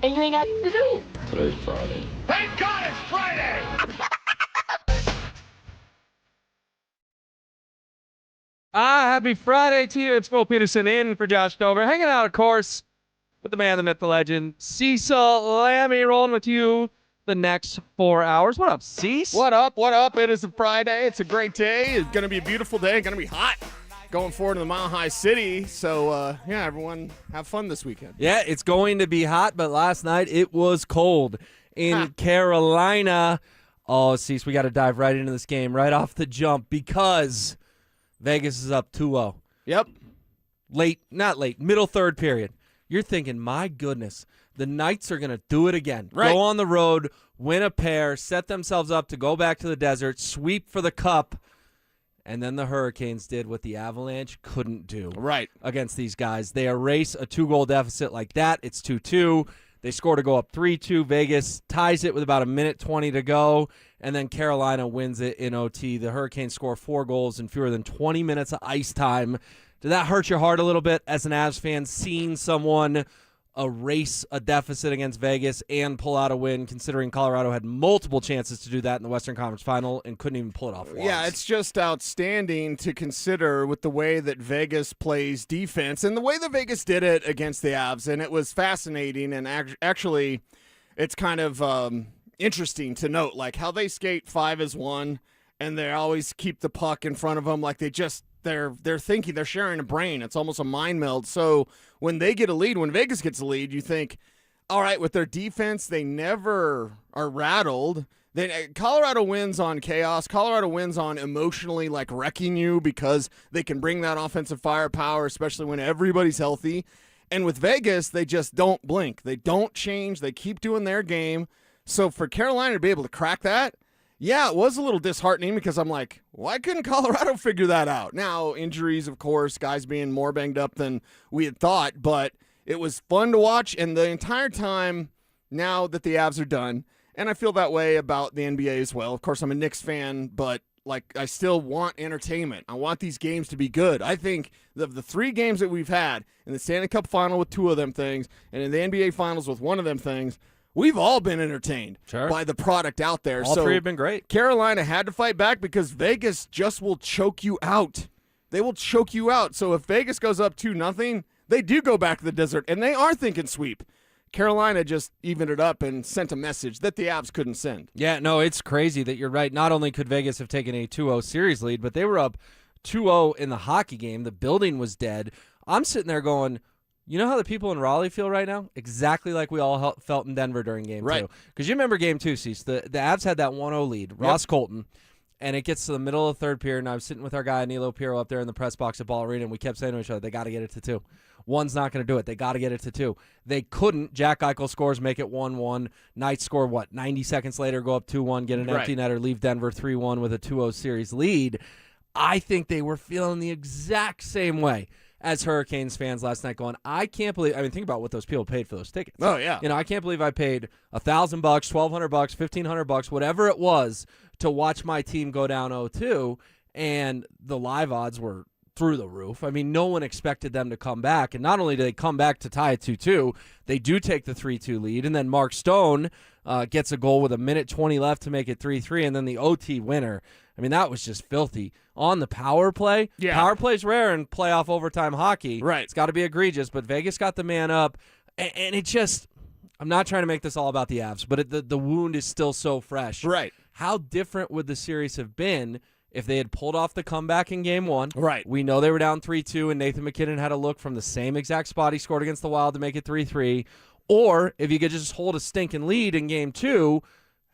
and you ain't got to do it. Today's Friday. Thank God it's Friday! Happy Friday to you. It's Will Peterson in for Josh Dover. Hanging out, of course, with the man, the myth, the legend, Cecil Lammy, rolling with you the next 4 hours. What up, Cease? What up? What up? It is a Friday. It's a great day. It's going to be a beautiful day. Going to be hot going forward to the Mile High City. So, yeah, everyone have fun this weekend. Yeah, it's going to be hot, but last night it was cold in Carolina. Oh, Cease, we got to dive right into this game right off the jump because Vegas is up 2-0. Yep. Middle third period. You're thinking, my goodness, the Knights are going to do it again. Right. Go on the road, win a pair, set themselves up to go back to the desert, sweep for the cup. And then the Hurricanes did what the Avalanche couldn't do against these guys. They erase a 2-goal deficit like that. It's 2-2. They score to go up 3-2. Vegas ties it with about 1:20 to go. And then Carolina wins it in OT. The Hurricanes score 4 goals in fewer than 20 minutes of ice time. Did that hurt your heart a little bit as an Avs fan, seeing someone erase a deficit against Vegas and pull out a win, considering Colorado had multiple chances to do that in the Western Conference Final and couldn't even pull it off once? Yeah, it's just outstanding to consider with the way that Vegas plays defense and the way that Vegas did it against the Avs. And it was fascinating, and actually it's kind of interesting to note, like how they skate 5-as-1, and they always keep the puck in front of them like they're thinking, they're sharing a brain. It's almost a mind meld. So when they get a lead, when Vegas gets a lead, you think, all right, with their defense, they never are rattled. Then Colorado wins on chaos. Colorado wins on emotionally like wrecking you because they can bring that offensive firepower, especially when everybody's healthy. And with Vegas, they just don't blink. They don't change. They keep doing their game. So for Carolina to be able to crack that, yeah, it was a little disheartening because I'm like, why couldn't Colorado figure that out? Now, injuries, of course, guys being more banged up than we had thought, but it was fun to watch. And the entire time, now that the Avs are done, and I feel that way about the NBA as well. Of course, I'm a Knicks fan, but like I still want entertainment. I want these games to be good. I think of the 3 games that we've had in the Stanley Cup Final with 2 of them things, and in the NBA Finals with 1 of them things, we've all been entertained by the product out there. All 3 have been great. Carolina had to fight back because Vegas just will choke you out. They will choke you out. So if Vegas goes up 2-0, they do go back to the desert, and they are thinking sweep. Carolina just evened it up and sent a message that the Avs couldn't send. Yeah, no, it's crazy that you're right. Not only could Vegas have taken a 2-0 series lead, but they were up 2-0 in the hockey game. The building was dead. I'm sitting there going, you know how the people in Raleigh feel right now? Exactly like we all felt in Denver during Game 2. Because you remember Game 2, Cease. The Avs had that 1-0 lead, Ross Colton, and it gets to the middle of the third period, and I was sitting with our guy, Nilo Pirro, up there in the press box at Ball Arena, and we kept saying to each other, they got to get it to 2. One's not going to do it. They got to get it to 2. They couldn't. Jack Eichel scores, make it 1-1. Knights score, 90 seconds later, go up 2-1, get an empty netter, leave Denver 3-1 with a 2-0 series lead. I think they were feeling the exact same way as Hurricanes fans last night, going, I can't believe, think about what those people paid for those tickets. Oh, yeah. I can't believe I paid $1,000, $1,200, $1,500, whatever it was, to watch my team go down 0-2, and the live odds were through the roof. No one expected them to come back, and not only do they come back to tie it 2-2, they do take the 3-2 lead, and then Mark Stone gets a goal with 1:20 left to make it 3-3, and then the OT winner. That was just filthy. On the power play, power play's rare in playoff overtime hockey. Right. It's got to be egregious, but Vegas got the man up, and it just, I'm not trying to make this all about the Avs, but the wound is still so fresh. Right. How different would the series have been if they had pulled off the comeback in Game 1? Right. We know they were down 3-2, and Nathan McKinnon had a look from the same exact spot he scored against the Wild to make it 3-3. Or if you could just hold a stinking lead in Game 2,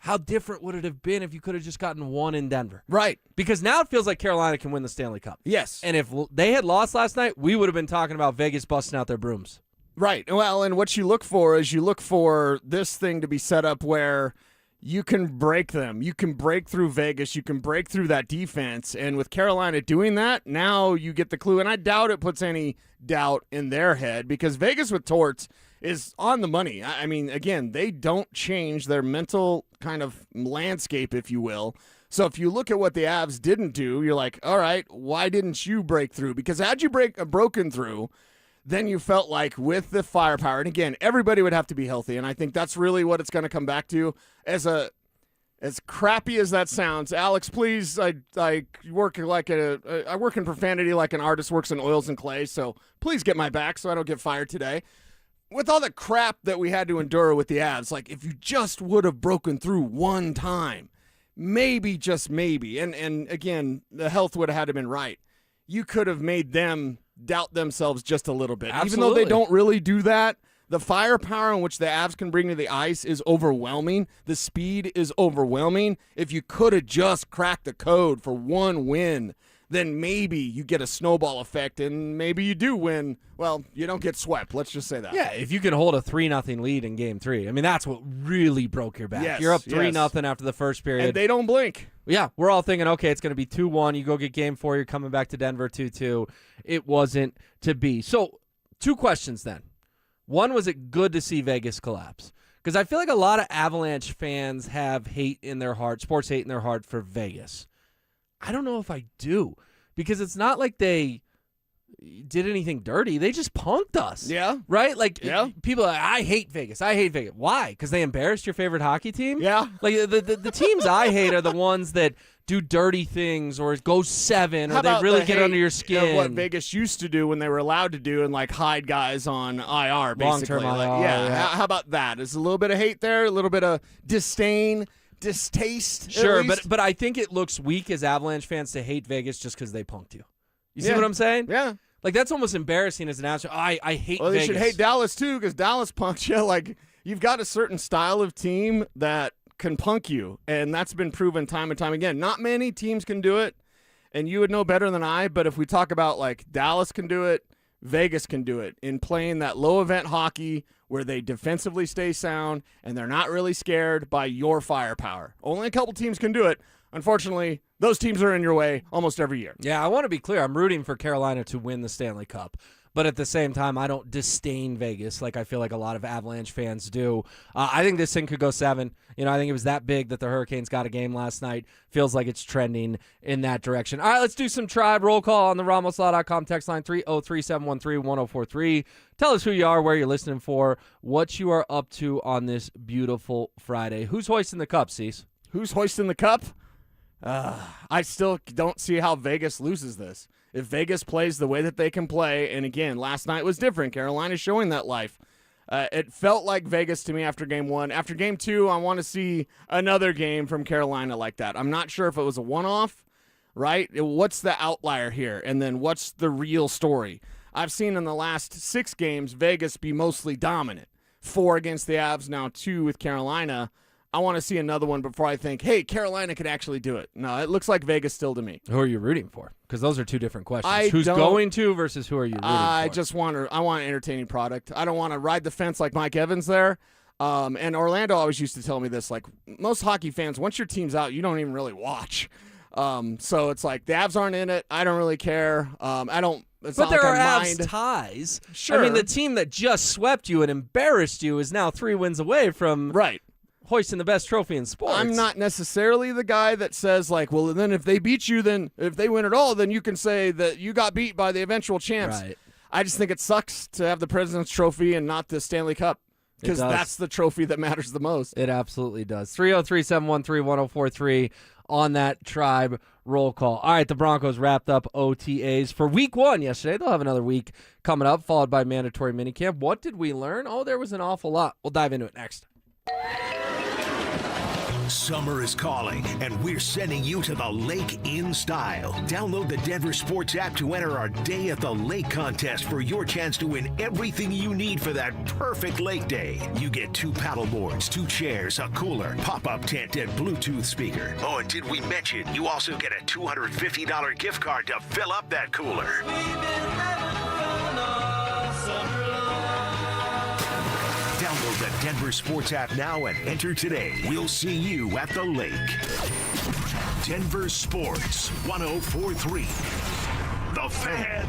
how different would it have been if you could have just gotten 1 in Denver? Right. Because now it feels like Carolina can win the Stanley Cup. Yes. And if they had lost last night, we would have been talking about Vegas busting out their brooms. Right. Well, and what you look for is you look for this thing to be set up where you can break them. You can break through Vegas. You can break through that defense. And with Carolina doing that, now you get the clue. And I doubt it puts any doubt in their head because Vegas with Torts is on the money. Again, they don't change their mental kind of landscape, if you will. So if you look at what the Avs didn't do, you're like, all right, why didn't you break through? Because had you broken through, then you felt like with the firepower, and again, everybody would have to be healthy, and I think that's really what it's going to come back to. As crappy as that sounds, Alex, please, I work I work in profanity like an artist works in oils and clay, so please get my back so I don't get fired today. With all the crap that we had to endure with the Avs, like if you just would have broken through one time, maybe, just maybe, and again, the health would have had to been right, you could have made them doubt themselves just a little bit. Absolutely. Even though they don't really do that, the firepower in which the Avs can bring to the ice is overwhelming. The speed is overwhelming. If you could have just cracked the code for one win, then maybe you get a snowball effect, and maybe you do win. Well, you don't get swept. Let's just say that. Yeah, if you can hold a 3-0 lead in Game 3. I mean, that's what really broke your back. Yes, You're up 3-0 after the first period. And they don't blink. Yeah, we're all thinking, okay, it's going to be 2-1. You go get Game 4, you're coming back to Denver 2-2. It wasn't to be. So, 2 questions then. One, was it good to see Vegas collapse? Because I feel like a lot of Avalanche fans have hate in their heart, sports hate in their heart for Vegas. I don't know if I do, because it's not like they did anything dirty. They just punked us. Yeah. Right? Like, yeah. People are like, I hate Vegas. I hate Vegas. Why? Because they embarrassed your favorite hockey team? Yeah. Like, the teams I hate are the ones that do dirty things or go 7 or they really get under your skin. What Vegas used to do when they were allowed to do and like hide guys on IR, basically. Long-term IR, yeah. How about that? There's a little bit of hate there, a little bit of disdain, distaste. Sure, but I think it looks weak as Avalanche fans to hate Vegas just because they punked you. You see what I'm saying? Yeah. Like, that's almost embarrassing as an announcer. I hate Vegas. Well, they should hate Dallas, too, because Dallas punked you. Like, you've got a certain style of team that can punk you, and that's been proven time and time again. Not many teams can do it, and you would know better than I, but if we talk about, like, Dallas can do it, Vegas can do it in playing that low-event hockey where they defensively stay sound and they're not really scared by your firepower. Only a couple teams can do it. Unfortunately, those teams are in your way almost every year. Yeah, I want to be clear. I'm rooting for Carolina to win the Stanley Cup. But at the same time, I don't disdain Vegas like I feel like a lot of Avalanche fans do. I think this thing could go 7. I think it was that big that the Hurricanes got a game last night. Feels like it's trending in that direction. All right, let's do some Tribe roll call on the RamosLaw.com text line 303-713-1043. Tell us who you are, where you're listening for, what you are up to on this beautiful Friday. Who's hoisting the cup, Cease? Who's hoisting the cup? I still don't see how Vegas loses this. If Vegas plays the way that they can play, and again, last night was different. Carolina's showing that life. It felt like Vegas to me after Game 1. After Game 2, I want to see another game from Carolina like that. I'm not sure if it was a one-off, right? What's the outlier here? And then what's the real story? I've seen in the last 6 games Vegas be mostly dominant. 4 against the Avs, now 2 with Carolina. I want to see another one before I think, hey, Carolina could actually do it. No, it looks like Vegas still to me. Who are you rooting for? Because those are 2 different questions. Who's going to versus who are you rooting for? I want an entertaining product. I don't want to ride the fence like Mike Evans there. And Orlando always used to tell me this, like most hockey fans, once your team's out, you don't even really watch. So it's like the Avs aren't in it. I don't really care. But there are Avs ties. Sure. I mean, the team that just swept you and embarrassed you is now 3 wins away from hoisting the best trophy in sports. I'm not necessarily the guy that says, like, well, then if they beat you, then if they win it all, then you can say that you got beat by the eventual champs. Right. I just think it sucks to have the President's Trophy and not the Stanley Cup because that's the trophy that matters the most. It absolutely does. 303-713-1043 on that Tribe roll call. All right, the Broncos wrapped up OTAs for Week 1 yesterday. They'll have another week coming up, followed by mandatory minicamp. What did we learn? Oh, there was an awful lot. We'll dive into it next. Summer is calling, and we're sending you to the lake in style. Download the Denver Sports app to enter our Day at the Lake contest for your chance to win everything you need for that perfect lake day. You get 2 paddle boards, 2 chairs, a cooler, pop-up tent, and Bluetooth speaker. Oh, and did we mention you also get a $250 gift card to fill up that cooler? Download the Denver Sports app now and enter today. We'll see you at the lake. Denver Sports 104.3. The Fan.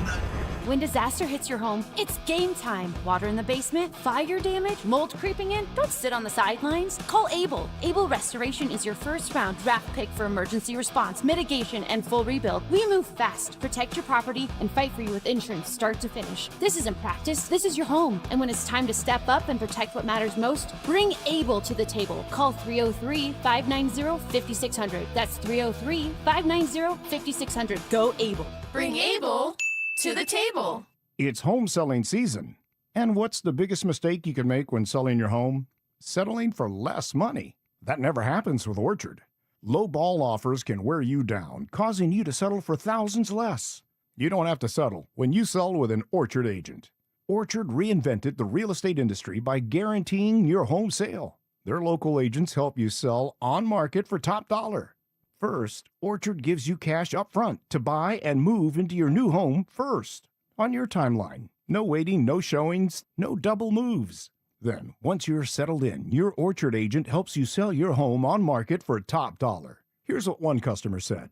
When disaster hits your home, it's game time. Water in the basement, fire damage, mold creeping in? Don't sit on the sidelines. Call Able. Able Restoration is your first-round draft pick for emergency response, mitigation, and full rebuild. We move fast, protect your property, and fight for you with insurance start to finish. This isn't practice. This is your home. And when it's time to step up and protect what matters most, bring Able to the table. Call 303-590-5600. That's 303-590-5600. Go Able. Bring Able to the table. It's home selling season. And what's the biggest mistake you can make when selling your home? Settling for less money. That never happens with Orchard. Low ball offers can wear you down, causing you to settle for thousands less. You don't have to settle when you sell with an Orchard agent. Orchard reinvented the real estate industry by guaranteeing your home sale. Their local agents help you sell on market for top dollar. First, Orchard gives you cash up front to buy and move into your new home first, on your timeline. No waiting, no showings, no double moves. Then, once you're settled in, your Orchard agent helps you sell your home on market for top dollar. Here's what one customer said.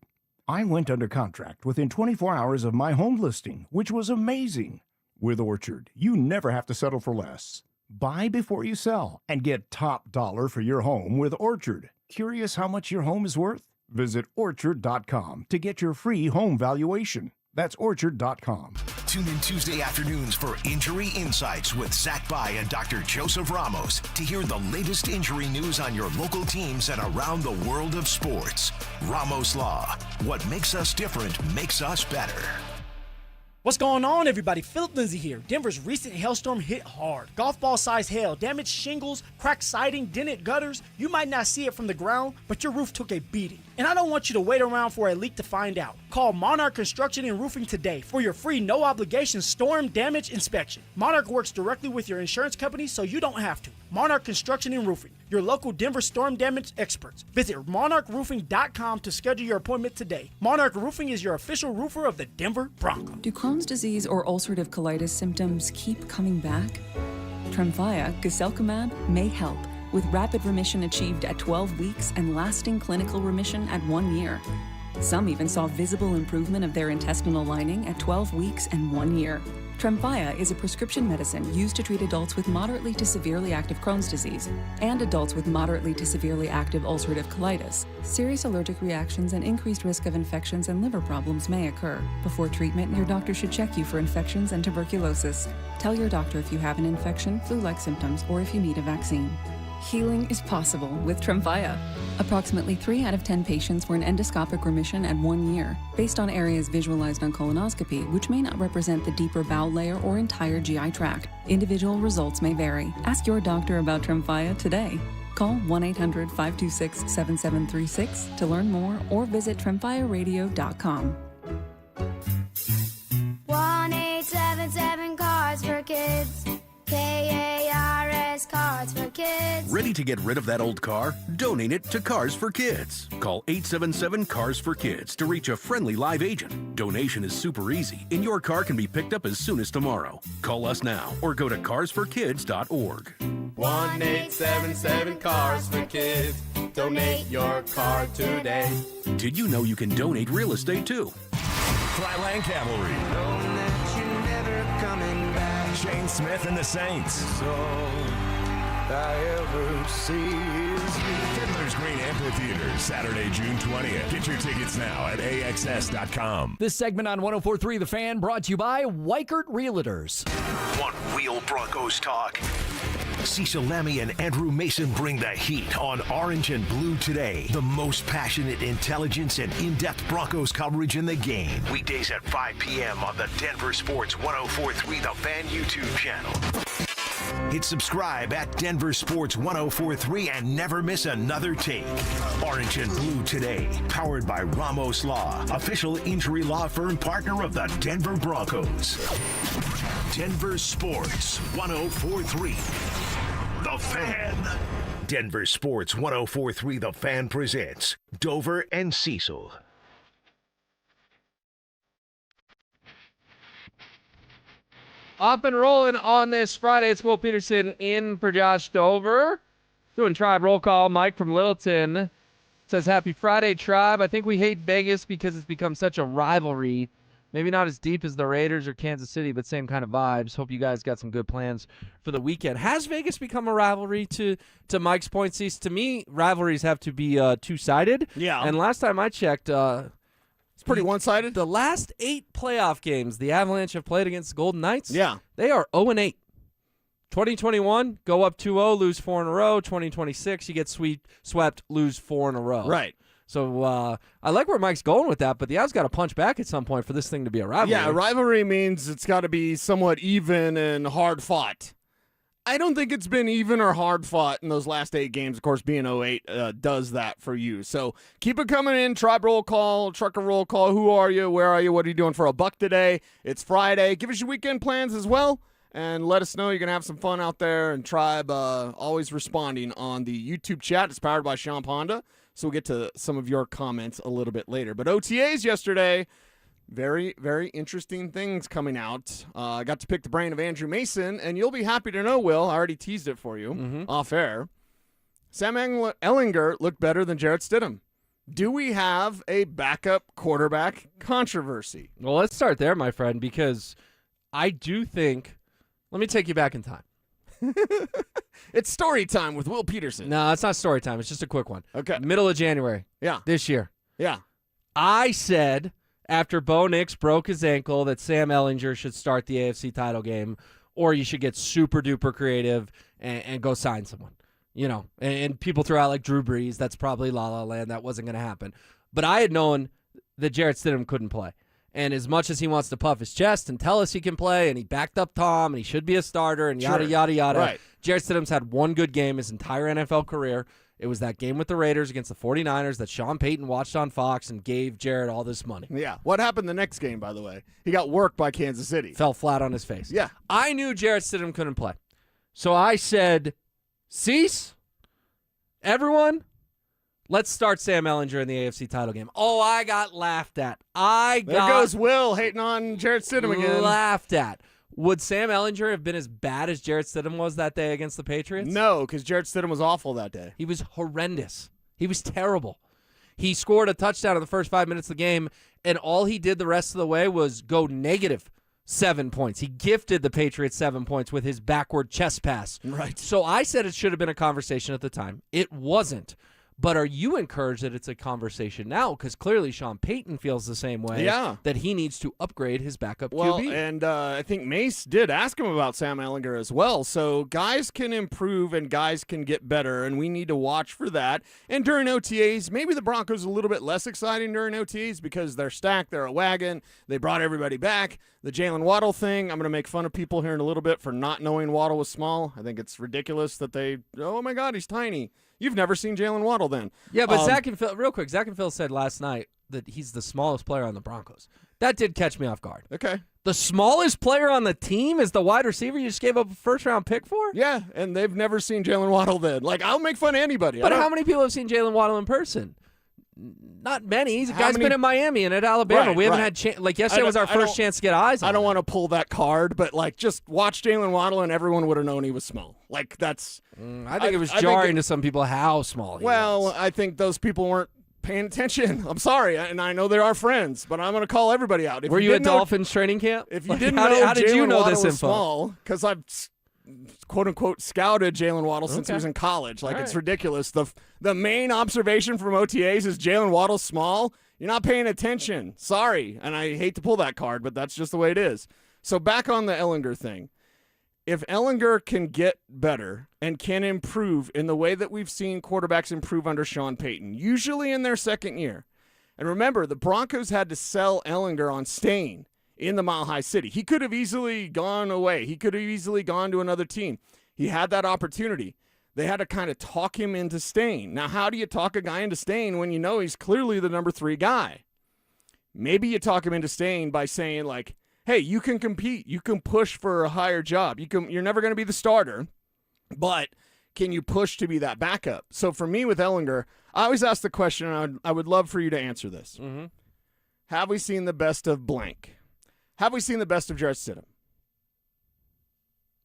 I went under contract within 24 hours of my home listing, which was amazing. With Orchard, you never have to settle for less. Buy before you sell and get top dollar for your home with Orchard. Curious how much your home is worth? Visit Orchard.com to get your free home valuation. That's Orchard.com. Tune in Tuesday afternoons for Injury Insights with Zach Bai and Dr. Joseph Ramos to hear the latest injury news on your local teams and around the world of sports. Ramos Law. What makes us different makes us better. What's going on, everybody? Philip Lindsay here. Denver's recent hailstorm hit hard. Golf ball-sized hail damaged shingles, cracked siding, dented gutters. You might not see it from the ground, but your roof took a beating. And I don't want you to wait around for a leak to find out. Call Monarch Construction and Roofing today for your free no-obligation storm damage inspection. Monarch works directly with your insurance company, so you don't have to. Monarch Construction and Roofing, your local Denver storm damage experts. Visit monarchroofing.com to schedule your appointment today. Monarch Roofing is your official roofer of the Denver Broncos. Do Crohn's disease or ulcerative colitis symptoms keep coming back? Tremfya, guselkumab, may help, with rapid remission achieved at 12 weeks and lasting clinical remission at 1 year. Some even saw visible improvement of their intestinal lining at 12 weeks and 1 year. Tremfya is a prescription medicine used to treat adults with moderately to severely active Crohn's disease and adults with moderately to severely active ulcerative colitis. Serious allergic reactions and increased risk of infections and liver problems may occur. Before treatment, your doctor should check you for infections and tuberculosis. Tell your doctor if you have an infection, flu-like symptoms, or if you need a vaccine. Healing is possible with Tremfya. Approximately 3 out of 10 patients were in endoscopic remission at 1 year, based on areas visualized on colonoscopy, which may not represent the deeper bowel layer or entire GI tract. Individual results may vary. Ask your doctor about Tremfya today. Call 1-800-526-7736 to learn more or visit tremfyaradio.com. 1-877 Cards for Kids. KARS Cards for Kids. Ready to get rid of that old car? Donate it to Cars for Kids. Call 877 Cars for Kids to reach a friendly live agent. Donation is super easy, and your car can be picked up as soon as tomorrow. Call us now or go to carsforkids.org. 1-877 Cars for Kids. Donate your car today. Did you know you can donate real estate too? Flatland Cavalry. Shane Smith and the Saints. I ever see Fiddler's Green Amphitheater, Saturday, June 20th. Get your tickets now at AXS.com. This segment on 104.3 The Fan brought to you by Weichert Realtors. One Wheel Broncos talk. Cecil Lammy and Andrew Mason bring the heat on Orange and Blue today. The most passionate intelligence and in-depth Broncos coverage in the game. Weekdays at 5 p.m. on the DenverSports 104.3 The Fan YouTube channel. Hit subscribe at DenverSports 104.3 and never miss another take. Orange and Blue today, powered by Ramos Law, official injury law firm partner of the Denver Broncos. DenverSports 104.3 The Fan. DenverSports 104.3 The Fan presents Dover and Cecil. Up and rolling on this Friday. It's Will Peterson in for Josh Dover. Doing Tribe roll call. Mike from Littleton says, Happy Friday, Tribe. I think we hate Vegas because it's become such a rivalry. Maybe not as deep as the Raiders or Kansas City, but same kind of vibes. Hope you guys got some good plans for the weekend. Has Vegas become a rivalry to Mike's point, Cease? To me, rivalries have to be two-sided. Yeah. And last time I checked, it's pretty one-sided. The last 8 playoff games the Avalanche have played against the Golden Knights, they are 0-8. 2021, go up 2-0, lose 4 in a row. 2026, you get swept, lose 4 in a row. Right. So I like where Mike's going with that, but the Avs got to punch back at some point for this thing to be a rivalry. Yeah, a rivalry means it's got to be somewhat even and hard-fought. I don't think it's been even or hard-fought in those last 8 games. Of course, being 0-8 does that for you. So keep it coming in. Tribe roll call, trucker roll call. Who are you? Where are you? What are you doing for $1 today? It's Friday. Give us your weekend plans as well, and let us know you're going to have some fun out there. And Tribe always responding on the YouTube chat. It's powered by Sean Honda. So we'll get to some of your comments a little bit later. But OTAs yesterday, very, very interesting things coming out. I got to pick the brain of Andrew Mason, and you'll be happy to know, Will, I already teased it for you off air. Sam Ehlinger looked better than Jarrett Stidham. Do we have a backup quarterback controversy? Well, let's start there, my friend, because I do think – let me take you back in time. It's story time with Will Peterson. No, it's not story time. It's just a quick one. Okay. Middle of January. Yeah. This year. Yeah. I said after Bo Nix broke his ankle that Sam Ehlinger should start the AFC title game, or you should get super duper creative and go sign someone. You know, and people throw out like Drew Brees. That's probably La La Land. That wasn't going to happen. But I had known that Jarrett Stidham couldn't play. And as much as he wants to puff his chest and tell us he can play, and he backed up Tom, and he should be a starter, and yada, yada, yada. Right. Jarrett Stidham's had one good game his entire NFL career. It was that game with the Raiders against the 49ers that Sean Payton watched on Fox and gave Jarrett all this money. Yeah. What happened the next game, by the way? He got worked by Kansas City. Fell flat on his face. Yeah. I knew Jarrett Stidham couldn't play. So I said, Cease, everyone, let's start Sam Ehlinger in the AFC title game. Oh, I got laughed at. There goes Will hating on Jarrett Stidham again. Laughed at. Would Sam Ehlinger have been as bad as Jarrett Stidham was that day against the Patriots? No, because Jarrett Stidham was awful that day. He was horrendous. He was terrible. He scored a touchdown in the first 5 minutes of the game, and all he did the rest of the way was go negative 7 points. He gifted the Patriots 7 points with his backward chest pass. Right. So I said it should have been a conversation at the time. It wasn't. But are you encouraged that it's a conversation now? Because clearly Sean Payton feels the same way. Yeah. That he needs to upgrade his backup well, QB. And I think Mace did ask him about Sam Ehlinger as well. So guys can improve and guys can get better, and we need to watch for that. And during OTAs, maybe the Broncos are a little bit less exciting during OTAs because they're stacked, they're a wagon, they brought everybody back. The Jalen Waddle thing, I'm going to make fun of people here in a little bit for not knowing Waddle was small. I think it's ridiculous that oh my God, he's tiny. You've never seen Jalen Waddle then. Yeah, but Zach and Phil, real quick, Zach and Phil said last night that he's the smallest player on the Broncos. That did catch me off guard. Okay. The smallest player on the team is the wide receiver you just gave up a first-round pick for? Yeah, and they've never seen Jalen Waddle then. Like, I'll make fun of anybody. But how many people have seen Jalen Waddle in person? Not many. The guy's been in Miami and at Alabama. Right, we haven't had yesterday was our first chance to get eyes on him. I don't want to pull that card, but just watch Jalen Waddle and everyone would have known he was small. That's. I think it was jarring to some people how small he was. I think those people weren't paying attention. I'm sorry, and I know they're our friends, but I'm going to call everybody out. Were you at Dolphins training camp? If you didn't know, how did you know Waddle this was info? Small, because I've quote-unquote scouted Jalen Waddle since he was in college. It's ridiculous. The main observation from OTAs is Jalen Waddle's small. You're not paying attention. Sorry, and I hate to pull that card, but that's just the way it is. So back on the Ehlinger thing. If Ehlinger can get better and can improve in the way that we've seen quarterbacks improve under Sean Payton, usually in their second year. And remember, the Broncos had to sell Ehlinger on staying in the Mile High City. He could have easily gone away. He could have easily gone to another team. He had that opportunity. They had to kind of talk him into staying. Now, how do you talk a guy into staying when you know he's clearly the number 3 guy? Maybe you talk him into staying by saying, hey, you can compete. You can push for a higher job. You're never going to be the starter, but can you push to be that backup? So for me with Ehlinger, I always ask the question, and I would love for you to answer this. Mm-hmm. Have we seen the best of blank? Have we seen the best of Jarrett Stidham?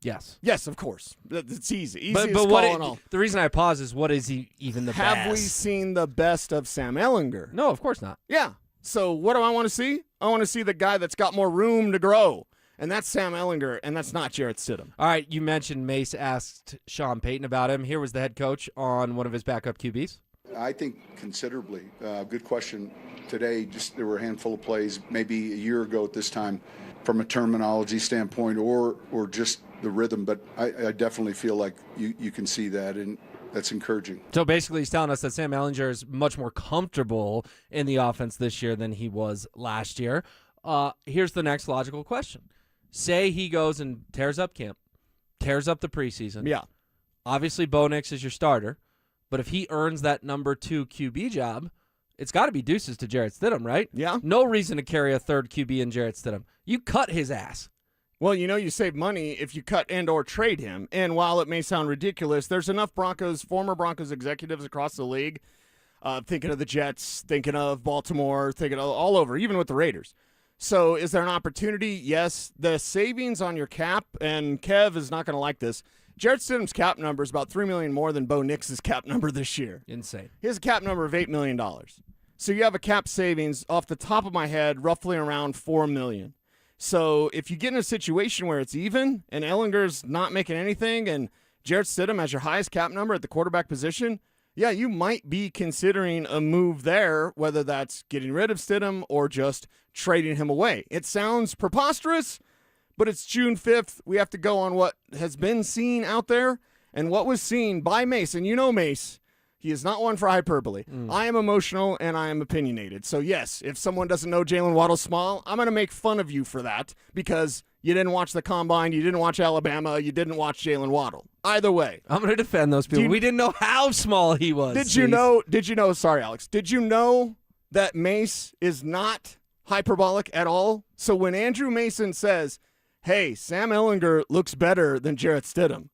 Yes. Yes, of course. It's easy. But the reason I pause is, what is he even the best? Have we seen the best of Sam Ehlinger? No, of course not. Yeah. So what do I want to see? I want to see the guy that's got more room to grow, and that's Sam Ehlinger, and that's not Jarrett Stidham. All right, you mentioned Mace asked Sean Payton about him. Here was the head coach on one of his backup QBs. I think considerably. Good question. Today, just there were a handful of plays, maybe a year ago at this time, from a terminology standpoint or just the rhythm, but I definitely feel like you can see that, and that's encouraging. So basically he's telling us that Sam Ehlinger is much more comfortable in the offense this year than he was last year. Here's the next logical question. Say he goes and tears up camp, tears up the preseason. Yeah. Obviously, Bo Nix is your starter, but if he earns that number 2 QB job, it's got to be deuces to Jarrett Stidham, right? Yeah. No reason to carry a third QB in Jarrett Stidham. You cut his ass. Well, you save money if you cut and or trade him. And while it may sound ridiculous, there's enough former Broncos executives across the league, thinking of the Jets, thinking of Baltimore, thinking of all over, even with the Raiders. So is there an opportunity? Yes. The savings on your cap, and Kev is not going to like this, Jarrett Stidham's cap number is about $3 million more than Bo Nix's cap number this year. Insane. He has a cap number of $8 million. So you have a cap savings, off the top of my head, roughly around $4 million. So if you get in a situation where it's even and Ehlinger's not making anything and Jarrett Stidham has your highest cap number at the quarterback position, yeah, you might be considering a move there, whether that's getting rid of Stidham or just trading him away. It sounds preposterous, but it's June 5th. We have to go on what has been seen out there and what was seen by Mace. And you know Mace, he is not one for hyperbole. I am emotional and I am opinionated. So, yes, if someone doesn't know Jalen Waddle small, I'm going to make fun of you for that because you didn't watch the Combine, you didn't watch Alabama, you didn't watch Jalen Waddle. Either way. I'm going to defend those people. We didn't know how small he was. Did you know, sorry, Alex, did you know that Mace is not hyperbolic at all? So when Andrew Mason says, hey, Sam Ehlinger looks better than Jarrett Stidham,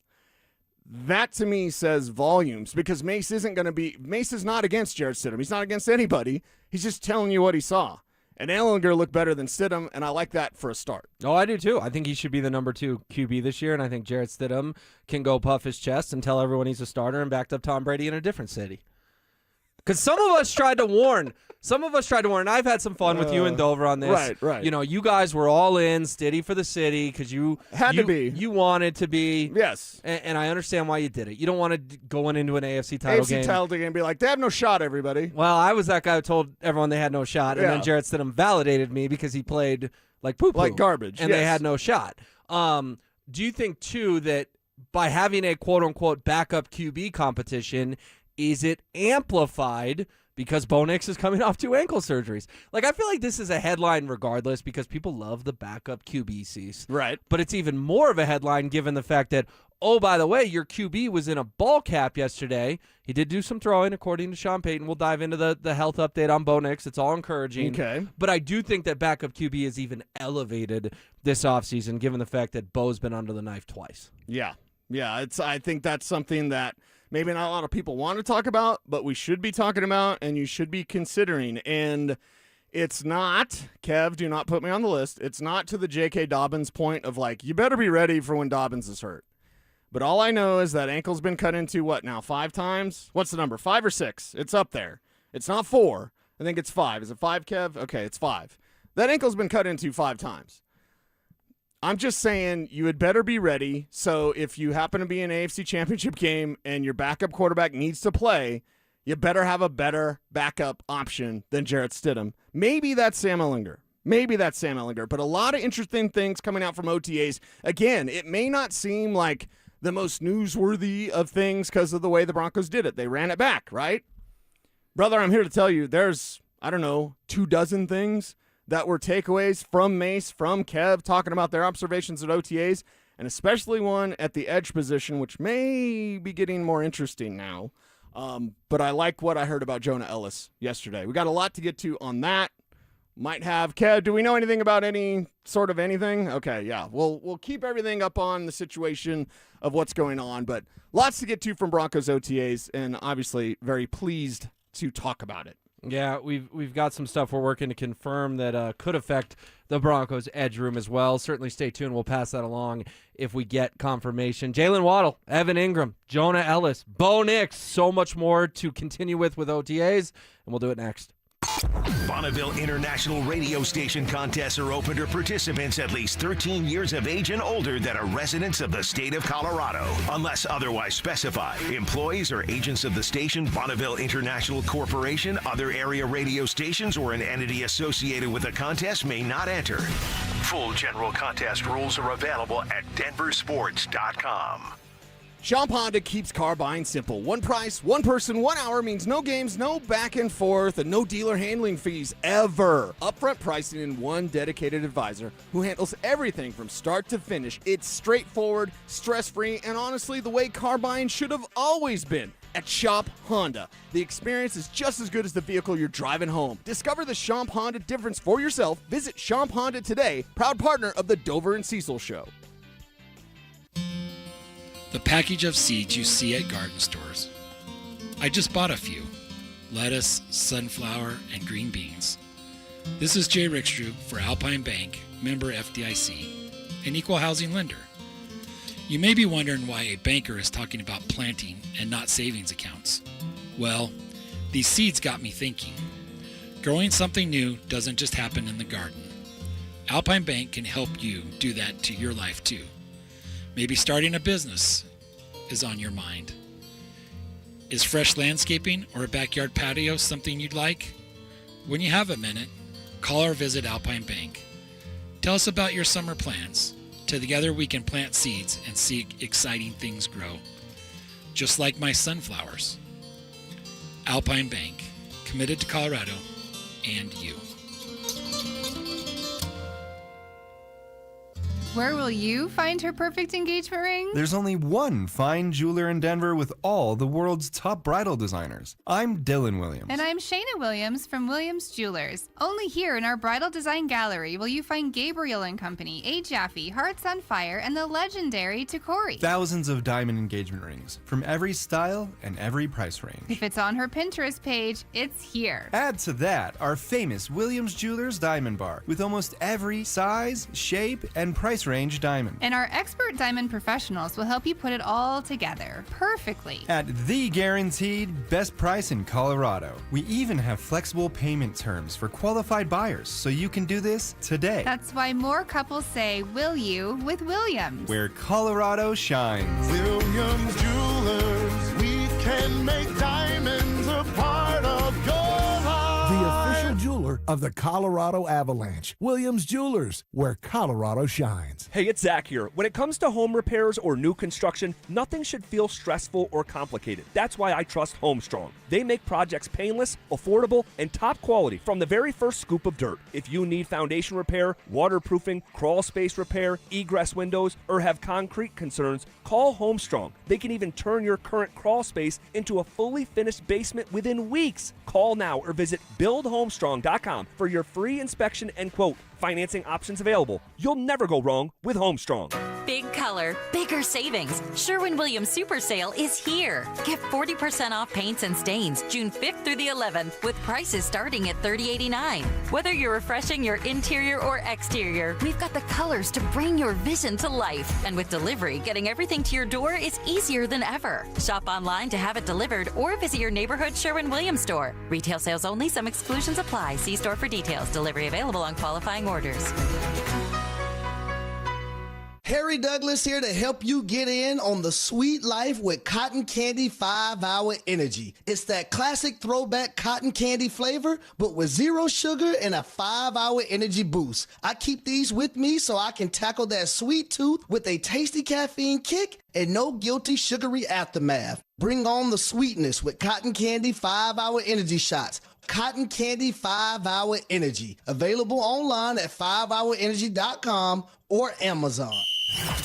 that to me says volumes because Mace is not against Jarrett Stidham. He's not against anybody. He's just telling you what he saw. And Ehlinger looked better than Stidham, and I like that for a start. Oh, I do too. I think he should be the number 2 QB this year, and I think Jarrett Stidham can go puff his chest and tell everyone he's a starter and backed up Tom Brady in a different city. Because some of us tried to warn. I've had some fun with you and Dover on this. Right. You know, you guys were all in, steady for the city, because you wanted to be. Yes. And I understand why you did it. You don't want to go into an AFC title game. AFC title game and be like, they have no shot, everybody. Well, I was that guy who told everyone they had no shot, and then Jarrett Stidham validated me because he played like poo-poo. Like garbage, and they had no shot. Do you think, too, that by having a quote-unquote backup QB competition, is it amplified because Bo Nix is coming off 2 ankle surgeries? Like, I feel like this is a headline regardless because people love the backup QBs. Right. But it's even more of a headline given the fact that, oh, by the way, your QB was in a ball cap yesterday. He did do some throwing, according to Sean Payton. We'll dive into the health update on Bo Nix. It's all encouraging. Okay. But I do think that backup QB is even elevated this offseason given the fact that Bo's been under the knife twice. Yeah. I think that's something that maybe not a lot of people want to talk about, but we should be talking about and you should be considering. And it's not, Kev, do not put me on the list. It's not to the J.K. Dobbins point of like, you better be ready for when Dobbins is hurt. But all I know is that ankle's been cut into, 5 times? What's the number, 5 or 6? It's up there. It's not 4. I think it's 5. Is it 5, Kev? Okay, it's 5. That ankle's been cut into 5 times. I'm just saying you had better be ready. So if you happen to be in an AFC Championship game and your backup quarterback needs to play, you better have a better backup option than Jarrett Stidham. Maybe that's Sam Ehlinger. But a lot of interesting things coming out from OTAs. Again, it may not seem like the most newsworthy of things because of the way the Broncos did it. They ran it back, right? Brother, I'm here to tell you there's, 24 things that were takeaways from Mace, from Kev, talking about their observations at OTAs, and especially one at the edge position, which may be getting more interesting now. But I like what I heard about Jonah Ellis yesterday. We got a lot to get to on that. Might have, Kev, do we know anything about any sort of anything? Okay, yeah. We'll keep everything up on the situation of what's going on, but lots to get to from Broncos OTAs, and obviously very pleased to talk about it. Yeah, we've got some stuff we're working to confirm that could affect the Broncos' edge room as well. Certainly stay tuned. We'll pass that along if we get confirmation. Jalen Waddle, Evan Ingram, Jonah Ellis, Bo Nix, so much more to continue with OTAs, and we'll do it next. Bonneville International Radio Station contests are open to participants at least 13 years of age and older that are residents of the state of Colorado. Unless otherwise specified, employees or agents of the station, Bonneville International Corporation, other area radio stations, or an entity associated with the contest may not enter. Full general contest rules are available at DenverSports.com. Shop Honda keeps car buying simple. One price, one person, 1 hour means no games, no back and forth, and no dealer handling fees ever. Upfront pricing and one dedicated advisor who handles everything from start to finish. It's straightforward, stress-free, and honestly the way car buying should have always been. At Shop Honda, the experience is just as good as the vehicle you're driving home. Discover the Shop Honda difference for yourself. Visit Shop Honda today, proud partner of the Dover and Cecil Show. The package of seeds you see at garden stores. I just bought a few. Lettuce, sunflower, and green beans. This is Jay Rickstrew for Alpine Bank, member FDIC, an equal housing lender. You may be wondering why a banker is talking about planting and not savings accounts. Well, these seeds got me thinking. Growing something new doesn't just happen in the garden. Alpine Bank can help you do that to your life too. Maybe starting a business is on your mind. Is fresh landscaping or a backyard patio something you'd like? When you have a minute, call or visit Alpine Bank. Tell us about your summer plans. Together we can plant seeds and see exciting things grow. Just like my sunflowers. Alpine Bank, committed to Colorado and you. Where will you find her perfect engagement ring? There's only one fine jeweler in Denver with all the world's top bridal designers. I'm Dylan Williams. And I'm Shayna Williams from Williams Jewelers. Only here in our Bridal Design Gallery will you find Gabriel & Company, A. Jaffe, Hearts on Fire, and the legendary Tacori. Thousands of diamond engagement rings from every style and every price range. If it's on her Pinterest page, it's here. Add to that our famous Williams Jewelers Diamond Bar with almost every size, shape, and price range diamond. And our expert diamond professionals will help you put it all together perfectly. At the guaranteed best price in Colorado. We even have flexible payment terms for qualified buyers, so you can do this today. That's why more couples say, will you, with Williams. Where Colorado shines. Williams Jewelers, we can make diamonds a part of your life. The official jeweler of the Colorado Avalanche. Williams Jewelers, where Colorado shines. Hey, it's Zach here. When it comes to home repairs or new construction, nothing should feel stressful or complicated. That's why I trust Homestrong. They make projects painless, affordable, and top quality from the very first scoop of dirt. If you need foundation repair, waterproofing, crawl space repair, egress windows, or have concrete concerns, call Homestrong. They can even turn your current crawl space into a fully finished basement within weeks. Call now or visit buildhomestrong.com for your free inspection and quote. Financing options available. You'll never go wrong with Homestrong. Big color, bigger savings. Sherwin-Williams Super Sale is here. Get 40% off paints and stains June 5th through the 11th with prices starting at $30.89. Whether you're refreshing your interior or exterior, we've got the colors to bring your vision to life. And with delivery, getting everything to your door is easier than ever. Shop online to have it delivered or visit your neighborhood Sherwin-Williams store. Retail sales only. Some exclusions apply. See store for details. Delivery available on qualifying orders. Harry Douglas here to help you get in on the sweet life with Cotton Candy 5-Hour Energy. It's that classic throwback cotton candy flavor, but with zero sugar and a 5-hour energy boost. I keep these with me so I can tackle that sweet tooth with a tasty caffeine kick and no guilty sugary aftermath. Bring on the sweetness with Cotton Candy 5-Hour Energy Shots. Cotton Candy 5-Hour Energy. Available online at 5hourenergy.com or Amazon.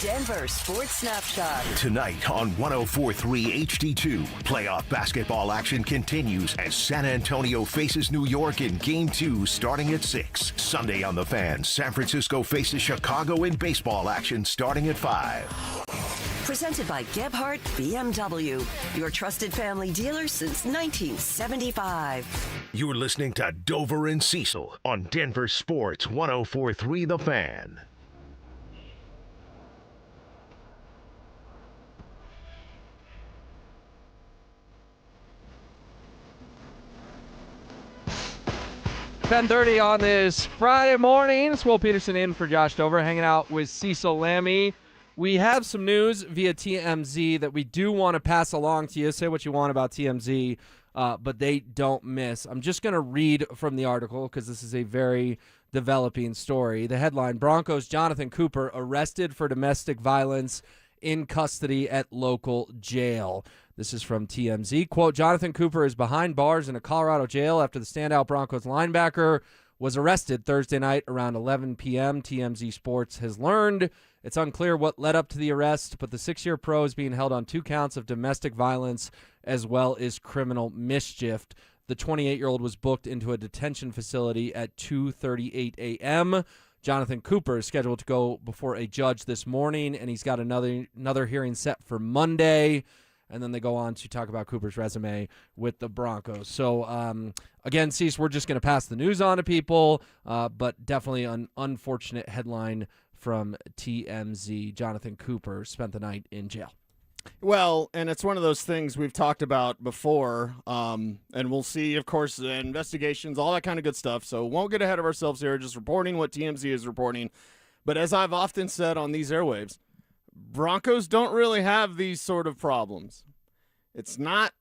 Denver Sports Snapshot. Tonight on 104.3 HD2, playoff basketball action continues as San Antonio faces New York in Game 2 starting at 6. Sunday on The Fan, San Francisco faces Chicago in baseball action starting at 5. Presented by Gebhardt BMW, your trusted family dealer since 1975. You're listening to Dover and Cecil on Denver Sports 104.3 The Fan. 10:30 on this Friday morning. It's Will Peterson in for Josh Dover, hanging out with Cecil Lammy. We have some news via TMZ that we do want to pass along to you. Say what you want about TMZ, but they don't miss. I'm just going to read from the article because this is a very developing story. The headline, Broncos Jonathan Cooper arrested for domestic violence in custody at local jail. This is from TMZ. Quote, Jonathan Cooper is behind bars in a Colorado jail after the standout Broncos linebacker was arrested Thursday night around 11 p.m. TMZ Sports has learned. It's unclear what led up to the arrest, but the 6-year pro is being held on 2 counts of domestic violence as well as criminal mischief. The 28-year-old was booked into a detention facility at 2:38 a.m. Jonathan Cooper is scheduled to go before a judge this morning, and he's got another hearing set for Monday. And then they go on to talk about Cooper's resume with the Broncos. So, again, Cease, we're just going to pass the news on to people, but definitely an unfortunate headline from TMZ. Jonathan Cooper spent the night in jail. Well, and it's one of those things we've talked about before, and we'll see, of course, investigations, all that kind of good stuff. So won't get ahead of ourselves here, just reporting what TMZ is reporting. But as I've often said on these airwaves, Broncos don't really have these sort of problems. It's not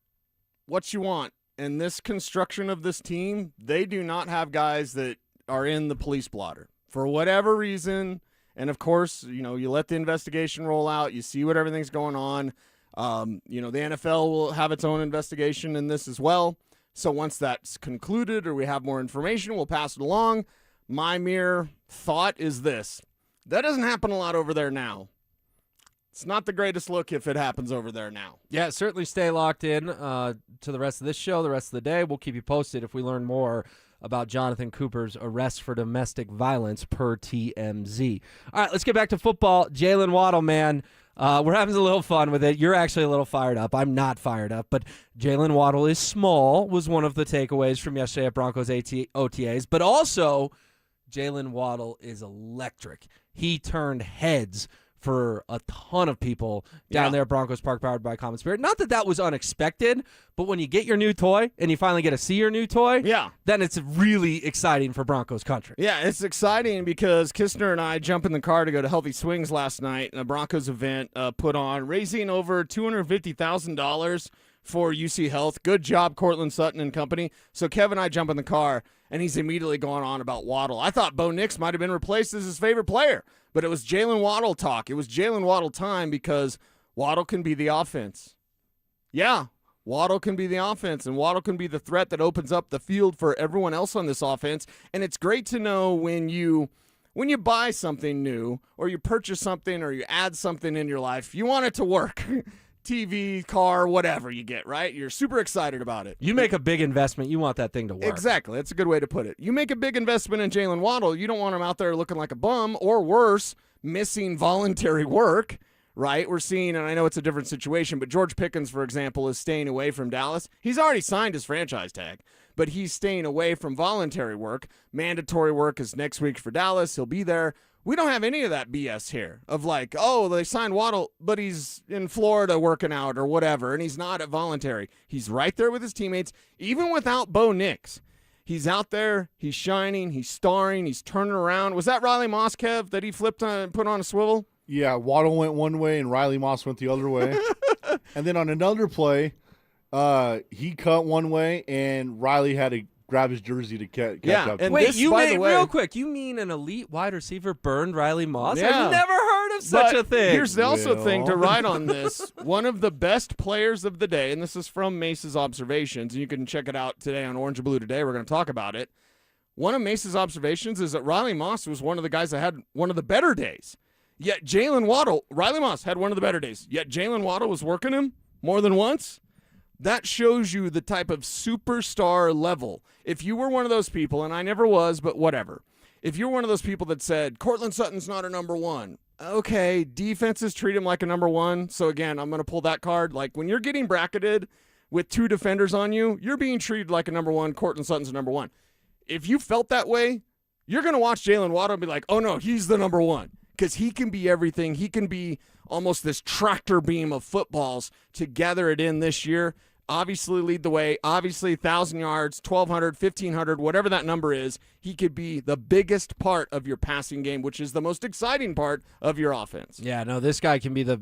what you want. In this construction of this team, they do not have guys that are in the police blotter for whatever reason. And, of course, you let the investigation roll out. You see what everything's going on. The NFL will have its own investigation in this as well. So once that's concluded or we have more information, we'll pass it along. My mere thought is this. That doesn't happen a lot over there now. It's not the greatest look if it happens over there now. Yeah, certainly stay locked in to the rest of this show, the rest of the day. We'll keep you posted if we learn more about Jonathan Cooper's arrest for domestic violence per TMZ. All right, let's get back to football. Jalen Waddle, man, we're having a little fun with it. You're actually a little fired up. I'm not fired up, but Jalen Waddle is small was one of the takeaways from yesterday at Broncos OTAs, but also Jalen Waddle is electric. He turned heads for a ton of people down there at Broncos Park, powered by Common Spirit. Not that that was unexpected, but when you get your new toy and you finally get to see your new toy, then it's really exciting for Broncos country. Yeah, it's exciting because Kistner and I jumped in the car to go to Healthy Swings last night, and a Broncos event put on, raising over $250,000 for UC Health. Good job, Cortland Sutton and company. So Kevin and I jump in the car, and he's immediately going on about Waddle. I thought Bo Nix might have been replaced as his favorite player, but it was Jalen Waddle talk. It was Jalen Waddle time because Waddle can be the offense. Yeah, Waddle can be the offense, and Waddle can be the threat that opens up the field for everyone else on this offense. And it's great to know when you buy something new or you purchase something or you add something in your life, you want it to work. TV, car, whatever you get, right? You're super excited about it. You make a big investment, you want that thing to work. Exactly. That's a good way to put it. You make a big investment in Jalen Waddle, you don't want him out there looking like a bum or worse, missing voluntary work, right? We're seeing, and I know it's a different situation, but George Pickens, for example, is staying away from Dallas. He's already signed his franchise tag, but he's staying away from voluntary work. Mandatory work is next week for Dallas. He'll be there. We don't have any of that BS here of like, oh, they signed Waddle, but he's in Florida working out or whatever, and he's not at voluntary. He's right there with his teammates, even without Bo Nix. He's out there, he's shining, he's starring, he's turning around. Was that Riley Moss, Kev, that he flipped on and put on a swivel? Yeah, Waddle went one way and Riley Moss went the other way. And then on another play, he cut one way and Riley had to grab his jersey to catch up. And wait, real quick, you mean an elite wide receiver burned Riley Moss? Yeah. I've never heard of such a thing. Here's the also thing to write on this. One of the best players of the day, and this is from Mace's observations, and you can check it out today on Orange and Blue Today. We're going to talk about it. One of Mace's observations is that Riley Moss was one of the guys that had one of the better days. Yet Jalen Waddle, Riley Moss had one of the better days, yet Jalen Waddle was working him more than once. That shows you the type of superstar level. If you were one of those people, and I never was, but whatever. If you're one of those people that said, Cortland Sutton's not a number one, okay, defenses treat him like a number one. So, again, I'm going to pull that card. Like, when you're getting bracketed with 2 defenders on you, you're being treated like a number one. Cortland Sutton's a number one. If you felt that way, you're going to watch Jalen Waddle and be like, oh, no, he's the number one. Because he can be everything. He can be almost this tractor beam of footballs to gather it in this year. obviously lead the way. Obviously, 1,000 yards, 1,200, 1,500, whatever that number is, he could be the biggest part of your passing game, which is the most exciting part of your offense. Yeah, no, this guy can be the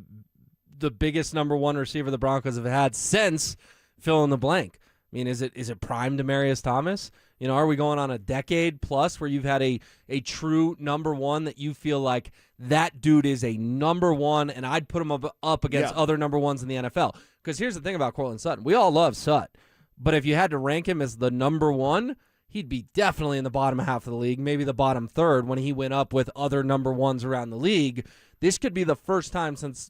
biggest number one receiver the Broncos have had since fill in the blank. I mean, is it prime Demaryius Thomas? You know, are we going on a decade plus where you've had a true number one that you feel like that dude is a number one, and I'd put him up against other number ones in the NFL? Because here's the thing about Courtland Sutton. We all love Sut, but if you had to rank him as the number one, he'd be definitely in the bottom half of the league, maybe the bottom third when he went up with other number ones around the league. This could be the first time since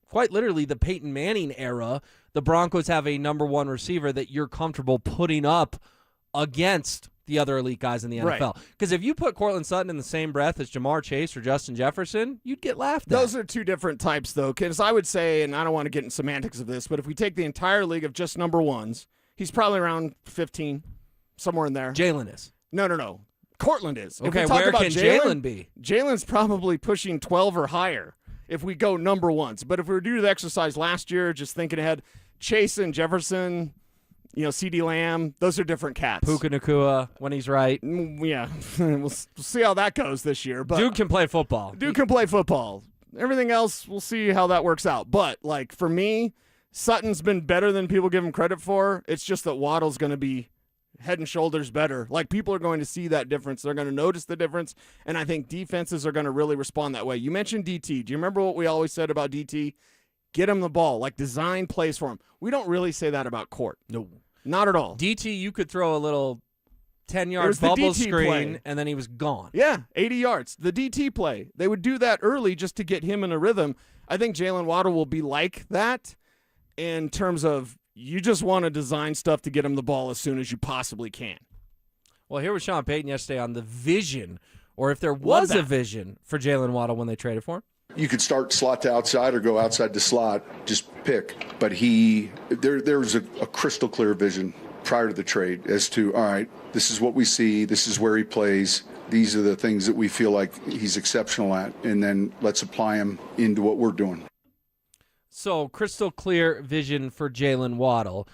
quite literally the Peyton Manning era the Broncos have a number one receiver that you're comfortable putting up against the other elite guys in the NFL. Because if you put Courtland Sutton in the same breath as Jamar Chase or Justin Jefferson, you'd get laughed at. Those are two different types, though, because I would say, and I don't want to get in semantics of this, but if we take the entire league of just number ones, he's probably around 15, somewhere in there. Jalen is. No. Cortland is. Okay, where can Jalen be? Jalen's probably pushing 12 or higher if we go number ones. But if we were to do the exercise last year, just thinking ahead, Chase and Jefferson, CeeDee Lamb, those are different cats. Puka Nacua when he's right. Yeah, we'll see how that goes this year. But Dude can play football. Everything else, we'll see how that works out. But, for me, Sutton's been better than people give him credit for. It's just that Waddle's going to be head and shoulders better. People are going to see that difference. They're going to notice the difference, and I think defenses are going to really respond that way. You mentioned DT. Do you remember what we always said about DT? Get him the ball, design plays for him. We don't really say that about Court. No. Not at all. DT, you could throw a little 10-yard bubble screen, and then he was gone. Yeah, 80 yards. The DT play. They would do that early just to get him in a rhythm. I think Jalen Waddle will be like that in terms of you just want to design stuff to get him the ball as soon as you possibly can. Well, here was Sean Payton yesterday on the vision, or if there was a vision for Jalen Waddle when they traded for him. You could start slot to outside or go outside to slot, just pick. But there was a crystal clear vision prior to the trade as to, all right, this is what we see, this is where he plays, these are the things that we feel like he's exceptional at, and then let's apply him into what we're doing. So, crystal clear vision for Jalen Waddle.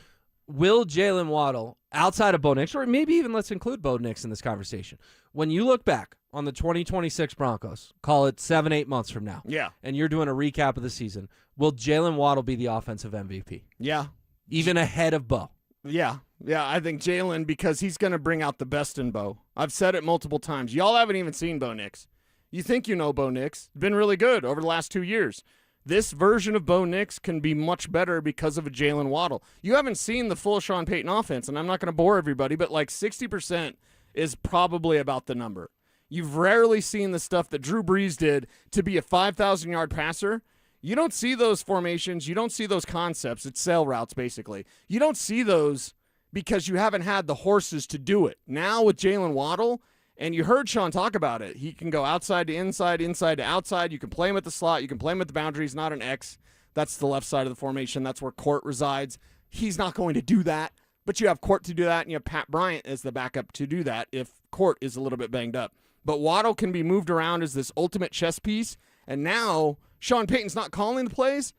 Will Jalen Waddle, outside of Bo Nix, or maybe even let's include Bo Nix in this conversation, when you look back on the 2026 Broncos, call it 7-8 months from now, and you're doing a recap of the season, will Jalen Waddle be the offensive MVP? Yeah. Even ahead of Bo? Yeah, I think Jalen, because he's going to bring out the best in Bo. I've said it multiple times. Y'all haven't even seen Bo Nix. You think you know Bo Nix. Been really good over the last 2 years. This version of Bo Nix can be much better because of a Jalen Waddle. You haven't seen the full Sean Payton offense, and I'm not going to bore everybody, but 60% is probably about the number. You've rarely seen the stuff that Drew Brees did to be a 5,000-yard passer. You don't see those formations. You don't see those concepts. It's sail routes, basically. You don't see those because you haven't had the horses to do it. Now with Jalen Waddle, and you heard Sean talk about it, he can go outside to inside, inside to outside. You can play him at the slot. You can play him at the boundary. He's not an X. That's the left side of the formation. That's where Court resides. He's not going to do that, but you have Court to do that, and you have Pat Bryant as the backup to do that if Court is a little bit banged up. But Waddle can be moved around as this ultimate chess piece, and now Sean Payton's not calling the plays,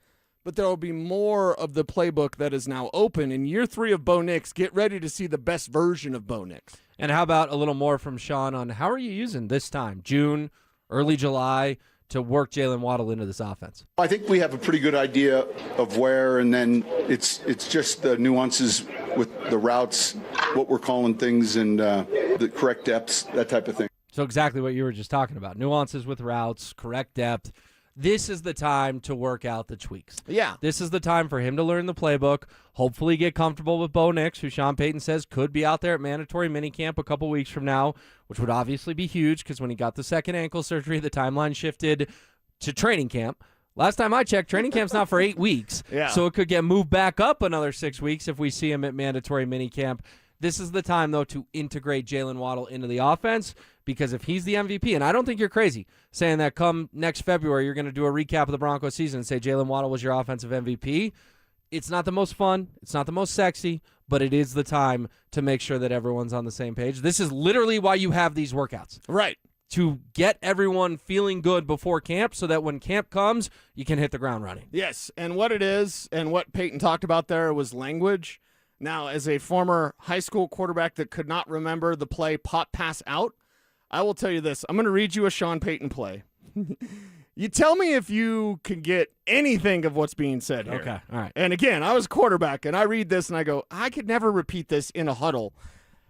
but there will be more of the playbook that is now open. In year 3 of Bo Nix, get ready to see the best version of Bo Nix. And how about a little more from Sean on how are you using this time, June, early July, to work Jalen Waddle into this offense? I think we have a pretty good idea of where, and then it's just the nuances with the routes, what we're calling things, and the correct depths, that type of thing. So exactly what you were just talking about. Nuances with routes, correct depth. This is the time to work out the tweaks. Yeah. This is the time for him to learn the playbook, hopefully get comfortable with Bo Nix, who Sean Payton says could be out there at mandatory minicamp a couple weeks from now, which would obviously be huge because when he got the second ankle surgery, the timeline shifted to training camp. Last time I checked, training camp's not for 8 weeks, so it could get moved back up another 6 weeks if we see him at mandatory minicamp. This is the time, though, to integrate Jalen Waddle into the offense because if he's the MVP, and I don't think you're crazy saying that come next February you're going to do a recap of the Broncos season and say Jalen Waddle was your offensive MVP, it's not the most fun, it's not the most sexy, but it is the time to make sure that everyone's on the same page. This is literally why you have these workouts. Right. To get everyone feeling good before camp so that when camp comes, you can hit the ground running. Yes, and what it is and what Payton talked about there was language. Now, as a former high school quarterback that could not remember the play pop pass out, I will tell you this. I'm going to read you a Sean Payton play. You tell me if you can get anything of what's being said here. Okay, all right. And again, I was a quarterback, and I read this, and I go, I could never repeat this in a huddle.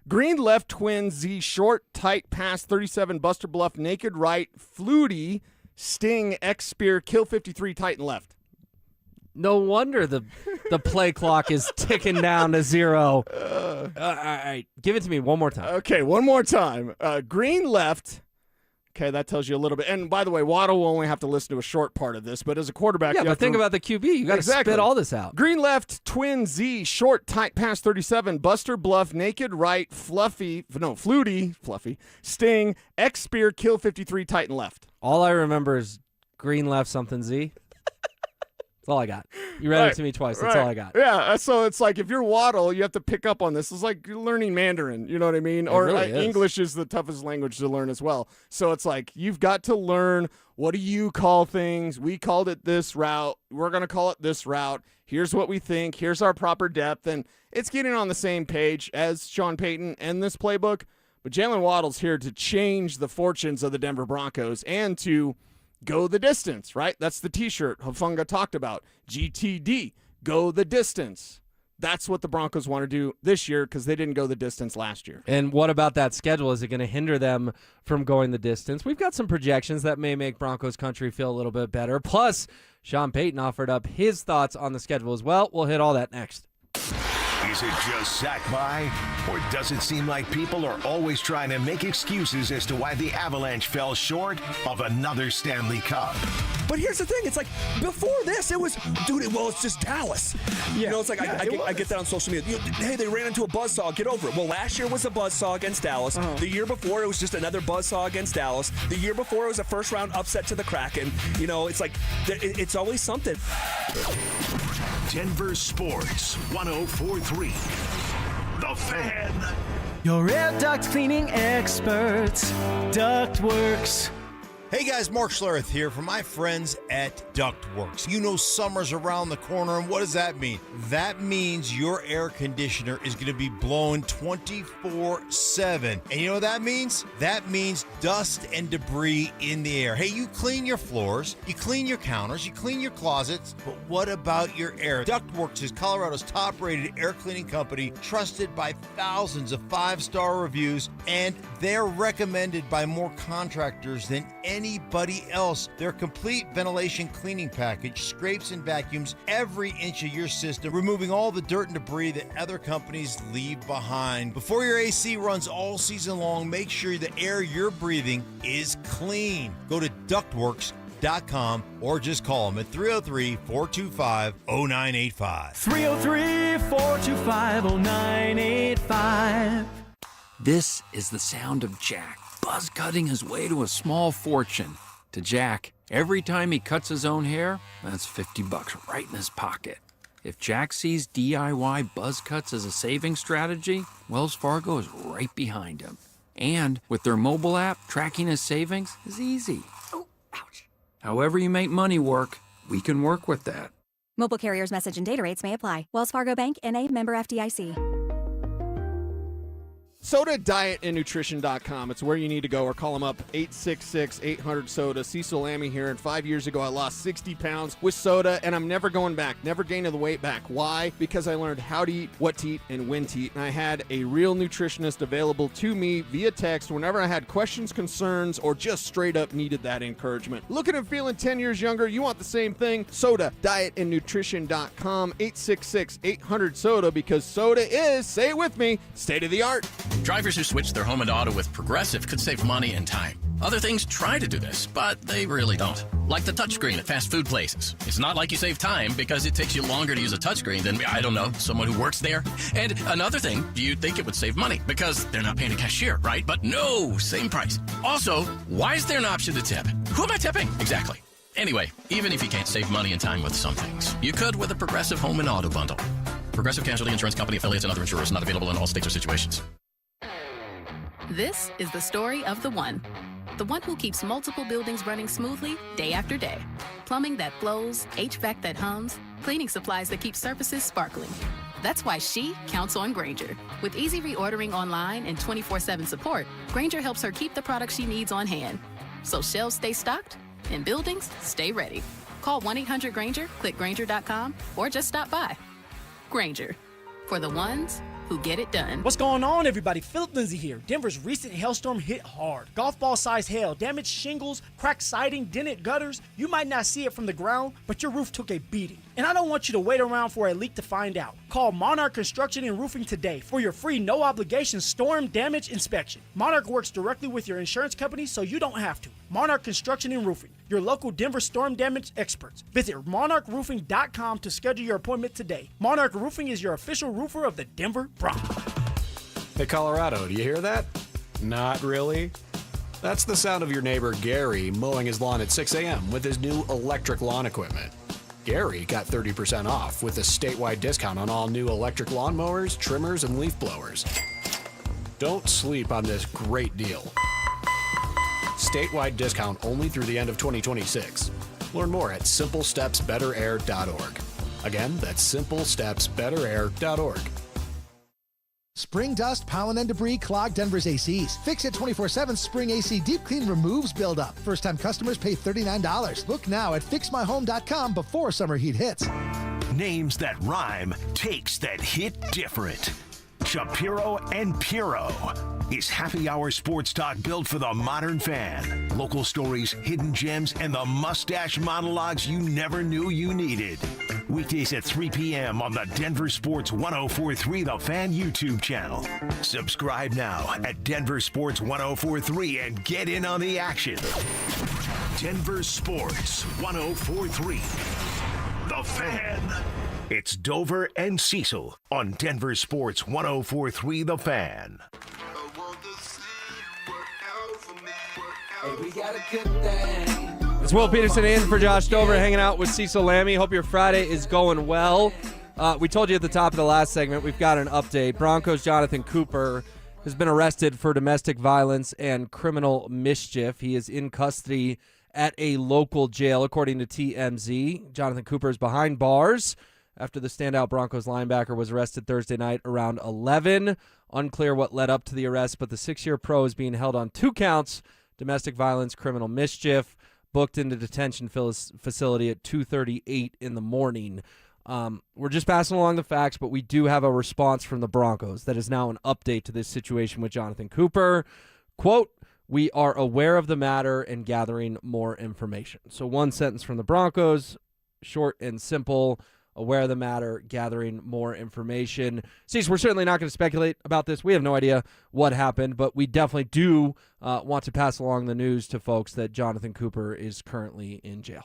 Green left, twin, Z, short, tight, pass, 37, Buster Bluff, naked right, flutie, sting, X, spear, kill 53, tight, and left. No wonder the play clock is ticking down to 0. All right, give it to me one more time. Okay, one more time. Green left. Okay, that tells you a little bit. And by the way, Waddle will only have to listen to a short part of this, but as a quarterback, Yeah, you but have think to... about the QB. You got to spit all this out. Green left, twin, Z, short, tight, pass, 37, Buster, bluff, naked right, flutie, fluffy, sting, X, spear, kill 53, tight, and left. All I remember is green left something Z. That's all I got. You read it to me twice. That's all I got. Yeah, so it's like if you're Waddle, you have to pick up on this. It's like learning Mandarin, you know what I mean? Or really is. English is the toughest language to learn as well. So it's like you've got to learn, what do you call things? We called it this route. We're going to call it this route. Here's what we think. Here's our proper depth. And it's getting on the same page as Sean Payton and this playbook. But Jalen Waddle's here to change the fortunes of the Denver Broncos and to go the distance, right? That's the T-shirt Hafunga talked about. GTD, go the distance. That's what the Broncos want to do this year because they didn't go the distance last year. And what about that schedule? Is it going to hinder them from going the distance? We've got some projections that may make Broncos country feel a little bit better. Plus, Sean Payton offered up his thoughts on the schedule as well. We'll hit all that next. Is it just sack by? Or does it seem like people are always trying to make excuses as to why the Avalanche fell short of another Stanley Cup? But here's the thing. It's like, before this, it was, dude, well, it's just Dallas. You know, it's like, I get that on social media. Hey, they ran into a buzzsaw. Get over it. Well, last year was a buzzsaw against Dallas. The year before, it was just another buzzsaw against Dallas. The year before, it was a first-round upset to the Kraken. You know, it's like, it's always something. Denver Sports 104.3. The Fan. Your air duct cleaning experts, Ductworks. Hey guys, Mark Schlereth here from my friends at Ductworks. You know summer's around the corner, and what does that mean? That means your air conditioner is going to be blowing 24/7. And you know what that means? That means dust and debris in the air. Hey, you clean your floors, you clean your counters, you clean your closets, but what about your air? Ductworks is Colorado's top-rated air cleaning company, trusted by thousands of 5-star reviews, and they're recommended by more contractors than anybody else. Their complete ventilation cleaning package scrapes and vacuums every inch of your system, removing all the dirt and debris that other companies leave behind. Before your AC runs all season long, make sure the air you're breathing is clean. Go to ductworks.com or just call them at 303-425-0985. 303-425-0985. This is the sound of Jack buzz cutting his way to a small fortune. To Jack, every time he cuts his own hair, that's $50 right in his pocket. If Jack sees DIY buzz cuts as a saving strategy, Wells Fargo is right behind him. And with their mobile app, tracking his savings is easy. Oh, ouch. However you make money work, we can work with that. Mobile carriers' message and data rates may apply. Wells Fargo Bank, N.A., member FDIC. SodaDietAndNutrition.com. It's where you need to go, or call them up, 866-800-SODA. Cecil Lammy here, and 5 years ago I lost 60 pounds with soda, and I'm never going back, never gaining the weight back. Why? Because I learned how to eat, what to eat, and when to eat, and I had a real nutritionist available to me via text whenever I had questions, concerns, or just straight up needed that encouragement. Looking and feeling 10 years younger, you want the same thing? SodaDietAndNutrition.com, 866-800-SODA, because soda is, say it with me, state of the art. Drivers who switch their home and auto with Progressive could save money and time. Other things try to do this, but they really don't. Like the touchscreen at fast food places. It's not like you save time because it takes you longer to use a touchscreen than, I don't know, someone who works there. And another thing, you'd think it would save money because they're not paying a cashier, right? But no, same price. Also, why is there an option to tip? Who am I tipping? Exactly. Anyway, even if you can't save money and time with some things, you could with a Progressive home and auto bundle. Progressive Casualty Insurance Company, affiliates, and other insurers, not available in all states or situations. This is the story of the one who keeps multiple buildings running smoothly day after day. Plumbing that flows, HVAC that hums, cleaning supplies that keep surfaces sparkling. That's why she counts on Grainger. With easy reordering online and 24/7 support, Grainger helps her keep the products she needs on hand. So shelves stay stocked and buildings stay ready. Call 1-800-GRAINGER, click Grainger.com, or just stop by. Grainger, for the ones who get it done. What's going on, everybody? Philip Lindsay here. Denver's recent hailstorm hit hard. Golf ball size hail damaged shingles, cracked siding, dented gutters. You might not see it from the ground, but your roof took a beating. And I don't want you to wait around for a leak to find out. Call Monarch Construction and Roofing today for your free no-obligation storm damage inspection. Monarch works directly with your insurance company, so you don't have to. Monarch Construction and Roofing, your local Denver storm damage experts. Visit monarchroofing.com to schedule your appointment today. Monarch Roofing is your official roofer of the Denver Broncos. Hey, Colorado, do you hear that? Not really? That's the sound of your neighbor Gary mowing his lawn at 6 a.m. with his new electric lawn equipment. Gary got 30% off with a statewide discount on all new electric lawnmowers, trimmers, and leaf blowers. Don't sleep on this great deal. Statewide discount only through the end of 2026. Learn more at simplestepsbetterair.org. Again, that's simplestepsbetterair.org. Spring dust, pollen, and debris clog Denver's ACs. Fix It 24/7 Spring AC Deep Clean removes buildup. First-time customers pay $39. Look now at fixmyhome.com before summer heat hits. Names that rhyme, takes that hit different. Shapiro and Piro is happy hour sports talk built for the modern fan. Local stories, hidden gems, and the mustache monologues you never knew you needed. Weekdays at 3 p.m. on the Denver Sports 104.3 The Fan YouTube channel. Subscribe now at Denver Sports 104.3 and get in on the action. Denver Sports 104.3 The Fan. It's Dover and Cecil on Denver Sports 104.3 The Fan. We got a good thing. It's Will Peterson in for Josh Dover, hanging out with Cecil Lammy. Hope your Friday is going well. We told you at the top of the last segment, we've got an update. Broncos' Jonathan Cooper has been arrested for domestic violence and criminal mischief. He is in custody at a local jail, according to TMZ. Jonathan Cooper is behind bars after the standout Broncos linebacker was arrested Thursday night around 11. Unclear what led up to the arrest, but the 6-year pro is being held on 2 counts, domestic violence, criminal mischief, booked into detention facility at 2:38 in the morning. We're just passing along the facts, but we do have a response from the Broncos that is now an update to this situation with Jonathan Cooper. Quote, "We are aware of the matter and gathering more information." So one sentence from the Broncos, short and simple. Aware of the matter, gathering more information. See, we're certainly not going to speculate about this. We have no idea what happened, but we definitely do want to pass along the news to folks that Jonathan Cooper is currently in jail.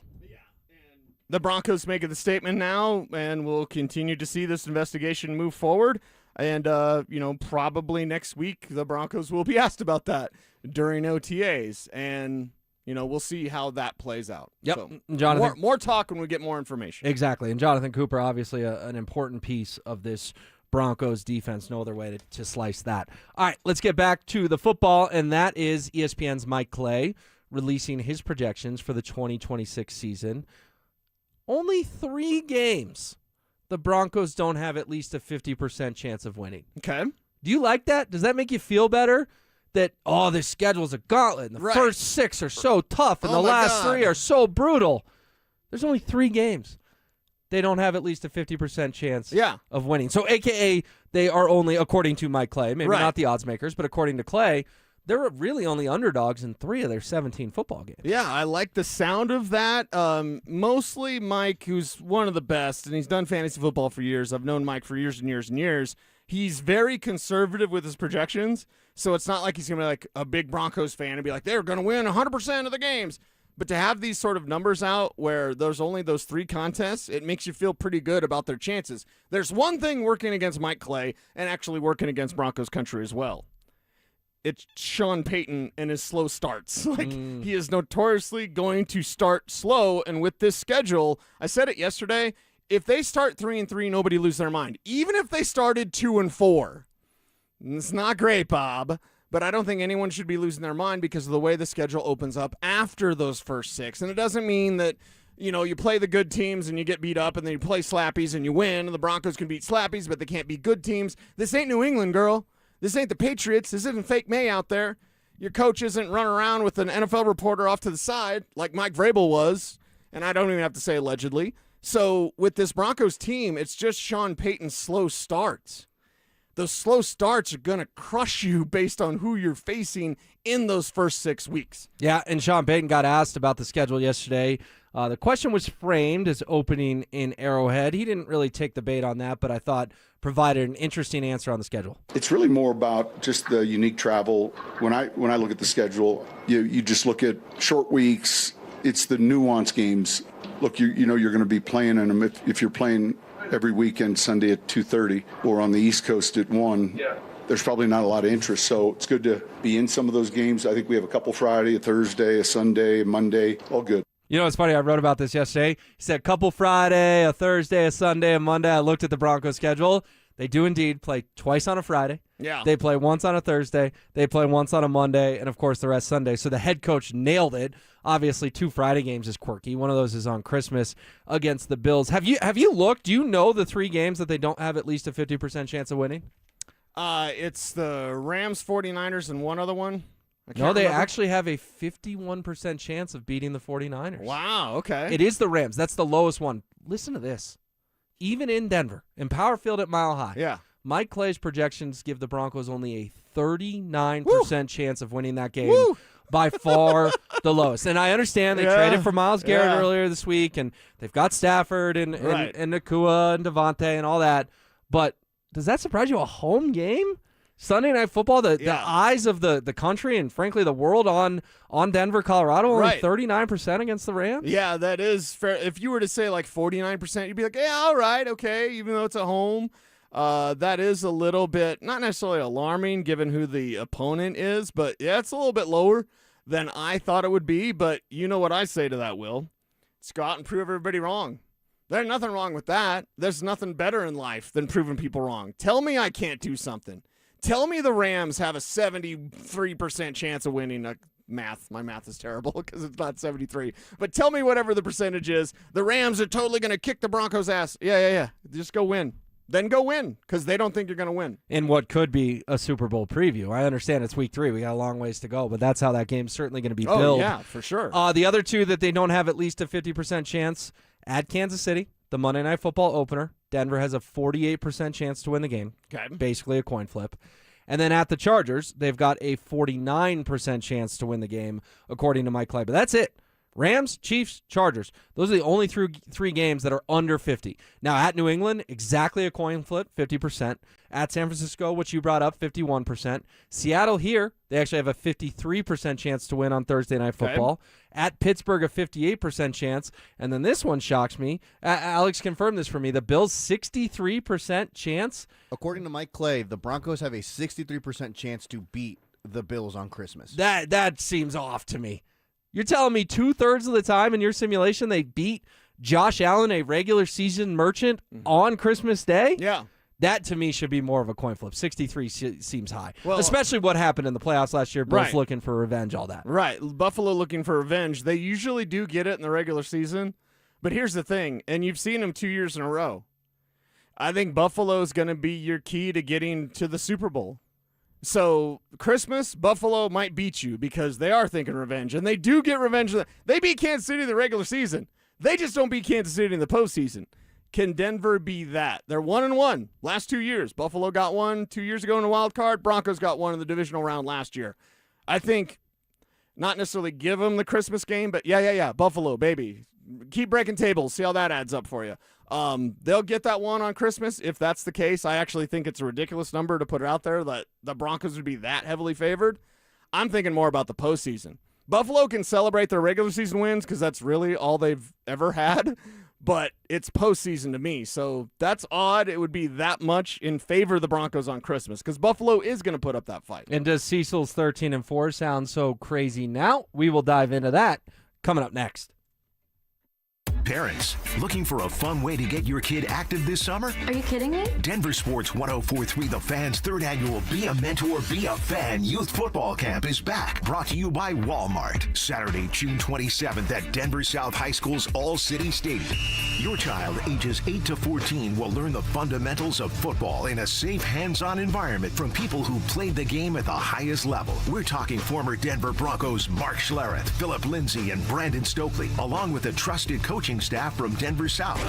The Broncos making the statement now, and we'll continue to see this investigation move forward. And, probably next week the Broncos will be asked about that during OTAs. And we'll see how that plays out. Yep. So, Jonathan, more talk when we get more information. Exactly. And Jonathan Cooper, obviously an important piece of this Broncos defense. No other way to slice that. All right, let's get back to the football, and that is ESPN's Mike Clay releasing his projections for the 2026 season. Only 3 games the Broncos don't have at least a 50% chance of winning. Okay. Do you like that? Does that make you feel better? That, this schedule's a gauntlet, and the first 6 are so tough, and the last 3 are so brutal. There's only 3 games they don't have at least a 50% chance of winning. So, a.k.a. they are only, according to Mike Clay, maybe not the odds makers, but according to Clay, they're really only underdogs in 3 of their 17 football games. Yeah, I like the sound of that. Mostly Mike, who's one of the best, and he's done fantasy football for years. I've known Mike for years and years and years. He's very conservative with his projections, so it's not like he's going to be like a big Broncos fan and be like, they're going to win 100% of the games. But to have these sort of numbers out where there's only those 3 contests, it makes you feel pretty good about their chances. There's one thing working against Mike Clay and actually working against Broncos country as well. It's Sean Payton and his slow starts. He is notoriously going to start slow, and with this schedule, I said it yesterday, if they start 3-3, nobody loses their mind. Even if they started 2-4, it's not great, Bob, but I don't think anyone should be losing their mind because of the way the schedule opens up after those first 6. And it doesn't mean that you play the good teams and you get beat up, and then you play slappies and you win, and the Broncos can beat slappies, but they can't beat good teams. This ain't New England, girl. This ain't the Patriots. This isn't fake May out there. Your coach isn't running around with an NFL reporter off to the side like Mike Vrabel was, and I don't even have to say allegedly. So with this Broncos team, it's just Sean Payton's slow starts. Those slow starts are going to crush you based on who you're facing in those first 6 weeks. Yeah, and Sean Payton got asked about the schedule yesterday. The question was framed as opening in Arrowhead. He didn't really take the bait on that, but I thought provided an interesting answer on the schedule. It's really more about just the unique travel. When I look at the schedule, you just look at short weeks. It's the nuanced games. Look, you know you're going to be playing in them if you're playing every weekend Sunday at 2:30 or on the East Coast at 1. Yeah. There's probably not a lot of interest, so it's good to be in some of those games. I think we have a couple Friday, a Thursday, a Sunday, a Monday, all good. You know, it's funny. I wrote about this yesterday. He said couple Friday, a Thursday, a Sunday, a Monday. I looked at the Broncos schedule. They do indeed play twice on a Friday. Yeah. They play once on a Thursday. They play once on a Monday, and, of course, the rest Sunday. So the head coach nailed it. Obviously, 2 Friday games is quirky. One of those is on Christmas against the Bills. Have you looked? Do you know the 3 games that they don't have at least a 50% chance of winning? It's the Rams, 49ers, and one other one. No, they actually have a 51% chance of beating the 49ers. Wow, okay. It is the Rams. That's the lowest one. Listen to this. Even in Denver, in Power Field at Mile High, yeah. Mike Clay's projections give the Broncos only a 39% chance of winning that game. Woo! By far the lowest. And I understand they traded for Myles Garrett earlier this week, and they've got Stafford and Nakua and Devontae and all that. But does that surprise you? A home game? Sunday Night Football, the eyes of the country and, frankly, the world on Denver, Colorado, only 39% against the Rams? Yeah, that is fair. If you were to say like 49%, you'd be like, yeah, all right, okay, even though it's at home. That is a little bit, not necessarily alarming given who the opponent is, but yeah, it's a little bit lower than I thought it would be. But you know what I say to that, Will? Let's go out and prove everybody wrong. There's nothing wrong with that. There's nothing better in life than proving people wrong. Tell me I can't do something. Tell me the Rams have a 73% chance of winning. My math is terrible because it's not 73. But tell me whatever the percentage is. The Rams are totally going to kick the Broncos' ass. Yeah. Just go win. Then go win because they don't think you're going to win. In what could be a Super Bowl preview. I understand it's week 3. We got a long ways to go, but that's how that game's certainly going to be billed. Oh, yeah, for sure. The other 2 that they don't have at least a 50% chance at Kansas City, the Monday Night Football opener. Denver has a 48% chance to win the game. Okay. Basically a coin flip. And then at the Chargers, they've got a 49% chance to win the game, according to Mike Clay. But that's it. Rams, Chiefs, Chargers. Those are the only 3 games that are under 50. Now, at New England, exactly a coin flip, 50%. At San Francisco, which you brought up, 51%. Seattle here, they actually have a 53% chance to win on Thursday Night Football. Okay. At Pittsburgh, a 58% chance. And then this one shocks me. Alex confirmed this for me. The Bills, 63% chance. According to Mike Clay, the Broncos have a 63% chance to beat the Bills on Christmas. That seems off to me. You're telling me 2/3 of the time in your simulation they beat Josh Allen, a regular season merchant, on Christmas Day? Yeah. That, to me, should be more of a coin flip. 63 seems high, especially what happened in the playoffs last year. Both looking for revenge, all that. Right. Buffalo looking for revenge. They usually do get it in the regular season. But here's the thing, and you've seen them 2 years in a row. I think Buffalo's going to be your key to getting to the Super Bowl. So Christmas, Buffalo might beat you because they are thinking revenge, and they do get revenge. They beat Kansas City in the regular season. They just don't beat Kansas City in the postseason. Can Denver be that? They're 1-1 last 2 years. Buffalo got one 2 years ago in a wild card. Broncos got one in the divisional round last year. I think not necessarily give them the Christmas game, but yeah. Buffalo, baby. Keep breaking tables. See how that adds up for you. They'll get that one on Christmas if that's the case. I actually think it's a ridiculous number to put it out there that the Broncos would be that heavily favored. I'm thinking more about the postseason. Buffalo can celebrate their regular season wins because that's really all they've ever had, but it's postseason to me. So that's odd. It would be that much in favor of the Broncos on Christmas because Buffalo is going to put up that fight. And does Cecil's 13-4 sound so crazy now? We will dive into that coming up next. Parents, looking for a fun way to get your kid active this summer? Are you kidding me? Denver Sports 104.3 The Fan's third annual Be a Mentor, Be a Fan Youth Football Camp is back. Brought to you by Walmart. Saturday, June 27th at Denver South High School's All-City Stadium. Your child, ages 8 to 14, will learn the fundamentals of football in a safe, hands-on environment from people who played the game at the highest level. We're talking former Denver Broncos Mark Schlereth, Philip Lindsay, and Brandon Stokely, along with a trusted coaching staff from Denver South.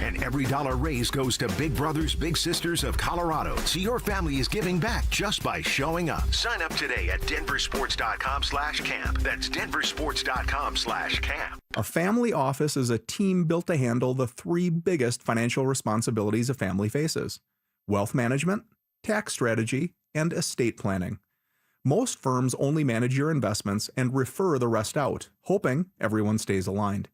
And every dollar raised goes to Big Brothers Big Sisters of Colorado. So your family is giving back just by showing up. Sign up today at DenverSports.com/camp. That's DenverSports.com/camp. A family office is a team built to handle the three biggest financial responsibilities a family faces: wealth management, tax strategy, and estate planning. Most firms only manage your investments and refer the rest out, hoping everyone stays aligned.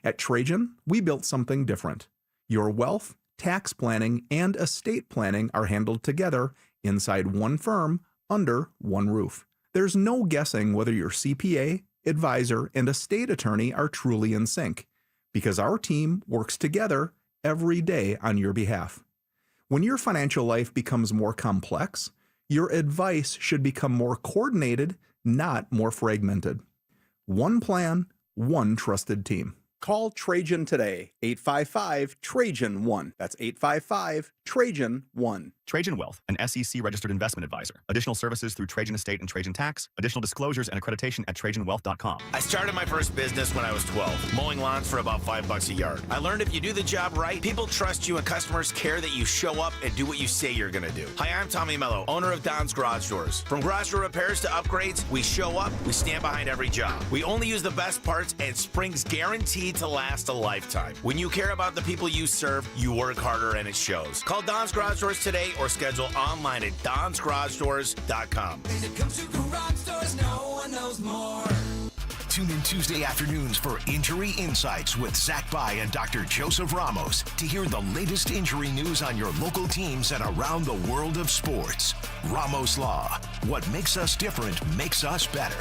At Trajan, we built something different. Your wealth, tax planning, and estate planning are handled together inside one firm under one roof. There's no guessing whether your CPA, advisor, and estate attorney are truly in sync, because our team works together every day on your behalf. When your financial life becomes more complex, your advice should become more coordinated, not more fragmented. One plan, one trusted team. Call Trajan today, 855-TRAJAN-1. That's 855-TRAJAN-1. Trajan Wealth, an SEC-registered investment advisor. Additional services through Trajan Estate and Trajan Tax. Additional disclosures and accreditation at TrajanWealth.com. I started my first business when I was 12, mowing lawns for about $5 a yard. I learned if you do the job right, people trust you and customers care that you show up and do what you say you're going to do. Hi, I'm Tommy Mello, owner of Don's Garage Doors. From garage door repairs to upgrades, we show up, we stand behind every job. We only use the best parts, and spring's guaranteed to last a lifetime. When you care about the people you serve, you work harder and it shows. Call Don's Garage Doors today or schedule online at donsgaragedoors.com. When it comes to garage doors, no one knows more. Tune in Tuesday afternoons for Injury Insights with Zach Bai and Dr. Joseph Ramos to hear the latest injury news on your local teams and around the world of sports. Ramos Law. What makes us different makes us better.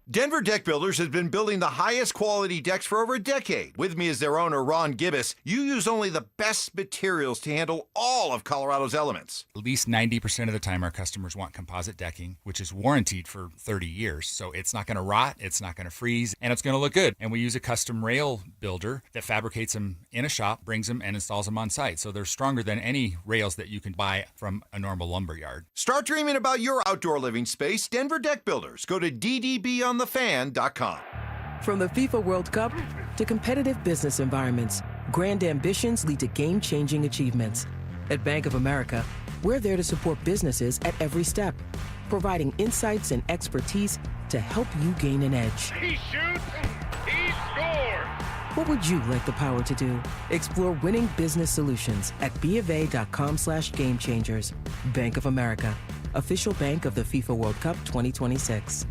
Denver Deck Builders has been building the highest quality decks for over a decade. With me is their owner, Ron Gibbous. You use only the best materials to handle all of Colorado's elements. At least 90% of the time, our customers want composite decking, which is warranted for 30 years. So it's not going to rot, it's not going to freeze, and it's going to look good. And we use a custom rail builder that fabricates them in a shop, brings them, and installs them on site. So they're stronger than any rails that you can buy from a normal lumber yard. Start dreaming about your outdoor living space. Denver Deck Builders. Go to DDBonthefan.com. From the FIFA World Cup to competitive business environments, grand ambitions lead to game-changing achievements. At Bank of America, we're there to support businesses at every step, providing insights and expertise to help you gain an edge. He shoots, he scores! What would you like the power to do? Explore winning business solutions at BofA.com/gamechangers. Bank of America, official bank of the FIFA World Cup 2026.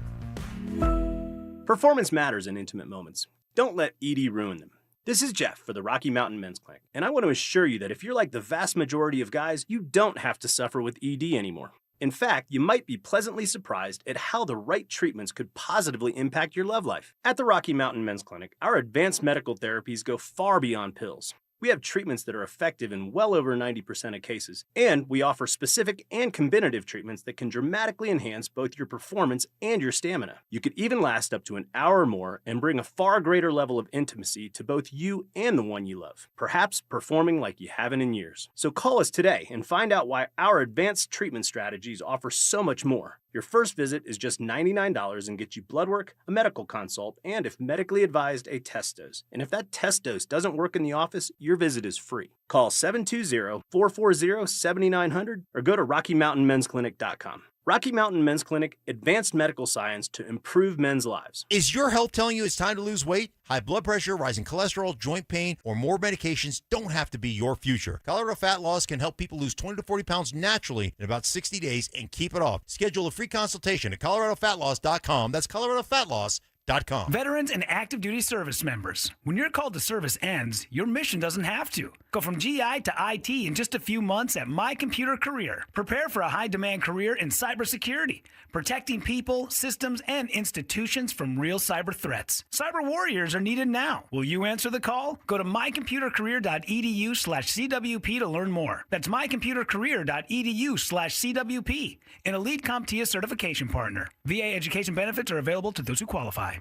Performance matters in intimate moments. Don't let ED ruin them. This is Jeff for the Rocky Mountain Men's Clinic, and I want to assure you that if you're like the vast majority of guys, you don't have to suffer with ED anymore. In fact, you might be pleasantly surprised at how the right treatments could positively impact your love life. At the Rocky Mountain Men's Clinic, our advanced medical therapies go far beyond pills. We have treatments that are effective in well over 90% of cases, and we offer specific and combinative treatments that can dramatically enhance both your performance and your stamina. You could even last up to an hour or more and bring a far greater level of intimacy to both you and the one you love, perhaps performing like you haven't in years. So call us today and find out why our advanced treatment strategies offer so much more. Your first visit is just $99 and gets you blood work, a medical consult, and if medically advised, a test dose. And if that test dose doesn't work in the office, your visit is free. Call 720-440-7900 or go to RockyMountainMen'sClinic.com. Rocky Mountain Men's Clinic, advanced medical science to improve men's lives. Is your health telling you it's time to lose weight? High blood pressure, rising cholesterol, joint pain, or more medications don't have to be your future. Colorado Fat Loss can help people lose 20 to 40 pounds naturally in about 60 days and keep it off. Schedule a free consultation at coloradofatloss.com. That's coloradofatloss.com. Veterans and active duty service members. When your call to service ends, your mission doesn't have to. Go from GI to IT in just a few months at My Computer Career. Prepare for a high-demand career in cybersecurity, protecting people, systems, and institutions from real cyber threats. Cyber warriors are needed now. Will you answer the call? Go to mycomputercareer.edu/CWP to learn more. That's mycomputercareer.edu/CWP, an elite CompTIA certification partner. VA education benefits are available to those who qualify.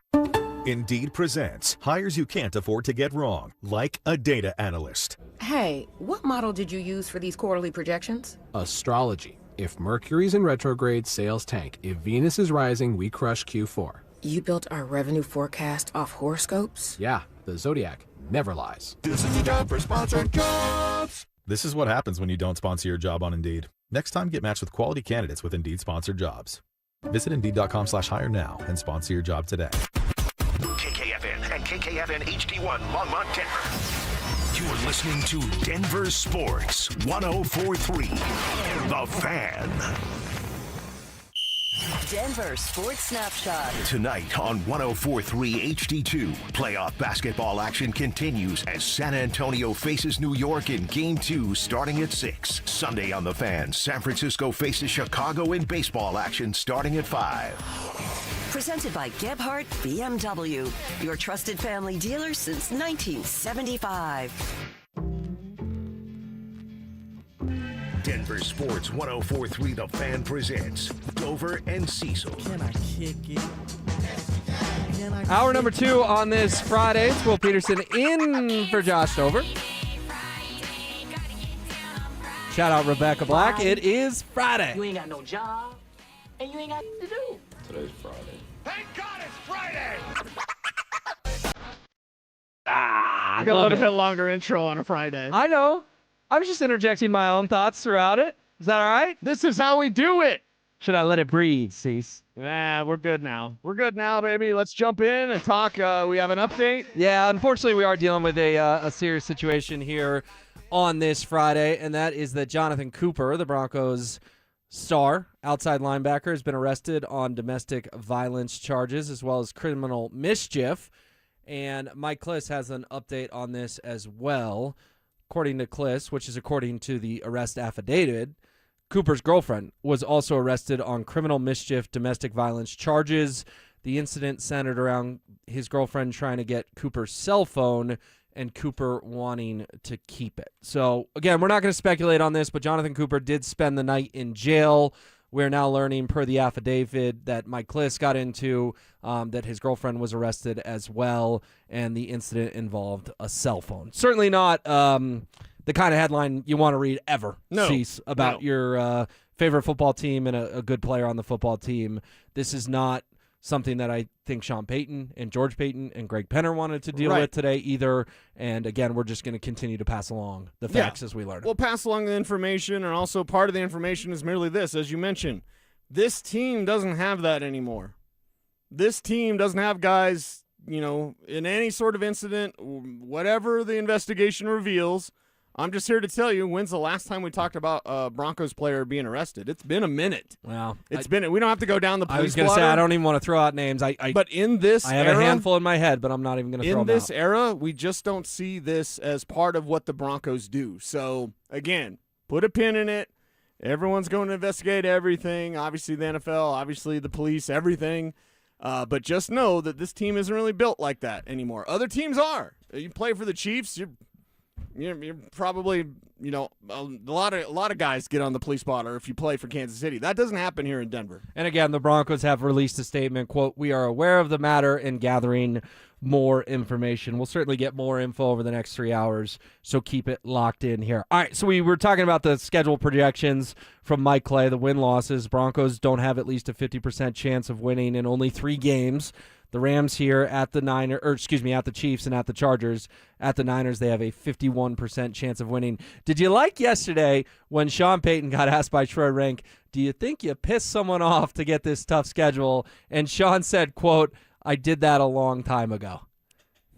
Indeed presents hires you can't afford to get wrong, like a data analyst. Hey, what model did you use for these quarterly projections? Astrology. If Mercury's in retrograde, sales tank. If Venus is rising, we crush Q4. You built our revenue forecast off horoscopes? Yeah, the Zodiac never lies. This is the job for sponsored jobs. This is what happens when you don't sponsor your job on Indeed. Next time, get matched with quality candidates with Indeed sponsored jobs. Visit Indeed.com/hire now and sponsor your job today. KKFN and KKFN HD1 Longmont, Denver. You're listening to Denver Sports 104.3 The Fan. Denver Sports Snapshot. Tonight on 104.3 HD2, playoff basketball action continues as San Antonio faces New York in Game 2 starting at 6. Sunday on The Fan, San Francisco faces Chicago in baseball action starting at 5. Presented by Gebhardt BMW, your trusted family dealer since 1975. Denver Sports 104.3 The Fan presents Dover and Cecil. Can I kick it? Hour number 2 on this Friday. It's Will Peterson in for Josh Dover. Shout out Rebecca Black. It is Friday. You ain't got no job, and you ain't got to do. Today's Friday. Thank God it's Friday! I got a little bit longer intro on a Friday. I know. I was just interjecting my own thoughts throughout it. Is that all right? This is how we do it. Should I let it breathe, Cease? Nah, we're good now. We're good now, baby. Let's jump in and talk. We have an update. Yeah, unfortunately, we are dealing with a serious situation here on this Friday, and that is that Jonathan Cooper, the Broncos' star outside linebacker, has been arrested on domestic violence charges as well as criminal mischief. And Mike Kliss has an update on this as well. According to Kliss, which is according to the arrest affidavit, Cooper's girlfriend was also arrested on criminal mischief, domestic violence charges. The incident centered around his girlfriend trying to get Cooper's cell phone and Cooper wanting to keep it. So, again, we're not going to speculate on this, but Jonathan Cooper did spend the night in jail. We're now learning, per the affidavit that Mike Kliss got into, that his girlfriend was arrested as well, and the incident involved a cell phone. Certainly not the kind of headline you want to read ever, Cease, about your favorite football team and a good player on the football team. This is not something that I think Sean Payton and George Payton and Greg Penner wanted to deal with today either. And again, we're just going to continue to pass along the facts as we learn. We'll pass along the information, and also part of the information is merely this, as you mentioned. This team doesn't have that anymore. This team doesn't have guys, in any sort of incident, whatever the investigation reveals. I'm just here to tell you, when's the last time we talked about a Broncos player being arrested? It's been a minute. Wow. We don't have to go down the police I was going to say, I don't even want to throw out names. But in this I have era, a handful in my head, but I'm not even going to throw them out. In this era, we just don't see this as part of what the Broncos do. So, again, put a pin in it. Everyone's going to investigate everything. Obviously, the NFL, obviously, the police, everything. But just know that this team isn't really built like that anymore. Other teams are. You play for the Chiefs, you're probably, a lot of guys get on the police spotter if you play for Kansas City. That doesn't happen here in Denver. And again, the Broncos have released a statement, quote, "We are aware of the matter and gathering more information." We'll certainly get more info over the next 3 hours, so keep it locked in here. All right, so we were talking about the schedule projections from Mike Clay, the win-losses. Broncos don't have at least a 50% chance of winning in only 3 games. The Rams here at the at the Chiefs and at the Chargers. At the Niners, they have a 51% chance of winning. Did you like yesterday when Sean Payton got asked by Troy Rank, do you think you pissed someone off to get this tough schedule? And Sean said, quote, "I did that a long time ago."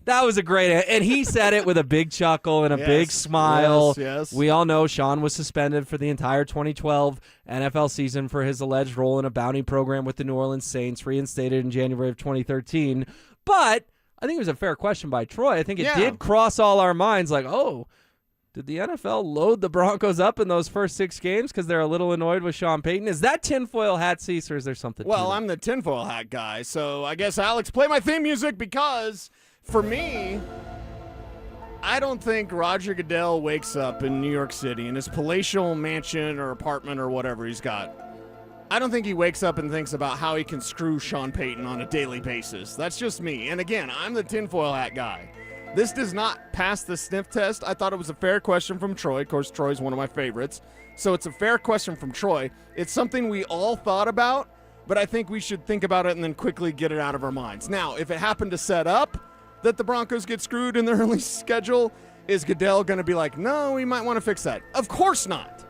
That was a great, and he said it with a big chuckle and a big smile. Yes. We all know Sean was suspended for the entire 2012 NFL season for his alleged role in a bounty program with the New Orleans Saints, reinstated in January of 2013. But I think it was a fair question by Troy. I think it did cross all our minds, like, oh, did the NFL load the Broncos up in those first 6 games because they're a little annoyed with Sean Payton? Is that tinfoil hat cease, or is there something Well, to it? I'm the tinfoil hat guy, so I guess, Alex, play my theme music because, for me, I don't think Roger Goodell wakes up in New York City in his palatial mansion or apartment or whatever he's got. I don't think he wakes up and thinks about how he can screw Sean Payton on a daily basis. That's just me. And again, I'm the tinfoil hat guy. This does not pass the sniff test. I thought it was a fair question from Troy. Of course, Troy's one of my favorites. So it's a fair question from Troy. It's something we all thought about, but I think we should think about it and then quickly get it out of our minds. Now, if it happened to set up that the Broncos get screwed in their early schedule, is Goodell going to be like, no, we might want to fix that? Of course not.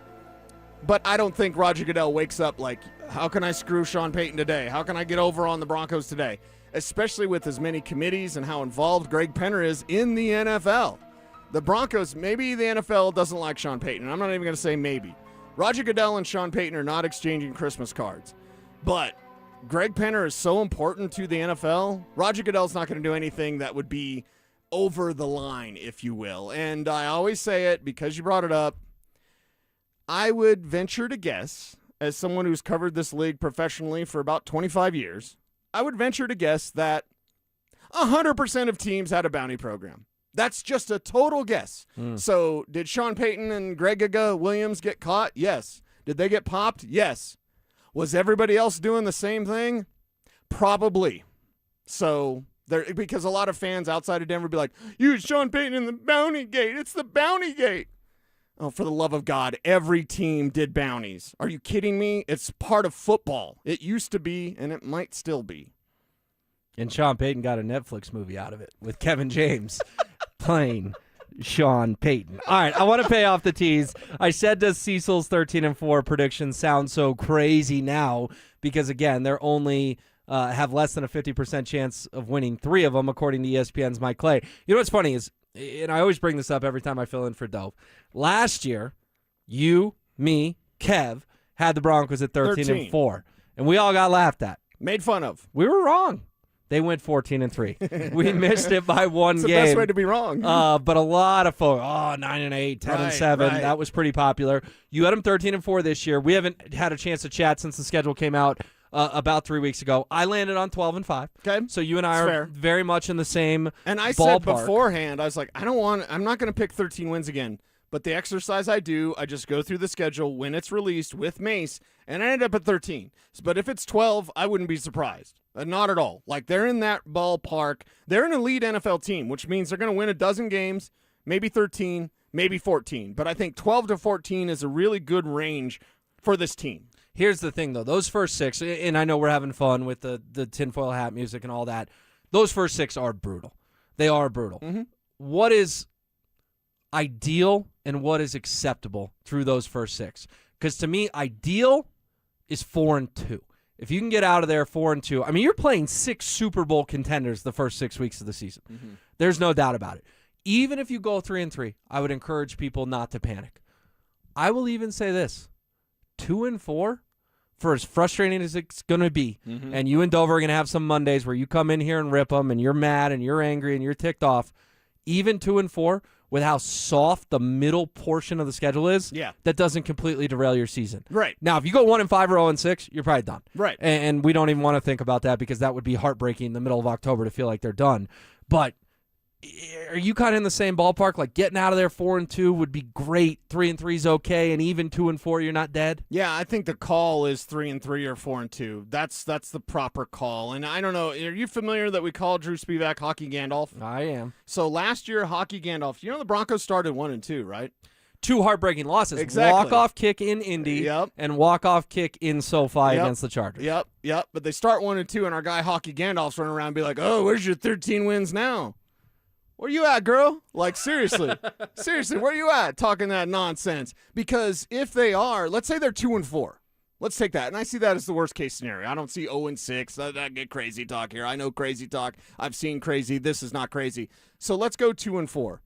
But I don't think Roger Goodell wakes up like, how can I screw Sean Payton today? How can I get over on the Broncos today? Especially with as many committees and how involved Greg Penner is in the NFL. The Broncos, maybe the NFL doesn't like Sean Payton. I'm not even going to say maybe. Roger Goodell and Sean Payton are not exchanging Christmas cards. But Greg Penner is so important to the NFL. Roger Goodell's not going to do anything that would be over the line, if you will. And I always say it because you brought it up. I would venture to guess, as someone who's covered this league professionally for about 25 years, I would venture to guess that 100% of teams had a bounty program. That's just a total guess. So did Sean Payton and Greg Williams get caught? Yes. Did they get popped? Yes. Was everybody else doing the same thing? Probably. So because a lot of fans outside of Denver be like, use Sean Payton in the bounty gate. It's the bounty gate. Oh, for the love of God, every team did bounties. Are you kidding me? It's part of football. It used to be, and it might still be. And Sean Payton got a Netflix movie out of it with Kevin James playing Sean Payton. All right, I want to pay off the tease. I said, does Cecil's 13-4 prediction sound so crazy now? Because, again, they're only have less than a 50% chance of winning 3 of them, according to ESPN's Mike Clay. You know what's funny is, and I always bring this up every time I fill in for Dove. Last year, you, me, Kev, had the Broncos at 13-4, and we all got laughed at. Made fun of. We were wrong. They went 14-3. We missed it by one It's game. the best way to be wrong. But a lot of folks, 9-8, 10-7. Right. That was pretty popular. You had them 13-4 this year. We haven't had a chance to chat since the schedule came out about 3 weeks ago. I landed on 12-5. Okay. So you and I That's are fair. very much in the same And I ballpark. said beforehand, I was like, I'm not going to pick 13 wins again. But the exercise I do, I just go through the schedule when it's released with Mace, and I end up at 13. But if it's 12, I wouldn't be surprised. Not at all. Like, they're in that ballpark. They're an elite NFL team, which means they're going to win a dozen games, maybe 13, maybe 14. But I think 12 to 14 is a really good range for this team. Here's the thing, though. Those first 6, and I know we're having fun with the tinfoil hat music and all that, those first 6 are brutal. They are brutal. Mm-hmm. What is ideal and what is acceptable through those first 6? Because to me, ideal is 4-2. If you can get out of there 4-2, I mean, you're playing 6 Super Bowl contenders the first 6 weeks of the season. Mm-hmm. There's no doubt about it. Even if you go 3-3, I would encourage people not to panic. I will even say this: 2-4, for as frustrating as it's going to be, and you and Dover are going to have some Mondays where you come in here and rip them, and you're mad, and you're angry, and you're ticked off. Even 2-4, with how soft the middle portion of the schedule is, that doesn't completely derail your season. Right. Now, if you go 1-5 or 0-6, you're probably done. Right. And we don't even want to think about that because that would be heartbreaking in the middle of October to feel like they're done. But are you kind of in the same ballpark? Like, getting out of there 4-2 would be great. 3-3 is okay, and even 2-4, you're not dead. Yeah, I think the call is 3-3 or 4-2. That's the proper call. And I don't know, are you familiar that we call Drew Spivak Hockey Gandalf? I am. So last year, Hockey Gandalf, you know the Broncos started 1-2, right? 2 heartbreaking losses. Exactly. Walk-off kick in Indy and walk-off kick in SoFi against the Chargers. Yep. But they start 1-2, and our guy Hockey Gandalf's running around and be like, oh, where's your 13 wins now? Where you at, girl? Like, seriously. Seriously, where you at talking that nonsense? Because if they are, let's say they're 2-4. Let's take that. And I see that as the worst case scenario. I don't see 0-6. I get crazy talk here. I know crazy talk. I've seen crazy. This is not crazy. So let's go 2-4.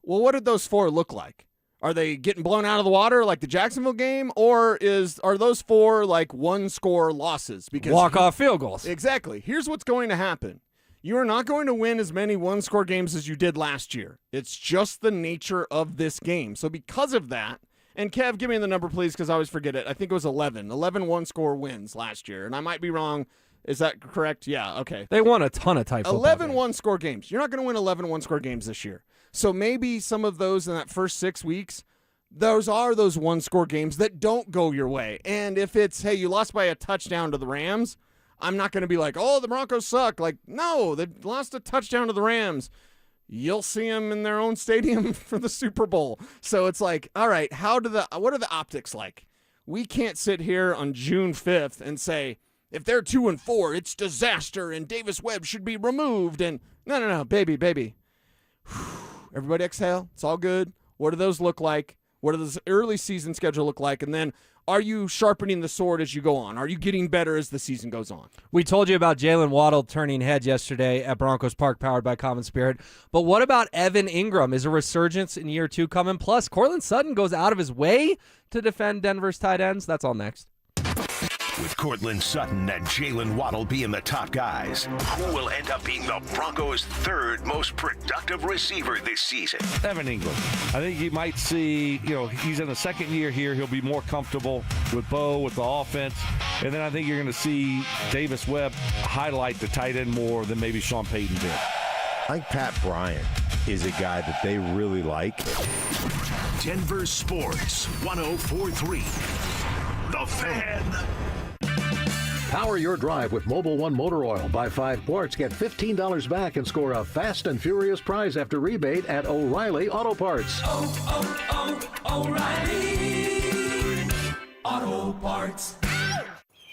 Well, what did those 4 look like? Are they getting blown out of the water like the Jacksonville game, or are those 4 like one-score losses? Because walk-off field goals. Exactly. Here's what's going to happen. You are not going to win as many one-score games as you did last year. It's just the nature of this game. So because of that, and Kev, give me the number, please, because I always forget it. I think it was 11. 11 one-score wins last year, and I might be wrong. Is that correct? Yeah, okay. They won a ton of tight football 11 games. one-score games. You're not going to win 11 one-score games this year. So maybe some of those in that first 6 weeks, those are those one-score games that don't go your way. And if it's, hey, you lost by a touchdown to the Rams, I'm not going to be like, oh, the Broncos suck. Like, no, they lost a touchdown to the Rams. You'll see them in their own stadium for the Super Bowl. So it's like, all right, what are the optics like? We can't sit here on June 5th and say, if they're 2-4, it's disaster and Davis Webb should be removed. And no, baby. Everybody exhale. It's all good. What do those look like? What does this early season schedule look like? And then are you sharpening the sword as you go on? Are you getting better as the season goes on? We told you about Jalen Waddle turning heads yesterday at Broncos Park, powered by Common Spirit. But what about Evan Ingram? Is a resurgence in year 2 coming? Plus, Cortland Sutton goes out of his way to defend Denver's tight ends. That's all next. With Cortland Sutton and Jalen Waddle being the top guys, who will end up being the Broncos' 3rd most productive receiver this season? Evan Ingram. I think you might see, he's in the 2nd year here. He'll be more comfortable with Bo, with the offense. And then I think you're going to see Davis Webb highlight the tight end more than maybe Sean Payton did. I think Pat Bryant is a guy that they really like. Denver Sports 104.3. The Fan. Power your drive with Mobil 1 Motor Oil. Buy 5 quarts, get $15 back, and score a fast and furious prize after rebate at O'Reilly Auto Parts. O'Reilly Auto Parts.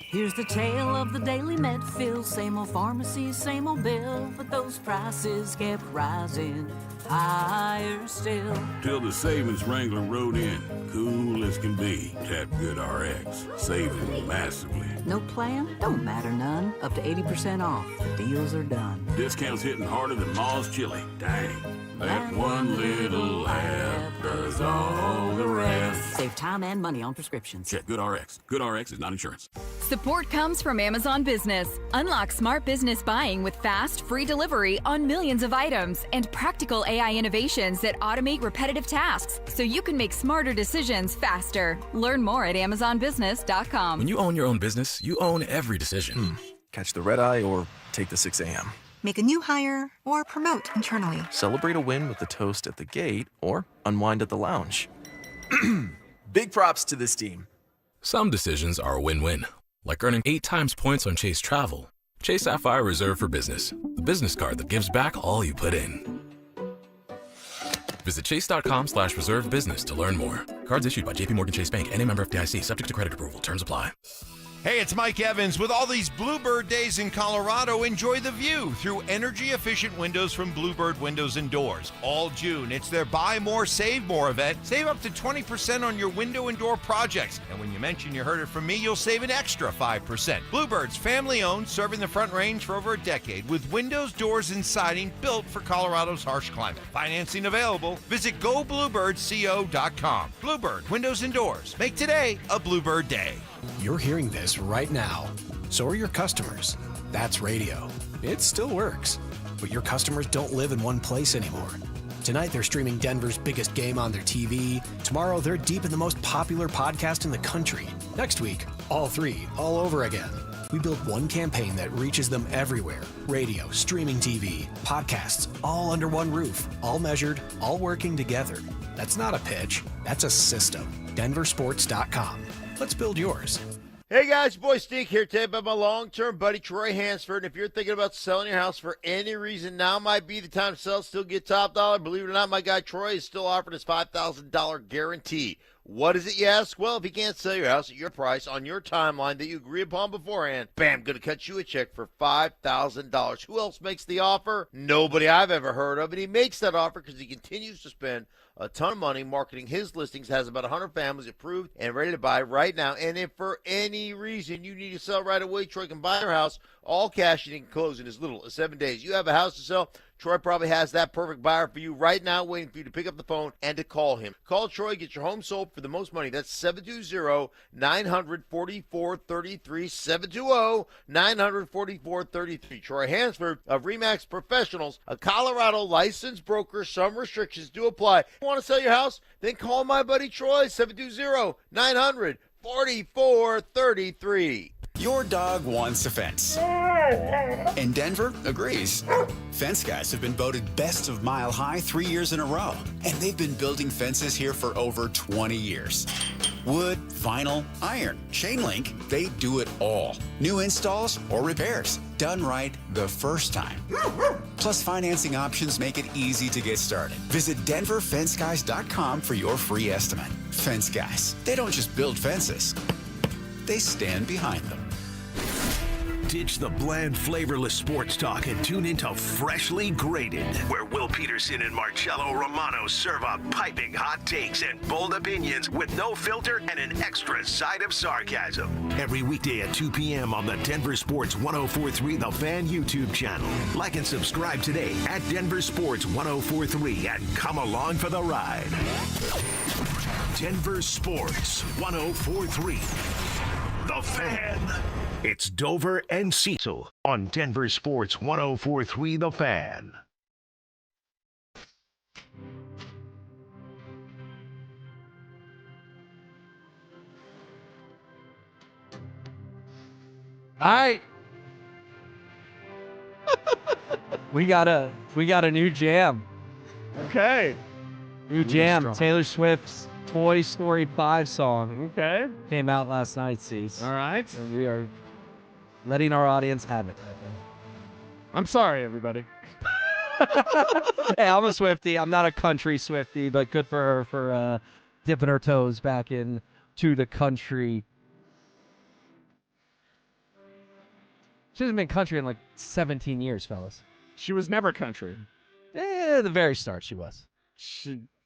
Here's the tale of the daily Medfield. Same old pharmacy, same old bill, but those prices kept rising higher still. Till the savings wrangler rode in, cool as can be. Tap Good RX, saving massively. No plan? Don't matter none. Up to 80% off. The deals are done. Discounts hitting harder than Ma's chili. Dang. That one little app does all the rest. Save time and money on prescriptions. Check Good RX. Good RX is not insurance. Support comes from Amazon Business. Unlock smart business buying with fast, free delivery on millions of items and practical AI innovations that automate repetitive tasks so you can make smarter decisions faster. Learn more at AmazonBusiness.com. When you own your own business, you own every decision. Catch the red eye or take the 6 a.m. Make a new hire or promote internally. Celebrate a win with the toast at the gate or unwind at the lounge. Big props to this team. Some decisions are a win-win, like earning 8 times points on Chase Travel. Chase Sapphire Reserve for Business, the business card that gives back all you put in. Visit chase.com/reserve business to learn more. Cards issued by JPMorgan Chase Bank and a member FDIC, subject to credit approval. Terms apply. Hey, it's Mike Evans. With all these Bluebird days in Colorado, enjoy the view through energy-efficient windows from Bluebird Windows and Doors. All June, it's their Buy More, Save More event. Save up to 20% on your window and door projects. And when you mention you heard it from me, you'll save an extra 5%. Bluebird's family-owned, serving the Front Range for over a decade, with windows, doors, and siding built for Colorado's harsh climate. Financing available. Visit GoBluebirdCO.com. Bluebird Windows and Doors. Make today a Bluebird day. You're hearing this right now. So are your customers. That's radio. It still works. But your customers don't live in one place anymore. Tonight, they're streaming Denver's biggest game on their TV. Tomorrow, they're deep in the most popular podcast in the country. Next week, all 3, all over again. We built one campaign that reaches them everywhere. Radio, streaming TV, podcasts, all under one roof. All measured, all working together. That's not a pitch. That's a system. DenverSports.com. Let's build yours. Hey guys, your boy Steve here today about my long-term buddy Troy Hansford. And if you're thinking about selling your house for any reason, now might be the time to sell, still get top dollar. Believe it or not, my guy Troy is still offering his $5,000 guarantee. What is it, you ask? Well, if you can't sell your house at your price on your timeline that you agree upon beforehand, bam, going to cut you a check for $5,000. Who else makes the offer? Nobody I've ever heard of. And he makes that offer because he continues to spend a ton of money marketing his listings, has about 100 families approved and ready to buy right now. And if for any reason you need to sell right away, Troy can buy your house all cash and he can close in as little as 7 days. You have a house to sell, Troy probably has that perfect buyer for you right now, waiting for you to pick up the phone and to call him. Call Troy, get your home sold for the most money. That's 720-900-4433, 720-900-4433. Troy Hansford of RE/MAX Professionals, a Colorado licensed broker. Some restrictions do apply. Want to sell your house? Then call my buddy Troy, 720-900-4433. Your dog wants a fence. And Denver agrees. Fence guys have been voted best of Mile High 3 years in a row. And they've been building fences here for over 20 years. Wood, vinyl, iron, chain link, they do it all. New installs or repairs, done right the first time. Plus, financing options make it easy to get started. Visit DenverFenceGuys.com for your free estimate. Fence Guys, they don't just build fences, they stand behind them. Ditch the bland, flavorless sports talk and tune into Freshly Grated, where Will Peterson and Marcello Romano serve up piping hot takes and bold opinions with no filter and an extra side of sarcasm. Every weekday at 2 p.m. on the Denver Sports 104.3 The Fan YouTube channel. Like and subscribe today at Denver Sports 104.3 and come along for the ride. Denver Sports 104.3 The Fan. It's Dover and Cecil on Denver Sports 104.3 The Fan. All right. we got a new jam. Okay. New jam. Taylor Swift's Toy Story 5 song. Okay. Came out last night, Cease. All right. And we are letting our audience have it. I'm sorry, everybody. Hey, I'm a Swiftie. I'm not a country Swiftie, but good for her for dipping her toes back into the country. She hasn't been country in like 17 years, fellas. She was never country. At the very start, she was.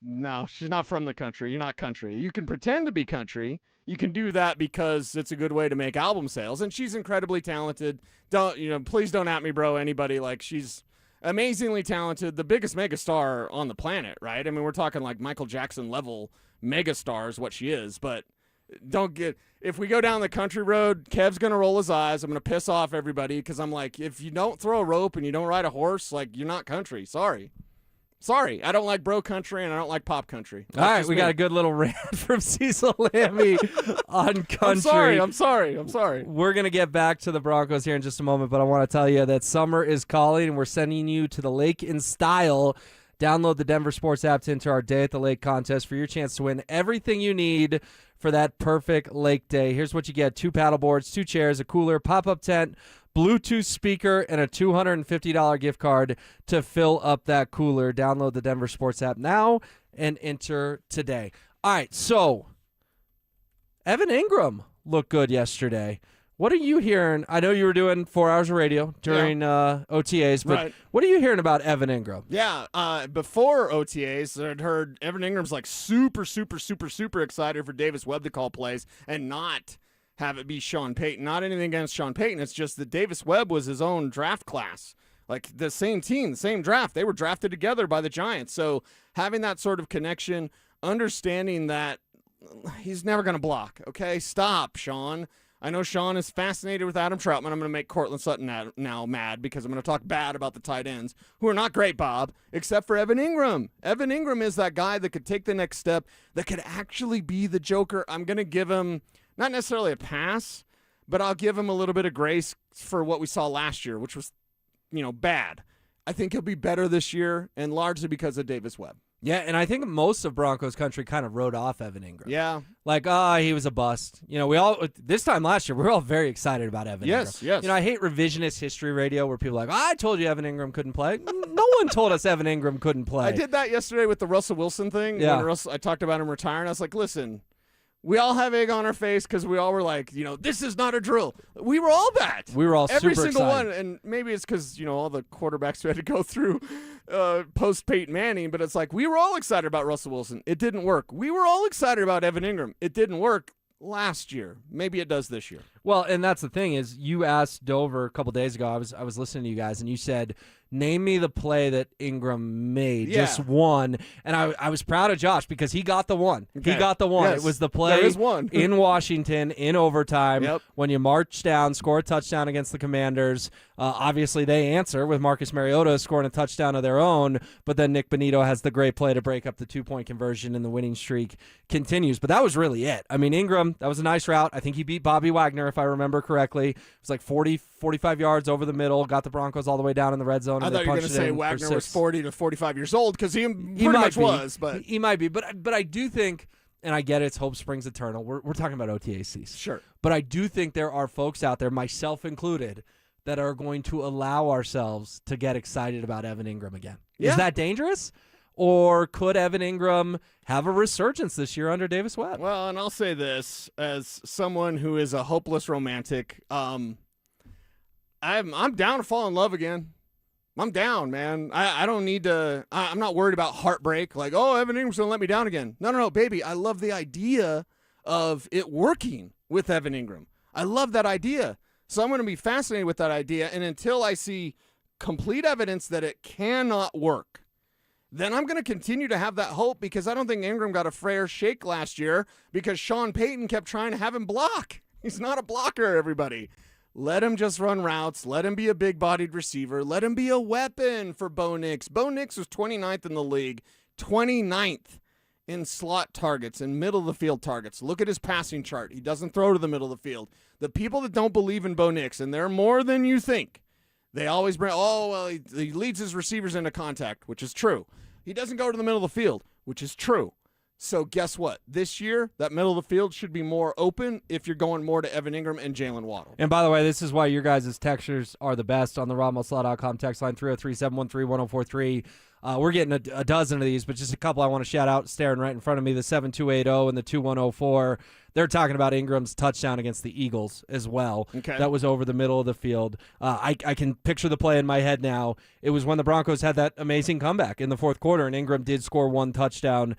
No, she's not from the country. You're not country. You can pretend to be country. You can do that because it's a good way to make album sales, and she's incredibly talented. Please don't at me, bro, anybody. Like, she's amazingly talented, the biggest megastar on the planet, right? I mean, we're talking like Michael Jackson level megastar is what she is, but if we go down the country road, Kev's going to roll his eyes. I'm going to piss off everybody because I'm like, if you don't throw a rope and you don't ride a horse, like, you're not country. Sorry, I don't like bro country and I don't like pop country. All right, we got a good little rant from Cecil Lammy on country. I'm sorry. We're going to get back to the Broncos here in just a moment, but I want to tell you that summer is calling and we're sending you to the lake in style. Download the Denver Sports app to enter our Day at the Lake contest for your chance to win everything you need for that perfect lake day. Here's what you get: 2 paddle boards, 2 chairs, a cooler, pop-up tent, Bluetooth speaker, and a $250 gift card to fill up that cooler. Download the Denver Sports app now and enter today. All right, so Evan Ingram looked good yesterday. What are you hearing? I know you were doing 4 hours of radio during OTAs, but right. What are you hearing about Evan Ingram? Yeah, before OTAs, I'd heard Evan Ingram's like super excited for Davis Webb to call plays and not have it be Sean Payton. Not anything against Sean Payton. It's just that Davis Webb was his own draft class. Like the same team, the same draft. They were drafted together by the Giants. So having that sort of connection, understanding that he's never going to block. Okay, stop, Sean. I know Sean is fascinated with Adam Troutman. I'm going to make Cortland Sutton now mad because I'm going to talk bad about the tight ends, who are not great, Bob, except for Evan Ingram. Evan Ingram is that guy that could take the next step, that could actually be the Joker. I'm going to give him not necessarily a pass, but I'll give him a little bit of grace for what we saw last year, which was, bad. I think he'll be better this year, and largely because of Davis Webb. Yeah, and I think most of Broncos country kind of wrote off Evan Ingram. Yeah. Like, he was a bust. We all, this time last year, we were all very excited about Evan Ingram. Yes. I hate revisionist history radio where people are like, I told you Evan Ingram couldn't play. No one told us Evan Ingram couldn't play. I did that yesterday with the Russell Wilson thing. Yeah. When I talked about him retiring. I was like, listen, We all have egg on our face because we all were like, this is not a drill. We were all that. We were all every super single excited. one, and maybe it's because all the quarterbacks who had to go through post Peyton Manning, but it's like we were all excited about Russell Wilson. It didn't work. We were all excited about Evan Ingram. It didn't work last year. Maybe it does this year. Well, and that's the thing is you asked Dover a couple days ago. I was listening to you guys, and you said, name me the play that Ingram made, just one. And I was proud of Josh because he got the one. Okay. He got the one. Yes, It was the play there is one. in Washington in overtime when you march down, score a touchdown against the Commanders. Obviously, they answer with Marcus Mariota scoring a touchdown of their own, but then Nick Bonito has the great play to break up the 2-point conversion, and the winning streak continues. But that was really it. I mean, Ingram, that was a nice route. I think he beat Bobby Wagner, if I remember correctly. It was like 40, 45 yards over the middle, got the Broncos all the way down in the red zone. I thought you were going to say Wagner was 40 to 45 years old because he pretty much was. But he might be. But I do think, and I get it, it's hope springs eternal. We're talking about OTACs. Sure. But I do think there are folks out there, myself included, that are going to allow ourselves to get excited about Evan Ingram again. Yeah. Is that dangerous? Or could Evan Ingram have a resurgence this year under Davis Webb? Well, and I'll say this as someone who is a hopeless romantic. I'm down to fall in love again. I'm down, man. I don't need to. I'm not worried about heartbreak. Like, oh, Evan Ingram's gonna let me down again. No, baby. I love the idea of it working with Evan Ingram. I love that idea. So I'm going to be fascinated with that idea. And until I see complete evidence that it cannot work, then I'm going to continue to have that hope because I don't think Ingram got a fair shake last year because Sean Payton kept trying to have him block. He's not a blocker, everybody. Let him just run routes. Let him be a big-bodied receiver. Let him be a weapon for Bo Nix. Bo Nix was 29th in the league, 29th in slot targets and middle-of-the-field targets. Look at his passing chart. He doesn't throw to the middle of the field. The people that don't believe in Bo Nix, and they're more than you think, they always bring, he leads his receivers into contact, which is true. He doesn't go to the middle of the field, which is true. So guess what? This year, that middle of the field should be more open if you're going more to Evan Ingram and Jalen Waddle. And by the way, this is why your guys' textures are the best on the RobMoslaw.com text line 303-713-1043. We're getting a dozen of these, but just a couple I want to shout out staring right in front of me, the 7280 and the 2104. They're talking about Ingram's touchdown against the Eagles as well. Okay. That was over the middle of the field. I can picture the play in my head now. It was when the Broncos had that amazing comeback in the fourth quarter, and Ingram did score one touchdown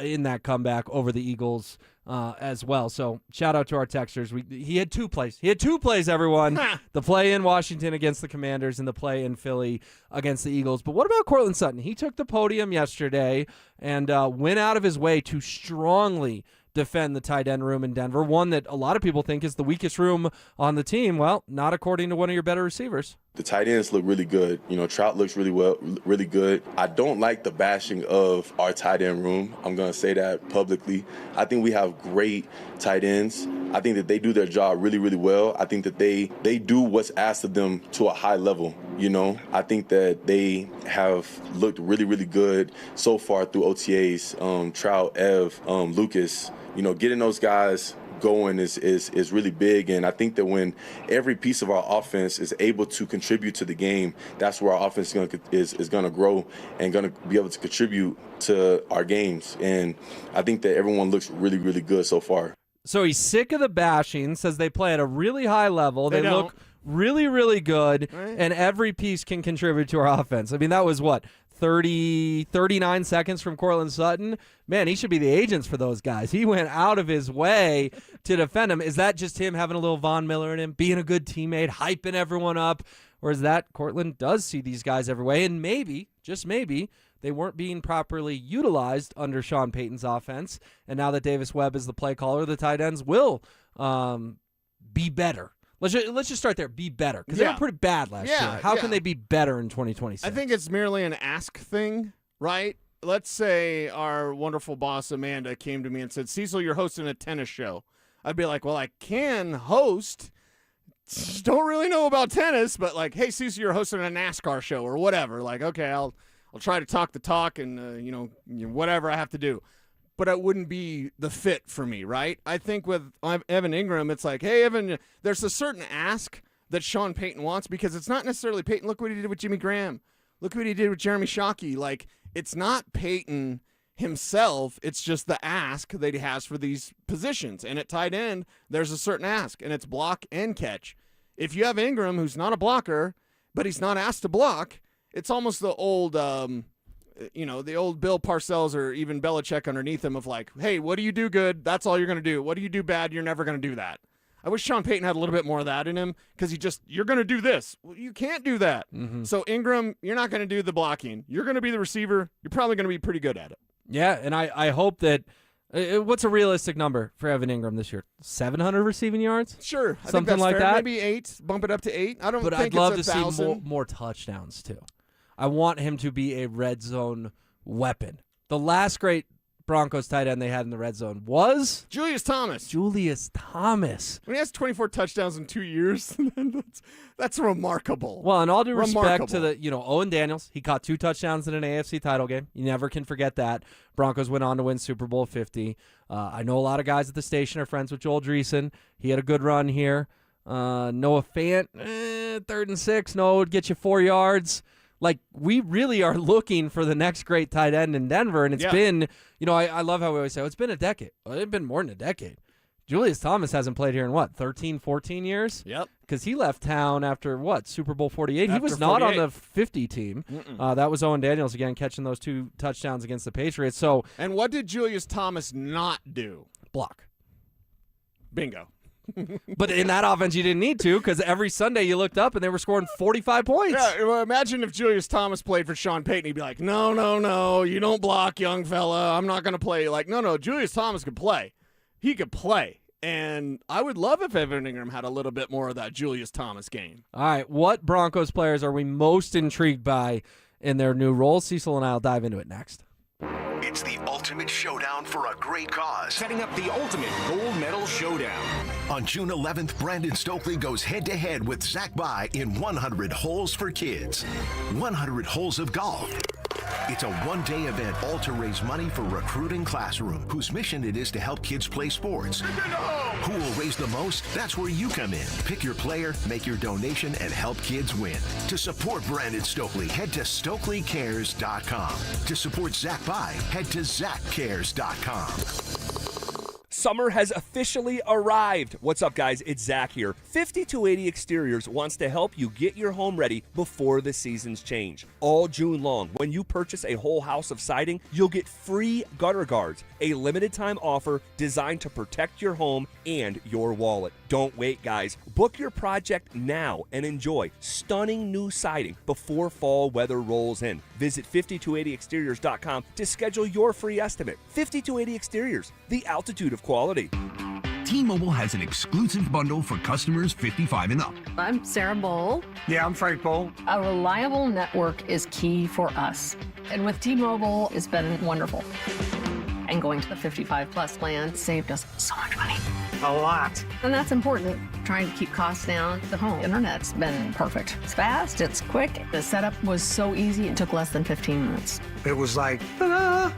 in that comeback over the Eagles as well. So shout out to our texters. He had two plays. He had two plays, everyone. The play in Washington against the Commanders and the play in Philly against the Eagles. But what about Courtland Sutton? He took the podium yesterday and went out of his way to strongly defend the tight end room in Denver, one that a lot of people think is the weakest room on the team. Well, not according to one of your better receivers. The tight ends look really good. Trout looks really good. I don't like the bashing of our tight end room. I'm going to say that publicly. I think we have great tight ends. I think that they do their job really, really well. I think that they do what's asked of them to a high level. I think that they have looked really, really good so far through OTAs. Trout, Ev, Lucas, getting those guys going is really big, and I think that when every piece of our offense is able to contribute to the game, that's where our offense is going to grow and going to be able to contribute to our games. And I think that everyone looks really, really good so far. So he's sick of the bashing, says they play at a really high level. They look really, really good, and every piece can contribute to our offense. I mean, that was what? 39 seconds from Courtland Sutton. Man, he should be the agents for those guys. He went out of his way to defend him. Is that just him having a little Von Miller in him, being a good teammate, hyping everyone up? Or is that Courtland does see these guys every way, and maybe, just maybe, they weren't being properly utilized under Sean Payton's offense, and now that Davis Webb is the play caller, the tight ends will be better. Let's just start there. Be better. Because they were pretty bad last year. How can they be better in 2026? I think it's merely an ask thing, right? Let's say our wonderful boss, Amanda, came to me and said, Cecil, you're hosting a tennis show. I'd be like, well, I can host. Just don't really know about tennis, but like, hey, Cecil, you're hosting a NASCAR show or whatever. Like, okay, I'll try to talk the talk and, whatever I have to do. But it wouldn't be the fit for me, right? I think with Evan Ingram, it's like, hey, Evan, there's a certain ask that Sean Payton wants because it's not necessarily Payton. Look what he did with Jimmy Graham. Look what he did with Jeremy Shockey. Like, it's not Payton, himself. It's just the ask that he has for these positions. And at tight end, there's a certain ask, and it's block and catch. If you have Ingram, who's not a blocker, but he's not asked to block, it's almost the old, the old Bill Parcells or even Belichick underneath him of like, hey, what do you do good? That's all you're going to do. What do you do bad? You're never going to do that. I wish Sean Payton had a little bit more of that in him because you're going to do this. Well, you can't do that. Mm-hmm. So Ingram, you're not going to do the blocking. You're going to be the receiver. You're probably going to be pretty good at it. Yeah, and I hope that what's a realistic number for Evan Ingram this year? 700 receiving yards? Sure. I Something think that's like fair. that? Maybe 8. Bump it up to 8. I don't But think I'd love it's to 1,000. see more touchdowns, too. I want him to be a red zone weapon. The last great Broncos tight end they had in the red zone was Julius Thomas. When he has 24 touchdowns in 2 years, that's remarkable. Well, and all due respect to Owen Daniels, he caught 2 touchdowns in an AFC title game. You never can forget that. Broncos went on to win Super Bowl 50. I know a lot of guys at the station are friends with Joel Dreesen. He had a good run here. Noah Fant, 3rd and 6. Noah would get you 4 yards. Like, we really are looking for the next great tight end in Denver, and it's been, I love how we always say, it's been a decade. Well, it's been more than a decade. Julius Thomas hasn't played here in, 13, 14 years? Yep. Because he left town after, Super Bowl 48? He After was not 48. on the 50 team. That was Owen Daniels, again, catching those 2 touchdowns against the Patriots. So, and what did Julius Thomas not do? Block. Bingo. But in that offense, you didn't need to because every Sunday you looked up and they were scoring 45 points. Yeah, well, imagine if Julius Thomas played for Sean Payton. He'd be like, no, you don't block, young fella. I'm not going to play. Like, no, Julius Thomas could play. He could play. And I would love if Evan Ingram had a little bit more of that Julius Thomas game. All right, what Broncos players are we most intrigued by in their new roles? Cecil and I will dive into it next. It's the ultimate showdown for a great cause. Setting up the ultimate gold medal showdown. On June 11th, Brandon Stokely goes head-to-head with Zach By in 100 Holes for Kids. 100 holes of golf. It's a one-day event all to raise money for Recruiting Classroom, whose mission it is to help kids play sports. Who will raise the most? That's where you come in. Pick your player, make your donation, and help kids win. To support Brandon Stokely, head to StokelyCares.com. To support Zach By, head to ZachCares.com. Summer has officially arrived. What's up, guys? It's Zach here. 5280 Exteriors wants to help you get your home ready before the seasons change. All June long, when you purchase a whole house of siding, you'll get free gutter guards, a limited time offer designed to protect your home and your wallet. Don't wait, guys. Book your project now and enjoy stunning new siding before fall weather rolls in. Visit 5280exteriors.com to schedule your free estimate. 5280 Exteriors, the altitude of quality. T-Mobile has an exclusive bundle for customers 55 and up. I'm Sarah Bowl. Yeah, I'm Frank Bowl. A reliable network is key for us. And with T-Mobile, it's been wonderful. And going to the 55 plus plan saved us so much money. A lot. And that's important. Trying to keep costs down. The home internet's been perfect. It's fast, it's quick. The setup was so easy, it took less than 15 minutes. It was like, ta-da!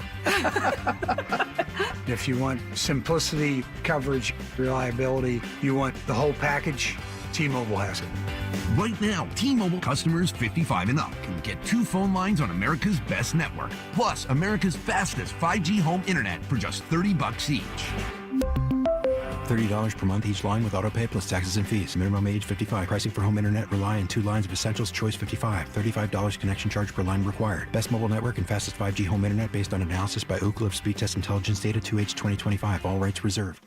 If you want simplicity, coverage, reliability, you want the whole package, T-Mobile has it. Right now, T-Mobile customers 55 and up can get 2 phone lines on America's best network, plus America's fastest 5G home internet for just $30 each. $30 per month each line with autopay plus taxes and fees. Minimum age 55. Pricing for home internet rely on 2 lines of essentials. Choice 55. $35 connection charge per line required. Best mobile network and fastest 5G home internet based on analysis by Ookla of Speed Test Intelligence data 2H 2025. All rights reserved.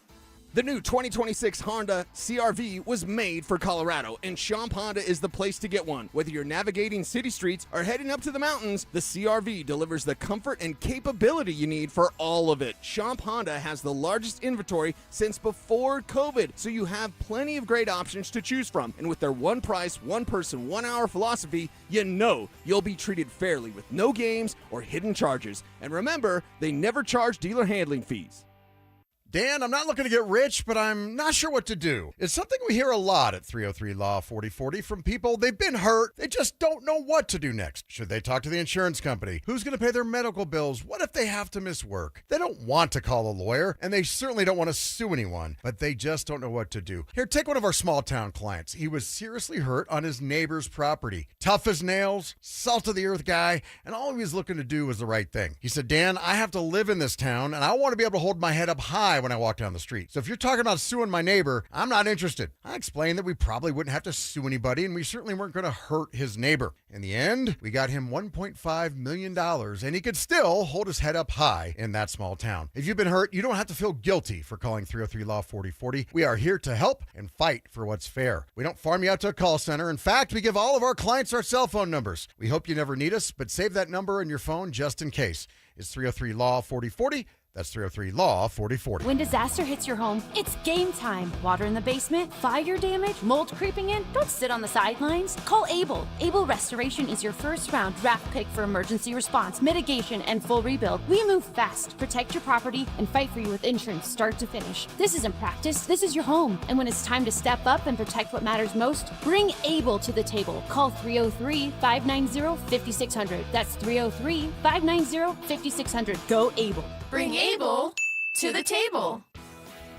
The new 2026 Honda CR-V was made for Colorado, and Champ Honda is the place to get one. Whether you're navigating city streets or heading up to the mountains, the CR-V delivers the comfort and capability you need for all of it. Champ Honda has the largest inventory since before COVID, so you have plenty of great options to choose from. And with their one price, one person, 1 hour philosophy, you know you'll be treated fairly with no games or hidden charges. And remember, they never charge dealer handling fees. Dan, I'm not looking to get rich, but I'm not sure what to do. It's something we hear a lot at 303 Law 4040 from people. They've been hurt. They just don't know what to do next. Should they talk to the insurance company? Who's going to pay their medical bills? What if they have to miss work? They don't want to call a lawyer, and they certainly don't want to sue anyone, but they just don't know what to do. Here, take one of our small town clients. He was seriously hurt on his neighbor's property. Tough as nails, salt of the earth guy, and all he was looking to do was the right thing. He said, Dan, I have to live in this town, and I want to be able to hold my head up high when I walk down the street. So if you're talking about suing my neighbor, I'm not interested. I explained that we probably wouldn't have to sue anybody, and we certainly weren't going to hurt his neighbor. In the end, we got him $1.5 million, and he could still hold his head up high in that small town. If you've been hurt, you don't have to feel guilty for calling 303 Law 4040. We are here to help and fight for what's fair. We don't farm you out to a call center. In fact, we give all of our clients our cell phone numbers. We hope you never need us, but save that number in your phone just in case. It's 303 Law 4040. That's 303 Law 4040. When disaster hits your home, it's game time. Water in the basement, fire damage, mold creeping in. Don't sit on the sidelines. Call Able. Able Restoration is your first round draft pick for emergency response, mitigation, and full rebuild. We move fast, protect your property, and fight for you with insurance start to finish. This isn't practice. This is your home. And when it's time to step up and protect what matters most, bring Able to the table. Call 303-590-5600. That's 303-590-5600. Go Able. Bring Able to the table.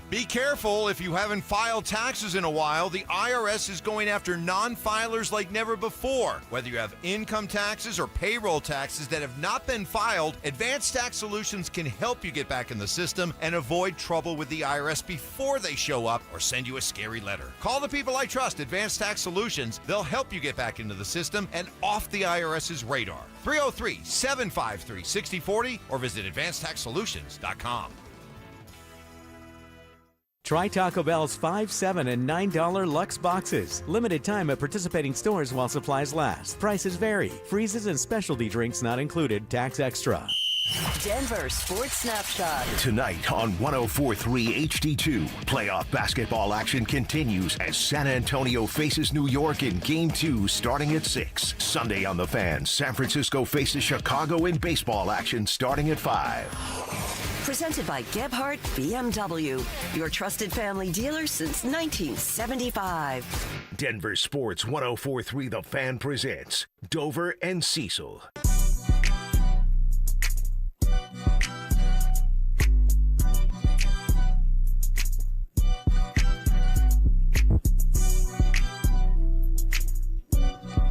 Be careful if you haven't filed taxes in a while. The IRS is going after non-filers like never before. Whether you have income taxes or payroll taxes that have not been filed, Advanced Tax Solutions can help you get back in the system and avoid trouble with the IRS before they show up or send you a scary letter. Call the people I trust, Advanced Tax Solutions. They'll help you get back into the system and off the IRS's radar. 303-753-6040 or visit advancedtaxsolutions.com. Try Taco Bell's $5, $7, and $9 Lux boxes. Limited time at participating stores while supplies last. Prices vary. Freezes and specialty drinks not included. Tax extra. Denver Sports Snapshot. Tonight on 104.3 HD2, playoff basketball action continues as San Antonio faces New York in Game 2 starting at 6. Sunday on The Fan, San Francisco faces Chicago in baseball action starting at 5. Presented by Gebhardt BMW, your trusted family dealer since 1975. Denver Sports 104.3 The Fan presents Dover and Cecil.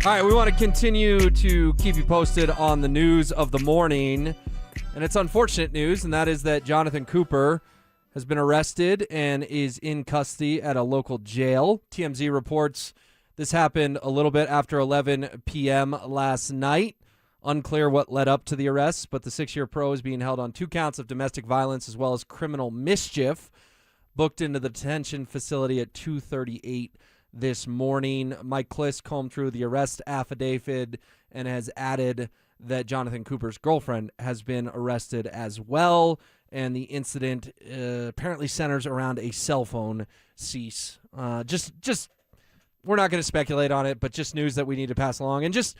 All right, we want to continue to keep you posted on the news of the morning. And it's unfortunate news, and that is that Jonathan Cooper has been arrested and is in custody at a local jail. TMZ reports this happened a little bit after 11 p.m. last night. Unclear what led up to the arrest, but the 6-year pro is being held on 2 counts of domestic violence as well as criminal mischief, booked into the detention facility at 2:38 this morning. Mike Kliss combed through the arrest affidavit and has added that Jonathan Cooper's girlfriend has been arrested as well, and the incident apparently centers around a cell phone cease. Just we're not going to speculate on it, but just news that we need to pass along, and just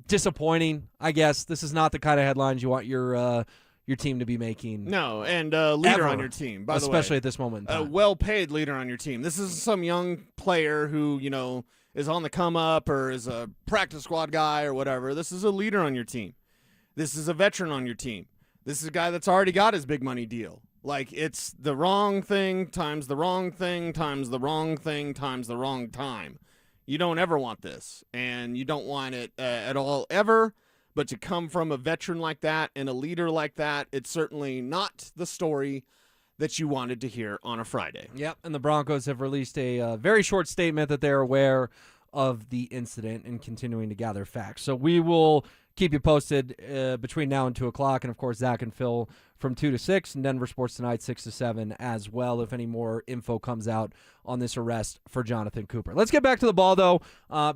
disappointing, I guess. This is not the kind of headlines you want your team to be making. No, and leader ever, on your team, by the way. especially at this moment in time. A well-paid leader on your team. This is some young player who, is on the come-up or is a practice squad guy or whatever. This is a leader on your team. This is a veteran on your team. This is a guy that's already got his big money deal. Like, it's the wrong thing times the wrong thing times the wrong thing times the wrong time. You don't ever want this, and you don't want it at all ever. But to come from a veteran like that and a leader like that, it's certainly not the story that you wanted to hear on a Friday. Yep, and the Broncos have released a very short statement that they're aware of the incident and continuing to gather facts. So we will keep you posted between now and 2 o'clock, and, of course, Zach and Phil from 2 to 6, and Denver Sports Tonight 6 to 7 as well, if any more info comes out on this arrest for Jonathan Cooper. Let's get back to the ball, though,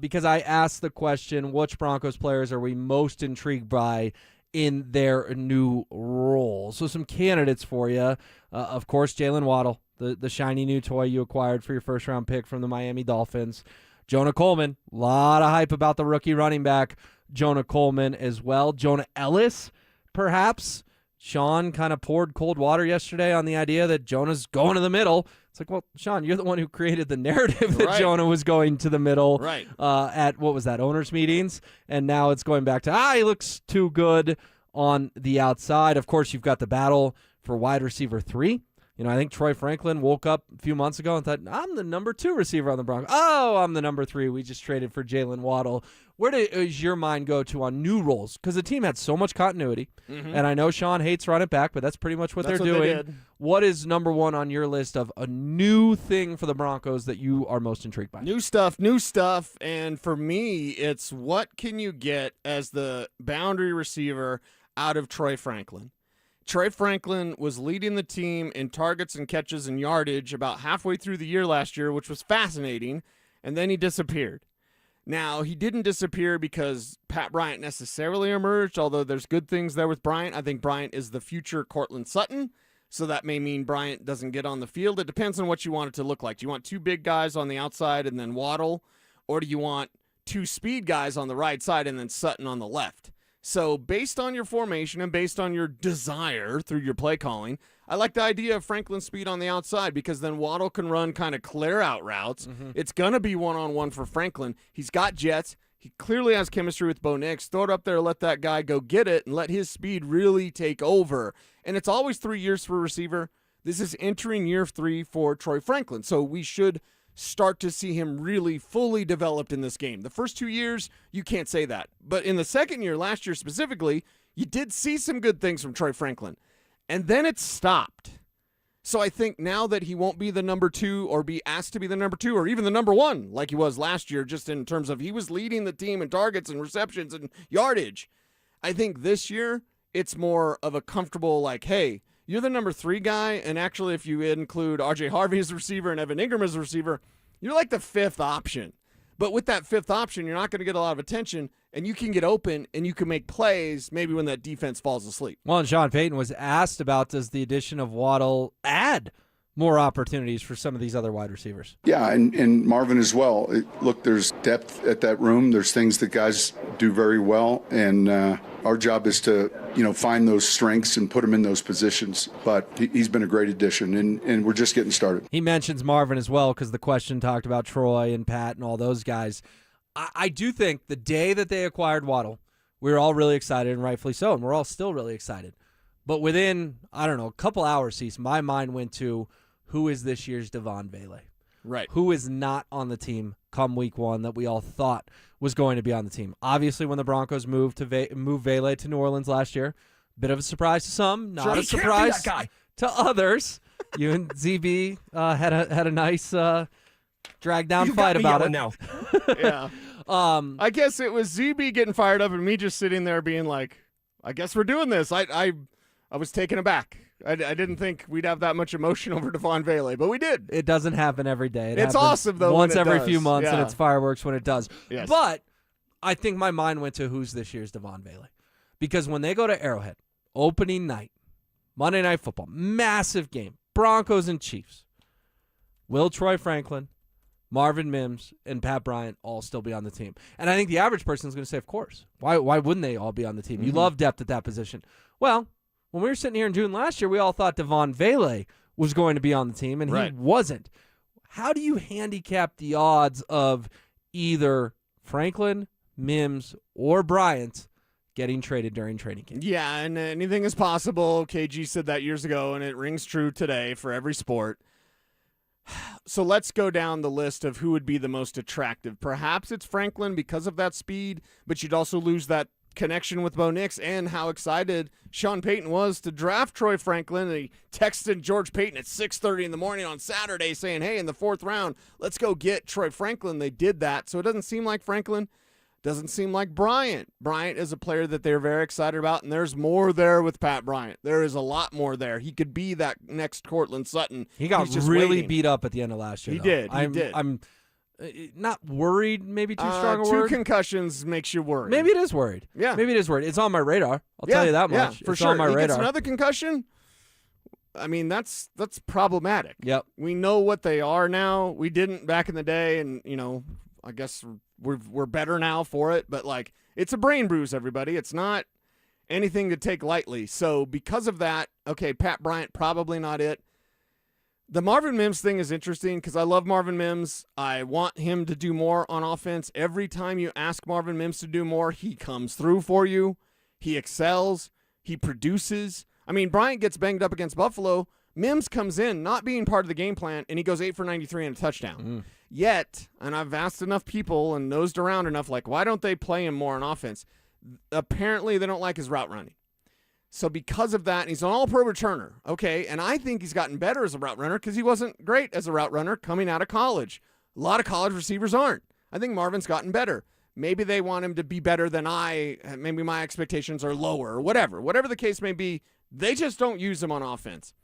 because I asked the question, which Broncos players are we most intrigued by in their new role? So some candidates for you. Of course, Jalen Waddle, the shiny new toy you acquired for your first-round pick from the Miami Dolphins. Jonah Coleman, a lot of hype about the rookie running back, Jonah Coleman as well. Jonah Ellis, perhaps. Sean kind of poured cold water yesterday on the idea that Jonah's going to the middle. It's like, well, Sean, you're the one who created the narrative that Jonah was going to the middle at, what was that, owners' meetings? And now it's going back to, he looks too good on the outside. Of course, you've got the battle for wide receiver 3. I think Troy Franklin woke up a few months ago and thought, I'm the number 2 receiver on the Broncos. Oh, I'm the number 3. We just traded for Jalen Waddle. Where does your mind go to on new roles? Because the team had so much continuity, and I know Sean hates running back, but that's pretty much what they're doing. What is number 1 on your list of a new thing for the Broncos that you are most intrigued by? New stuff, and for me, it's what can you get as the boundary receiver out of Troy Franklin? Troy Franklin was leading the team in targets and catches and yardage about halfway through the year last year, which was fascinating, and then he disappeared. Now, he didn't disappear because Pat Bryant necessarily emerged, although there's good things there with Bryant. I think Bryant is the future Cortland Sutton, so that may mean Bryant doesn't get on the field. It depends on what you want it to look like. Do you want 2 big guys on the outside and then Waddle, or do you want 2 speed guys on the right side and then Sutton on the left? So based on your formation and based on your desire through your play calling, I like the idea of Franklin's speed on the outside because then Waddle can run kind of clear out routes. It's going to be one-on-one for Franklin. He's got jets. He clearly has chemistry with Bo Nix. Throw it up there, let that guy go get it, and let his speed really take over. And it's always 3 years for a receiver. This is entering year 3 for Troy Franklin. So we should start to see him really fully developed in this game. The first 2 years, you can't say that. But in the second year, last year specifically, you did see some good things from Troy Franklin. And then it stopped. So I think now that he won't be the number 2 or be asked to be the number 2 or even the number 1 like he was last year, just in terms of he was leading the team in targets and receptions and yardage, I think this year it's more of a comfortable like, hey, you're the number 3 guy, and actually if you include R.J. Harvey as a receiver and Evan Ingram as a receiver, you're like the 5th option. But with that 5th option, you're not going to get a lot of attention, and you can get open, and you can make plays maybe when that defense falls asleep. Well, and Sean Payton was asked about, does the addition of Waddle add more opportunities for some of these other wide receivers? Yeah, and Marvin as well. Look, there's depth at that room. There's things that guys do very well, and our job is to, find those strengths and put them in those positions. But he's been a great addition, and we're just getting started. He mentions Marvin as well because the question talked about Troy and Pat and all those guys. I do think the day that they acquired Waddle, we were all really excited, and rightfully so, and we're all still really excited. But within, a couple hours, Cecil, my mind went to who is this year's Devon Vele? Right. Who is not on the team come week 1 that we all thought was going to be on the team? Obviously, when the Broncos moved Vele to New Orleans last year, bit of a surprise to some, not a surprise to others. You and ZB had a nice drag down fight about it. Now. Yeah. I guess it was ZB getting fired up and me just sitting there being like, I guess we're doing this. I was taken aback. I didn't think we'd have that much emotion over Devon Vele, but we did. It doesn't happen every day. It's awesome, though, once when it every does. few months, Yeah. and it's fireworks when it does. Yes. But I think my mind went to who's this year's Devon Vele. Because when they go to Arrowhead, opening night, Monday Night Football, massive game, Broncos and Chiefs, will Troy Franklin, Marvin Mims, and Pat Bryant all still be on the team? And I think the average person is going to say, of course. Why wouldn't they all be on the team? You love depth at that position. Well, when we were sitting here in June last year, we all thought Devon Vele was going to be on the team, and he wasn't. How do you handicap the odds of either Franklin, Mims, or Bryant getting traded during training camp? Yeah, and anything is possible. KG said that years ago, and it rings true today for every sport. So let's go down the list of who would be the most attractive. Perhaps it's Franklin because of that speed, but you'd also lose that connection with Bo Nix and how excited Sean Payton was to draft Troy Franklin. And he texted George Payton at 6:30 in the morning on Saturday saying, hey, in the 4th round, let's go get Troy Franklin. They did that. So it doesn't seem like Franklin. Doesn't seem like Bryant. Bryant is a player that they're very excited about, and there's more there with Pat Bryant. There is a lot more there. He could be that next Cortland Sutton. He got really beat up at the end of last year. He though. did. He did. I'm not worried, maybe too strong a word. 2 concussions makes you worried. Maybe it is worried. Yeah. Maybe it is worried. It's on my radar. I'll tell you that much. Yeah, for it's sure. on my He radar. gets another concussion. I mean, that's problematic. Yep. We know what they are now. We didn't back in the day, and, I guess we're better now for it. But, it's a brain bruise, everybody. It's not anything to take lightly. So because of that, okay, Pat Bryant, probably not it. The Marvin Mims thing is interesting because I love Marvin Mims. I want him to do more on offense. Every time you ask Marvin Mims to do more, he comes through for you. He excels. He produces. I mean, Bryant gets banged up against Buffalo. Mims comes in not being part of the game plan, and he goes 8 for 93 and a touchdown. Yet, and I've asked enough people and nosed around enough, like, why don't they play him more on offense? Apparently, they don't like his route running. So because of that, he's an all-pro returner. Okay, and I think he's gotten better as a route runner because he wasn't great as a route runner coming out of college. A lot of college receivers aren't. I think Marvin's gotten better. Maybe they want him to be better than maybe my expectations are lower or whatever. Whatever the case may be, they just don't use him on offense.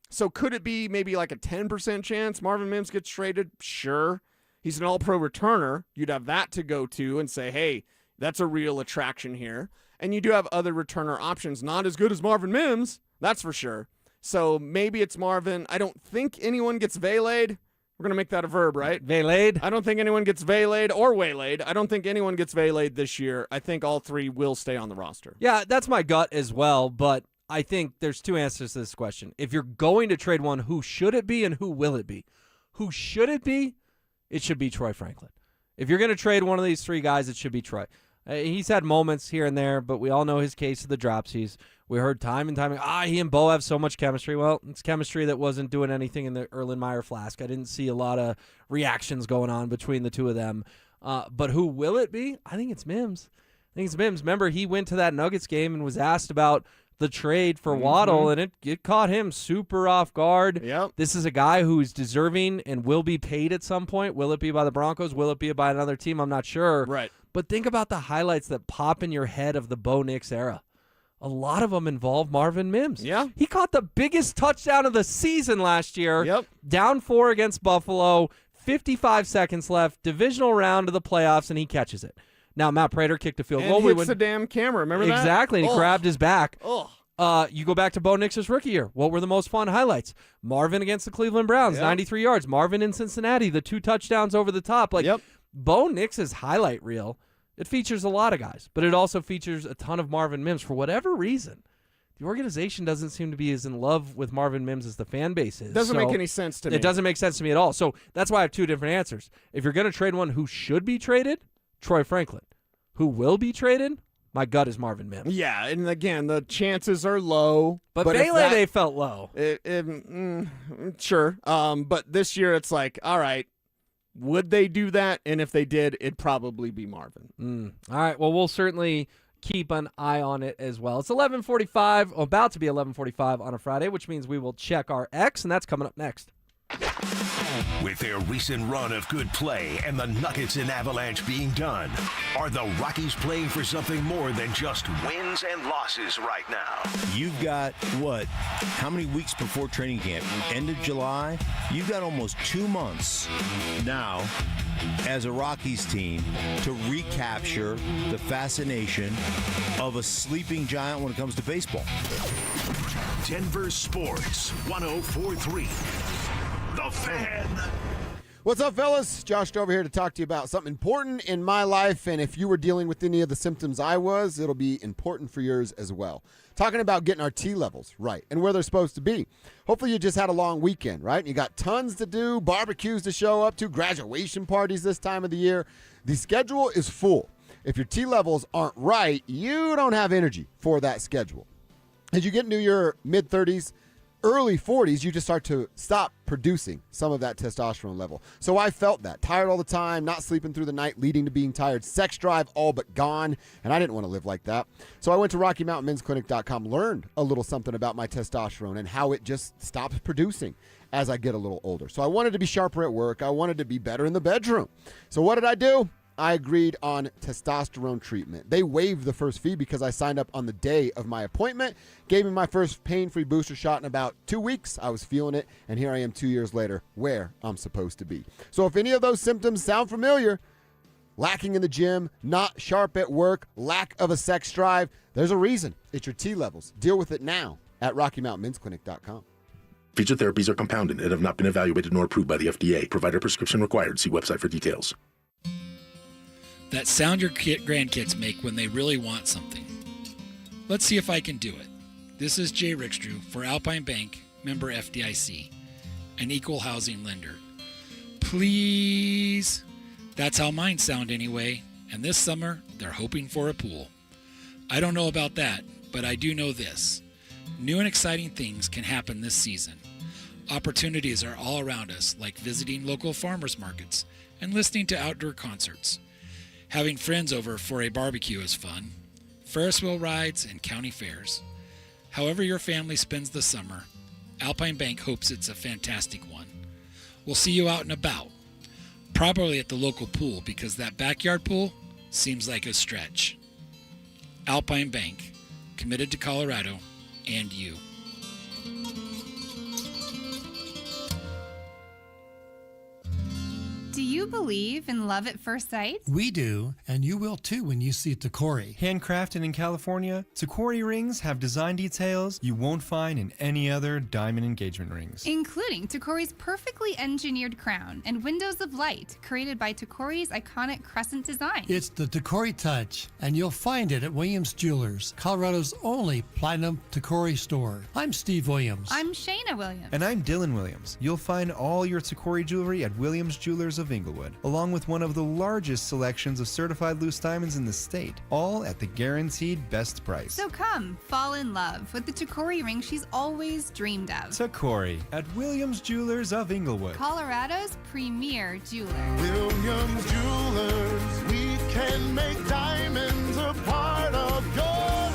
So could it be maybe like a 10% chance Marvin Mims gets traded? Sure. He's an all-pro returner. You'd have that to go to and say, hey, that's a real attraction here. And you do have other returner options. Not as good as Marvin Mims, that's for sure. So maybe it's Marvin. I don't think anyone gets vaylaid. We're going to make that a verb, right? Vaylaid? I don't think anyone gets vaylaid or waylaid. I don't think anyone gets vaylaid this year. I think all three will stay on the roster. Yeah, that's my gut as well, but I think there's two answers to this question. If you're going to trade one, who should it be and who will it be? Who should it be? It should be Troy Franklin. If you're going to trade one of these three guys, it should be Troy. He's had moments here and there, but we all know his case of the dropsies. We heard time and time, he and Bo have so much chemistry. Well, it's chemistry that wasn't doing anything in the Erlenmeyer Flask. I didn't see a lot of reactions going on between the two of them. But who will it be? I think it's Mims. Remember, he went to that Nuggets game and was asked about the trade for Waddle, and it caught him super off guard. Yep. This is a guy who's deserving and will be paid at some point. Will it be by the Broncos? Will it be by another team? I'm not sure. Right. But think about the highlights that pop in your head of the Bo Nix era. A lot of them involve Marvin Mims. Yeah. He caught the biggest touchdown of the season last year. Yep. Down 4 against Buffalo, 55 seconds left, divisional round of the playoffs, and he catches it. Now, Matt Prater kicked a field goal. And hits the damn camera. Remember that? Exactly, and he grabbed his back. Oh. You go back to Bo Nix's rookie year. What were the most fun highlights? Marvin against the Cleveland Browns, 93 yards. Marvin in Cincinnati, the 2 touchdowns over the top. Bo Nix's highlight reel, it features a lot of guys, but it also features a ton of Marvin Mims. For whatever reason, the organization doesn't seem to be as in love with Marvin Mims as the fan base is. Doesn't make any sense to me. It doesn't make sense to me at all. So that's why I have two different answers. If you're going to trade one who should be traded, Troy Franklin. Who will be traded? My gut is Marvin Mims. Yeah, and again, the chances are low. But Baylor, they felt low. Sure. But this year it's like, all right, would they do that? And if they did, it'd probably be Marvin. All right, well, we'll certainly keep an eye on it as well. It's 11:45, about to be 11:45 on a Friday, which means we will check our X, and that's coming up next. With their recent run of good play and the Nuggets and Avalanche being done, are the Rockies playing for something more than just wins and losses right now? You've got, how many weeks before training camp? End of July? You've got almost 2 months now as a Rockies team to recapture the fascination of a sleeping giant when it comes to baseball. Denver Sports 104.3. The Fan. What's up, fellas? Josh over here to talk to you about something important in my life, and if you were dealing with any of the symptoms I was, it'll be important for yours as well. Talking about getting our T levels right and where they're supposed to be. Hopefully you just had a long weekend, right? You got tons to do, barbecues to show up to, graduation parties this time of the year. The schedule is full. If your T levels aren't right, you don't have energy for that schedule. As you get into your mid-30s, early 40s, you just start to stop producing some of that testosterone level. So I felt that. Tired all the time, not sleeping through the night, leading to being tired. Sex drive all but gone, and I didn't want to live like that. So I went to RockyMountainMen'sClinic.com, learned a little something about my testosterone and how it just stops producing as I get a little older. So I wanted to be sharper at work. I wanted to be better in the bedroom. So what did I do? I agreed on testosterone treatment. They waived the first fee because I signed up on the day of my appointment, gave me my first pain-free booster shot in about 2 weeks. I was feeling it, and here I am 2 years later where I'm supposed to be. So if any of those symptoms sound familiar, lacking in the gym, not sharp at work, lack of a sex drive, there's a reason. It's your T levels. Deal with it now at RockyMountainMen'sClinic.com. Featured therapies are compounded and have not been evaluated nor approved by the FDA. Provider prescription required. See website for details. That sound your grandkids make when they really want something. Let's see if I can do it. This is Jay Rickstrew for Alpine Bank, member FDIC, an equal housing lender. Please. That's how mine sound anyway, and this summer they're hoping for a pool. I don't know about that, but I do know this. New and exciting things can happen this season. Opportunities are all around us, like visiting local farmers markets and listening to outdoor concerts. Having friends over for a barbecue is fun. Ferris wheel rides and county fairs. However your family spends the summer, Alpine Bank hopes it's a fantastic one. We'll see you out and about, probably at the local pool because that backyard pool seems like a stretch. Alpine Bank, committed to Colorado and you. Do you believe in love at first sight? We do, and you will too when you see Tacori. Handcrafted in California, Tacori rings have design details you won't find in any other diamond engagement rings. Including Tacori's perfectly engineered crown and windows of light created by Tacori's iconic crescent design. It's the Tacori touch, and you'll find it at Williams Jewelers, Colorado's only platinum Tacori store. I'm Steve Williams. I'm Shayna Williams. And I'm Dylan Williams. You'll find all your Tacori jewelry at Williams Jewelers of Inglewood, along with one of the largest selections of certified loose diamonds in the state, all at the guaranteed best price. So come, fall in love with the Tacori ring she's always dreamed of. Tacori at Williams Jewelers of Inglewood, Colorado's premier jeweler. Williams Jewelers, we can make diamonds a part of your life.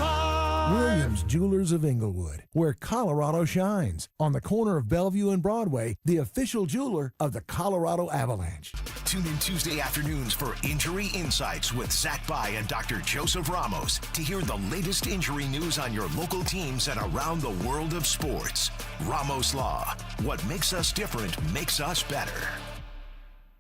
Williams Jewelers of Inglewood, where Colorado shines, on the corner of Bellevue and Broadway, the official jeweler of the Colorado Avalanche. Tune in Tuesday afternoons for Injury Insights with Zach Bai and Dr. Joseph Ramos to hear the latest injury news on your local teams and around the world of sports. Ramos Law. What makes us different makes us better.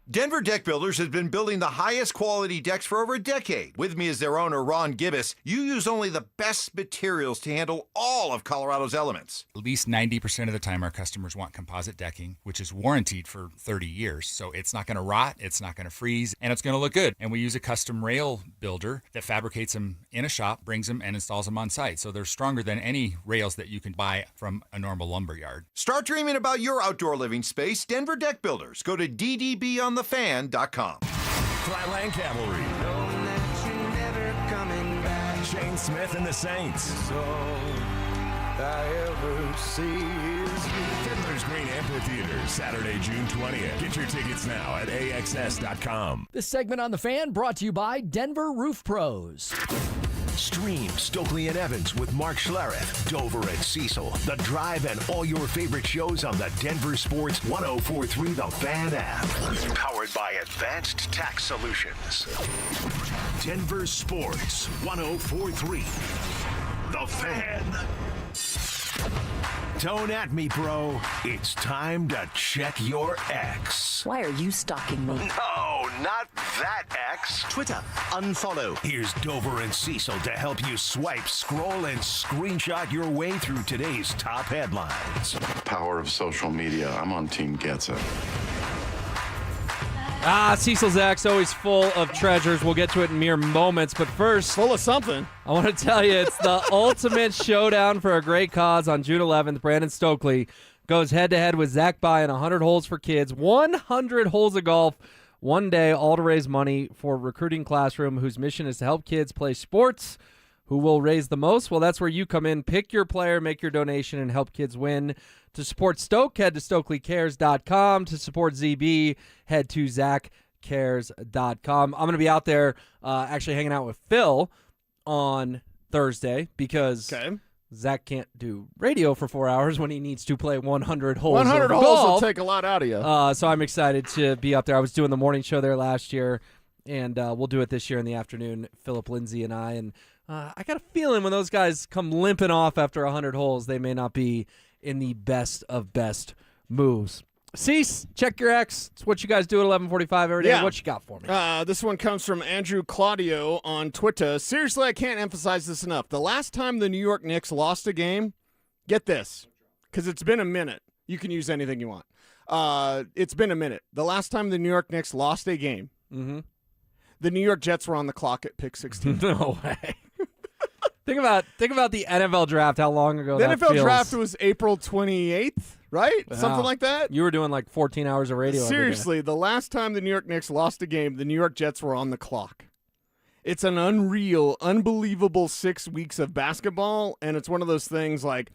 Denver Deck Builders has been building the highest quality decks for over a decade. With me is their owner, Ron Gibbous. You use only the best materials to handle all of Colorado's elements. At least 90% of the time, our customers want composite decking, which is warranted for 30 years. So it's not going to rot, it's not going to freeze, and it's going to look good. And we use a custom rail builder that fabricates them in a shop, brings them, and installs them on site. So they're stronger than any rails that you can buy from a normal lumber yard. Start dreaming about your outdoor living space. Denver Deck Builders. Go to ddbonthefan.com. Flatland Cavalry. Shane Smith and the Saints. Fiddler's Green Amphitheater, Saturday, June 20th. Get your tickets now at axs.com. This segment on The Fan brought to you by Denver Roof Pros. Stream Stokely and Evans with Mark Schlereth, Dover and Cecil, The Drive, and all your favorite shows on the Denver Sports 104.3 The Fan app. Powered by Advanced Tax Solutions. Denver Sports 104.3 The Fan. Don't at me, bro. It's time to check your ex. Why are you stalking me? No, not that ex. Twitter, unfollow. Here's Dover and Cecil to help you swipe, scroll, and screenshot your way through today's top headlines. Power of social media. I'm on Team Gets It. Cecil Zach's always full of treasures. We'll get to it in mere moments, but first, full of something. I want to tell you, it's the ultimate showdown for a great cause on June 11th. Brandon Stokely goes head-to-head with Zach Bai in 100 Holes for Kids. 100 holes of golf, one day, all to raise money for Recruiting Classroom, whose mission is to help kids play sports. Who will raise the most? Well, that's where you come in. Pick your player, make your donation, and help kids win. To support Stoke, head to StokelyCares.com. To support ZB, head to ZachCares.com. I'm going to be out there actually hanging out with Phil on Thursday because Zach can't do radio for 4 hours when he needs to play 100 holes 100 of holes golf. will take a lot out of you. So I'm excited to be up there. I was doing the morning show there last year, and we'll do it this year in the afternoon, Philip Lindsay and I. And I got a feeling when those guys come limping off after 100 holes, they may not be in the best of best moves. Cease, check your ex. It's what you guys do at 11:45 every day. Yeah. What you got for me? This one comes from Andrew Claudio on Twitter. Seriously, I can't emphasize this enough. The last time the New York Knicks lost a game, get this, because it's been a minute. You can use anything you want. It's been a minute. The last time the New York Knicks lost a game, the New York Jets were on the clock at pick 16. No way. Think about the NFL draft, how long ago The that NFL feels. draft was April 28th, right? Yeah. Something like that. You were doing like 14 hours of radio every day. Seriously, the last time the New York Knicks lost a game, the New York Jets were on the clock. It's an unreal, unbelievable 6 weeks of basketball, and it's one of those things like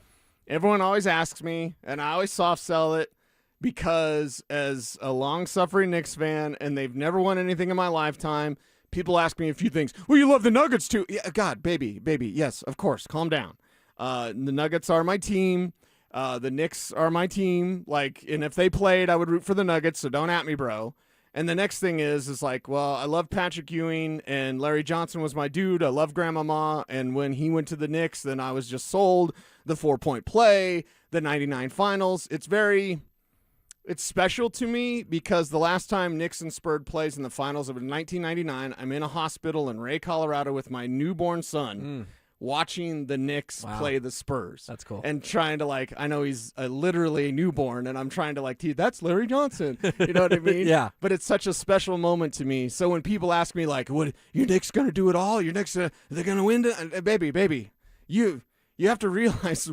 everyone always asks me, and I always soft sell it because as a long-suffering Knicks fan, and they've never won anything in my lifetime, people ask me a few things. Well, you love the Nuggets too. Yeah, God, baby, yes, of course. Calm down. The Nuggets are my team. The Knicks are my team. Like, and if they played, I would root for the Nuggets. So don't at me, bro. And the next thing is like, well, I love Patrick Ewing and Larry Johnson was my dude. I love Grandmama. And when he went to the Knicks, then I was just sold. The 4-point play, the 99 finals. It's special to me because the last time Knicks and Spurs plays in the finals, it was 1999. I'm in a hospital in Ray, Colorado with my newborn son watching the Knicks play the Spurs. That's cool. And trying to I know he's literally a newborn, and I'm trying to that's Larry Johnson. You know what I mean? Yeah. But it's such a special moment to me. So when people ask me what, your Knicks going to do it all? Your Knicks, they're going to win? Baby, you have to realize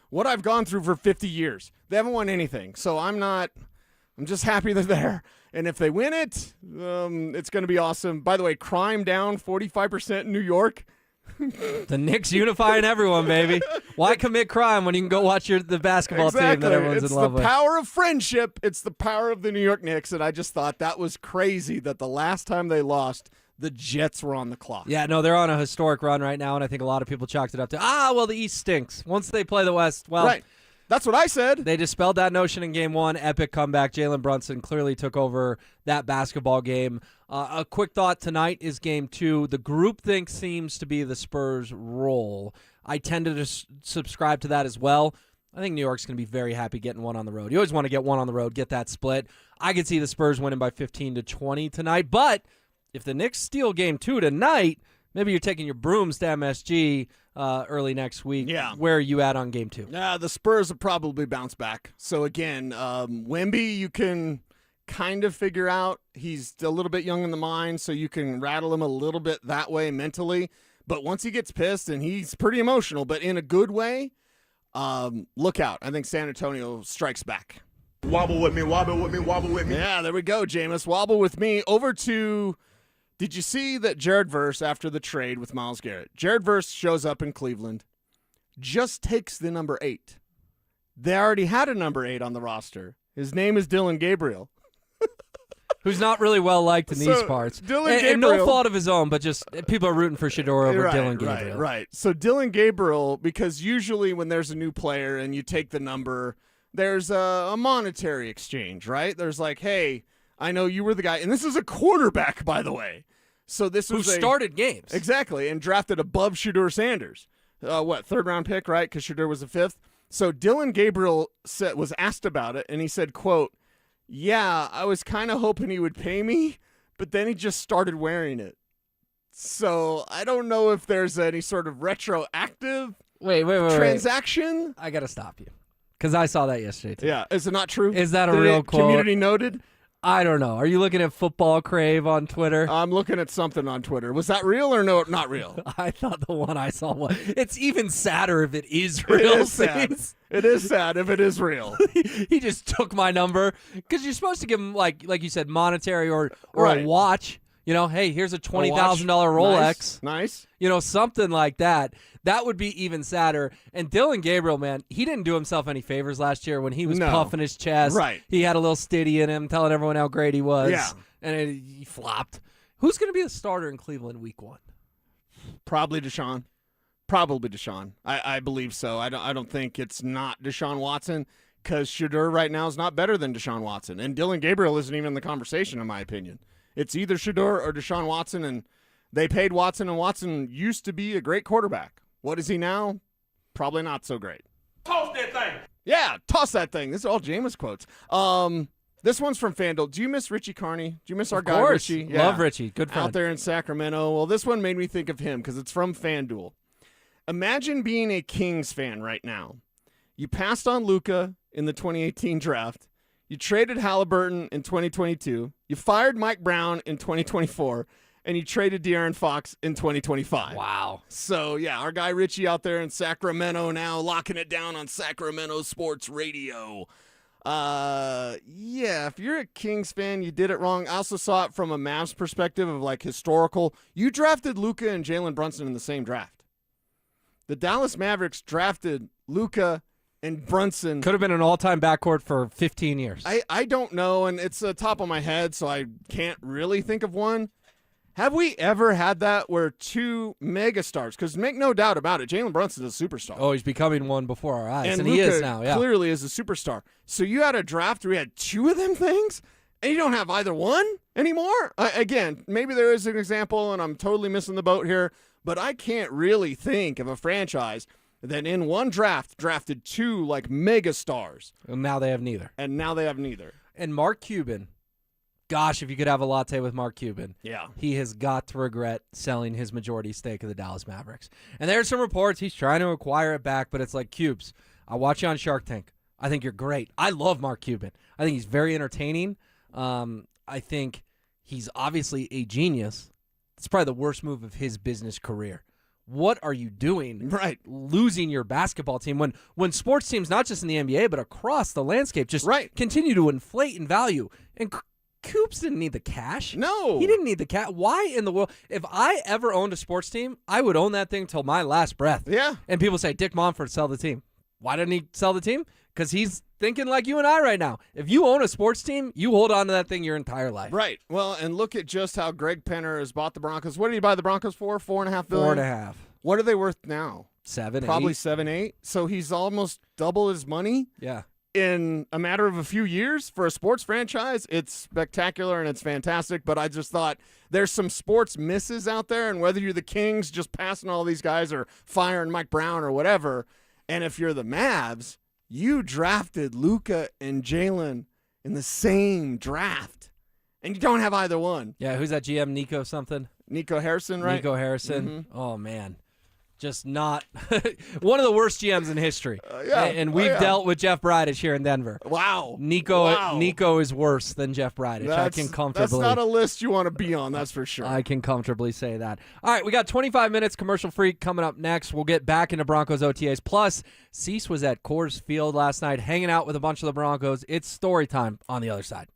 what I've gone through for 50 years. They haven't won anything. So I'm just happy they're there. And if they win it, it's going to be awesome. By the way, crime down 45% in New York. The Knicks unifying everyone, baby. Why commit crime when you can go watch the basketball team that everyone's in love with? It's the power of friendship. It's the power of the New York Knicks. And I just thought that was crazy that the last time they lost, the Jets were on the clock. Yeah, no, they're on a historic run right now, and I think a lot of people chalked it up to, the East stinks. Once they play the West, right. That's what I said. They dispelled that notion in Game 1. Epic comeback. Jalen Brunson clearly took over that basketball game. A quick thought tonight is Game 2. The groupthink seems to be the Spurs' role. I tend to subscribe to that as well. I think New York's going to be very happy getting one on the road. You always want to get one on the road, get that split. I could see the Spurs winning by 15-20 tonight. But if the Knicks steal Game 2 tonight, maybe you're taking your brooms to MSG early next week. Yeah. Where are you at on Game 2? The Spurs will probably bounce back. So, again, Wemby, you can kind of figure out. He's a little bit young in the mind, so you can rattle him a little bit that way mentally. But once he gets pissed, and he's pretty emotional, but in a good way, look out. I think San Antonio strikes back. Wobble with me, wobble with me, wobble with me. Yeah, there we go, Jameis. Wobble with me. Over to... Did you see that Jared Verse, after the trade with Myles Garrett, Jared Verse shows up in Cleveland, just takes the number 8. They already had a number 8 on the roster. His name is Dylan Gabriel. Who's not really well liked in these parts. And no fault of his own, but just people are rooting for Shedeur over Dylan Gabriel. Right. So Dylan Gabriel, because usually when there's a new player and you take the number, there's a monetary exchange, right? There's like, hey, I know you were the guy. And this is a quarterback, by the way. So this was who started games. Exactly, and drafted above Shedeur Sanders. Third-round pick, right? Because Shedeur was a 5th. So Dylan Gabriel was asked about it, and he said, quote, yeah, I was kind of hoping he would pay me, but then he just started wearing it. So I don't know if there's any sort of retroactive transaction. I got to stop you because I saw that yesterday, too. Yeah, is it not true? Is that a real quote? Community noted? I don't know. Are you looking at Football Crave on Twitter? I'm looking at something on Twitter. Was that real or no? Not real. I thought the one I saw was. It's even sadder if it is real. It is sad. It is sad if it is real. He just took my number because you're supposed to give him like you said, monetary or a watch. You know, hey, here's a $20,000 Rolex. Nice. You know, something like that. That would be even sadder. And Dylan Gabriel, man, he didn't do himself any favors last year when he was puffing his chest. Right. He had a little stiddy in him, telling everyone how great he was. Yeah. And he flopped. Who's going to be the starter in Cleveland week 1? Probably Deshaun. I believe so. I don't think it's not Deshaun Watson because Shedeur right now is not better than Deshaun Watson. And Dylan Gabriel isn't even in the conversation, in my opinion. It's either Shedeur or Deshaun Watson, and they paid Watson, and Watson used to be a great quarterback. What is he now? Probably not so great. Toss that thing. Yeah, toss that thing. This is all Jameis quotes. This one's from FanDuel. Do you miss Richie Carney? Do you miss our guy Richie? Yeah. Love Richie. Good friend. Out there in Sacramento. Well, this one made me think of him because it's from FanDuel. Imagine being a Kings fan right now. You passed on Luka in the 2018 draft. You traded Halliburton in 2022. You fired Mike Brown in 2024. and you traded De'Aaron Fox in 2025. Wow. So, yeah, our guy Richie out there in Sacramento now locking it down on Sacramento Sports Radio. Yeah, if you're a Kings fan, you did it wrong. I also saw it from a Mavs perspective of, like, historical. You drafted Luka and Jalen Brunson in the same draft. The Dallas Mavericks drafted Luka and Brunson. Could have been an all-time backcourt for 15 years. I don't know, and it's top of my head, so I can't really think of one. Have we ever had that where two megastars, because make no doubt about it, Jalen Brunson is a superstar. Oh, he's becoming one before our eyes, and Luka he is now, yeah. Clearly is a superstar. So you had a draft where you had two of them things, and you don't have either one anymore? Again, maybe there is an example, and I'm totally missing the boat here, but I can't really think of a franchise that in one draft drafted two, like, megastars. And now they have neither. And Mark Cuban. Gosh, if you could have a latte with Mark Cuban. Yeah. He has got to regret selling his majority stake of the Dallas Mavericks. And there's some reports he's trying to acquire it back, but it's like, Cubes, I watch you on Shark Tank. I think you're great. I love Mark Cuban. I think he's very entertaining. I think he's obviously a genius. It's probably the worst move of his business career. What are you doing? Right. Losing your basketball team when sports teams, not just in the NBA, but across the landscape, just continue to inflate in value. And Coops didn't need the cash. No. He didn't need the cash. Why in the world? If I ever owned a sports team, I would own that thing till my last breath. Yeah. And people say, Dick Monfort, sell the team. Why didn't he sell the team? Because he's thinking like you and I right now. If you own a sports team, you hold on to that thing your entire life. Right. Well, and look at just how Greg Penner has bought the Broncos. What did he buy the Broncos for? $4.5 billion? $4.5. What are they worth now? 7, Probably 8. 7, 8. So he's almost double his money. Yeah. In a matter of a few years for a sports franchise. It's spectacular and it's fantastic, but I just thought there's some sports misses out there, and whether you're the Kings just passing all these guys or firing Mike Brown or whatever, and if you're the Mavs, you drafted Luka and Jalen in the same draft, and you don't have either one. Yeah, who's that GM? Nico something? Nico Harrison, right? Nico Harrison. Mm-hmm. Oh, man. Just not one of the worst GMs in history. And we've dealt with Jeff Bridich here in Denver. Wow. Nico is worse than Jeff Bridich. I can comfortably. That's not a list you want to be on, that's for sure. I can comfortably say that. All right, we got 25 minutes commercial free coming up next. We'll get back into Broncos OTAs. Plus, Cecil was at Coors Field last night hanging out with a bunch of the Broncos. It's story time on the other side.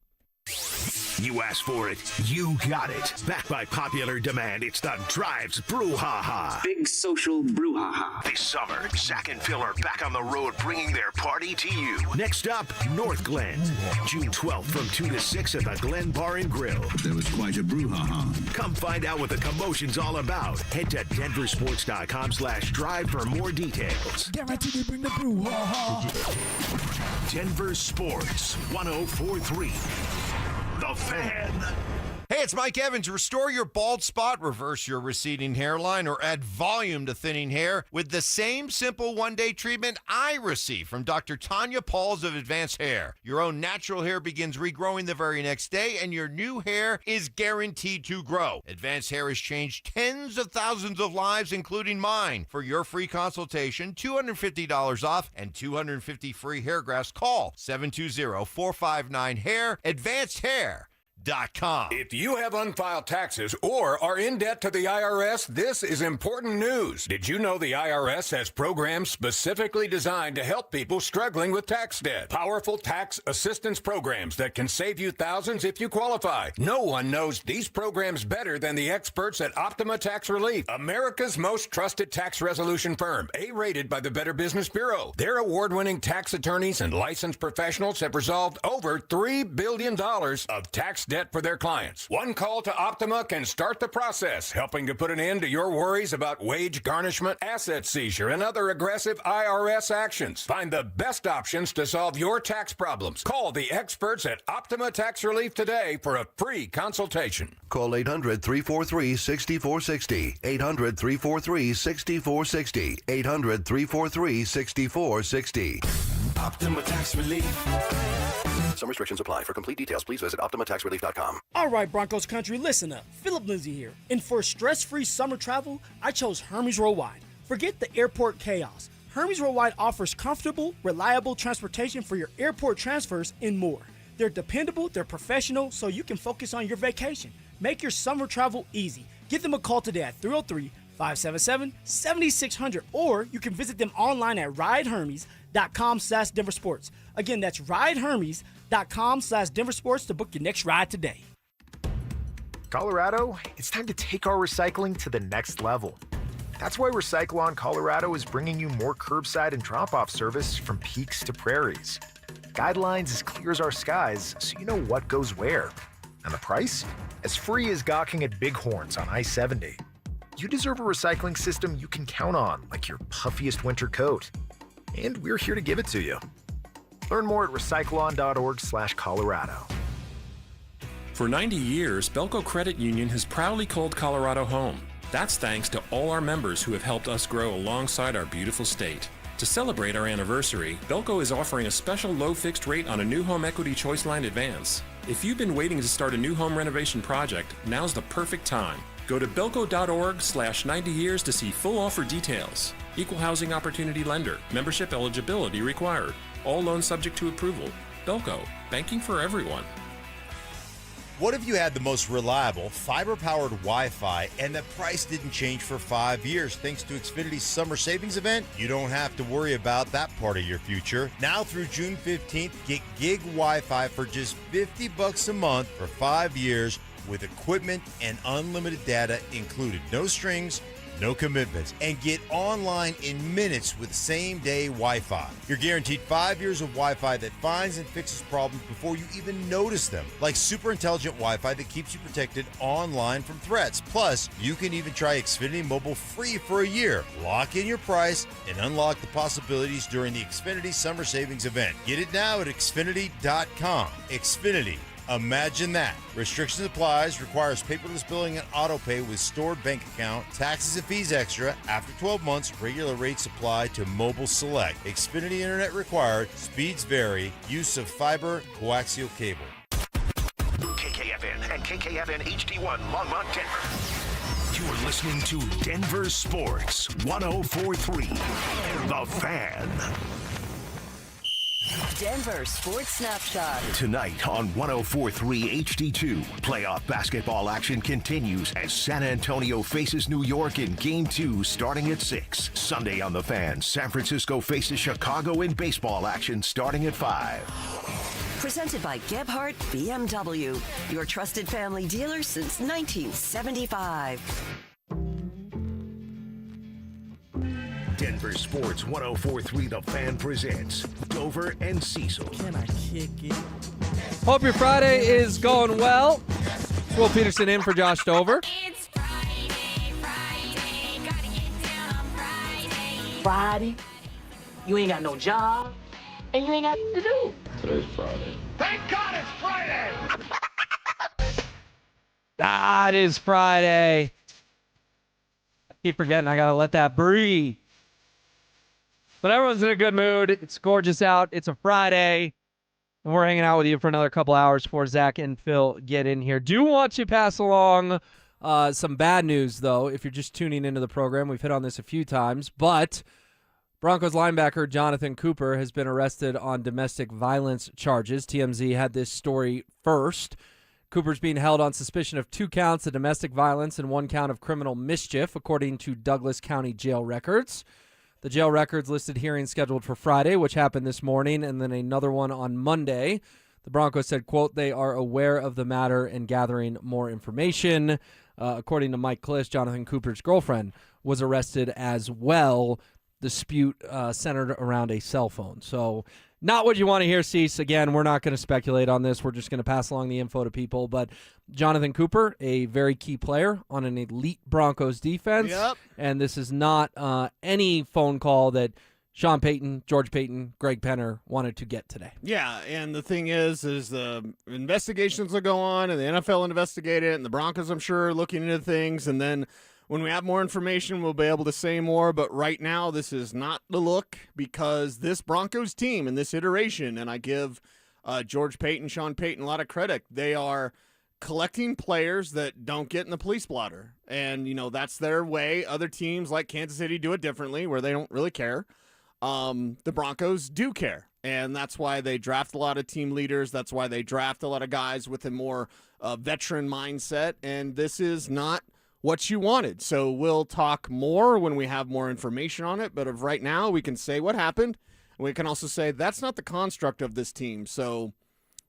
You asked for it, you got it. Backed by popular demand, it's the Drives Brouhaha. Big social brouhaha. This summer, Zach and Phil are back on the road bringing their party to you. Next up, North Glen. June 12th from 2 to 6 at the Glen Bar and Grill. There was quite a brouhaha. Come find out what the commotion's all about. Head to DenverSports.com/drive for more details. Guaranteed to bring the brouhaha. Denver Sports 104.3. The Fan. Hey, it's Mike Evans. Restore your bald spot, reverse your receding hairline, or add volume to thinning hair with the same simple one-day treatment I receive from Dr. Tanya Pauls of Advanced Hair. Your own natural hair begins regrowing the very next day, and your new hair is guaranteed to grow. Advanced Hair has changed tens of thousands of lives, including mine. For your free consultation, $250 off and 250 free hair grafts. Call 720-459-HAIR. Advanced Hair. If you have unfiled taxes or are in debt to the IRS, this is important news. Did you know the IRS has programs specifically designed to help people struggling with tax debt? Powerful tax assistance programs that can save you thousands if you qualify. No one knows these programs better than the experts at Optima Tax Relief, America's most trusted tax resolution firm, A-rated by the Better Business Bureau. Their award-winning tax attorneys and licensed professionals have resolved over $3 billion of tax debt for their clients. One call to Optima can start the process, helping to put an end to your worries about wage garnishment, asset seizure, and other aggressive IRS actions. Find the best options to solve your tax problems. Call the experts at Optima Tax Relief today for a free consultation. Call 800-343-6460. 800-343-6460. 800-343-6460. Optima Tax Relief. Some restrictions apply. For complete details, please visit OptimaTaxRelief.com. All right, Broncos country, listen up. Philip Lindsay here. And for stress-free summer travel, I chose Hermes Worldwide. Forget the airport chaos. Hermes Worldwide offers comfortable, reliable transportation for your airport transfers and more. They're dependable, they're professional, so you can focus on your vacation. Make your summer travel easy. Give them a call today at 303-577-7600, or you can visit them online at ridehermes.com/DenverSports. Again, that's ridehermes.com/DenverSports to book your next ride today. Colorado, it's time to take our recycling to the next level. That's why Recycle-On Colorado is bringing you more curbside and drop-off service from peaks to prairies. Guidelines as clear as our skies, so you know what goes where. And the price? As free as gawking at Bighorns on I-70. You deserve a recycling system you can count on, like your puffiest winter coat. And we're here to give it to you. Learn more at recycleon.org/Colorado. For 90 years, Belco Credit Union has proudly called Colorado home. That's thanks to all our members who have helped us grow alongside our beautiful state. To celebrate our anniversary, Belco is offering a special low fixed rate on a new home equity choice line advance. If you've been waiting to start a new home renovation project, now's the perfect time. Go to belco.org/90 years to see full offer details. Equal housing opportunity lender. Membership eligibility required. All loans subject to approval. Belco, banking for everyone. What if you had the most reliable, fiber-powered Wi-Fi and the price didn't change for 5 years thanks to Xfinity's summer savings event? You don't have to worry about that part of your future. Now through June 15th, get gig Wi-Fi for just $50 a month for 5 years with equipment and unlimited data included. No strings, no commitments, and get online in minutes with same-day Wi-Fi. You're guaranteed 5 years of Wi-Fi that finds and fixes problems before you even notice them, like super intelligent Wi-Fi that keeps you protected online from threats. Plus, you can even try Xfinity Mobile free for a year. Lock in your price and unlock the possibilities during the Xfinity Summer Savings event. Get it now at Xfinity.com. Xfinity. Imagine that. Restrictions applies, requires paperless billing and auto pay with stored bank account, taxes and fees extra. After 12 months, regular rates apply to mobile select. Xfinity Internet required, speeds vary, use of fiber, coaxial cable. KKFN and KKFN HD1 Longmont, Denver. You're listening to Denver Sports 104.3 The Fan. Denver Sports Snapshot. Tonight on 104.3 HD2, playoff basketball action continues as San Antonio faces New York in Game 2 starting at 6. Sunday on The Fan, San Francisco faces Chicago in baseball action starting at 5. Presented by Gebhardt BMW, your trusted family dealer since 1975. Denver Sports 104.3 The Fan presents Dover and Cecil. Can I kick it? Hope your Friday is going well. It's Will Peterson in for Josh Dover. It's Friday, gotta get down on Friday. Friday, you ain't got no job, and you ain't got to do. Today's Friday. Thank God it's Friday! It is Friday. I keep forgetting I gotta let that breathe. But everyone's in a good mood. It's gorgeous out. It's a Friday. And we're hanging out with you for another couple hours before Zach and Phil get in here. Do want to pass along some bad news, though, if you're just tuning into the program. We've hit on this a few times. But Broncos linebacker Jonathan Cooper has been arrested on domestic violence charges. TMZ had this story first. Cooper's being held on suspicion of 2 counts of domestic violence and 1 count of criminal mischief, according to Douglas County jail records. The jail records listed hearings scheduled for Friday, which happened this morning, and then another one on Monday. The Broncos said, quote, they are aware of the matter and gathering more information. According to Mike Kliss, Jonathan Cooper's girlfriend was arrested as well. Dispute centered around a cell phone. So not what you want to hear, Cease. Again, we're not going to speculate on this. We're just going to pass along the info to people. But Jonathan Cooper, a very key player on an elite Broncos defense. Yep. And this is not any phone call that Sean Payton, George Payton, Greg Penner wanted to get today. Yeah, and the thing is the investigations will go on, and the NFL investigate it, and the Broncos, I'm sure, are looking into things, and then when we have more information, we'll be able to say more, but right now this is not the look because this Broncos team in this iteration, and I give George Payton, Sean Payton a lot of credit, they are collecting players that don't get in the police blotter, and, you know, that's their way. Other teams like Kansas City do it differently where they don't really care. the Broncos do care. And that's why they draft a lot of team leaders. That's why they draft a lot of guys with a more veteran mindset. And this is not what you wanted. So we'll talk more when we have more information on it. But of right now, we can say what happened. We can also say that's not the construct of this team. So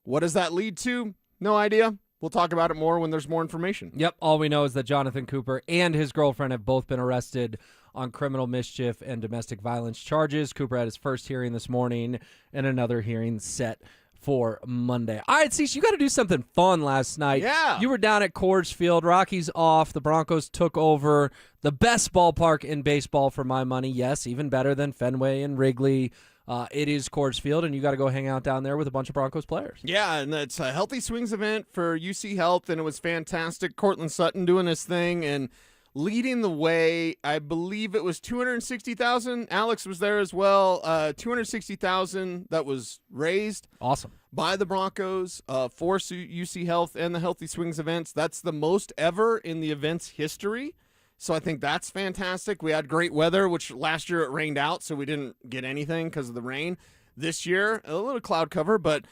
what does that lead to? No idea. We'll talk about it more when there's more information. Yep. All we know is that Jonathan Cooper and his girlfriend have both been arrested on criminal mischief and domestic violence charges. Cooper had his first hearing this morning and another hearing set for Monday. All right, Cecil, you got to do something fun last night. Yeah. You were down at Coors Field. Rockies off. The Broncos took over the best ballpark in baseball for my money. Yes, even better than Fenway and Wrigley. It is Coors Field, and you got to go hang out down there with a bunch of Broncos players. Yeah, and it's a Healthy Swings event for UC Health, and it was fantastic. Cortland Sutton doing his thing and leading the way. I believe it was 260,000. Alex was there as well. 260,000 that was raised. Awesome. By the Broncos for UC Health and the Healthy Swings events. That's the most ever in the event's history. So I think that's fantastic. We had great weather, which last year it rained out, so we didn't get anything because of the rain. This year, a little cloud cover, but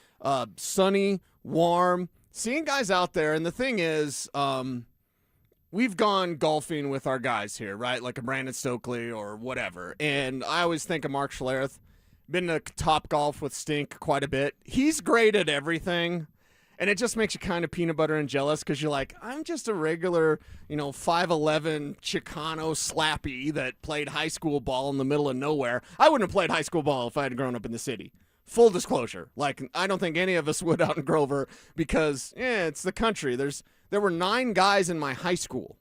sunny, warm. Seeing guys out there, and the thing is, we've gone golfing with our guys here, right? Like a Brandon Stokely or whatever. And I always think of Mark Schlereth. Been to Top Golf with Stink quite a bit. He's great at everything. And it just makes you kind of peanut butter and jealous because you're like, I'm just a regular, 5'11" Chicano slappy that played high school ball in the middle of nowhere. I wouldn't have played high school ball if I had grown up in the city. Full disclosure. Like, I don't think any of us would out in Grover because, it's the country. There were 9 guys in my high school.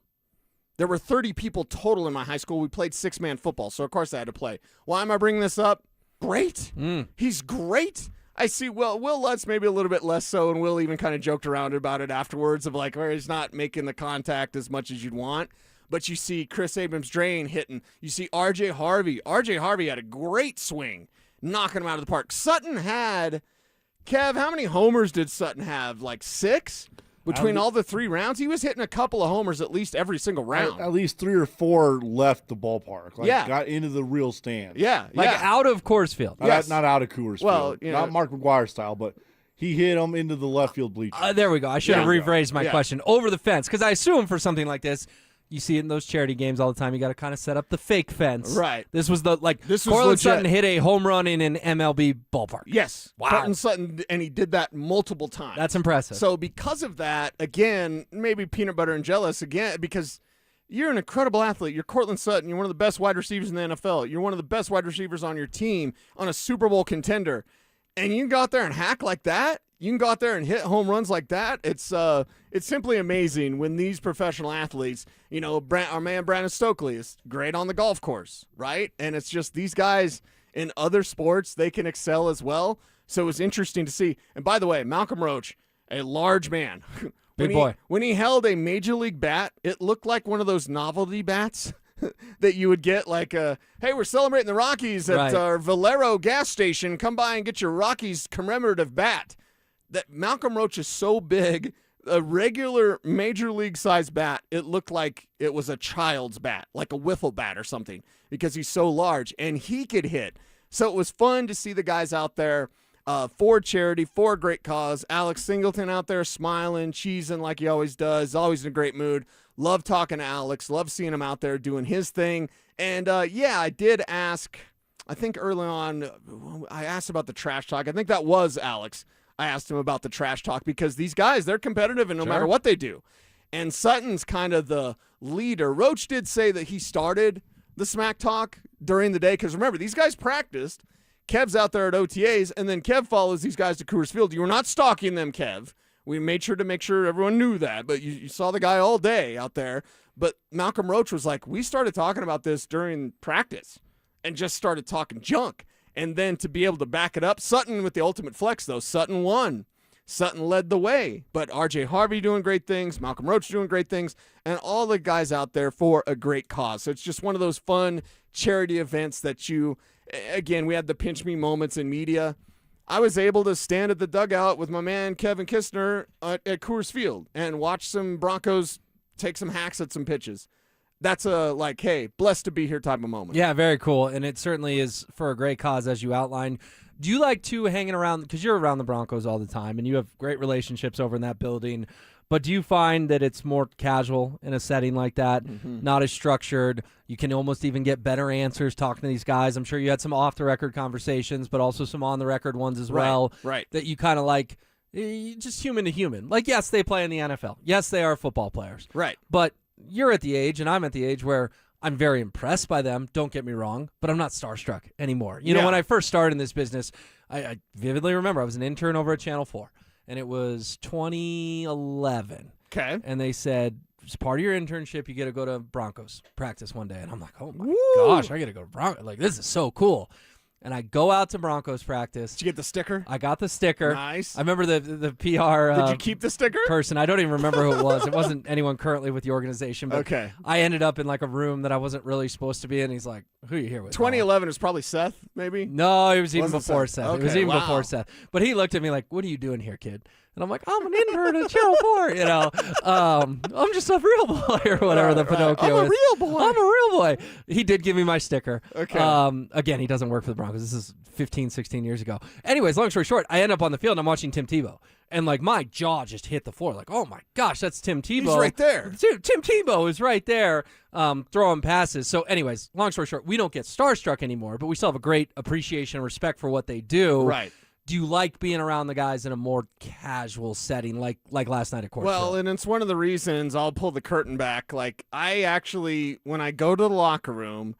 There were 30 people total in my high school. We played 6-man football, so of course I had to play. Why am I bringing this up? Great. He's great. I see, Will Lutz maybe a little bit less so, and Will even kind of joked around about it afterwards of like, he's not making the contact as much as you'd want. But you see Chris Abrams-Drain hitting. You see R.J. Harvey. R.J. Harvey had a great swing, knocking him out of the park. Sutton had, Kev, how many homers did Sutton have? Like 6? Between all the 3 rounds? He was hitting a couple of homers at least every single round. At least 3 or 4 left the ballpark. Got into the real stand. Yeah. Out of Coors Field. Not out of Coors Field. Not Mark McGuire style, but he hit him into the left field bleachers. There we go. I should have rephrased my question. Over the fence, because I assume for something like this, you see it in those charity games all the time. You got to kind of set up the fake fence. Right. This was Cortland Sutton hit a home run in an MLB ballpark. Yes. Wow. Cortland Sutton, and he did that multiple times. That's impressive. So because of that, again, maybe peanut butter and jealous again, because you're an incredible athlete. You're Cortland Sutton. You're one of the best wide receivers in the NFL. You're one of the best wide receivers on your team, on a Super Bowl contender. And you can go out there and hack like that. You can go out there and hit home runs like that. It's simply amazing when these professional athletes, our man Brandon Stokely is great on the golf course, right? And it's just these guys in other sports, they can excel as well. So it was interesting to see. And by the way, Malcolm Roach, a large man. Big boy. When he held a major league bat, it looked like one of those novelty bats that you would get like, hey, we're celebrating the Rockies at our Valero gas station. Come by and get your Rockies commemorative bat. That Malcolm Roach is so big, a regular major league size bat, it looked like it was a child's bat, like a wiffle bat or something, because he's so large, and he could hit. So it was fun to see the guys out there for charity, for a great cause. Alex Singleton out there smiling, cheesing like he always does, always in a great mood. Love talking to Alex, love seeing him out there doing his thing. And, I did ask, I think early on, I asked about the trash talk. I think that was Alex. I asked him about the trash talk because these guys, they're competitive and no matter what they do. And Sutton's kind of the leader. Roach did say that he started the smack talk during the day because remember, these guys practiced. Kev's out there at OTAs, and then Kev follows these guys to Coors Field. You were not stalking them, Kev. We made sure to make sure everyone knew that, but you saw the guy all day out there. But Malcolm Roach was like, we started talking about this during practice and just started talking junk. And then to be able to back it up, Sutton with the ultimate flex, though. Sutton won. Sutton led the way. But R.J. Harvey doing great things, Malcolm Roach doing great things, and all the guys out there for a great cause. So it's just one of those fun charity events that again, we had the pinch me moments in media. I was able to stand at the dugout with my man Kevin Kistner at Coors Field and watch some Broncos take some hacks at some pitches. that's a hey, blessed to be here type of moment. Yeah, very cool. And it certainly is for a great cause, as you outlined. Do you like to hanging around, because you're around the Broncos all the time and you have great relationships over in that building, but do you find that it's more casual in a setting like that, not as structured? You can almost even get better answers talking to these guys. I'm sure you had some off-the-record conversations, but also some on-the-record ones as well. Right. That you kind of like, just human to human. Like, yes, they play in the NFL. Yes, they are football players. Right. But you're at the age, and I'm at the age where I'm very impressed by them, don't get me wrong, but I'm not starstruck anymore. You know, when I first started in this business, I vividly remember I was an intern over at Channel 4, and it was 2011. Okay. And they said, as part of your internship, you get to go to Broncos practice one day. And I'm like, oh, my gosh, I got to go to Broncos. Like, this is so cool. And I go out to Broncos practice. Did you get the sticker? I got the sticker. Nice. I remember the PR Did you keep the sticker? person. I don't even remember who it was. It wasn't anyone currently with the organization. But Okay. I ended up in like a room that I wasn't really supposed to be in. He's like, who are you here with? 2011 is probably Seth, maybe? No, it was even Wasn't before Seth. Seth. It was Okay, even wow. before Seth. But he looked at me like, what are you doing here, kid? And I'm like, I'm an intern at Channel 4, you know. I'm just a real boy or whatever the Pinocchio I'm a is. real boy. I'm a real boy. He did give me my sticker. Okay. Again, he doesn't work for the Broncos. This is 15, 16 years ago. Anyways, long story short, I end up on the field and I'm watching Tim Tebow. And, like, my jaw just hit the floor. Like, oh, my gosh, that's Tim Tebow. He's right there. Tim Tebow is right there throwing passes. So, anyways, long story short, we don't get starstruck anymore, but we still have a great appreciation and respect for what they do. Right. Do you like being around the guys in a more casual setting, like last night at Court Well, Field? and it's one of the reasons I'll pull the curtain back. Like, I actually, when I go to the locker room,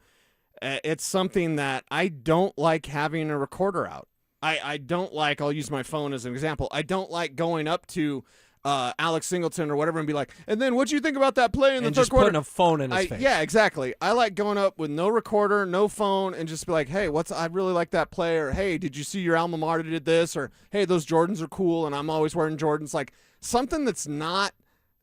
it's something that I don't like having a recorder out. I don't like, I'll use my phone as an example, I don't like going up to Alex Singleton or whatever and be like, and then what'd you think about that play in the and third just quarter? putting a phone in his face. Yeah, exactly. I like going up with no recorder, no phone, and just be like, hey, I really like that play, or hey, did you see your alma mater did this, or hey, those Jordans are cool, and I'm always wearing Jordans. Like, something that's not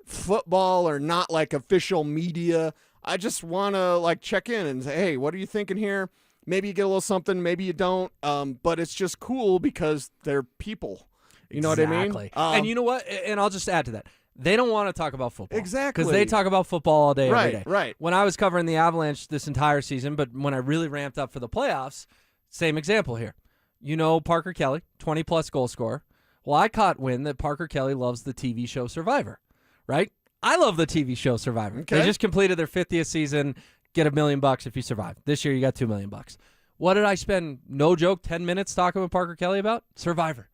football or not like official media. I just want to like check in and say, hey, what are you thinking here? Maybe you get a little something, maybe you don't, but it's just cool because they're people. You know what I mean? Exactly. And you know what? And I'll just add to that. They don't want to talk about football. Exactly. Because they talk about football all day, every day. Right. When I was covering the Avalanche this entire season, but when I really ramped up for the playoffs, same example here. You know Parker Kelly, 20-plus goal scorer. Well, I caught wind that Parker Kelly loves the TV show Survivor, right? I love the TV show Survivor. Okay. They just completed their 50th season. Get $1 million if you survive. This year, you got $2 million. What did I spend, no joke, 10 minutes talking with Parker Kelly about? Survivor.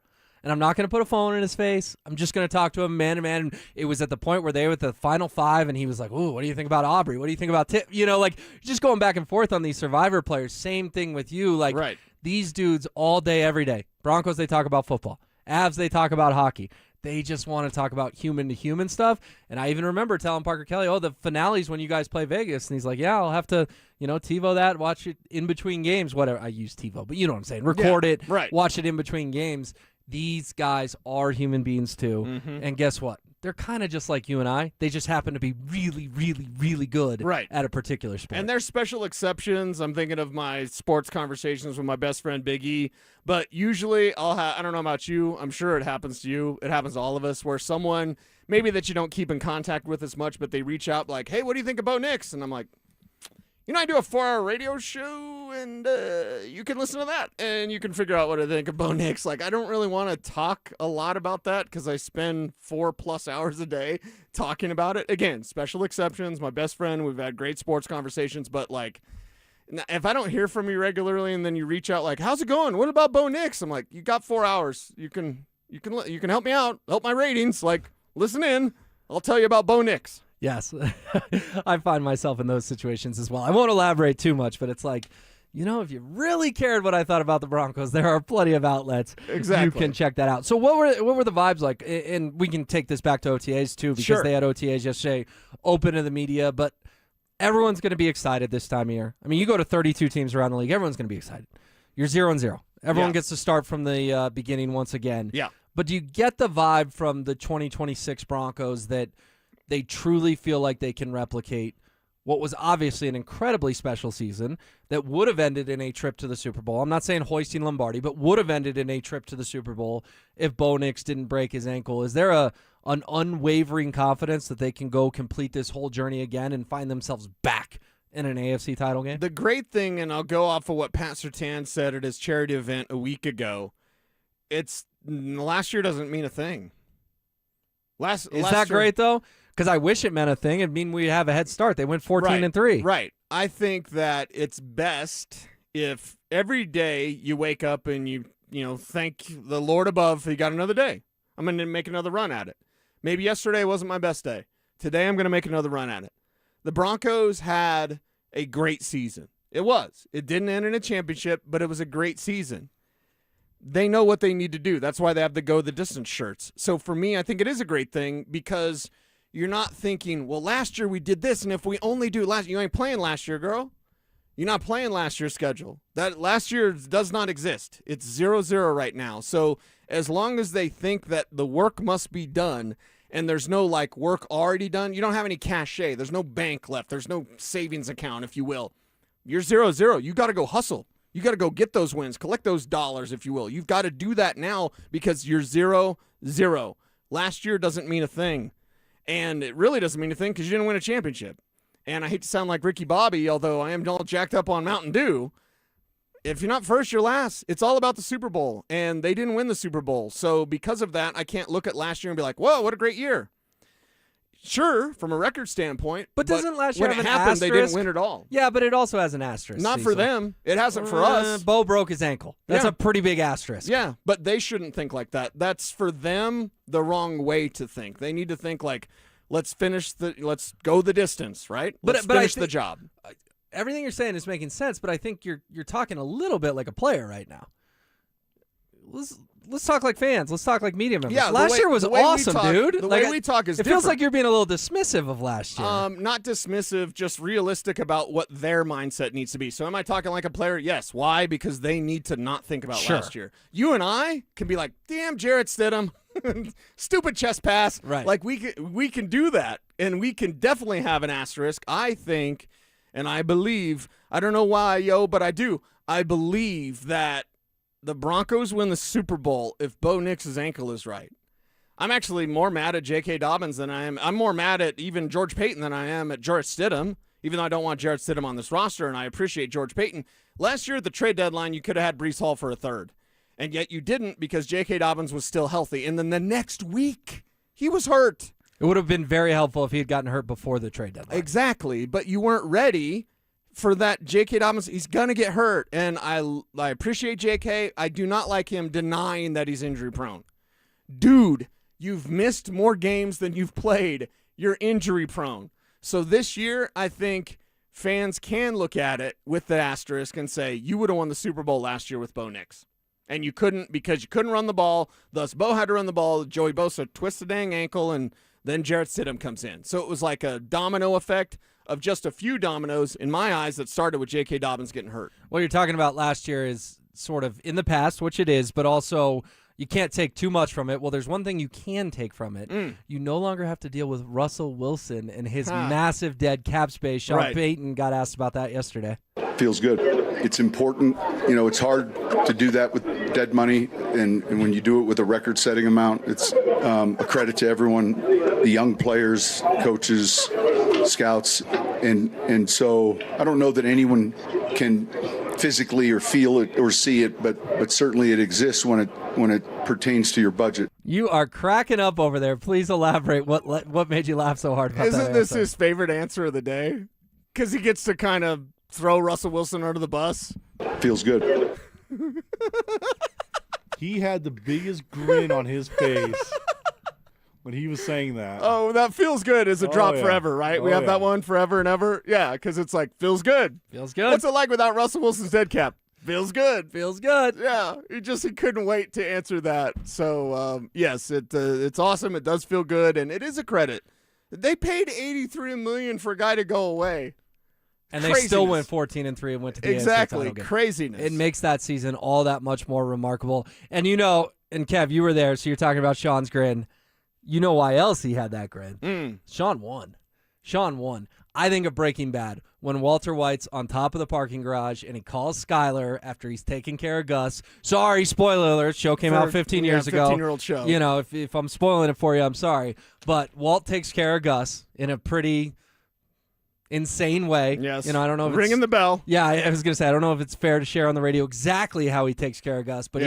And I'm not going to put a phone in his face. I'm just going to talk to him man to man. And it was at the point where they were at the final five, and he was like, ooh, what do you think about Aubrey? What do you think about Tip? You know, like, just going back and forth on these Survivor players. Same thing with you. Like, these dudes all day, every day. Broncos, they talk about football. Avs, they talk about hockey. They just want to talk about human-to-human stuff. And I even remember telling Parker Kelly, the finale's when you guys play Vegas. And he's like, yeah, I'll have to, TiVo that, watch it in between games, whatever. I use TiVo, but you know what I'm saying. Record it, watch it in between games. These guys are human beings too. Mm-hmm. And guess what? They're kind of just like you and I. They just happen to be really, really, really good at a particular sport. And there's special exceptions. I'm thinking of my sports conversations with my best friend Big E. But usually I don't know about you. I'm sure it happens to you. It happens to all of us where someone maybe that you don't keep in contact with as much, but they reach out like, hey, what do you think about Knicks? And I'm like, I do a 4-hour radio show, and you can listen to that, and you can figure out what I think of Bo Nix. Like, I don't really want to talk a lot about that because I spend 4+ hours a day talking about it. Again, special exceptions. My best friend, we've had great sports conversations, but, like, if I don't hear from you regularly and then you reach out like, how's it going? What about Bo Nix? I'm like, you got 4 hours. You can help me out, help my ratings. Like, listen in. I'll tell you about Bo Nix. Yes, I find myself in those situations as well. I won't elaborate too much, but it's like, if you really cared what I thought about the Broncos, there are plenty of outlets you can check that out. So what were the vibes like? And we can take this back to OTAs too, because they had OTAs yesterday, open to the media, but everyone's going to be excited this time of year. I mean, you go to 32 teams around the league, everyone's going to be excited. You're 0-0. Everyone gets to start from the beginning once again. Yeah. But do you get the vibe from the 2026 Broncos that they truly feel like they can replicate what was obviously an incredibly special season that would have ended in a trip to the Super Bowl. I'm not saying hoisting Lombardi, but would have ended in a trip to the Super Bowl if Bo Nix didn't break his ankle. Is there an unwavering confidence that they can go complete this whole journey again and find themselves back in an AFC title game? The great thing, and I'll go off of what Pat Surtain said at his charity event a week ago, last year doesn't mean a thing. Is that great, though? Because I wish it meant a thing. It'd mean we have a head start. They went 14-3. Right. I think that it's best if every day you wake up and you thank the Lord above, you got another day. I'm going to make another run at it. Maybe yesterday wasn't my best day. Today I'm going to make another run at it. The Broncos had a great season. It was. It didn't end in a championship, but it was a great season. They know what they need to do. That's why they have the Go the Distance shirts. So for me, I think it is a great thing because you're not thinking, well, last year we did this, and if we only do you ain't playing last year, girl. You're not playing last year's schedule. That last year does not exist. It's 0-0 right now. So as long as they think that the work must be done and there's no work already done, you don't have any cachet. There's no bank left. There's no savings account, if you will. You're 0-0. You got to go hustle. You got to go get those wins, collect those dollars, if you will. You've got to do that now because you're 0-0. Last year doesn't mean a thing. And it really doesn't mean a thing because you didn't win a championship. And I hate to sound like Ricky Bobby, although I am all jacked up on Mountain Dew. If you're not first, you're last. It's all about the Super Bowl. And they didn't win the Super Bowl. So because of that, I can't look at last year and be like, whoa, what a great year. Sure, from a record standpoint. But doesn't last year when have it an happened, asterisk? they didn't win at all. Yeah, but it also has an asterisk. Not Cecil. for them. It hasn't for us. Bo broke his ankle. That's Yeah. a pretty big asterisk. Yeah, but they shouldn't think like that. That's for them the wrong way to think. They need to think like, let's go the distance, right? Let's finish the job. Everything you're saying is making sense, but I think you're talking a little bit like a player right now. Let's talk like fans. Let's talk like media members. Yeah, last year was awesome, dude. The way we talk is it feels like you're being a little dismissive of last year. Not dismissive, just realistic about what their mindset needs to be. So am I talking like a player? Yes. Why? Because they need to not think about last year. You and I can be like, damn, Jarrett Stidham. Stupid chest pass. Right. Like we can do that, and we can definitely have an asterisk. I think, and I believe, I don't know why, but I do. I believe that the Broncos win the Super Bowl if Bo Nix's ankle is right. I'm actually more mad at J.K. Dobbins than I am. I'm more mad at even George Payton than I am at Jarrett Stidham, even though I don't want Jarrett Stidham on this roster, and I appreciate George Payton. Last year at the trade deadline, you could have had Breece Hall for a third, and yet you didn't because J.K. Dobbins was still healthy. And then the next week, he was hurt. It would have been very helpful if he had gotten hurt before the trade deadline. Exactly, but you weren't ready for that. J.K. Dobbins, he's going to get hurt, and I appreciate J.K. I do not like him denying that he's injury-prone. Dude, you've missed more games than you've played. You're injury-prone. So this year, I think fans can look at it with the asterisk and say, you would have won the Super Bowl last year with Bo Nix. And you couldn't because you couldn't run the ball. Thus, Bo had to run the ball. Joey Bosa twists the dang ankle, and then Jarrett Stidham comes in. So it was like a domino effect of just a few dominoes, in my eyes, that started with J.K. Dobbins getting hurt. What you're talking about last year is sort of in the past, which it is, but also you can't take too much from it. Well, there's one thing you can take from it. You no longer have to deal with Russell Wilson and his massive dead cap space. Sean Payton got asked about that yesterday. Feels good. It's important. It's hard to do that with dead money, and when you do it with a record-setting amount, it's a credit to everyone, the young players, coaches, scouts, and so I don't know that anyone can physically or feel it or see it, but certainly it exists when it pertains to your budget. You are cracking up over there. Please elaborate. What made you laugh so hard about that? Isn't this his favorite answer of the day? Because he gets to kind of throw Russell Wilson under the bus. Feels good. He had the biggest grin on his face when he was saying that. Oh, that feels good is a drop forever, right? We have that one forever and ever. Yeah, because it's like, feels good. Feels good. What's it like without Russell Wilson's dead cap? Feels good. Feels good. Yeah, he couldn't wait to answer that. So, yes, it's awesome. It does feel good, and it is a credit. They paid $83 million for a guy to go away. And they still went 14-3 and went to the AFC title game. Craziness. It makes that season all that much more remarkable. And and Kev, you were there, so you're talking about Sean's grin. You know why else he had that grin? Sean won. Sean won. I think of Breaking Bad when Walter White's on top of the parking garage and he calls Skyler after he's taking care of Gus. Sorry, spoiler alert. Show came out 15 years ago. 15-year-old show. You know, if I'm spoiling it for you, I'm sorry. But Walt takes care of Gus in a pretty insane way. Yes. You know, I don't know if ringing the bell. Yeah, I was going to say, I don't know if it's fair to share on the radio exactly how he takes care of Gus, but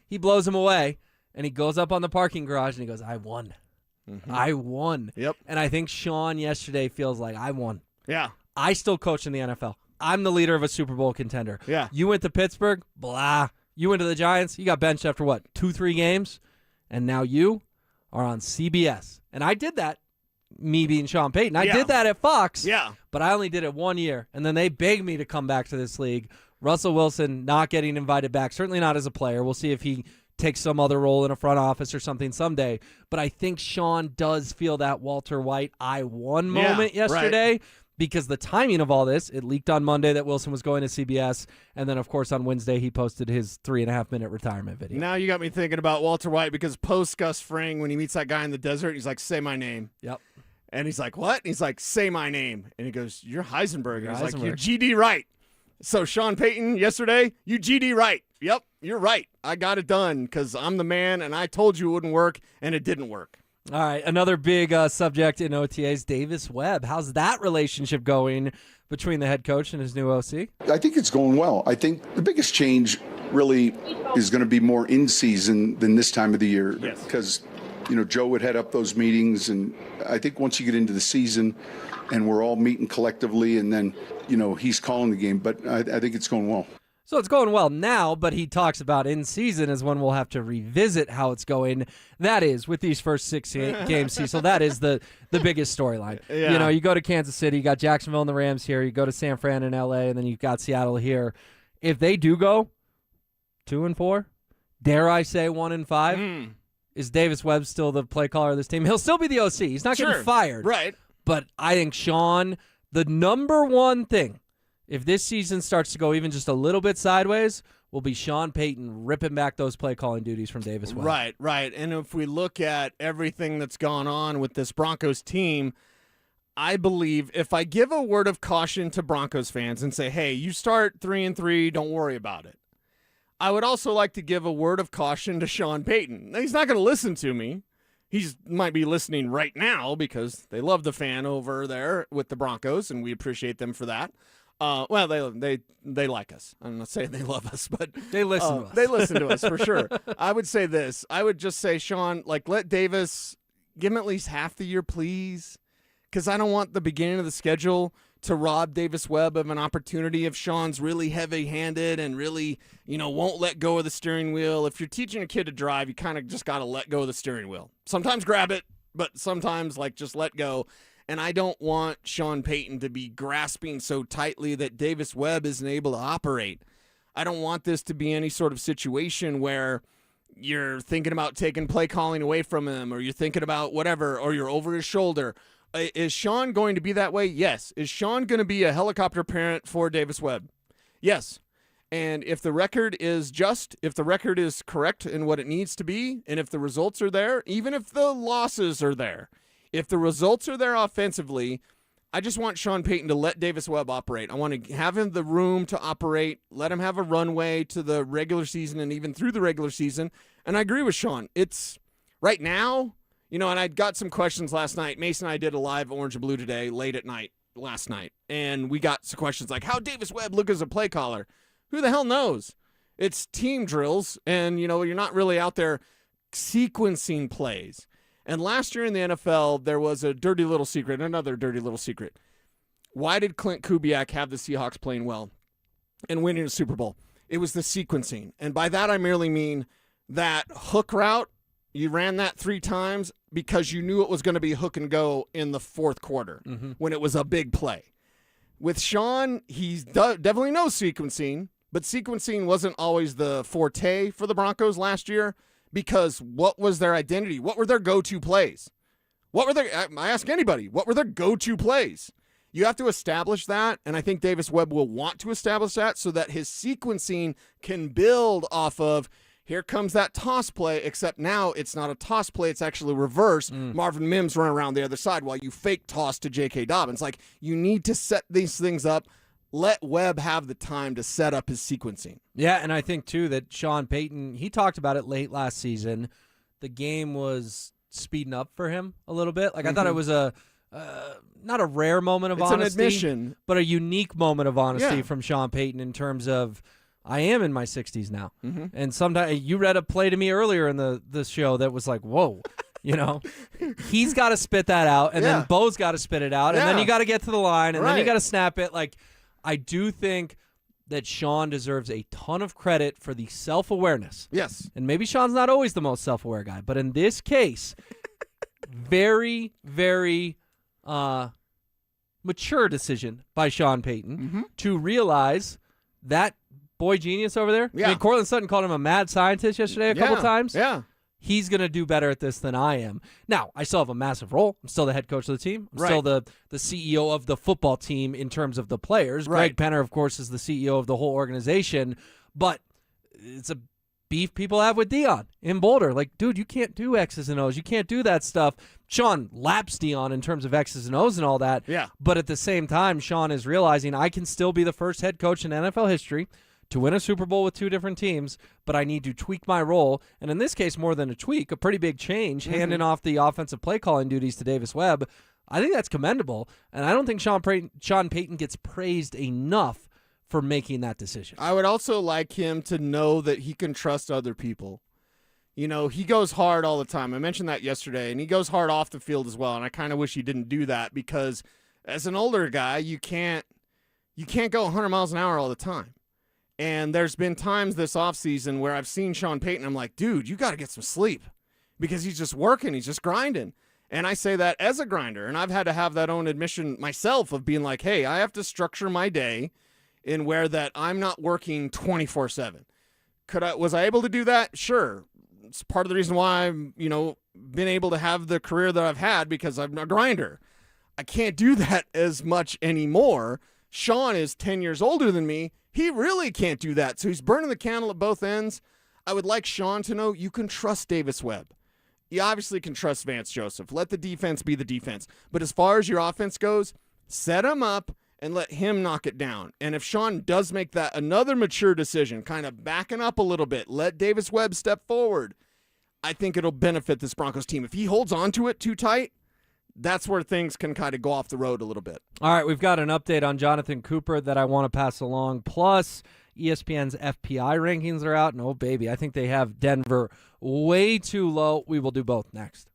he blows him away, and he goes up on the parking garage, and he goes, I won. Mm-hmm. I won. Yep. And I think Sean yesterday feels like I won. Yeah. I still coach in the NFL. I'm the leader of a Super Bowl contender. Yeah. You went to Pittsburgh, blah. You went to the Giants, you got benched after what, 2-3 games? And now you are on CBS. And I did that, me being Sean Payton. I did that at Fox. Yeah. But I only did it 1 year. And then they begged me to come back to this league. Russell Wilson not getting invited back, certainly not as a player. We'll see if he takes some other role in a front office or something someday. But I think Sean does feel that Walter White I won moment yesterday. Right. Because the timing of all this, it leaked on Monday that Wilson was going to CBS, and then, of course, on Wednesday he posted his 3.5-minute retirement video. Now you got me thinking about Walter White because post Gus Fring, when he meets that guy in the desert, he's like, say my name. Yep. And he's like, what? And he's like, say my name. And he goes, you're Heisenberg. And he's like, Heisenberg. you're GD Wright. So Sean Payton yesterday, you GD Wright. Yep, you're right. I got it done because I'm the man, and I told you it wouldn't work, and it didn't work. All right, another big subject in OTAs, Davis Webb. How's that relationship going between the head coach and his new OC? I think it's going well. I think the biggest change really is going to be more in season than this time of the year. Yes. Because, Joe would head up those meetings, and I think once you get into the season and we're all meeting collectively and then, he's calling the game, but I think it's going well. So it's going well now, but he talks about in season is when we'll have to revisit how it's going. That is, with these first 6 games, Cecil, that is the biggest storyline. Yeah. You go to Kansas City, you got Jacksonville and the Rams here, you go to San Fran and LA, and then you've got Seattle here. If they do go 2-4, dare I say 1-5, is Davis Webb still the play caller of this team? He'll still be the OC. He's not getting fired. Right. But I think Sean, the number one thing, if this season starts to go even just a little bit sideways, will be Sean Payton ripping back those play calling duties from Davis Webb. Right. And if we look at everything that's gone on with this Broncos team, I believe if I give a word of caution to Broncos fans and say, hey, you start 3-3, don't worry about it. I would also like to give a word of caution to Sean Payton. Now, he's not going to listen to me. He might be listening right now because they love the fan over there with the Broncos, and we appreciate them for that. Well, they like us. I'm not saying they love us, but they listen to us. They listen to us for sure. I would say this. I would just say, Sean, let Davis give him at least half the year, please, because I don't want the beginning of the schedule to rob Davis Webb of an opportunity if Sean's really heavy-handed and really, won't let go of the steering wheel. If you're teaching a kid to drive, you kind of just got to let go of the steering wheel. Sometimes grab it, but sometimes just let go. And I don't want Sean Payton to be grasping so tightly that Davis Webb isn't able to operate. I don't want this to be any sort of situation where you're thinking about taking play calling away from him, or you're thinking about whatever, or you're over his shoulder. Is Sean going to be that way? Yes. Is Sean going to be a helicopter parent for Davis Webb? Yes. And if the record is if the record is correct in what it needs to be, and if the results are there, even if the losses are there, if the results are there offensively, I just want Sean Payton to let Davis Webb operate. I want to have him the room to operate, let him have a runway to the regular season and even through the regular season. And I agree with Sean. It's right now, and I got some questions last night. Mason and I did a live Orange and Blue today, late at night, last night. And we got some questions like, how Davis Webb look as a play caller? Who the hell knows? It's team drills, and, you're not really out there sequencing plays. And last year in the NFL, there was another dirty little secret. Why did Clint Kubiak have the Seahawks playing well and winning a Super Bowl? It was the sequencing. And by that, I merely mean that hook route, you ran that 3 times because you knew it was going to be hook and go in the fourth quarter when it was a big play. With Sean, he definitely knows sequencing, but sequencing wasn't always the forte for the Broncos last year. Because what was their identity? What were their go-to plays? I ask anybody, what were their go-to plays? You have to establish that, and I think Davis Webb will want to establish that so that his sequencing can build off of, Here comes that toss play, except now it's not a toss play. It's actually reverse. Marvin Mims running around the other side while you fake toss to J.K. Dobbins. Like, you need to set these things up. Let Webb have the time to set up his sequencing. Yeah, and I think, too, that Sean Payton, he talked about it late last season. The game was speeding up for him a little bit. Like, I thought it was not a rare moment of honesty. It's an admission. But a unique moment of honesty from Sean Payton in terms of, I am in my 60s now. And sometimes you read a play to me earlier in the show that was like, whoa, he's got to spit that out, and then Bo's got to spit it out, and then you got to get to the line, and then you got to snap it. Like, I do think that Sean deserves a ton of credit for the self-awareness. Yes. And maybe Sean's not always the most self-aware guy, but in this case, very, very mature decision by Sean Payton to realize that boy genius over there. Yeah. I mean, Cortland Sutton called him a mad scientist yesterday a couple times. Yeah. He's going to do better at this than I am. Now, I still have a massive role. I'm still the head coach of the team. I'm still the CEO of the football team in terms of the players. Greg Penner, of course, is the CEO of the whole organization. But it's a beef people have with Dion in Boulder. Like, dude, you can't do X's and O's. You can't do that stuff. Sean laps Dion in terms of X's and O's and all that. Yeah. But at the same time, Sean is realizing I can still be the first head coach in NFL history to win a Super Bowl with two different teams, but I need to tweak my role. And in this case, more than a tweak, a pretty big change, handing off the offensive play calling duties to Davis Webb. I think that's commendable, and I don't think Sean Payton gets praised enough for making that decision. I would also like him to know that he can trust other people. He goes hard all the time. I mentioned that yesterday, and he goes hard off the field as well, and I kind of wish he didn't do that because as an older guy, you can't go 100 miles an hour all the time. And there's been times this offseason where I've seen Sean Payton, I'm like, dude, you got to get some sleep because he's just working, he's just grinding. And I say that as a grinder, and I've had to have that own admission myself of being like, hey, I have to structure my day in where that I'm not working 24/7. Was I able to do that? Sure. It's part of the reason why I've, been able to have the career that I've had because I'm a grinder. I can't do that as much anymore. Sean is 10 years older than me. He really can't do that. So he's burning the candle at both ends. I would like Sean to know you can trust Davis Webb. You obviously can trust Vance Joseph. Let the defense be the defense. But as far as your offense goes, set him up and let him knock it down. And if Sean does make that another mature decision, kind of backing up a little bit, let Davis Webb step forward, I think it'll benefit this Broncos team. If he holds on to it too tight, that's where things can kind of go off the road a little bit. All right, we've got an update on Jonathan Cooper that I want to pass along. Plus, ESPN's FPI rankings are out. And, oh, baby, I think they have Denver way too low. We will do both next.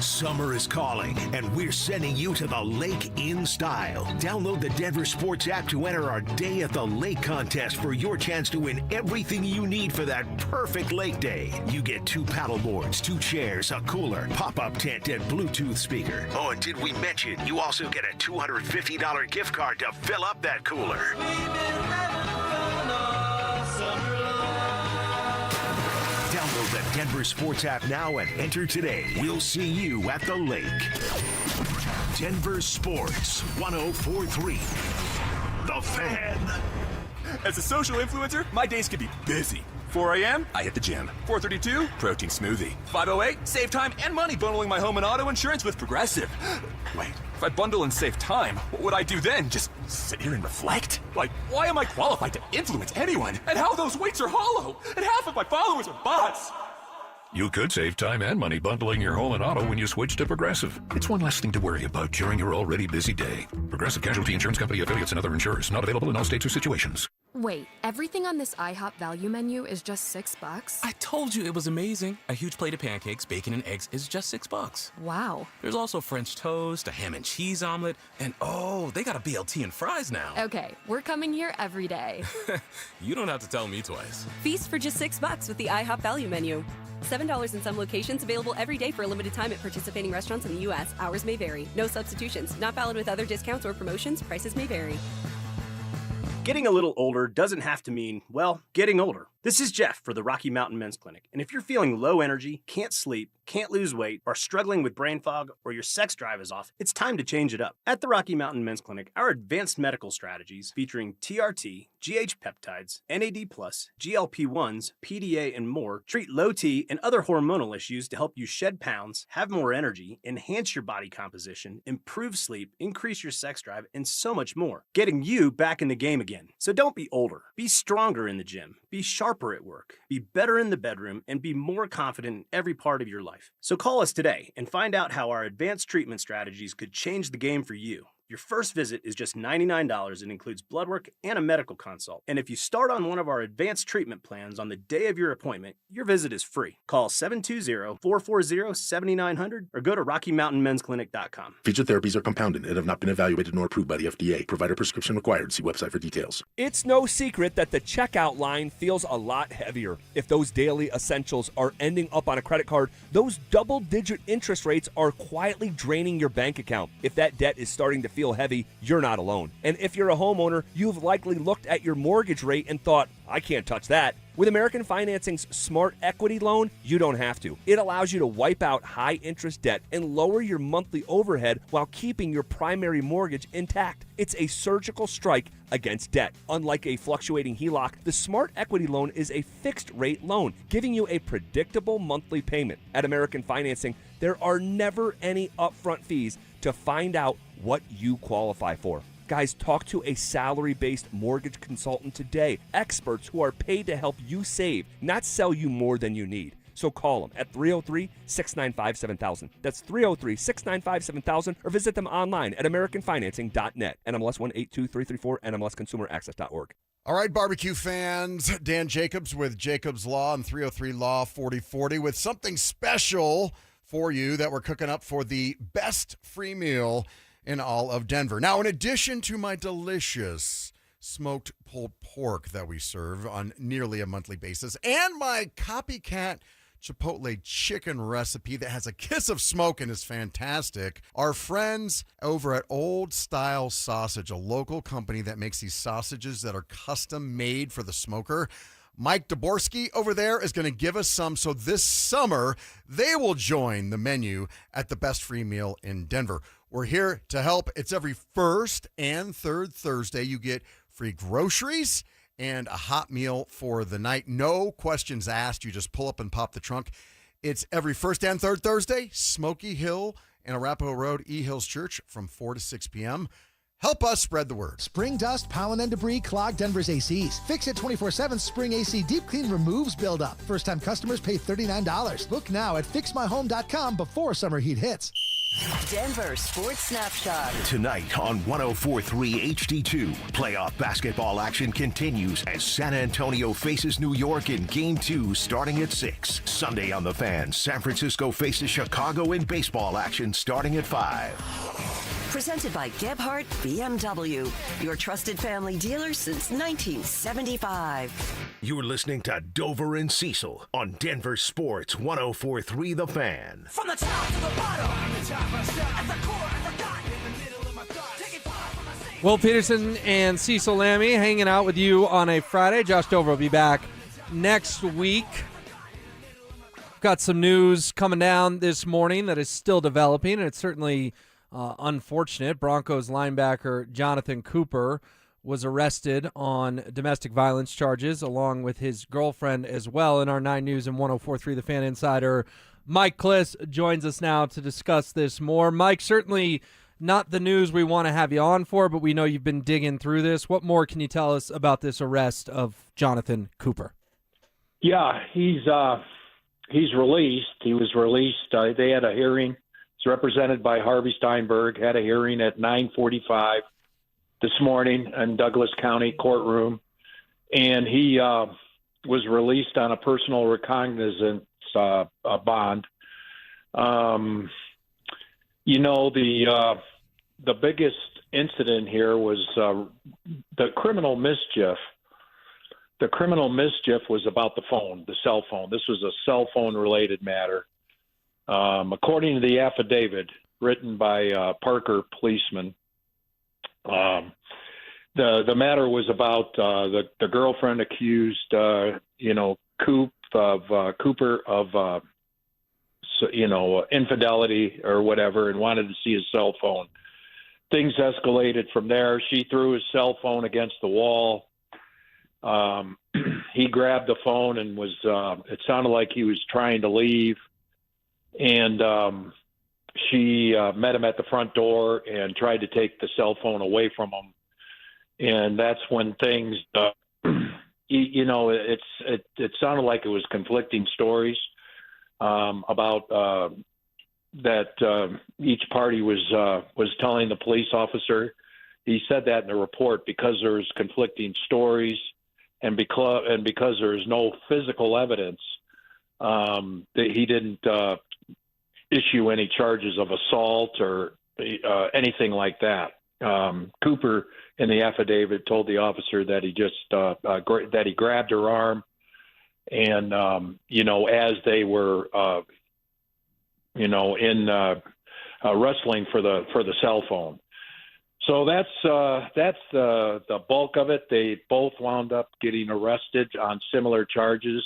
Summer is calling, and we're sending you to the lake in style. Download the Denver Sports app to enter our Day at the Lake contest for your chance to win everything you need for that perfect lake day. You get 2 paddle boards, 2 chairs, a cooler, pop-up tent, and Bluetooth speaker. Oh, and did we mention you also get a $250 gift card to fill up that cooler? Download the Denver Sports app now and enter today. We'll see you at the lake. Denver Sports 104.3. The Fan. As a social influencer, my days can be busy. 4 a.m., I hit the gym. 4:32, protein smoothie. 5:08, save time and money bundling my home and auto insurance with Progressive. Wait, if I bundle and save time, what would I do then? Just sit here and reflect? Like, why am I qualified to influence anyone? And how those weights are hollow? And half of my followers are bots. You could save time and money bundling your home and auto when you switch to Progressive. It's one less thing to worry about during your already busy day. Progressive Casualty Insurance Company affiliates and other insurers. Not available in all states or situations. Wait, everything on this IHOP value menu is just $6? I told you it was amazing. A huge plate of pancakes, bacon, and eggs is just $6. Wow. There's also French toast, a ham and cheese omelet, and oh, they got a BLT and fries now. Okay, we're coming here every day. You don't have to tell me twice. Feast for just $6 with the IHOP value menu. $7 in some locations, available every day for a limited time at participating restaurants in the U.S. Hours may vary. No substitutions. Not valid with other discounts or promotions. Prices may vary. Getting a little older doesn't have to mean, well, getting older. This is Jeff for the Rocky Mountain Men's Clinic, and if you're feeling low energy, can't sleep, can't lose weight, are struggling with brain fog, or your sex drive is off, it's time to change it up. At the Rocky Mountain Men's Clinic, our advanced medical strategies featuring TRT, GH peptides, NAD+, GLP-1s, PDA, and more treat low T and other hormonal issues to help you shed pounds, have more energy, enhance your body composition, improve sleep, increase your sex drive, and so much more, getting you back in the game again. So don't be older. Be stronger in the gym. Be sharper at work. Be better in the bedroom, and be more confident in every part of your life. So call us today and find out how our advanced treatment strategies could change the game for you. Your first visit is just $99 and includes blood work and a medical consult. And if you start on one of our advanced treatment plans on the day of your appointment, your visit is free. Call 720-440-7900 or go to RockyMountainMen'sClinic.com. Featured therapies are compounded and have not been evaluated nor approved by the FDA. Provider prescription required. See website for details. It's no secret that the checkout line feels a lot heavier. If those daily essentials are ending up on a credit card, those double-digit interest rates are quietly draining your bank account. If that debt is starting to feel heavy, you're not alone. And if you're a homeowner, you've likely looked at your mortgage rate and thought, I can't touch that. With American Financing's Smart Equity Loan, you don't have to. It allows you to wipe out high-interest debt and lower your monthly overhead while keeping your primary mortgage intact. It's a surgical strike against debt. Unlike a fluctuating HELOC, the Smart Equity Loan is a fixed-rate loan, giving you a predictable monthly payment. At American Financing, there are never any upfront fees to find out what you qualify for. Guys, talk to a salary-based mortgage consultant today. Experts who are paid to help you save, not sell you more than you need. So call them at 303-695-7000. That's 303-695-7000, or visit them online at AmericanFinancing.net. NMLS 182334, NMLSConsumerAccess.org. All right, barbecue fans, Dan Jacobs with Jacobs Law and 303 Law 4040 with something special for you that we're cooking up for the best free meal in all of Denver. Now, in addition to my delicious smoked pulled pork that we serve on nearly a monthly basis and my copycat Chipotle chicken recipe that has a kiss of smoke and is fantastic, our friends over at Old Style Sausage, a local company that makes these sausages that are custom made for the smoker, Mike Daborski over there is going to give us some, so this summer they will join the menu at the best free meal in Denver. We're here to help. It's every first and third Thursday. You get free groceries and a hot meal for the night. No questions asked. You just pull up and pop the trunk. It's every first and third Thursday, Smoky Hill and Arapahoe Road, E Hills Church from 4 to 6 p.m. Help us spread the word. Spring dust, pollen, and debris clog Denver's ACs. Fix It 24/7 Spring AC Deep Clean removes buildup. First-time customers pay $39. Look now at fixmyhome.com before summer heat hits. Denver Sports Snapshot. Tonight on 104.3 HD2, playoff basketball action continues as San Antonio faces New York in Game 2 starting at 6. Sunday on The Fan, San Francisco faces Chicago in baseball action starting at 5. Presented by Gebhardt BMW, your trusted family dealer since 1975. You're listening to Dover and Cecil on Denver Sports 104.3 The Fan. From the top to the bottom, at the core, I forgot, in the middle of my thoughts. Take it far from my same. Will Peterson and Cecil Lammy hanging out with you on a Friday. Josh Dover will be back next week. Got some news coming down this morning that is still developing, and it's certainly unfortunate. Broncos linebacker Jonathan Cooper was arrested on domestic violence charges along with his girlfriend as well. In our 9 News and 104.3 The Fan insider, Mike Kliss joins us now to discuss this more. Mike, certainly not the news we want to have you on for, but we know you've been digging through this. What more can you tell us about this arrest of Jonathan Cooper? Yeah, he's released. He was released. They had a hearing. It's represented by Harvey Steinberg, had a hearing at 9:45 this morning in Douglas County courtroom, and he was released on a personal recognizance bond. The biggest incident here was the criminal mischief. The criminal mischief was about the phone, the cell phone. This was a cell phone-related matter. According to the affidavit written by Parker policeman, the matter was about the girlfriend accused Cooper of infidelity or whatever, and wanted to see his cell phone. Things escalated from there. She threw his cell phone against the wall. He grabbed the phone and was it sounded like he was trying to leave, and she met him at the front door and tried to take the cell phone away from him. And that's when things it sounded like it was conflicting stories about that each party was telling the police officer. He said that in the report because there's conflicting stories and because there's no physical evidence, that he didn't issue any charges of assault or anything like that. Cooper in the affidavit told the officer that he just that he grabbed her arm, and as they were wrestling for the cell phone. So that's the bulk of it. They both wound up getting arrested on similar charges: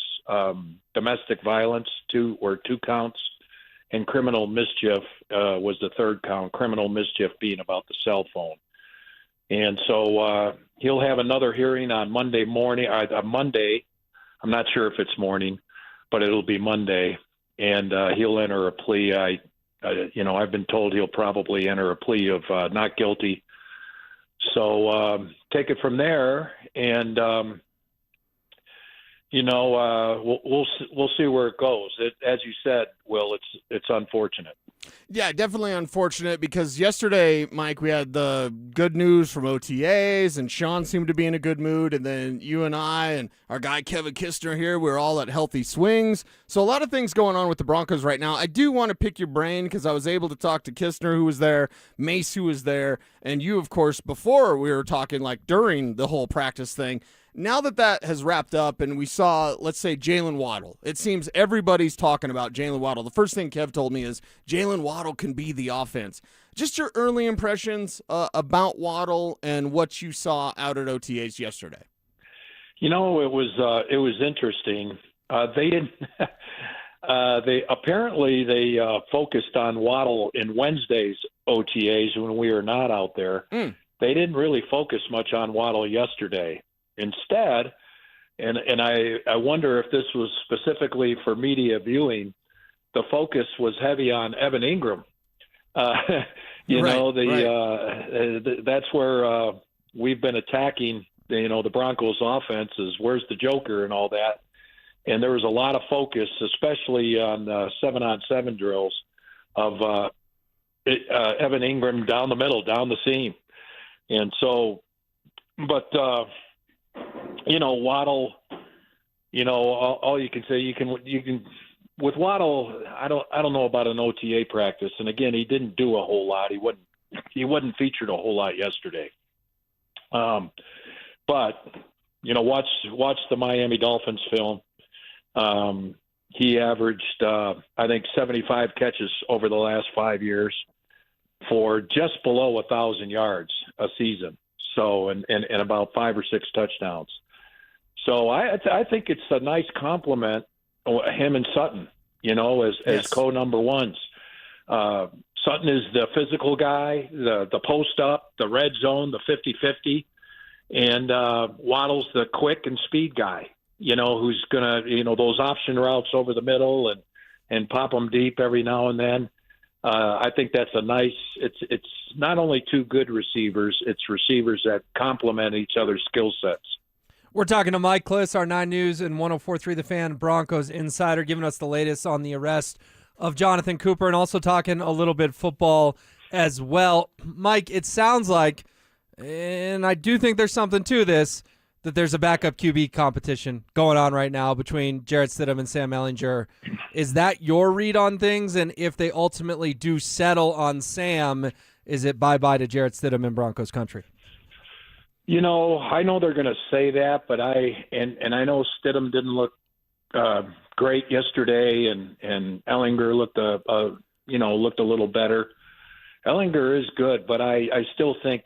domestic violence, two counts, and criminal mischief was the third count. Criminal mischief being about the cell phone. And so he'll have another hearing on Monday morning. Monday, I'm not sure if it's morning, but it'll be Monday, and he'll enter a plea. I've been told he'll probably enter a plea of not guilty. So take it from there, and we'll see where it goes. As you said, Will, it's unfortunate. Yeah, definitely unfortunate, because yesterday, Mike, we had the good news from OTAs, and Sean seemed to be in a good mood, and then you and I and our guy Kevin Kistner here, we were all at healthy swings. So a lot of things going on with the Broncos right now. I do want to pick your brain because I was able to talk to Kistner, who was there, Mace, who was there, and you, of course, before we were talking, like during the whole practice thing. Now that has wrapped up and we saw, let's say, Jalen Waddle, it seems everybody's talking about Jalen Waddle. The first thing Kev told me is Jalen Waddle can be the offense. Just your early impressions about Waddle and what you saw out at OTAs yesterday. It was interesting. They didn't. They focused on Waddle in Wednesday's OTAs when we were not out there. They didn't really focus much on Waddle yesterday. Instead, and I wonder if this was specifically for media viewing, the focus was heavy on Evan Ingram. That's where we've been attacking. The Broncos' offense is where's the Joker and all that, and there was a lot of focus, especially on 7-on-7 drills, of Evan Ingram down the middle, down the seam, and so, but. Waddle, all you can say, you can with Waddle, I don't know about an OTA practice. And again, he didn't do a whole lot. He wasn't featured a whole lot yesterday. But watch the Miami Dolphins film. He averaged, I think, 75 catches over the last 5 years for just below 1,000 yards a season. So, and about 5 or 6 touchdowns. So I think it's a nice compliment, him and Sutton, as co-number ones. Sutton is the physical guy, the post up, the red zone, the 50-50. And Waddle's the quick and speed guy, who's going to, those option routes over the middle and pop them deep every now and then. I think that's it's not only two good receivers, it's receivers that complement each other's skill sets. We're talking to Mike Kliss, our 9 News and 104.3 The Fan Broncos insider, giving us the latest on the arrest of Jonathan Cooper and also talking a little bit football as well. Mike, it sounds like, and I do think there's something to this, that there's a backup QB competition going on right now between Jarrett Stidham and Sam Ehlinger. Is that your read on things? And if they ultimately do settle on Sam, is it bye-bye to Jarrett Stidham in Broncos country? I know they're going to say that, but I know Stidham didn't look great yesterday, and Ehlinger looked a little better. Ehlinger is good, but I still think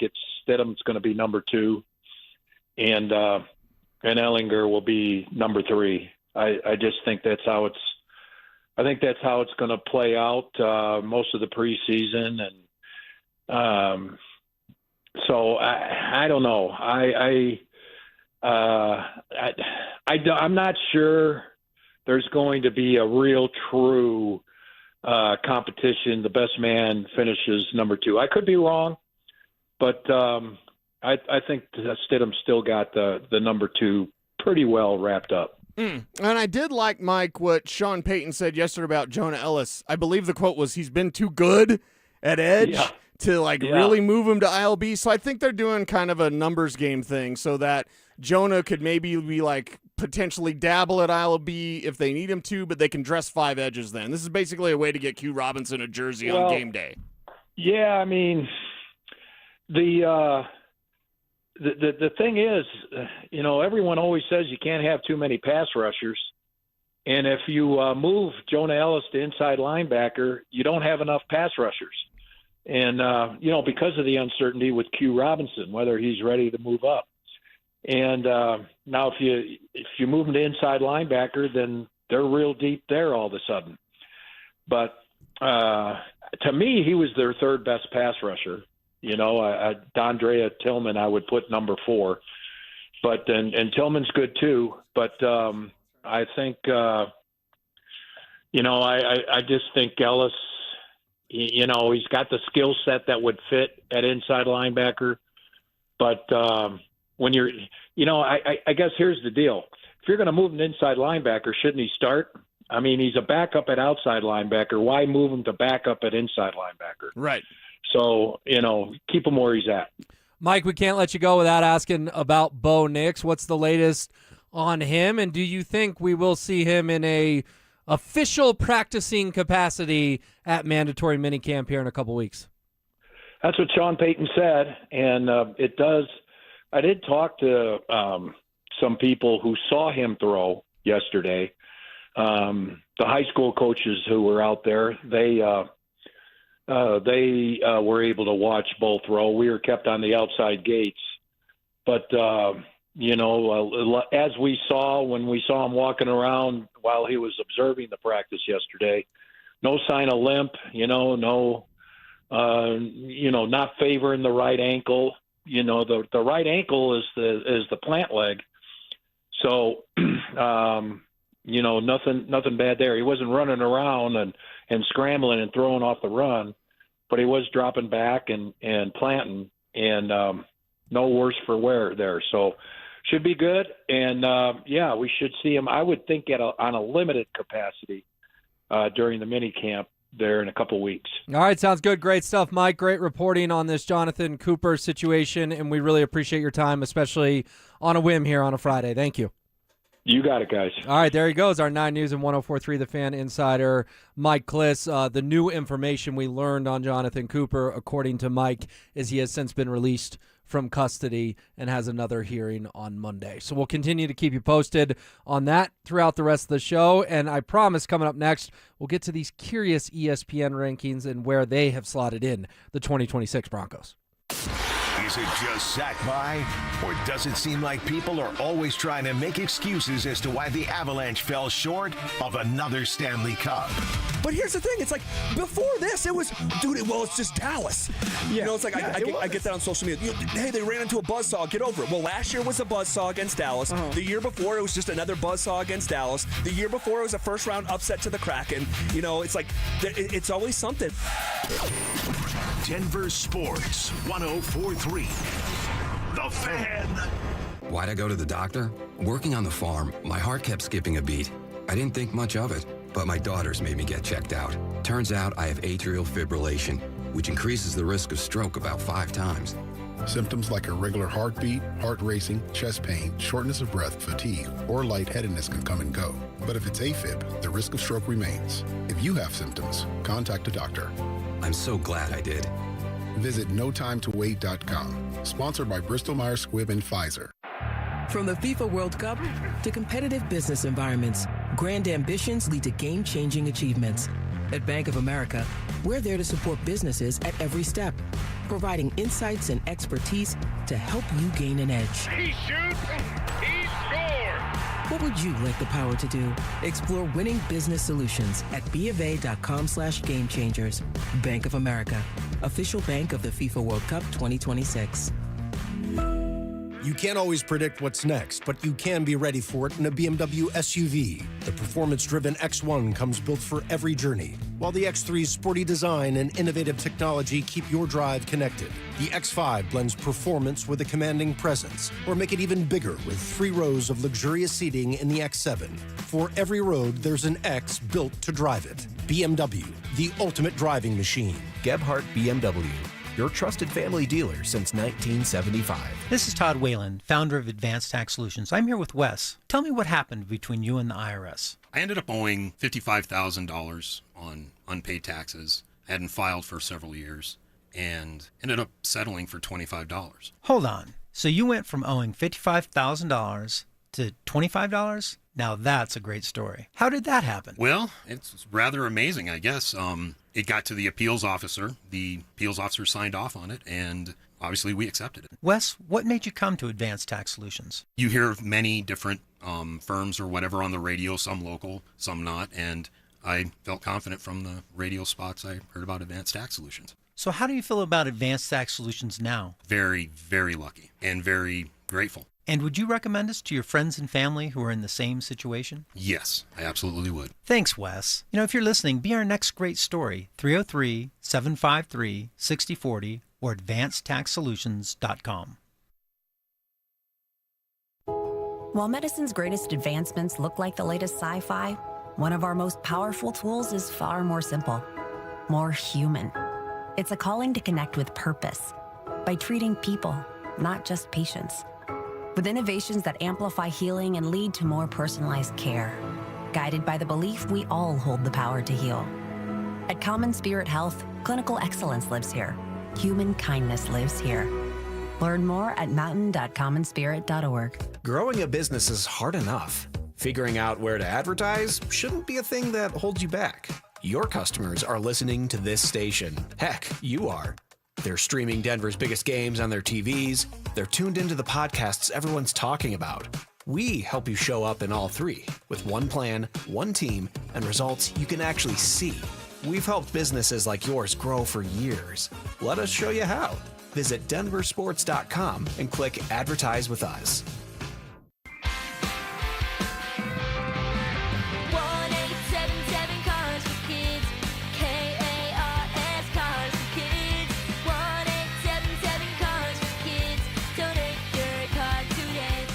Stidham's going to be number 2. and Ellinger will be number 3. I just think that's how it's. I think that's how it's going to play out most of the preseason, and so I don't know. I'm not sure there's going to be a real true competition. The best man finishes number 2. I could be wrong, but I think Stidham still got the number 2 pretty well wrapped up. And I did like, Mike, what Sean Payton said yesterday about Jonah Ellis. I believe the quote was he's been too good at edge to really move him to ILB. So I think they're doing kind of a numbers game thing so that Jonah could maybe be potentially dabble at ILB if they need him to, but they can dress 5 edges then. This is basically a way to get Q Robinson a jersey on game day. Yeah, I mean, the thing is, everyone always says you can't have too many pass rushers. And if you move Jonah Ellis to inside linebacker, you don't have enough pass rushers. And, because of the uncertainty with Q Robinson, whether he's ready to move up. And now if you move him to inside linebacker, then they're real deep there all of a sudden. But to me, he was their 3rd best pass rusher. Dondrea Tillman, I would put number 4, but and Tillman's good too. But I think I just think Ellis, he's got the skill set that would fit at inside linebacker. But when you're, I guess here's the deal: if you're going to move an inside linebacker, shouldn't he start? I mean, he's a backup at outside linebacker. Why move him to backup at inside linebacker? Right. So, keep him where he's at. Mike, we can't let you go without asking about Bo Nix. What's the latest on him, and do you think we will see him in a official practicing capacity at mandatory minicamp here in a couple weeks? That's what Sean Payton said, and it does. I did talk to some people who saw him throw yesterday. The high school coaches who were out there, they were able to watch Bo throw. We were kept on the outside gates. But, as we saw when we saw him walking around while he was observing the practice yesterday, no sign of limp, not favoring the right ankle. The right ankle is the plant leg. So, nothing bad there. He wasn't running around and scrambling and throwing off the run, but he was dropping back and planting, and no worse for wear there. So should be good. And, we should see him, I would think, on a limited capacity during the mini camp there in a couple weeks. All right, sounds good. Great stuff, Mike. Great reporting on this Jonathan Cooper situation, and we really appreciate your time, especially on a whim here on a Friday. Thank you. You got it, guys. All right, there he goes, our 9 News and 104.3 The Fan insider, Mike Kliss. The new information we learned on Jonathan Cooper, according to Mike, is he has since been released from custody and has another hearing on Monday. So we'll continue to keep you posted on that throughout the rest of the show. And I promise coming up next, we'll get to these curious ESPN rankings and where they have slotted in the 2026 Broncos. Is it just sat by? Or does it seem like people are always trying to make excuses as to why the Avalanche fell short of another Stanley Cup? But here's the thing. It's like, before this, it was, it's just Dallas. Yeah. It's like, I get that on social media. Hey, they ran into a buzzsaw. Get over it. Well, last year was a buzzsaw against Dallas. Uh-huh. The year before, it was just another buzzsaw against Dallas. The year before, it was a first-round upset to the Kraken. It's like, it's always something. Denver Sports 104.3. The Fan. Why'd I go to the doctor? Working on the farm, my heart kept skipping a beat. I didn't think much of it, but my daughters made me get checked out. Turns out I have atrial fibrillation, which increases the risk of stroke about 5 times. Symptoms like irregular heartbeat, heart racing, chest pain, shortness of breath, fatigue, or lightheadedness can come and go. But if it's AFib, the risk of stroke remains. If you have symptoms, contact a doctor. I'm so glad I did. Visit notimetowait.com. Sponsored by Bristol-Myers Squibb and Pfizer. From the FIFA World Cup to competitive business environments, grand ambitions lead to game-changing achievements. At Bank of America, we're there to support businesses at every step, providing insights and expertise to help you gain an edge. He shoots, he scores! What would you like the power to do? Explore winning business solutions at BofA.com/gamechangers. Bank of America, official bank of the FIFA World Cup 2026. You can't always predict what's next, but you can be ready for it in a BMW SUV. The performance-driven X1 comes built for every journey, while the X3's sporty design and innovative technology keep your drive connected. The X5 blends performance with a commanding presence, or make it even bigger with 3 rows of luxurious seating in the X7. For every road, there's an X built to drive it. BMW, the ultimate driving machine. Gebhardt BMW, your trusted family dealer since 1975. This is Todd Whalen, founder of Advanced Tax Solutions. I'm here with Wes. Tell me what happened between you and the IRS. I ended up owing $55,000 on unpaid taxes. I hadn't filed for several years and ended up settling for $25. Hold on. So you went from owing $55,000 to $25? Now that's a great story. How did that happen? Well, it's rather amazing, I guess. It got to the appeals officer. The appeals officer signed off on it, and obviously we accepted it. Wes, what made you come to Advanced Tax Solutions? You hear of many different firms or whatever on the radio, some local, some not, and I felt confident from the radio spots I heard about Advanced Tax Solutions. So how do you feel about Advanced Tax Solutions now? Very, very lucky and very grateful. And would you recommend us to your friends and family who are in the same situation? Yes, I absolutely would. Thanks, Wes. You know, if you're listening, be our next great story, 303-753-6040 or advancedtaxsolutions.com. While medicine's greatest advancements look like the latest sci-fi, one of our most powerful tools is far more simple, more human. It's a calling to connect with purpose by treating people, not just patients. With innovations that amplify healing and lead to more personalized care, guided by the belief we all hold the power to heal. At Common Spirit Health, clinical excellence lives here. Human kindness lives here. Learn more at mountain.commonspirit.org. Growing a business is hard enough. Figuring out where to advertise shouldn't be a thing that holds you back. Your customers are listening to this station. Heck, you are. They're streaming Denver's biggest games on their TVs. They're tuned into the podcasts everyone's talking about. We help you show up in all three with one plan, one team, and results you can actually see. We've helped businesses like yours grow for years. Let us show you how. Visit DenverSports.com and click Advertise with Us.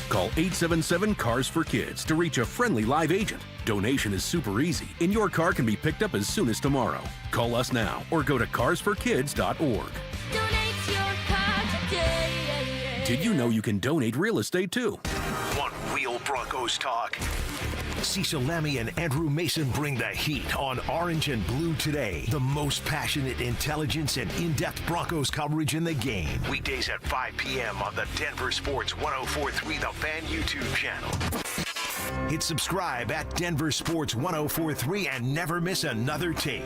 Call 877-CARS-FOR-KIDS to reach a friendly live agent. Donation is super easy, and your car can be picked up as soon as tomorrow. Call us now or go to carsforkids.org. Donate your car today. Did you know you can donate real estate too? Want real Broncos talk? Cecil Lammy and Andrew Mason bring the heat on Orange and Blue Today. The most passionate intelligence and in-depth Broncos coverage in the game. Weekdays at 5 p.m. on the Denver Sports 104.3 The Fan YouTube channel. Hit subscribe at Denver Sports 104.3 and never miss another take.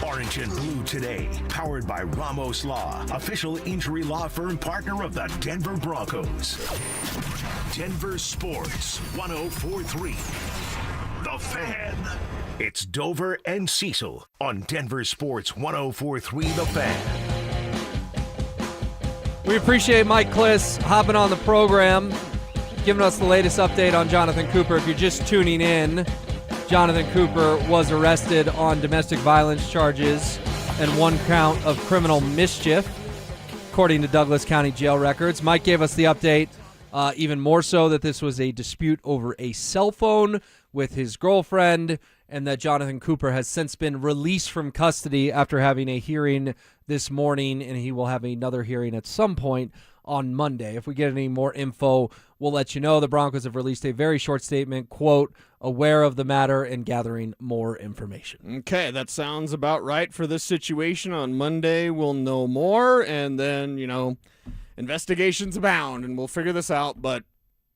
Orange and Blue Today, powered by Ramos Law, official injury law firm partner of the Denver Broncos. Denver Sports 104.3. The Fan. It's Dover and Cecil on Denver Sports 104.3 The Fan. We appreciate Mike Kliss hopping on the program, giving us the latest update on Jonathan Cooper. If you're just tuning in, Jonathan Cooper was arrested on domestic violence charges and 1 count of criminal mischief, according to Douglas County Jail records. Mike gave us the update, even more so that this was a dispute over a cell phone with his girlfriend, and that Jonathan Cooper has since been released from custody after having a hearing this morning, and he will have another hearing at some point on Monday. If we get any more info, we'll let you know. The Broncos have released a very short statement, quote, aware of the matter and gathering more information. Okay, that sounds about right for this situation. On Monday, we'll know more, and then, investigations abound, and we'll figure this out, but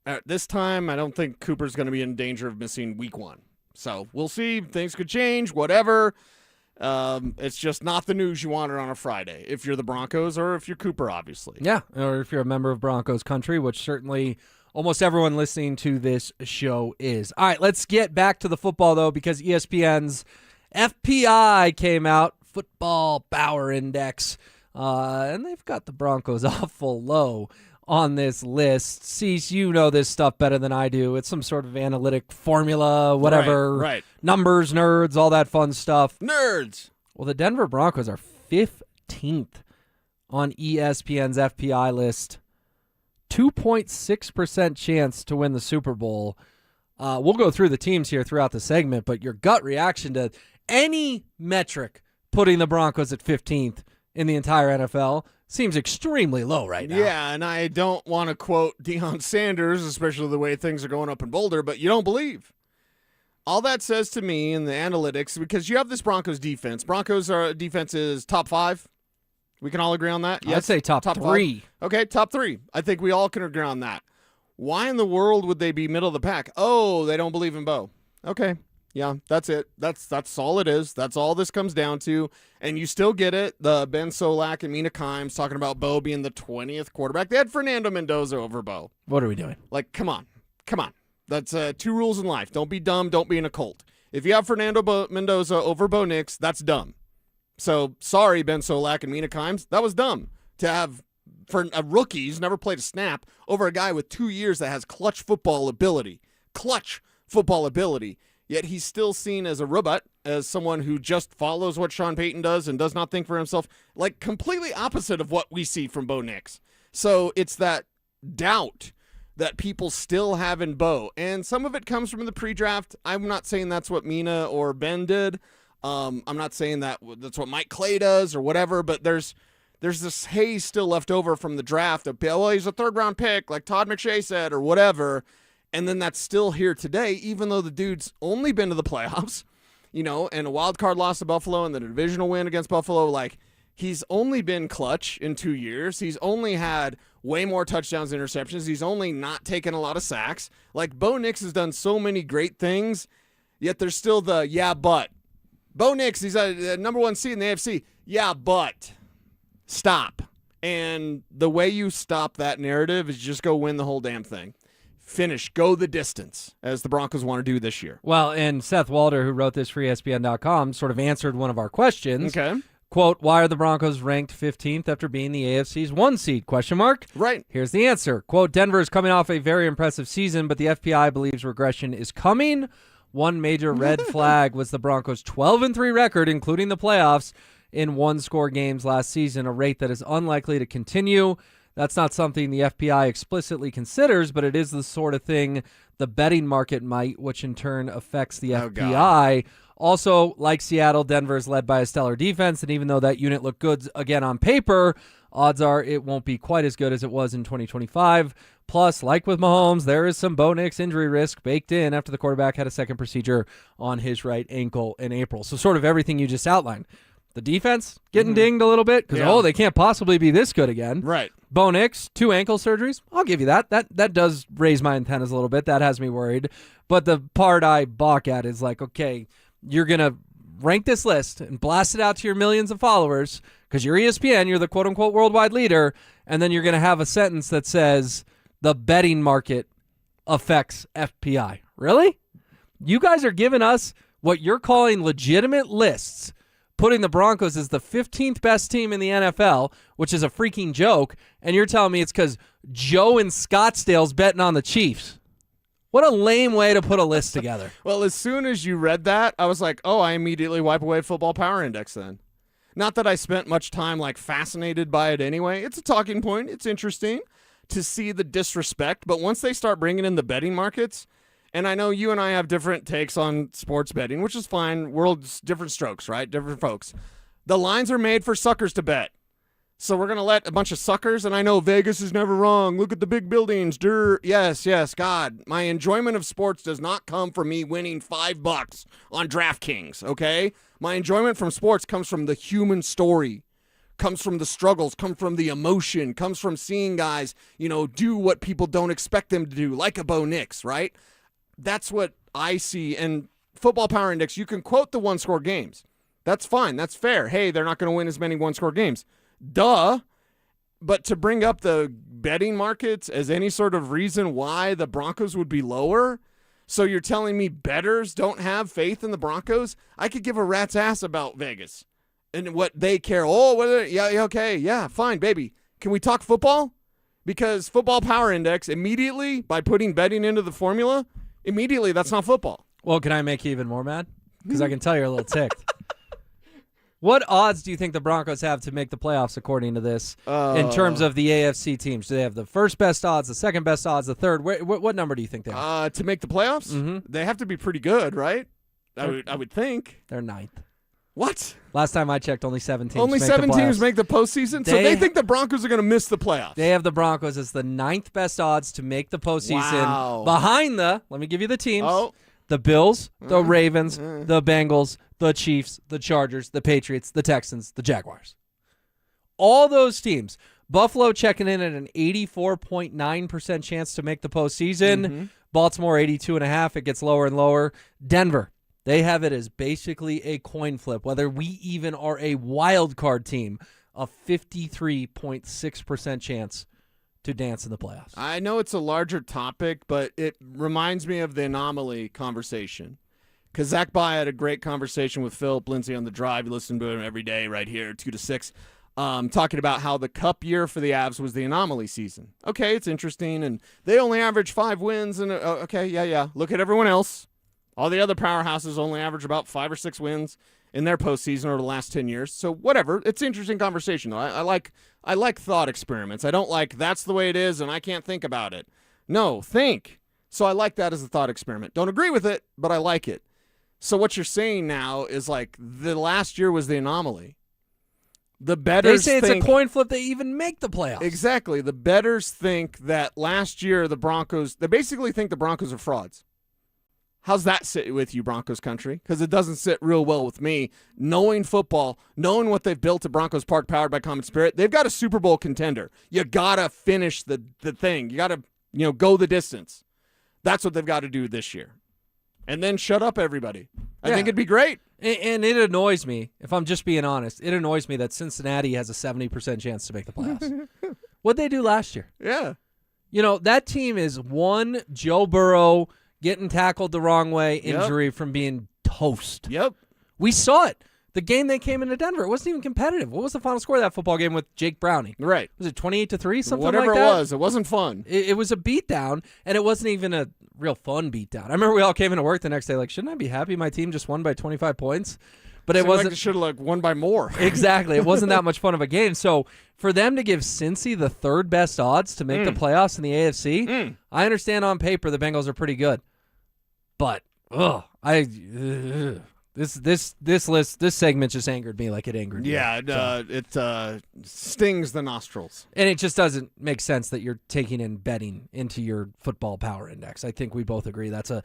at this time, I don't think Cooper's going to be in danger of missing week 1. So we'll see. Things could change, whatever. It's just not the news you wanted on a Friday if you're the Broncos or if you're Cooper, obviously. Yeah, or if you're a member of Broncos country, which certainly almost everyone listening to this show is. All right, let's get back to the football, though, because ESPN's FPI came out, Football Power Index, and they've got the Broncos awful low on this list. Cease, you know this stuff better than I do. It's some sort of analytic formula, whatever. Right. Numbers, nerds, all that fun stuff. Nerds. Well, the Denver Broncos are 15th on ESPN's FPI list. 2.6% chance to win the Super Bowl. We'll go through the teams here throughout the segment, but your gut reaction to any metric putting the Broncos at 15th in the entire NFL seems extremely low right now. Yeah, and I don't want to quote Deion Sanders, especially the way things are going up in Boulder, but you don't believe. All that says to me in the analytics, because you have this Broncos defense. Broncos defense is top 5. We can all agree on that? I'd say top 3. 5? Okay, top 3. I think we all can agree on that. Why in the world would they be middle of the pack? Oh, they don't believe in Bo. Okay. Yeah, that's it. That's all it is. That's all this comes down to. And you still get it. The Ben Solak and Mina Kimes talking about Bo being the 20th quarterback. They had Fernando Mendoza over Bo. What are we doing? Like, come on. That's 2 rules in life. Don't be dumb. Don't be in a cult. If you have Fernando Mendoza over Bo Nix, that's dumb. So, sorry, Ben Solak and Mina Kimes. That was dumb to have for a rookie who's never played a snap over a guy with 2 years that has clutch football ability. Yet he's still seen as a robot, as someone who just follows what Sean Payton does and does not think for himself, like completely opposite of what we see from Bo Nix. So it's that doubt that people still have in Bo. And some of it comes from the pre-draft. I'm not saying that's what Mina or Ben did. I'm not saying that that's what Mike Clay does or whatever, but there's this haze still left over from the draft of, well, he's a 3rd-round pick, like Todd McShay said, or whatever. And then that's still here today, even though the dude's only been to the playoffs, and a wild card loss to Buffalo and the divisional win against Buffalo. Like, he's only been clutch in 2 years. He's only had way more touchdowns, interceptions. He's only not taken a lot of sacks. Like, Bo Nix has done so many great things, yet there's still the, yeah, but. Bo Nix, he's a number 1 seed in the AFC. Yeah, but. Stop. And the way you stop that narrative is just go win the whole damn thing. Finish, go the distance, as the Broncos want to do this year. Well, and Seth Walder, who wrote this for ESPN.com, sort of answered one of our questions. Okay. Quote, why are the Broncos ranked 15th after being the AFC's 1 seed? Question mark. Right. Here's the answer. Quote, Denver is coming off a very impressive season, but the FPI believes regression is coming. One major red flag was the Broncos' 12-3 record, including the playoffs, in 1-score games last season, a rate that is unlikely to continue. That's not something the FPI explicitly considers, but it is the sort of thing the betting market might, which in turn affects the FPI. Also, like Seattle, Denver is led by a stellar defense, and even though that unit looked good again on paper, odds are it won't be quite as good as it was in 2025. Plus, like with Mahomes, there is some Bo Nix injury risk baked in after the quarterback had a second procedure on his right ankle in April. So sort of everything you just outlined. The defense getting dinged a little bit because, they can't possibly be this good again. Right. Bo Nix, 2 ankle surgeries. I'll give you that. That does raise my antennas a little bit. That has me worried. But the part I balk at is like, okay, you're going to rank this list and blast it out to your millions of followers because you're ESPN, you're the quote-unquote worldwide leader, and then you're going to have a sentence that says the betting market affects FPI. Really? You guys are giving us what you're calling legitimate lists, putting the Broncos as the 15th best team in the NFL, which is a freaking joke, and you're telling me it's because Joe in Scottsdale's betting on the Chiefs. What a lame way to put a list together. Well, as soon as you read that, I was like, I immediately wipe away Football Power Index then. Not that I spent much time fascinated by it anyway. It's a talking point. It's interesting to see the disrespect, but once they start bringing in the betting markets, and I know you and I have different takes on sports betting, which is fine. World's different strokes, right? Different folks. The lines are made for suckers to bet. So we're going to let a bunch of suckers, and I know Vegas is never wrong. Look at the big buildings. Yes, God. My enjoyment of sports does not come from me winning $5 on DraftKings, okay? My enjoyment from sports comes from the human story, comes from the struggles, comes from the emotion, comes from seeing guys, do what people don't expect them to do, like a Bo Nix, right? That's what I see. And Football Power Index, you can quote the 1-score games. That's fine. That's fair. Hey, they're not going to win as many one-score games. Duh. But to bring up the betting markets as any sort of reason why the Broncos would be lower, so you're telling me bettors don't have faith in the Broncos? I could give a rat's ass about Vegas and what they care. Okay, fine, baby. Can we talk football? Because Football Power Index, immediately, by putting betting into the formula, immediately that's not football. Well, can I make you even more mad? Because I can tell you're a little ticked. What odds do you think the Broncos have to make the playoffs according to this in terms of the AFC teams? Do they have the first best odds, the second best odds, the third? What number do you think they have? To make the playoffs? Mm-hmm. They have to be pretty good, right? I would think. They're ninth. What? Last time I checked, only 7 teams Only make 7 the teams make the postseason? So they think the Broncos are going to miss the playoffs? They have the Broncos as the 9th best odds to make the postseason. Wow. Behind let me give you the teams. The Bills, the Ravens, the Bengals, the Chiefs, the Chargers, the Patriots, the Texans, the Jaguars. All those teams. Buffalo checking in at an 84.9% chance to make the postseason. Mm-hmm. Baltimore, 82.5%. It gets lower and lower. Denver, they have it as basically a coin flip, whether we even are a wild card team, a 53.6% chance to dance in the playoffs. I know it's a larger topic, but it reminds me of the anomaly conversation. Because Zach Bye had a great conversation with Philip Lindsay on the drive. You listen to him every day right here, 2 to 6, talking about how the cup year for the Avs was the anomaly season. Okay, it's interesting, and they only average 5 wins. And yeah. Look at everyone else. All the other powerhouses only average about 5 or 6 wins in their postseason over the last 10 years. So whatever. It's an interesting conversation, though. I like thought experiments. I don't like that's the way it is and I can't think about it. No, think. So I like that as a thought experiment. Don't agree with it, but I like it. So what you're saying now is like the last year was the anomaly. The bettors They say think, it's a coin flip. They even make the playoffs. Exactly. The bettors think that last year the Broncos, they basically think the Broncos are frauds. How's that sit with you, Broncos country? Because it doesn't sit real well with me. Knowing football, knowing what they've built at Broncos Park powered by Common Spirit, they've got a Super Bowl contender. You got to finish the thing. You got to go the distance. That's what they've got to do this year. And then shut up everybody. I think it'd be great. And it annoys me, if I'm just being honest, it annoys me that Cincinnati has a 70% chance to make the playoffs. What'd they do last year? Yeah. That team is one Joe Burrow getting tackled the wrong way injury from being toast. Yep. We saw it. The game they came into Denver, it wasn't even competitive. What was the final score of that football game with Jake Browning? Right. Was it 28-3, something Whatever like that? it was, it wasn't fun. It was a beatdown, and it wasn't even a real fun beatdown. I remember we all came into work the next day like, shouldn't I be happy my team just won by 25 points? But it wasn't. Like should have won by more. Exactly. It wasn't that much fun of a game. So for them to give Cincy the 3rd best odds to make the playoffs in the AFC, I understand on paper the Bengals are pretty good. But this segment just angered me like it angered you. Yeah, it stings the nostrils. And it just doesn't make sense that you're taking in betting into your football power index. I think we both agree that's a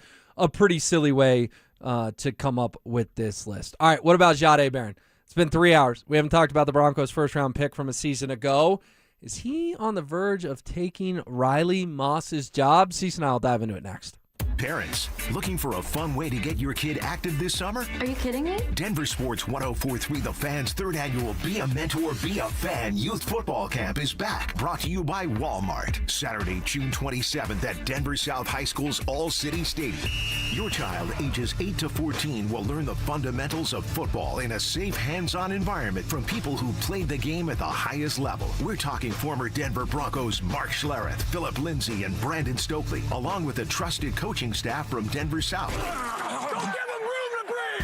pretty silly way to come up with this list. All right, what about Jahdae Barron? It's been 3 hours. We haven't talked about the Broncos' first-round pick from a season ago. Is he on the verge of taking Riley Moss's job? Cecil and I will dive into it next. Parents, looking for a fun way to get your kid active this summer? Are you kidding me? Denver Sports 104.3 The Fan's 3rd annual Be a Mentor, Be a Fan Youth Football Camp is back. Brought to you by Walmart. Saturday, June 27th at Denver South High School's All-City Stadium. Your child, ages 8 to 14, will learn the fundamentals of football in a safe, hands-on environment from people who played the game at the highest level. We're talking former Denver Broncos Mark Schlereth, Philip Lindsay, and Brandon Stokely, along with a trusted coaching staff from Denver South.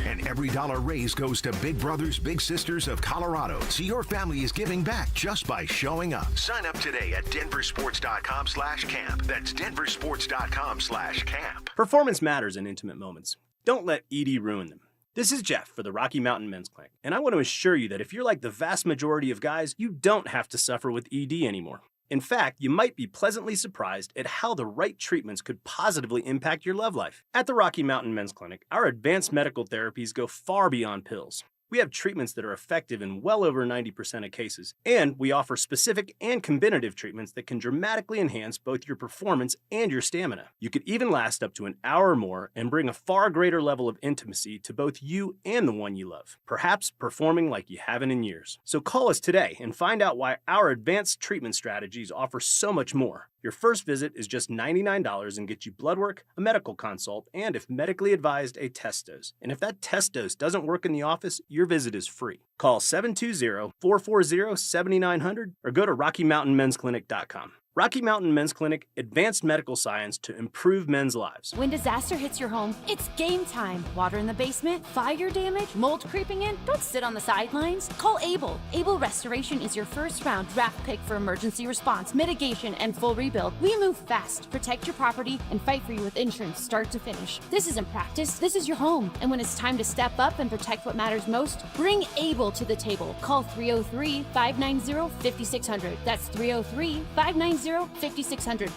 And every dollar raised goes to Big Brothers Big Sisters of Colorado. So your family is giving back just by showing up. Sign up today at DenverSports.com/camp. That's DenverSports.com/camp. Performance matters in intimate moments. Don't let ED ruin them. This is Jeff for the Rocky Mountain Men's Clinic, and I want to assure you that if you're like the vast majority of guys, you don't have to suffer with ED anymore. In fact, you might be pleasantly surprised at how the right treatments could positively impact your love life. At the Rocky Mountain Men's Clinic, our advanced medical therapies go far beyond pills. We have treatments that are effective in well over 90% of cases, and we offer specific and combinative treatments that can dramatically enhance both your performance and your stamina. You could even last up to an hour or more and bring a far greater level of intimacy to both you and the one you love, perhaps performing like you haven't in years. So call us today and find out why our advanced treatment strategies offer so much more. Your first visit is just $99 and gets you blood work, a medical consult, and if medically advised, a test dose. And if that test dose doesn't work in the office, your visit is free. Call 720-440-7900 or go to RockyMountainMen'sClinic.com. Rocky Mountain Men's Clinic, advanced medical science to improve men's lives. When disaster hits your home, it's game time. Water in the basement, fire damage, mold creeping in. Don't sit on the sidelines. Call Able. Able Restoration is your first round draft pick for emergency response, mitigation, and full rebuild. We move fast, protect your property, and fight for you with insurance start to finish. This isn't practice, this is your home. And when it's time to step up and protect what matters most, bring Able to the table. Call 303-590-5600. That's 303-590-5600.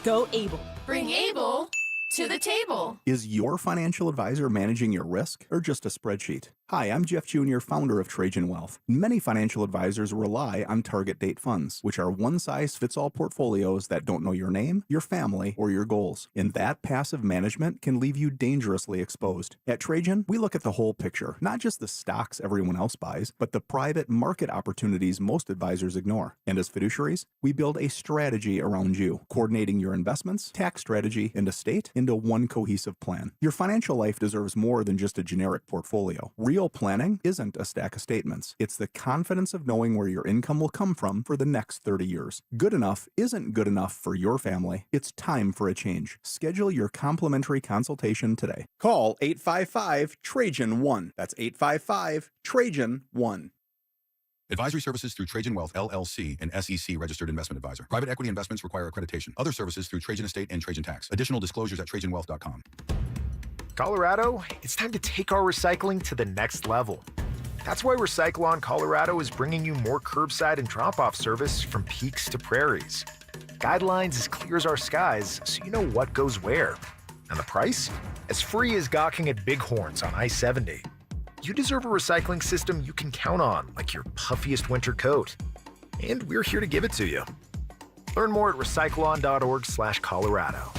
Go Able. Bring Able to the table. Is your financial advisor managing your risk or just a spreadsheet? Hi, I'm Jeff Jr., founder of Trajan Wealth. Many financial advisors rely on target date funds, which are one-size-fits-all portfolios that don't know your name, your family, or your goals. And that passive management can leave you dangerously exposed. At Trajan, we look at the whole picture, not just the stocks everyone else buys, but the private market opportunities most advisors ignore. And as fiduciaries, we build a strategy around you, coordinating your investments, tax strategy, and estate into one cohesive plan. Your financial life deserves more than just a generic portfolio. Real planning isn't a stack of statements. It's the confidence of knowing where your income will come from for the next 30 years. Good enough isn't good enough for your family. It's time for a change. Schedule your complimentary consultation today. Call 855-TRAJAN-1. That's 855-TRAJAN-1. Advisory services through Trajan Wealth, LLC, an SEC registered investment advisor. Private equity investments require accreditation. Other services through Trajan Estate and Trajan Tax. Additional disclosures at TrajanWealth.com. Colorado, it's time to take our recycling to the next level. That's why Recyclon Colorado is bringing you more curbside and drop-off service from peaks to prairies. Guidelines as clear as our skies, so you know what goes where. And the price? As free as gawking at bighorns on I-70. You deserve a recycling system you can count on, like your puffiest winter coat. And we're here to give it to you. Learn more at recyclon.org/Colorado.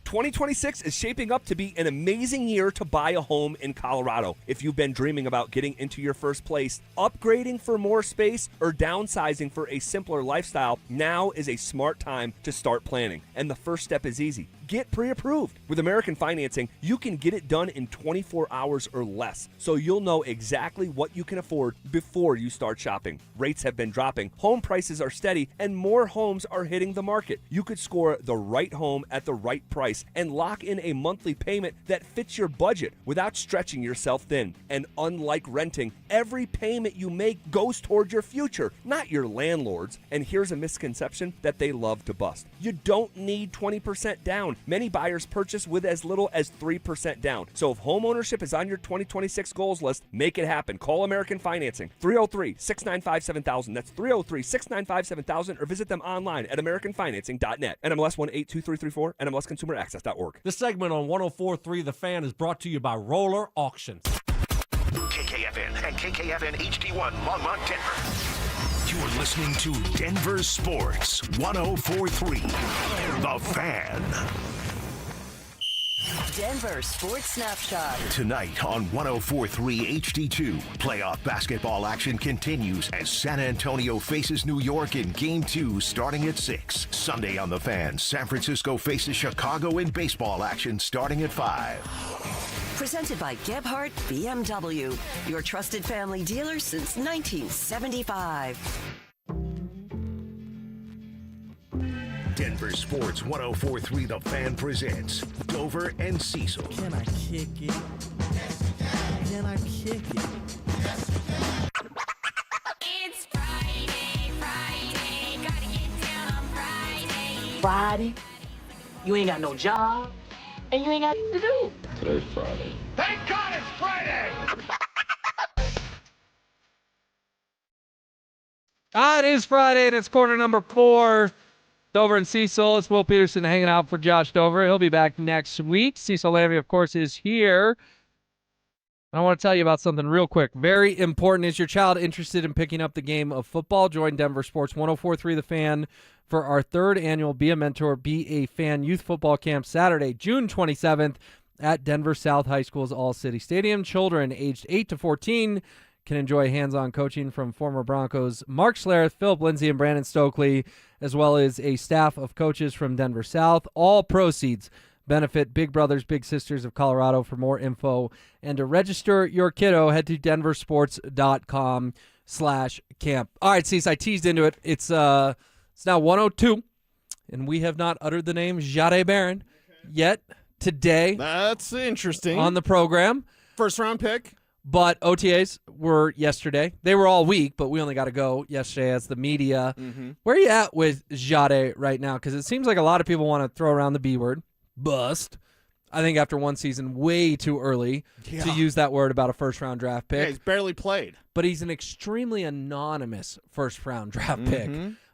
2026 is shaping up to be an amazing year to buy a home in Colorado. If you've been dreaming about getting into your first place, upgrading for more space, or downsizing for a simpler lifestyle, now is a smart time to start planning. And the first step is easy. Get pre-approved. With American Financing, you can get it done in 24 hours or less, so you'll know exactly what you can afford before you start shopping. Rates have been dropping, home prices are steady, and more homes are hitting the market. You could score the right home at the right price and lock in a monthly payment that fits your budget without stretching yourself thin. And unlike renting, every payment you make goes toward your future, not your landlord's. And here's a misconception that they love to bust. You don't need 20% down. Many buyers purchase with as little as 3% down. So if home ownership is on your 2026 goals list, make it happen. Call American Financing, 303-695-7000. That's 303-695-7000, or visit them online at americanfinancing.net. NMLS 1823334, NMLSconsumeraccess.org. This segment on 104.3 The Fan is brought to you by Roller Auctions. KKFN and KKFN HD1 Longmont, Denver. You're listening to Denver Sports 104.3 The Fan. Denver Sports Snapshot. Tonight on 104.3 HD2, playoff basketball action continues as San Antonio faces New York in Game 2 starting at 6. Sunday on The Fan, San Francisco faces Chicago in baseball action starting at 5. Presented by Gebhardt BMW, your trusted family dealer since 1975. Denver Sports 104.3 The Fan presents Dover and Cecil. Can I kick it? Can I kick it? It's Friday, gotta get down on Friday. Friday? You ain't got no job, and you ain't got to do. Today's Friday. Thank God it's Friday! It is Friday, and it's quarter number 4. Dover and Cecil. It's Will Peterson hanging out for Josh Dover. He'll be back next week. Cecil Lammy, of course, is here. I want to tell you about something real quick. Very important. Is your child interested in picking up the game of football? Join Denver Sports 104.3 The Fan for our 3rd annual Be a Mentor, Be a Fan Youth Football Camp Saturday, June 27th at Denver South High School's All-City Stadium. Children aged 8 to 14 can enjoy hands-on coaching from former Broncos Mark Schlereth, Philip Lindsay, and Brandon Stokely, as well as a staff of coaches from Denver South. All proceeds benefit Big Brothers Big Sisters of Colorado. For more info and to register your kiddo, head to denversports.com/camp. All right, Cecil, I teased into it. It's now 1:02, and we have not uttered the name Jahdae Barron yet today. That's interesting. On the program. First-round pick. But OTAs were yesterday. They were all week, but we only got to go yesterday as the media. Mm-hmm. Where are you at with Jahdae right now? Because it seems like a lot of people want to throw around the B word. Bust. I think after one season, way too early to use that word about a first-round draft pick. Yeah, he's barely played. But he's an extremely anonymous first-round draft pick.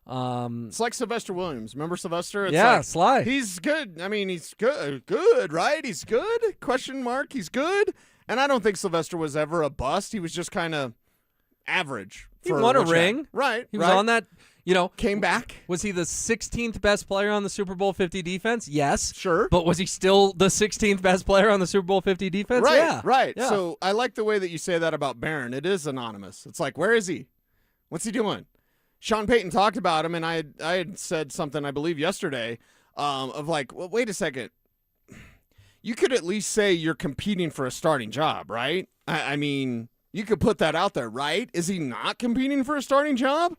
It's like Sylvester Williams. Remember Sylvester? It's Yeah, like, Sly. He's good. I mean, he's good, right? He's good? Question mark. He's good. And I don't think Sylvester was ever a bust. He was just kind of average. He won a ring. Right. He was on that, Came back. Was he the 16th best player on the Super Bowl 50 defense? Yes. Sure. But was he still the 16th best player on the Super Bowl 50 defense? Right, Yeah. right. Yeah. So I like the way that you say that about Barron. It is anonymous. It's like, where is he? What's he doing? Sean Payton talked about him, and I had said something, I believe, yesterday of like, well, wait a second. You could at least say you're competing for a starting job, right? I mean, you could put that out there, right? Is he not competing for a starting job?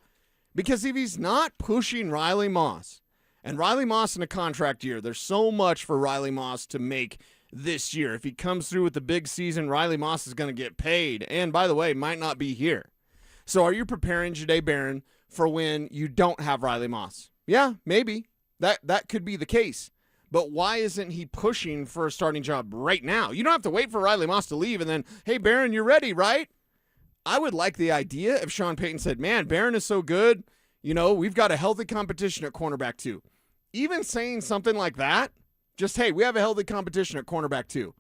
Because if he's not pushing Riley Moss, and Riley Moss in a contract year, there's so much for Riley Moss to make this year. If he comes through with the big season, Riley Moss is going to get paid. And by the way, might not be here. So are you preparing Jahdae Barron for when you don't have Riley Moss? Yeah, maybe. That could be the case. But why isn't he pushing for a starting job right now? You don't have to wait for Riley Moss to leave and then, hey, Barron, you're ready, right? I would like the idea if Sean Payton said, man, Barron is so good. We've got a healthy competition at cornerback too. Even saying something like that, just, hey, we have a healthy competition at cornerback too.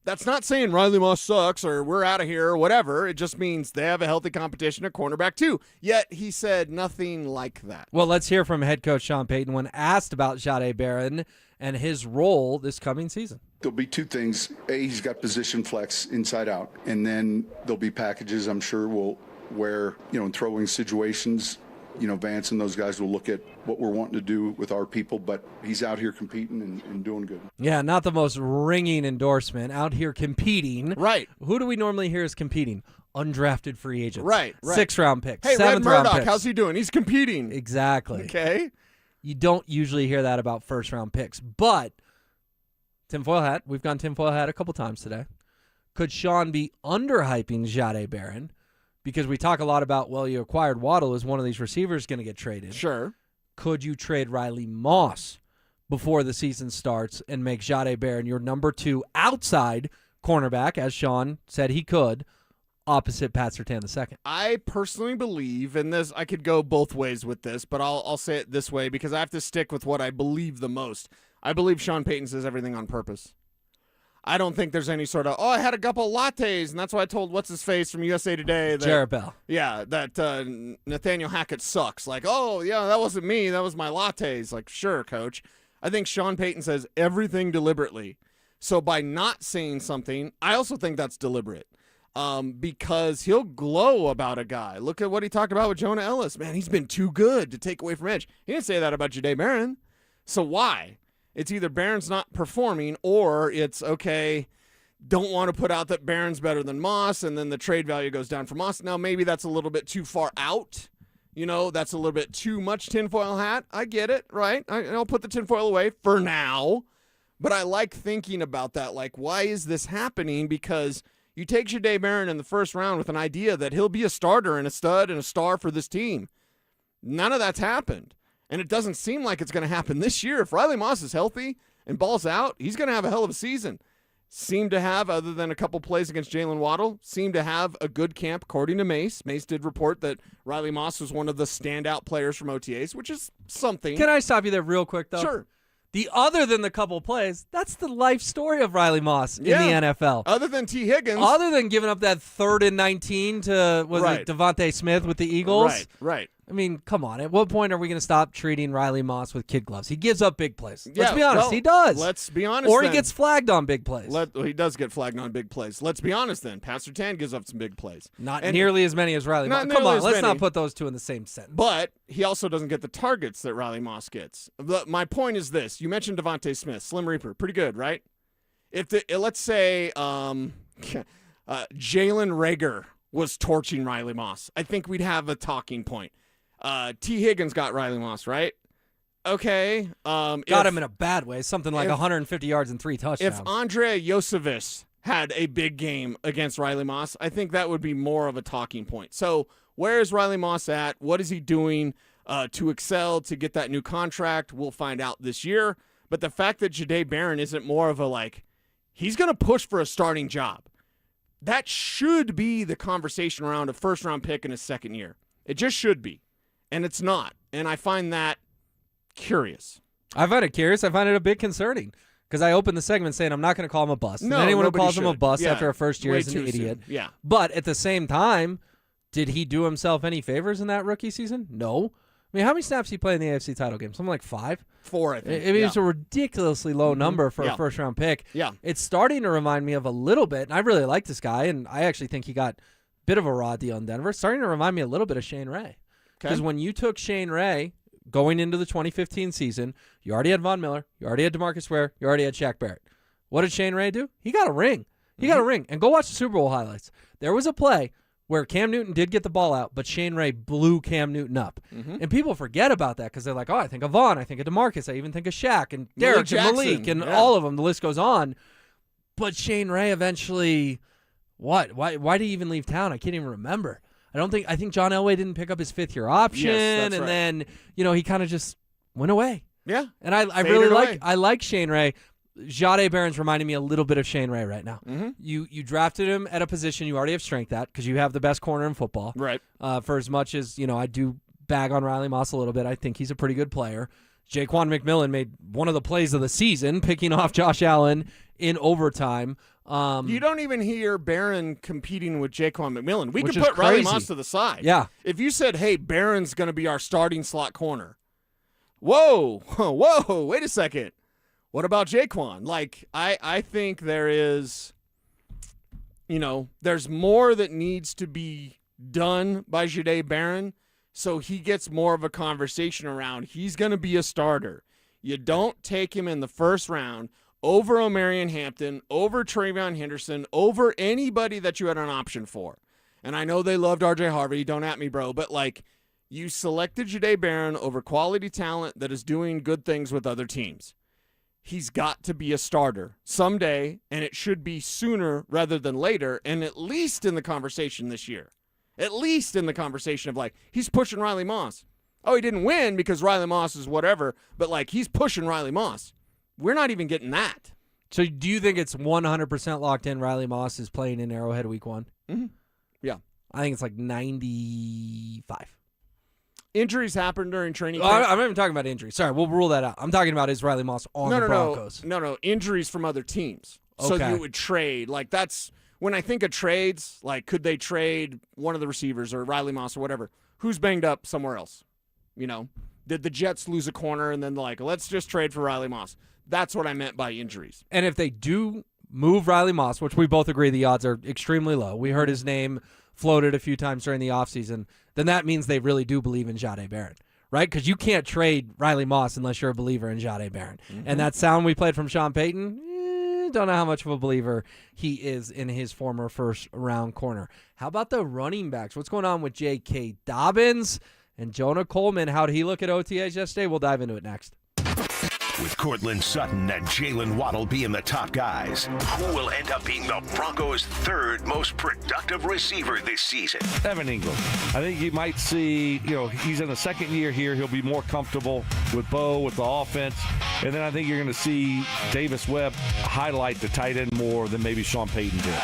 That's not saying Riley Moss sucks or we're out of here or whatever. It just means they have a healthy competition at cornerback too. Yet he said nothing like that. Well, let's hear from head coach Sean Payton when asked about Jahdae Barron and his role this coming season. There'll be two things. A, he's got position flex inside out. And then there'll be packages, I'm sure, where, in throwing situations, Vance and those guys will look at what we're wanting to do with our people, but he's out here competing and doing good. Yeah, not the most ringing endorsement. Out here competing. Right. Who do we normally hear is competing? Undrafted free agents. Right. 6th-round picks. Hey, Red 7th round Murdoch, picks. how's he doing? He's competing. Exactly. Okay. You don't usually hear that about first-round picks. But, tinfoil hat, we've gone tinfoil hat a couple times today. Could Sean be underhyping Jahdae Barron? Because we talk a lot about, well, you acquired Waddle. Is one of these receivers going to get traded? Sure. Could you trade Riley Moss before the season starts and make Jahdae Barron your number 2 outside cornerback, as Sean said he could, opposite Pat Surtain II? I personally believe, and this I could go both ways with this, but I'll say it this way because I have to stick with what I believe the most. I believe Sean Payton says everything on purpose. I don't think there's any sort of, I had a couple lattes, and that's why I told what's-his-face from USA Today. That, Jarrett Bell. Yeah, that Nathaniel Hackett sucks. Like, oh, yeah, that wasn't me. That was my lattes. Like, sure, coach. I think Sean Payton says everything deliberately. So by not saying something, I also think that's deliberate because he'll glow about a guy. Look at what he talked about with Jonah Ellis. Man, he's been too good to take away from edge. He didn't say that about Jahdae Barron. So why? It's either Barron's not performing or it's, okay, don't want to put out that Barron's better than Moss, and then the trade value goes down for Moss. Now, maybe that's a little bit too far out. That's a little bit too much tinfoil hat. I get it, right? I'll put the tinfoil away for now. But I like thinking about that. Like, why is this happening? Because you take Jahdae Barron in the first round with an idea that he'll be a starter and a stud and a star for this team. None of that's happened. And it doesn't seem like it's going to happen this year. If Riley Moss is healthy and balls out, he's going to have a hell of a season. Seemed to have, other than a couple plays against Jalen Waddle, seemed to have a good camp, according to Mace. Mace did report that Riley Moss was one of the standout players from OTAs, which is something. Can I stop you there real quick, though? Sure. other than the couple plays, that's the life story of Riley Moss in the NFL. Other than T. Higgins. Other than giving up that 3rd and 19 to, it Devontae Smith with the Eagles? Right. I mean, come on. At what point are we going to stop treating Riley Moss with kid gloves? He gives up big plays. Let's be honest. He does. Let's be honest. Or he gets flagged on big plays. He does get flagged on big plays. Let's be honest then. Pat Surtain gives up some big plays. Not nearly as many as Riley Moss. Come on, let's not put those two in the same sentence. But he also doesn't get the targets that Riley Moss gets. My point is this. You mentioned Devontae Smith. Slim Reaper. Pretty good, right? Let's say Jalen Reagor was torching Riley Moss. I think we'd have a talking point. T. Higgins got Riley Moss, right? Okay. Got him in a bad way, something like 150 yards and 3 touchdowns. If Andrei Iosivas had a big game against Riley Moss, I think that would be more of a talking point. So where is Riley Moss at? What is he doing to excel, to get that new contract? We'll find out this year. But the fact that Jahdae Barron isn't more of a he's going to push for a starting job. That should be the conversation around a first-round pick in his second year. It just should be. And it's not. And I find that curious. I find it curious. I find it a bit concerning because I opened the segment saying I'm not going to call him a bust. No, and anyone who nobody calls him a should. bust Yeah. after a first year Way is an too idiot. soon. Yeah. But at the same time, did he do himself any favors in that rookie season? No. I mean, how many snaps did he play in the AFC title game? Something like 5? 4, I think. I mean, it's a ridiculously low number for a first-round pick. Yeah. It's starting to remind me of a little bit, and I really like this guy, and I actually think he got a bit of a raw deal in Denver. It's starting to remind me a little bit of Shane Ray. Because when you took Shane Ray going into the 2015 season, you already had Von Miller, you already had DeMarcus Ware, you already had Shaq Barrett. What did Shane Ray do? He got a ring. Got a ring. And go watch the Super Bowl highlights. There was a play where Cam Newton did get the ball out, but Shane Ray blew Cam Newton up. And people forget about that because they're like, I think of Vaughn, I think of DeMarcus, I even think of Shaq and Derek and Malik and all of them. The list goes on. But Shane Ray eventually, what? Why did he even leave town? I can't even remember. I think John Elway didn't pick up his 5th-year option, and then he kind of just went away. Yeah, and I really like Shane Ray. Jahdae Barron's reminding me a little bit of Shane Ray right now. You drafted him at a position you already have strength at because you have the best corner in football. Right. For as much as I do bag on Riley Moss a little bit, I think he's a pretty good player. Jaquan McMillan made one of the plays of the season, picking off Josh Allen in overtime. You don't even hear Barron competing with Jaquan McMillan. We could is put Riley crazy. Moss to the side. Yeah. If you said, hey, Barron's going to be our starting slot corner. Whoa, wait a second. What about Jaquan? I think there is, there's more that needs to be done by Jahdae Barron so he gets more of a conversation around he's going to be a starter. You don't take him in the first round over Omarion Hampton, over Travion Henderson, over anybody that you had an option for. And I know they loved RJ Harvey. Don't at me, bro. But, you selected Jahdae Barron over quality talent that is doing good things with other teams. He's got to be a starter someday, and it should be sooner rather than later, and at least in the conversation this year. At least in the conversation of, he's pushing Riley Moss. Oh, he didn't win because Riley Moss is whatever, but, he's pushing Riley Moss. We're not even getting that. So do you think it's 100% locked in Riley Moss is playing in Arrowhead week 1? Mm-hmm. Yeah. I think it's 95. Injuries happen during training camp. I'm not even talking about injuries. Sorry, we'll rule that out. I'm talking about is Riley Moss on the Broncos. No. Injuries from other teams. Okay. So you would trade. That's when I think of trades, could they trade one of the receivers or Riley Moss or whatever? Who's banged up somewhere else? Did the Jets lose a corner and then let's just trade for Riley Moss? That's what I meant by injuries. And if they do move Riley Moss, which we both agree the odds are extremely low. We heard his name floated a few times during the offseason. Then that means they really do believe in Jahdae Barron, right? Because you can't trade Riley Moss unless you're a believer in Jahdae Barron. And that sound we played from Sean Payton, don't know how much of a believer he is in his former first-round corner. How about the running backs? What's going on with J.K. Dobbins and Jonah Coleman? How did he look at OTAs yesterday? We'll dive into it next. With Cortland Sutton and Jalen Waddle being the top guys, who will end up being the Broncos' 3rd most productive receiver this season? Evan Ingram. I think you might see, he's in the 2nd year here. He'll be more comfortable with Bo, with the offense. And then I think you're going to see Davis Webb highlight the tight end more than maybe Sean Payton did.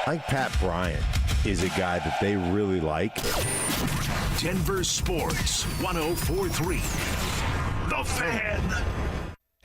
I think Pat Bryant is a guy that they really like. Denver Sports 104.3. The Fan.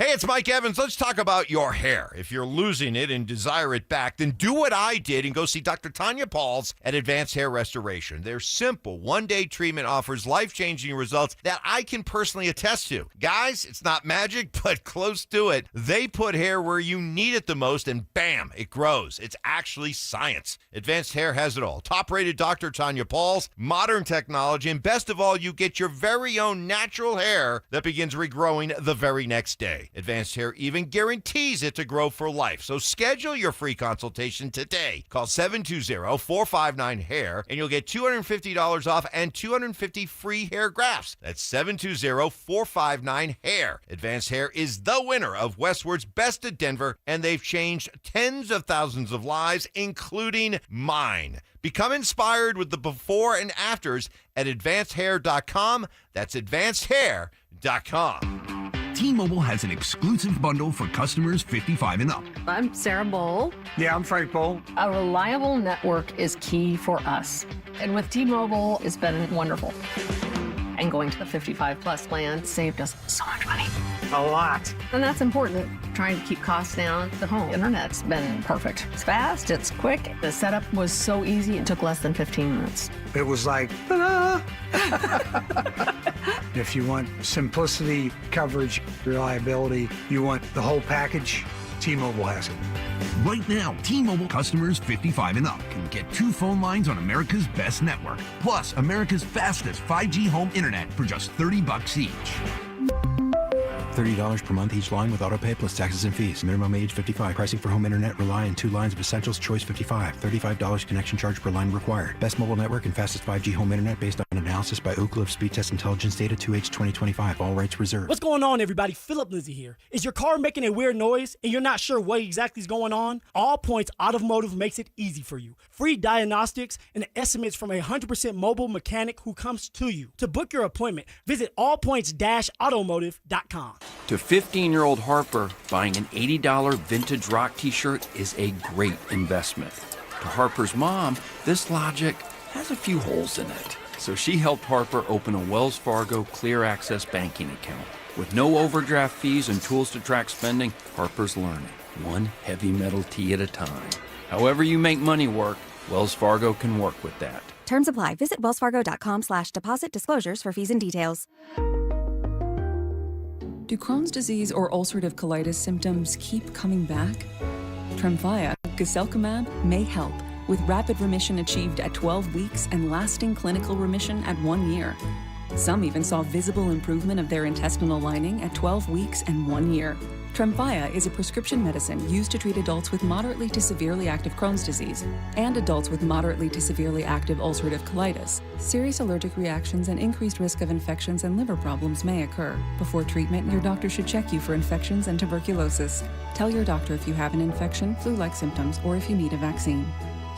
Hey, it's Mike Evans. Let's talk about your hair. If you're losing it and desire it back, then do what I did and go see Dr. Tanya Pauls at Advanced Hair Restoration. Their simple one-day treatment offers life-changing results that I can personally attest to. Guys, it's not magic, but close to it. They put hair where you need it the most, and bam, it grows. It's actually science. Advanced Hair has it all. Top-rated Dr. Tanya Pauls, modern technology, and best of all, you get your very own natural hair that begins regrowing the very next day. Advanced Hair even guarantees it to grow for life. So schedule your free consultation today. Call 720-459-HAIR and you'll get $250 off and 250 free hair grafts. That's 720-459-HAIR. Advanced Hair is the winner of Westward's Best of Denver, and they've changed tens of thousands of lives, including mine. Become inspired with the before and afters at advancedhair.com. That's advancedhair.com. T-Mobile has an exclusive bundle for customers 55 and up. I'm Sarah Bowl. Yeah, I'm Frank Bowl. A reliable network is key for us. And with T-Mobile, it's been wonderful. And going to the 55-plus plan saved us so much money. A lot. And that's important, trying to keep costs down. The home internet's been perfect. It's fast, it's quick. The setup was so easy, it took less than 15 minutes. It was like, ta-da! If you want simplicity, coverage, reliability, you want the whole package, T-Mobile has it. Right now, T-Mobile customers 55 and up can get 2 phone lines on America's best network, plus America's fastest 5G home internet for just $30 each. $30 per month each line with autopay plus taxes and fees. Minimum age 55. Pricing for home internet rely on 2 lines of essentials. Choice 55. $35 connection charge per line required. Best mobile network and fastest 5G home internet based on analysis by Ookla of Speed Test Intelligence Data 2H 2025. All rights reserved. What's going on, everybody? Philip Lizzie here. Is your car making a weird noise and you're not sure what exactly is going on? All Points Automotive makes it easy for you. Free diagnostics and estimates from a 100% mobile mechanic who comes to you. To book your appointment, visit allpoints-automotive.com. To 15-year-old Harper, buying an $80 vintage rock t-shirt is a great investment. To Harper's mom, this logic has a few holes in it. So she helped Harper open a Wells Fargo Clear Access banking account. With no overdraft fees and tools to track spending, Harper's learning, one heavy metal tee at a time. However you make money work, Wells Fargo can work with that. Terms apply. Visit wellsfargo.com/deposit disclosures for fees and details. Do Crohn's disease or ulcerative colitis symptoms keep coming back? Tremfya, guselkumab, may help, with rapid remission achieved at 12 weeks and lasting clinical remission at 1 year. Some even saw visible improvement of their intestinal lining at 12 weeks and 1 year. Tremfya is a prescription medicine used to treat adults with moderately to severely active Crohn's disease and adults with moderately to severely active ulcerative colitis. Serious allergic reactions and increased risk of infections and liver problems may occur. Before treatment, your doctor should check you for infections and tuberculosis. Tell your doctor if you have an infection, flu-like symptoms, or if you need a vaccine.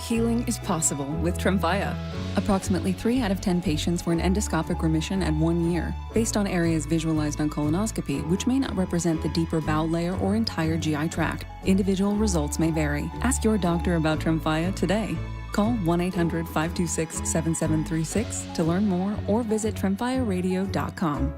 Healing is possible with Tremfya. Approximately 3 out of 10 patients were in endoscopic remission at 1 year, based on areas visualized on colonoscopy, which may not represent the deeper bowel layer or entire GI tract. Individual results may vary. Ask your doctor about Tremfya today. Call 1-800-526-7736 to learn more or visit tremfyaradio.com.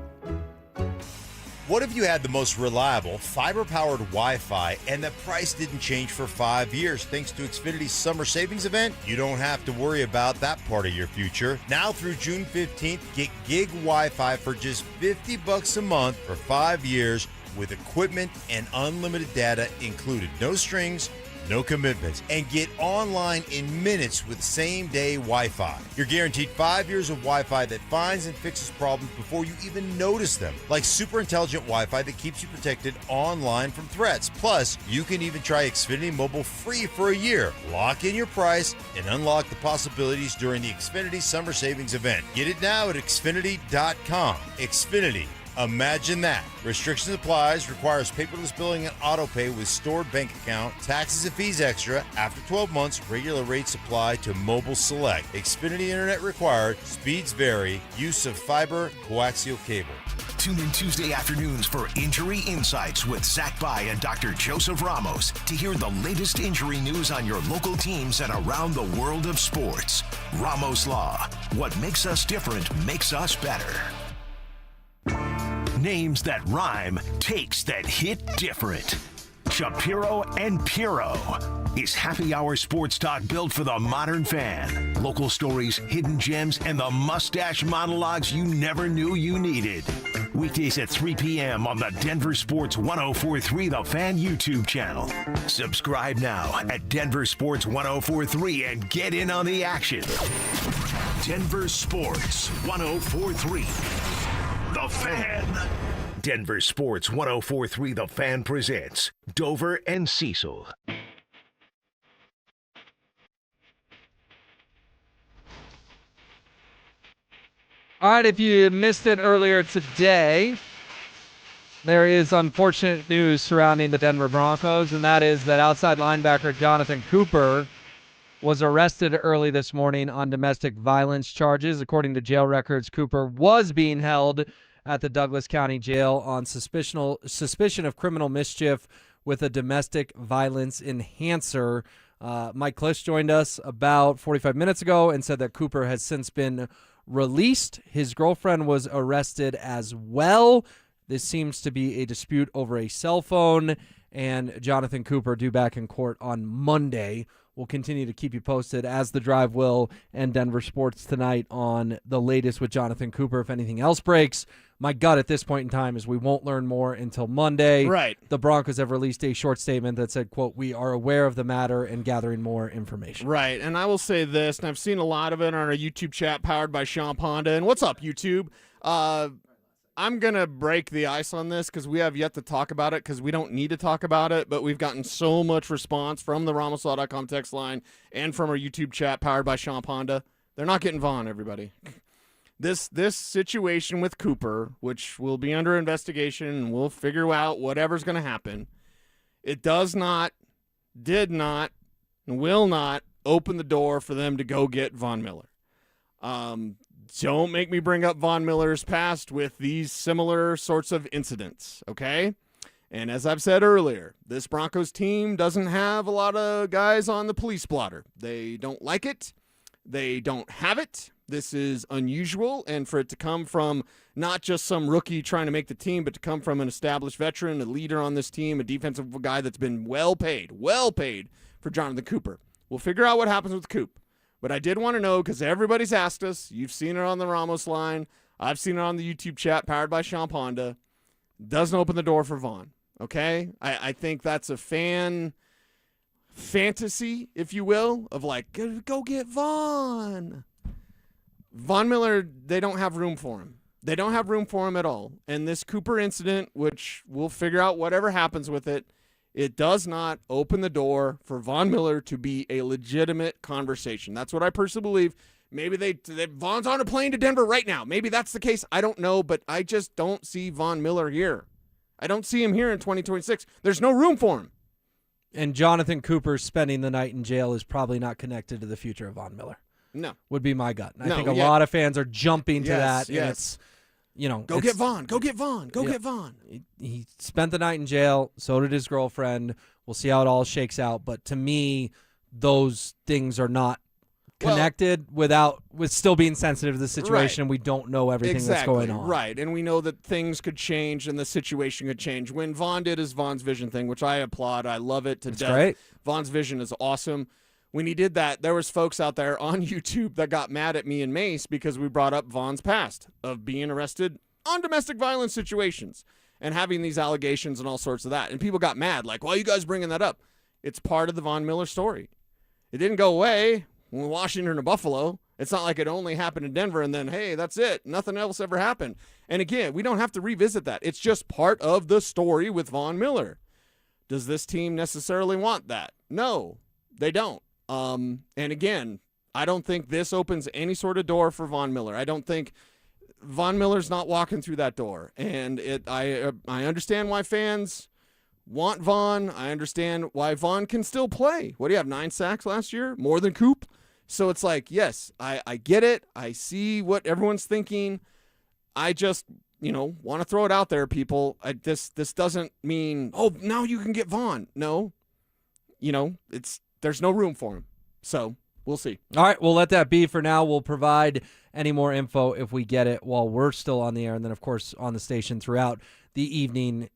What if you had the most reliable, fiber-powered Wi-Fi and the price didn't change for 5 years? Thanks to Xfinity's summer savings event, you don't have to worry about that part of your future. Now through June 15th, get gig Wi-Fi for just $50 a month for 5 years with equipment and unlimited data included. No strings, no commitments, and get online in minutes with same-day Wi-Fi. You're guaranteed 5 years of Wi-Fi that finds and fixes problems before you even notice them, like super intelligent Wi-Fi that keeps you protected online from threats. Plus, you can even try Xfinity Mobile free for a year. Lock in your price and unlock the possibilities during the Xfinity Summer Savings event. Get it now at Xfinity.com. Xfinity. Imagine that. Restrictions applies, requires paperless billing and autopay with stored bank account, taxes and fees extra. After 12 months, regular rates apply to Mobile Select. Xfinity Internet required. Speeds vary. Use of fiber coaxial cable. Tune in Tuesday afternoons for Injury Insights with Zach Bai and Dr. Joseph Ramos to hear the latest injury news on your local teams and around the world of sports. Ramos Law. What makes us different makes us better. Names that rhyme, takes that hit different. Shapiro and Piro is happy hour sports talk built for the modern fan. Local stories, hidden gems, and the mustache monologues you never knew you needed. Weekdays at 3 p.m. on the Denver Sports 1043 The Fan YouTube channel. Subscribe now at Denver Sports 1043 and get in on the action. Denver Sports 1043 The Fan. Denver Sports 1043 The Fan presents Dover and Cecil. All right, if you missed it earlier today, there is unfortunate news surrounding the Denver Broncos, and that is that outside linebacker Jonathan Cooper was arrested early this morning on domestic violence charges. According to jail records, Cooper was being held at the Douglas County Jail on suspicion of criminal mischief with a domestic violence enhancer. Mike Klisch joined us about 45 minutes ago and said that Cooper has since been released. His girlfriend was arrested as well. This seems to be a dispute over a cell phone, and Jonathan Cooper due back in court on Monday. We'll continue to keep you posted, as the Drive will, and Denver Sports tonight on the latest with Jonathan Cooper. If anything else breaks, my gut at this point in time is we won't learn more until Monday. Right. The Broncos have released a short statement that said, quote, "We are aware of the matter and gathering more information." Right, and I will say this, and I've seen a lot of it on our YouTube chat powered by Sean Ponda. And what's up, YouTube? I'm going to break the ice on this because we have yet to talk about it because we don't need to talk about it, but we've gotten so much response from the RamosLaw.com text line and from our YouTube chat powered by Sean Ponda. They're not getting Vaughn, everybody. This situation with Cooper, which will be under investigation, and we'll figure out whatever's going to happen, it does not, did not, and will not open the door for them to go get Von Miller. Don't make me bring up Von Miller's past with these similar sorts of incidents, okay? And as I've said earlier, this Broncos team doesn't have a lot of guys on the police blotter. They don't like it. They don't have it. This is unusual, and for it to come from not just some rookie trying to make the team, but to come from an established veteran, a leader on this team, a defensive guy that's been well paid for Jonathan Cooper. We'll figure out what happens with Coop. But I did want to know, because everybody's asked us, you've seen it on the Ramos line, I've seen it on the YouTube chat powered by Sean Ponda, doesn't open the door for Vaughn, okay? I think that's a fantasy, if you will, of like, go get Vaughn. Von Miller, they don't have room for him. They don't have room for him at all. And this Cooper incident, which we'll figure out whatever happens with it, it does not open the door for Von Miller to be a legitimate conversation. That's what I personally believe. Maybe Von's on a plane to Denver right now. Maybe that's the case. I don't know, but I just don't see Von Miller here. I don't see him here in 2026. There's no room for him. And Jonathan Cooper spending the night in jail is probably not connected to the future of Von Miller. No. Would be my gut. I think a lot of fans are jumping to that. Yes. And it's, go get Vaughn. Go get Vaughn. Go get Vaughn. He spent the night in jail. So did his girlfriend. We'll see how it all shakes out. But to me, those things are not connected with still being sensitive to the situation. Right. We don't know everything that's going on. Right, and we know that things could change and the situation could change. When Vaughn did his Vaughn's Vision thing, which I applaud, I love it to death. Great. Vaughn's Vision is awesome. When he did that, there was folks out there on YouTube that got mad at me and Mace because we brought up Vaughn's past of being arrested on domestic violence situations and having these allegations and all sorts of that. And people got mad, like, why are you guys bringing that up? It's part of the Von Miller story. It didn't go away when Washington or Buffalo. It's not like it only happened in Denver and then, hey, that's it. Nothing else ever happened. And again, we don't have to revisit that. It's just part of the story with Von Miller. Does this team necessarily want that? No, they don't. And again, I don't think this opens any sort of door for Von Miller. I don't think Von Miller's not walking through that door. And I understand why fans want Vaughn. I understand why Vaughn can still play. What do you have, 9 sacks last year? More than Coop? So it's like, yes, I get it. I see what everyone's thinking. I just, want to throw it out there, people. This doesn't mean, now you can get Vaughn. No. There's no room for him. So we'll see. All right, we'll let that be for now. We'll provide any more info if we get it while we're still on the air, and then, of course, on the station throughout the evening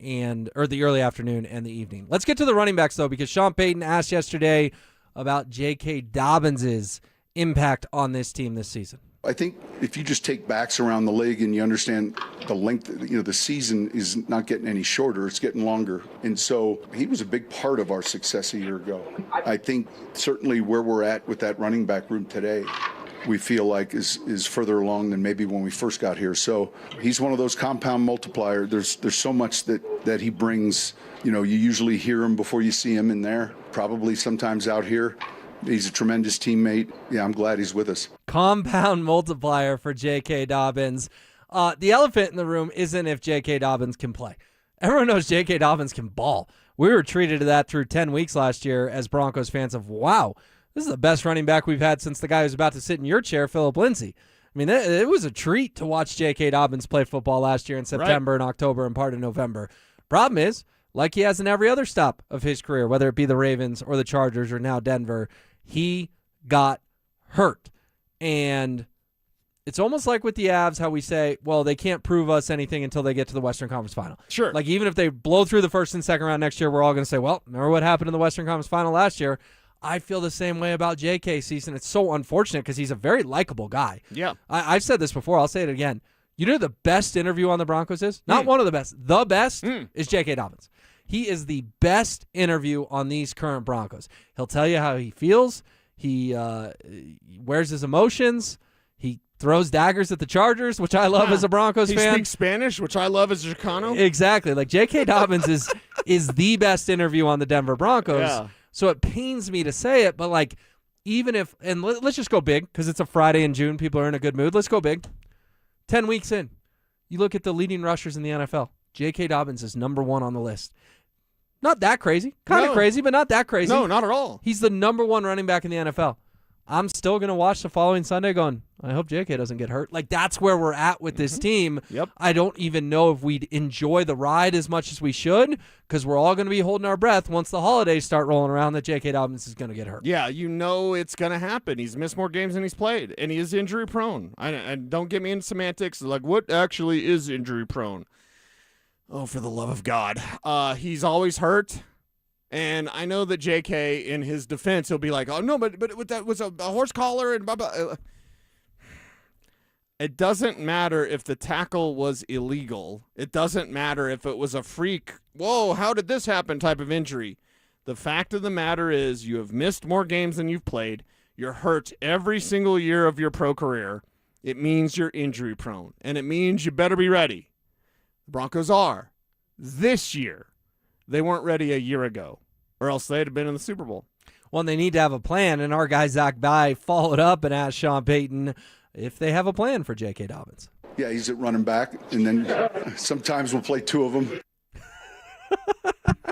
or the early afternoon and the evening. Let's get to the running backs, though, because Sean Payton asked yesterday about J.K. Dobbins' impact on this team this season. I think if you just take backs around the league and you understand the length, the season is not getting any shorter, it's getting longer. And so he was a big part of our success a year ago. I think certainly where we're at with that running back room today, we feel like is further along than maybe when we first got here. So he's one of those compound multiplier. There's so much that he brings. You usually hear him before you see him in there, probably sometimes out here. He's a tremendous teammate. Yeah, I'm glad he's with us. Compound multiplier for J.K. Dobbins. The elephant in the room isn't if J.K. Dobbins can play. Everyone knows J.K. Dobbins can ball. We were treated to that through 10 weeks last year as Broncos fans of, wow, this is the best running back we've had since the guy who's about to sit in your chair, Phillip Lindsay. I mean, it was a treat to watch J.K. Dobbins play football last year in September and October and part of November. Problem is, like he has in every other stop of his career, whether it be the Ravens or the Chargers or now Denver, he got hurt. And it's almost like with the Avs how we say, well, they can't prove us anything until they get to the Western Conference Final. Sure. Like even if they blow through the first and second round next year, we're all going to say, well, remember what happened in the Western Conference Final last year? I feel the same way about J.K. season. It's so unfortunate because he's a very likable guy. Yeah. I've said this before. I'll say it again. You know who the best interview on the Broncos is? Not one of the best. The best is J.K. Dobbins. He is the best interview on these current Broncos. He'll tell you how he feels. He wears his emotions. He throws daggers at the Chargers, which I love as a Broncos fan. He speaks Spanish, which I love as a Chicano. Exactly. Like J.K. Dobbins is the best interview on the Denver Broncos. Yeah. So it pains me to say it, but like even if, and let's just go big because it's a Friday in June. People are in a good mood. Let's go big. 10 weeks in, you look at the leading rushers in the NFL. J.K. Dobbins is number one on the list. Not that crazy. Kind of crazy, but not that crazy. No, not at all. He's the number one running back in the NFL. I'm still going to watch the following Sunday going, I hope J.K. doesn't get hurt. Like, that's where we're at with this team. Yep. I don't even know if we'd enjoy the ride as much as we should because we're all going to be holding our breath once the holidays start rolling around that J.K. Dobbins is going to get hurt. Yeah, it's going to happen. He's missed more games than he's played, and he is injury prone. And don't get me into semantics. Like, what actually is injury prone? Oh, for the love of God. He's always hurt. And I know that J.K., in his defense, he'll be like, oh, no, but that was a horse collar and blah, blah. It doesn't matter if the tackle was illegal. It doesn't matter if it was a freak, whoa, how did this happen type of injury. The fact of the matter is you have missed more games than you've played. You're hurt every single year of your pro career. It means you're injury prone, and it means you better be ready. The Broncos are. This year. They weren't ready a year ago, or else they'd have been in the Super Bowl. Well, they need to have a plan, and our guy Zach Bye followed up and asked Sean Payton if they have a plan for J.K. Dobbins. Yeah, he's at running back, and then sometimes we'll play two of them.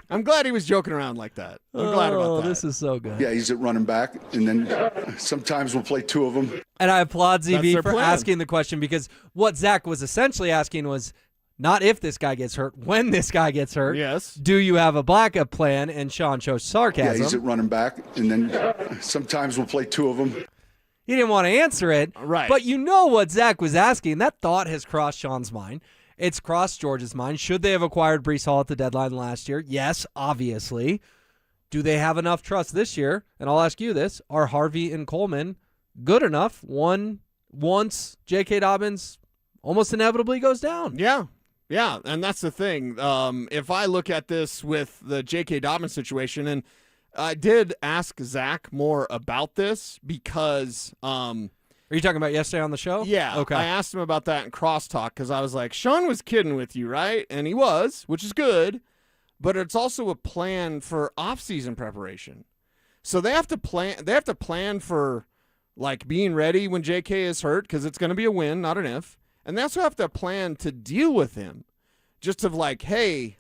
I'm glad he was joking around like that. I'm glad about that. This is so good. Yeah, he's at running back, and then sometimes we'll play two of them. And I applaud ZB for asking the question because what Zach was essentially asking was, not if this guy gets hurt, when this guy gets hurt. Yes. Do you have a backup plan? And Sean chose sarcasm. Yeah, he's at running back, and then sometimes we'll play two of them. He didn't want to answer it. Right. But you know what Zach was asking. That thought has crossed Sean's mind. It's crossed George's mind. Should they have acquired Breece Hall at the deadline last year? Yes, obviously. Do they have enough trust this year? And I'll ask you this. Are Harvey and Coleman good enough once J.K. Dobbins almost inevitably goes down? Yeah. Yeah, and that's the thing. If I look at this with the J.K. Dobbins situation, and I did ask Zach more about this because Are you talking about yesterday on the show? Yeah. Okay. I asked him about that in crosstalk because I was like, Sean was kidding with you, right? And he was, which is good, but it's also a plan for off-season preparation. So they have to plan for like being ready when J.K. is hurt because it's going to be a win, not an if. And they also have to plan to deal with him. Just of like, hey,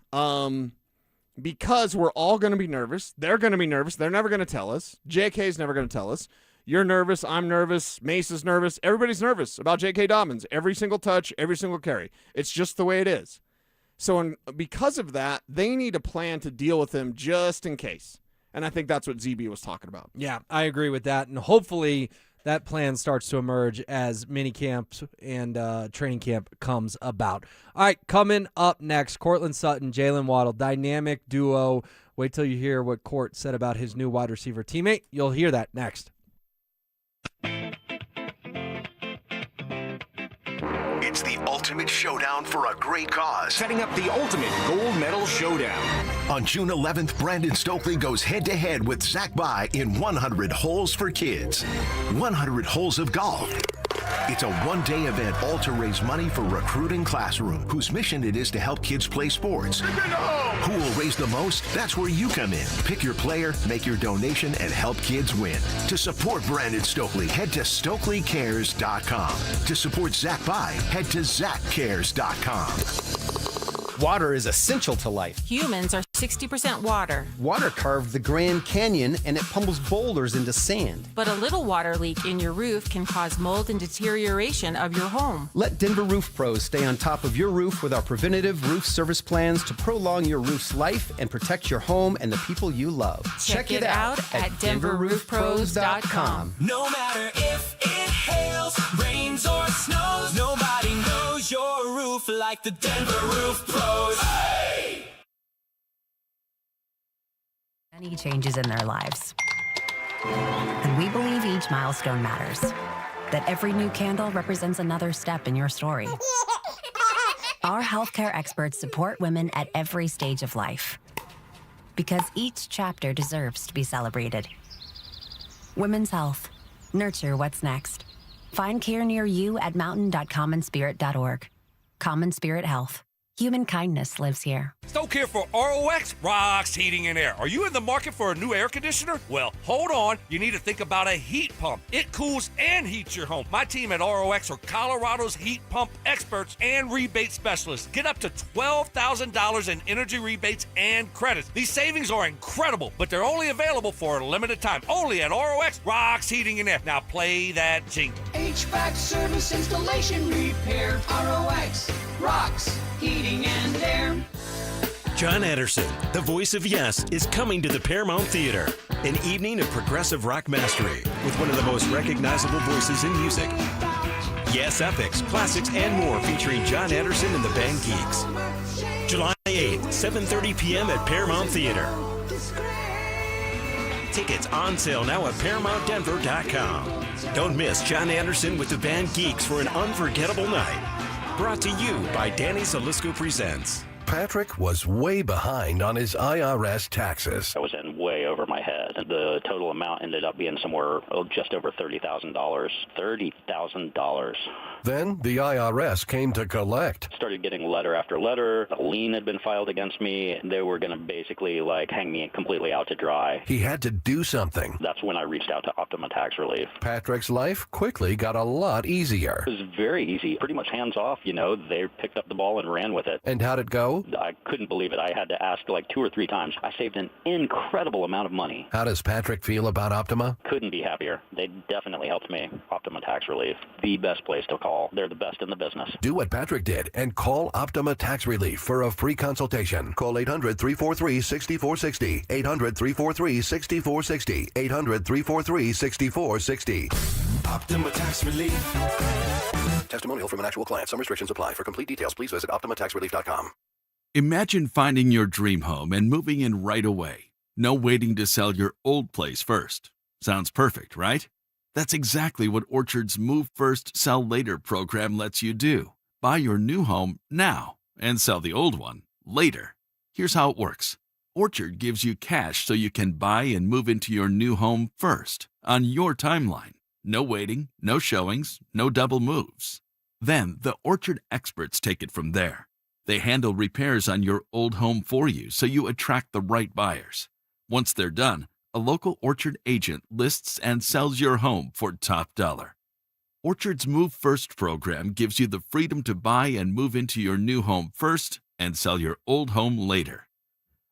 because we're all going to be nervous. They're going to be nervous. They're never going to tell us. JK's never going to tell us. You're nervous. I'm nervous. Mace is nervous. Everybody's nervous about J.K. Dobbins. Every single touch, every single carry. It's just the way it is. So because of that, they need a plan to deal with him just in case. And I think that's what ZB was talking about. Yeah, I agree with that. And hopefully that plan starts to emerge as mini camps and training camp comes about. All right, coming up next, Cortland Sutton, Jalen Waddle, dynamic duo. Wait till you hear what Court said about his new wide receiver teammate. You'll hear that next. It's the ultimate showdown for a great cause. Setting up the ultimate gold medal showdown. On June 11th, Brandon Stokely goes head-to-head with Zach Bai in 100 Holes for Kids. 100 holes of golf. It's a one-day event all to raise money for Recruiting Classroom, whose mission it is to help kids play sports. Who will raise the most? That's where you come in. Pick your player, make your donation, and help kids win. To support Brandon Stokely, head to StokelyCares.com. To support Zach Bai, head to ZachCares.com. Water is essential to life. Humans are 60% water. Water carved the Grand Canyon and it pummels boulders into sand. But a little water leak in your roof can cause mold and deterioration of your home. Let Denver Roof Pros stay on top of your roof with our preventative roof service plans to prolong your roof's life and protect your home and the people you love. Check it out at DenverRoofPros.com. No matter if it hails, rains, or snows, nobody knows your roof like the Denver Roof Pros. Hey! Many changes in their lives. And we believe each milestone matters. That every new candle represents another step in your story. Our healthcare experts support women at every stage of life. Because each chapter deserves to be celebrated. Women's health. Nurture what's next. Find care near you at mountain.commonspirit.org. Common Spirit Health. Human kindness lives here. Stoke here for ROX Rocks Heating and Air. Are you in the market for a new air conditioner? Well, hold on. You need to think about a heat pump. It cools and heats your home. My team at ROX are Colorado's heat pump experts and rebate specialists. Get up to $12,000 in energy rebates and credits. These savings are incredible, but they're only available for a limited time. Only at ROX Rocks Heating and Air. Now play that jingle. HVAC service, installation, repair. ROX rocks heating and air. John Anderson, the voice of Yes, is coming to the Paramount Theater. An evening of progressive rock mastery with one of the most recognizable voices in music. Yes Epics, classics, and more featuring John Anderson and the band Geeks. July 8th, 7:30 p.m. at Paramount Theater. Tickets on sale now at ParamountDenver.com. Don't miss John Anderson with the band Geeks for an unforgettable night. Brought to you by Danny Zalisco Presents. Patrick was way behind on his IRS taxes. I was in way over my head. The total amount ended up being somewhere just over $30,000. $30,000. Then the IRS came to collect. Started getting letter after letter. A lien had been filed against me. They were going to basically hang me completely out to dry. He had to do something. That's when I reached out to Optima Tax Relief. Patrick's life quickly got a lot easier. It was very easy. Pretty much hands off, They picked up the ball and ran with it. And how'd it go? I couldn't believe it. I had to ask 2 or 3 times. I saved an incredible amount of money. How does Patrick feel about Optima? Couldn't be happier. They definitely helped me. Optima Tax Relief, the best place to call. They're the best in the business. Do what Patrick did and call Optima Tax Relief for a free consultation. Call 800-343-6460. 800-343-6460. 800-343-6460. Optima Tax Relief. Testimonial from an actual client. Some restrictions apply. For complete details, please visit OptimaTaxRelief.com. Imagine finding your dream home and moving in right away. No waiting to sell your old place first. Sounds perfect, right? That's exactly what Orchard's Move First, Sell Later program lets you do. Buy your new home now and sell the old one later. Here's how it works. Orchard gives you cash so you can buy and move into your new home first, on your timeline. No waiting, no showings, no double moves. Then the Orchard experts take it from there. They handle repairs on your old home for you so you attract the right buyers. Once they're done, a local Orchard agent lists and sells your home for top dollar. Orchard's Move First program gives you the freedom to buy and move into your new home first and sell your old home later.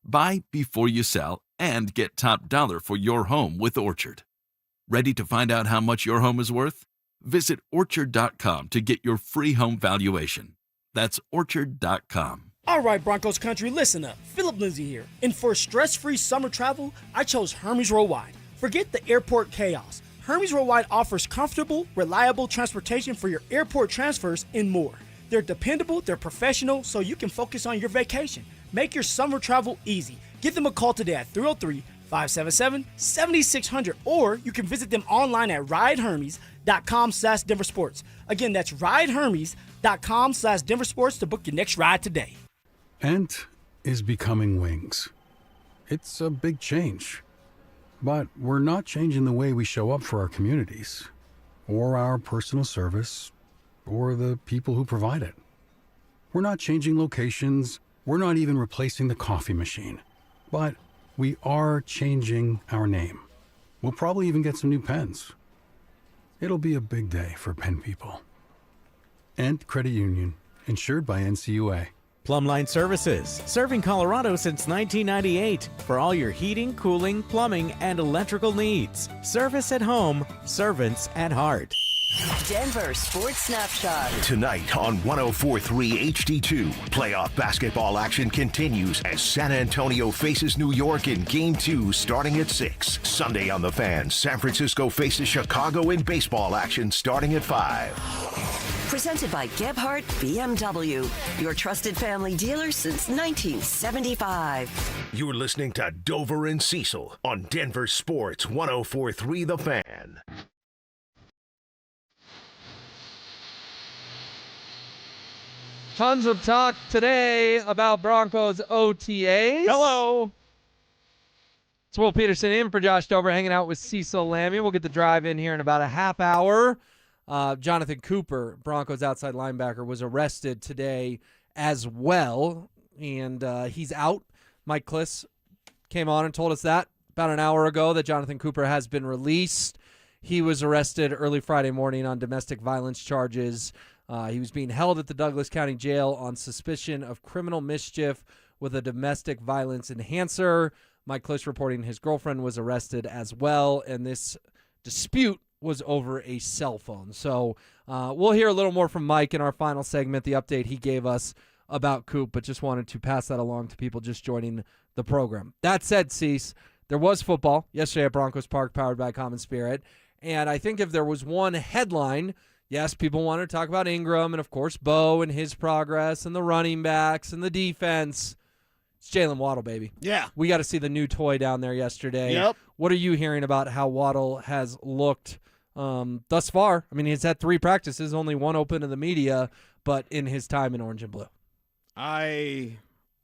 Buy before you sell and get top dollar for your home with Orchard. Ready to find out how much your home is worth? Visit Orchard.com to get your free home valuation. That's Orchard.com. All right, Broncos country, listen up. Philip Lindsay here. And for stress-free summer travel, I chose Hermes Worldwide. Forget the airport chaos. Hermes Worldwide offers comfortable, reliable transportation for your airport transfers and more. They're dependable, they're professional, so you can focus on your vacation. Make your summer travel easy. Give them a call today at 303-577-7600, or you can visit them online at ridehermes.com/DenverSports. Again, that's ridehermes.com/DenverSports to book your next ride today. Ent is becoming wings. It's a big change. But we're not changing the way we show up for our communities, or our personal service, or the people who provide it. We're not changing locations. We're not even replacing the coffee machine. But we are changing our name. We'll probably even get some new pens. It'll be a big day for pen people. Ent Credit Union, insured by NCUA. Plumline Services, serving Colorado since 1998 for all your heating, cooling, plumbing, and electrical needs. Service at home, servants at heart. Denver Sports Snapshot. Tonight on 104.3 HD2, playoff basketball action continues as San Antonio faces New York in Game 2 starting at 6. Sunday on The Fan, San Francisco faces Chicago in baseball action starting at 5. Presented by Gebhardt BMW, your trusted family dealer since 1975. You're listening to Dover and Cecil on Denver Sports 104.3 The Fan. Tons of talk today about Broncos OTAs. Hello. It's Will Peterson in for Josh Dover, hanging out with Cecil Lammy. We'll get the drive in here in about a half hour. Jonathan Cooper, Broncos outside linebacker, was arrested today as well, and he's out. Mike Kliss came on and told us that about an hour ago, that Jonathan Cooper has been released. He was arrested early Friday morning on domestic violence charges. He was being held at the Douglas County Jail on suspicion of criminal mischief with a domestic violence enhancer. Mike Kliss reporting his girlfriend was arrested as well, and this dispute was over a cell phone. So we'll hear a little more from Mike in our final segment, the update he gave us about Coop, but just wanted to pass that along to people just joining the program. That said, Cease, there was football yesterday at Broncos Park, powered by Common Spirit, and I think if there was one headline, yes, people want to talk about Ingram and, of course, Bo and his progress and the running backs and the defense. It's Jalen Waddle, baby. Yeah. We got to see the new toy down there yesterday. Yep. What are you hearing about how Waddle has looked thus far? I mean, he's had 3 practices, only one open to the media, but in his time in orange and blue. I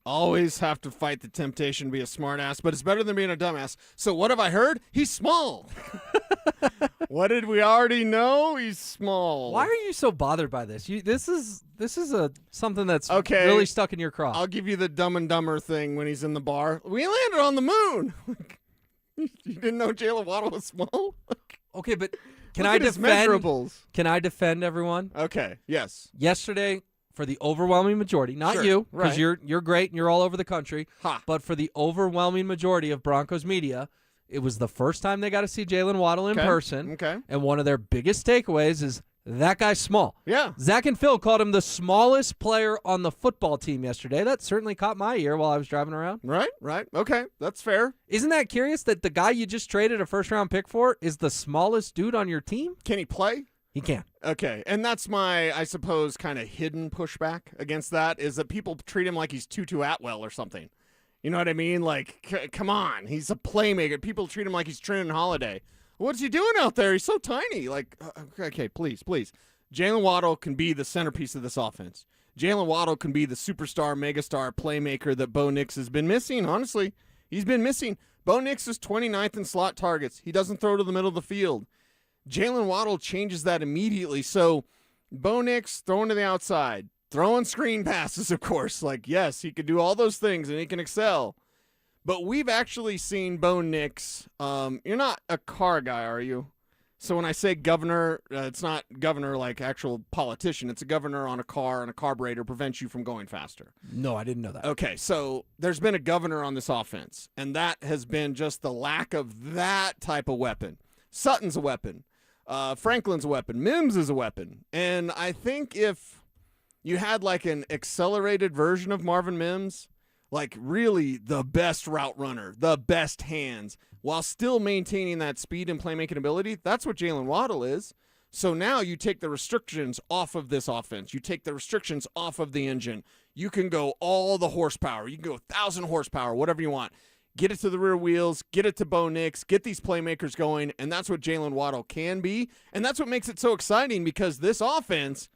always have to fight the temptation to be a smartass, but it's better than being a dumbass. So what have I heard? He's small. What did we already know? He's small. Why are you so bothered by this? This is something that's okay, really stuck in your craw. I'll give you the Dumb and Dumber thing when he's in the bar. We landed on the moon. You didn't know Jalen Waddle was small? Okay, but can Look I at his defend? measurables. Can I defend everyone? Okay. Yes. Yesterday, for the overwhelming majority, not Sure, you, because right. you're great and you're all over the country, Ha. but for the overwhelming majority of Broncos media, it was the first time they got to see Jalen Waddle in person. Okay. And one of their biggest takeaways is that guy's small. Yeah. Zach and Phil called him the smallest player on the football team yesterday. That certainly caught my ear while I was driving around. Right. Okay, that's fair. Isn't that curious that the guy you just traded a first-round pick for is the smallest dude on your team? Can he play? He can. Okay, and that's my, I suppose, kind of hidden pushback against that, is that people treat him like he's Tutu Atwell or something. You know what I mean? Like, come on. He's a playmaker. People treat him like he's Trenton Holiday. What's he doing out there? He's so tiny. Like, okay, please. Jalen Waddle can be the centerpiece of this offense. Jalen Waddle can be the superstar, megastar playmaker that Bo Nix has been missing, honestly. He's been missing. Bo Nix is 29th in slot targets. He doesn't throw to the middle of the field. Jalen Waddle changes that immediately. So, Bo Nix throwing to the outside. Throwing screen passes, of course. Like, yes, he can do all those things, and he can excel. But we've actually seen Bo Nix. You're not a car guy, are you? So when I say governor, it's not governor like actual politician. It's a governor on a car, and a carburetor prevents you from going faster. No, I didn't know that. Okay, so there's been a governor on this offense, and that has been just the lack of that type of weapon. Sutton's a weapon. Franklin's a weapon. Mims is a weapon. And I think if You had like an accelerated version of Marvin Mims, like really the best route runner, the best hands, while still maintaining that speed and playmaking ability. That's what Jalen Waddle is. So now you take the restrictions off of this offense. You take the restrictions off of the engine. You can go all the horsepower. You can go 1,000 horsepower, whatever you want. Get it to the rear wheels, get it to Bo Nix, get these playmakers going, and that's what Jalen Waddle can be. And that's what makes it so exciting, because this offense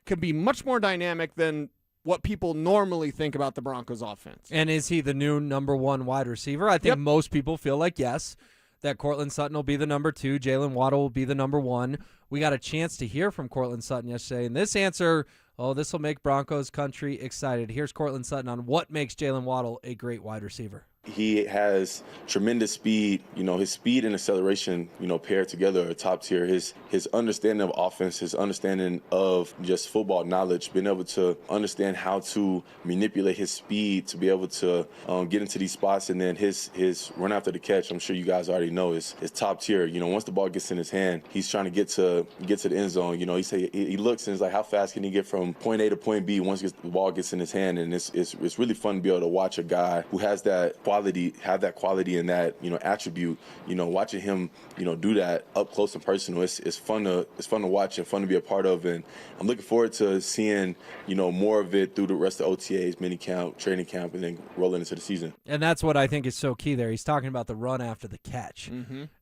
can be much more dynamic than what people normally think about the Broncos offense. And is he the new number 1 wide receiver? I think most people feel like yes, that Courtland Sutton will be the number 2, Jalen Waddle will be the number 1. We got a chance to hear from Courtland Sutton yesterday, and this answer, this will make Broncos country excited. Here's Courtland Sutton on what makes Jalen Waddle a great wide receiver. He has tremendous speed. His speed and acceleration, paired together are top tier. His understanding of offense, his understanding of just football knowledge, being able to understand how to manipulate his speed to be able to get into these spots, and then his run after the catch, I'm sure you guys already know, is top tier. Once the ball gets in his hand, he's trying to get to the end zone. He looks and it's like, how fast can he get from point A to point B once the ball gets in his hand? And it's really fun to be able to watch a guy who has that quality and that attribute, watching him do that up close and personal. It's fun to watch and fun to be a part of, and I'm looking forward to seeing more of it through the rest of OTAs, mini camp, training camp, and then rolling into the season. And that's what I think is so key there. He's talking about the run after the catch,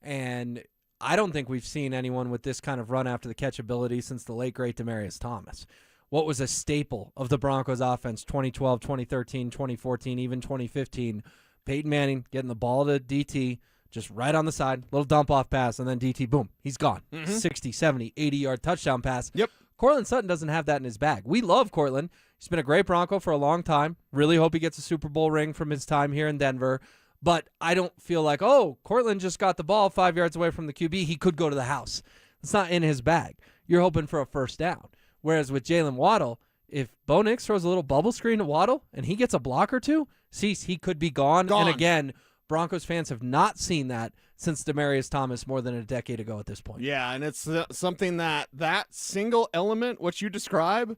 and I don't think we've seen anyone with this kind of run after the catch ability since the late great Demaryius Thomas. What was a staple of the Broncos offense 2012, 2013, 2014, even 2015. Peyton Manning getting the ball to DT, just right on the side, little dump-off pass, and then DT, boom, he's gone. 60, 70, 80-yard touchdown pass. Yep. Courtland Sutton doesn't have that in his bag. We love Courtland. He's been a great Bronco for a long time. Really hope he gets a Super Bowl ring from his time here in Denver. But I don't feel like, Courtland just got the ball 5 yards away from the QB. He could go to the house. It's not in his bag. You're hoping for a first down. Whereas with Jalen Waddle, if Bo Nix throws a little bubble screen to Waddle and he gets a block or two, he could be gone. And again, Broncos fans have not seen that since Demaryius Thomas more than a decade ago at this point. Yeah, and it's something that single element, what you describe,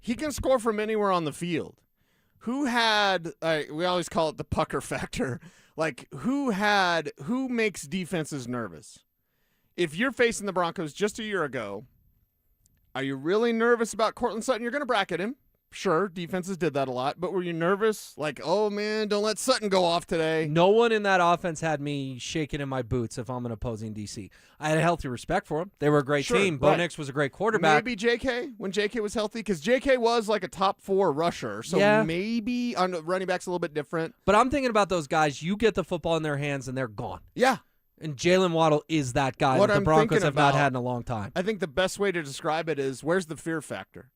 he can score from anywhere on the field. Who had, we always call it the pucker factor, like who makes defenses nervous? If you're facing the Broncos just a year ago, are you really nervous about Courtland Sutton? You're going to bracket him. Sure, defenses did that a lot, but were you nervous? Like, oh, man, don't let Sutton go off today. No one in that offense had me shaking in my boots if I'm an opposing DC. I had a healthy respect for them. They were a great team. Bo Nix was a great quarterback. Maybe JK, when JK was healthy, because JK was like a top 4 rusher, so maybe on running back's a little bit different. But I'm thinking about those guys. You get the football in their hands, and they're gone. Yeah. And Jalen Waddle is that guy that the Broncos have not had in a long time. I think the best way to describe it is, where's the fear factor?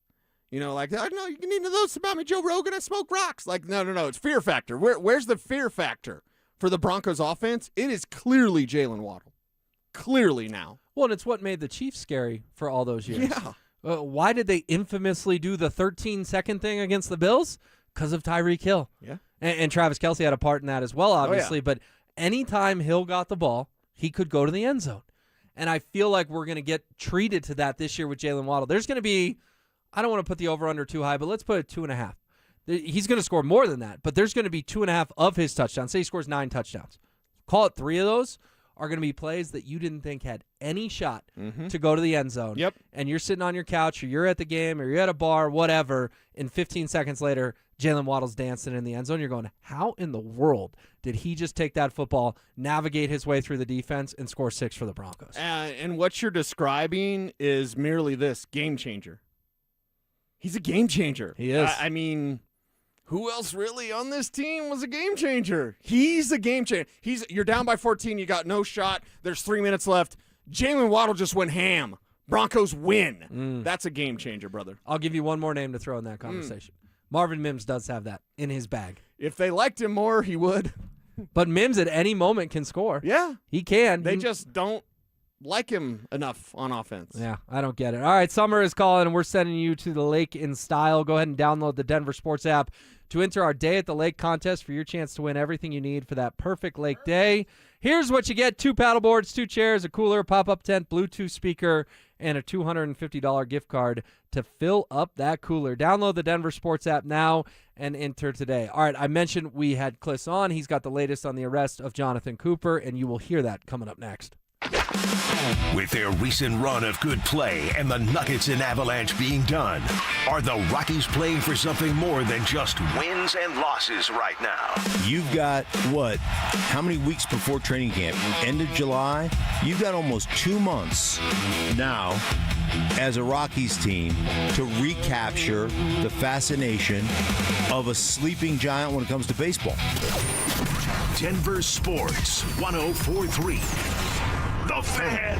Like, I know you need to know this about me, Joe Rogan, I smoke rocks. Like, no, it's fear factor. Where's the fear factor for the Broncos offense? It is clearly Jalen Waddle. Clearly now. Well, and it's what made the Chiefs scary for all those years. Yeah. Why did they infamously do the 13-second thing against the Bills? Because of Tyreek Hill. Yeah. And Travis Kelce had a part in that as well, obviously. But anytime Hill got the ball, he could go to the end zone. And I feel like we're going to get treated to that this year with Jalen Waddle. There's going to be, I don't want to put the over-under too high, but let's put it 2.5. He's going to score more than that, but there's going to be 2.5 of his touchdowns. Say he scores 9 touchdowns. Call it 3 of those are going to be plays that you didn't think had any shot to go to the end zone. Yep. And you're sitting on your couch or you're at the game or you're at a bar, whatever, and 15 seconds later, Jalen Waddle's dancing in the end zone. You're going, how in the world did he just take that football, navigate his way through the defense, and score 6 for the Broncos? And what you're describing is merely this, game changer. He's a game changer. He is. I mean, who else really on this team was a game changer? He's a game changer. You're down by 14. You got no shot. There's 3 minutes left. Jalen Waddle just went ham. Broncos win. That's a game changer, brother. I'll give you one more name to throw in that conversation. Marvin Mims does have that in his bag. If they liked him more, he would. But Mims at any moment can score. Yeah. He can. They just don't like him enough on offense. Yeah, I don't get it. All right, summer is calling, and we're sending you to the lake in style. Go ahead and download the Denver Sports app. to enter our Day at the Lake contest for your chance to win everything you need for that perfect lake day. Here's what you get: 2 paddleboards, 2 chairs, a cooler, pop-up tent, Bluetooth speaker, and a $250 gift card to fill up that cooler. Download the Denver Sports app now and enter today. All right, I mentioned we had Kliss on. He's got the latest on the arrest of Jonathan Cooper, and you will hear that coming up next. With their recent run of good play and the Nuggets and Avalanche being done, are the Rockies playing for something more than just wins and losses right now? You've got, how many weeks before training camp? End of July? You've got almost 2 months now as a Rockies team to recapture the fascination of a sleeping giant when it comes to baseball. Denver Sports 104.3. The Fan.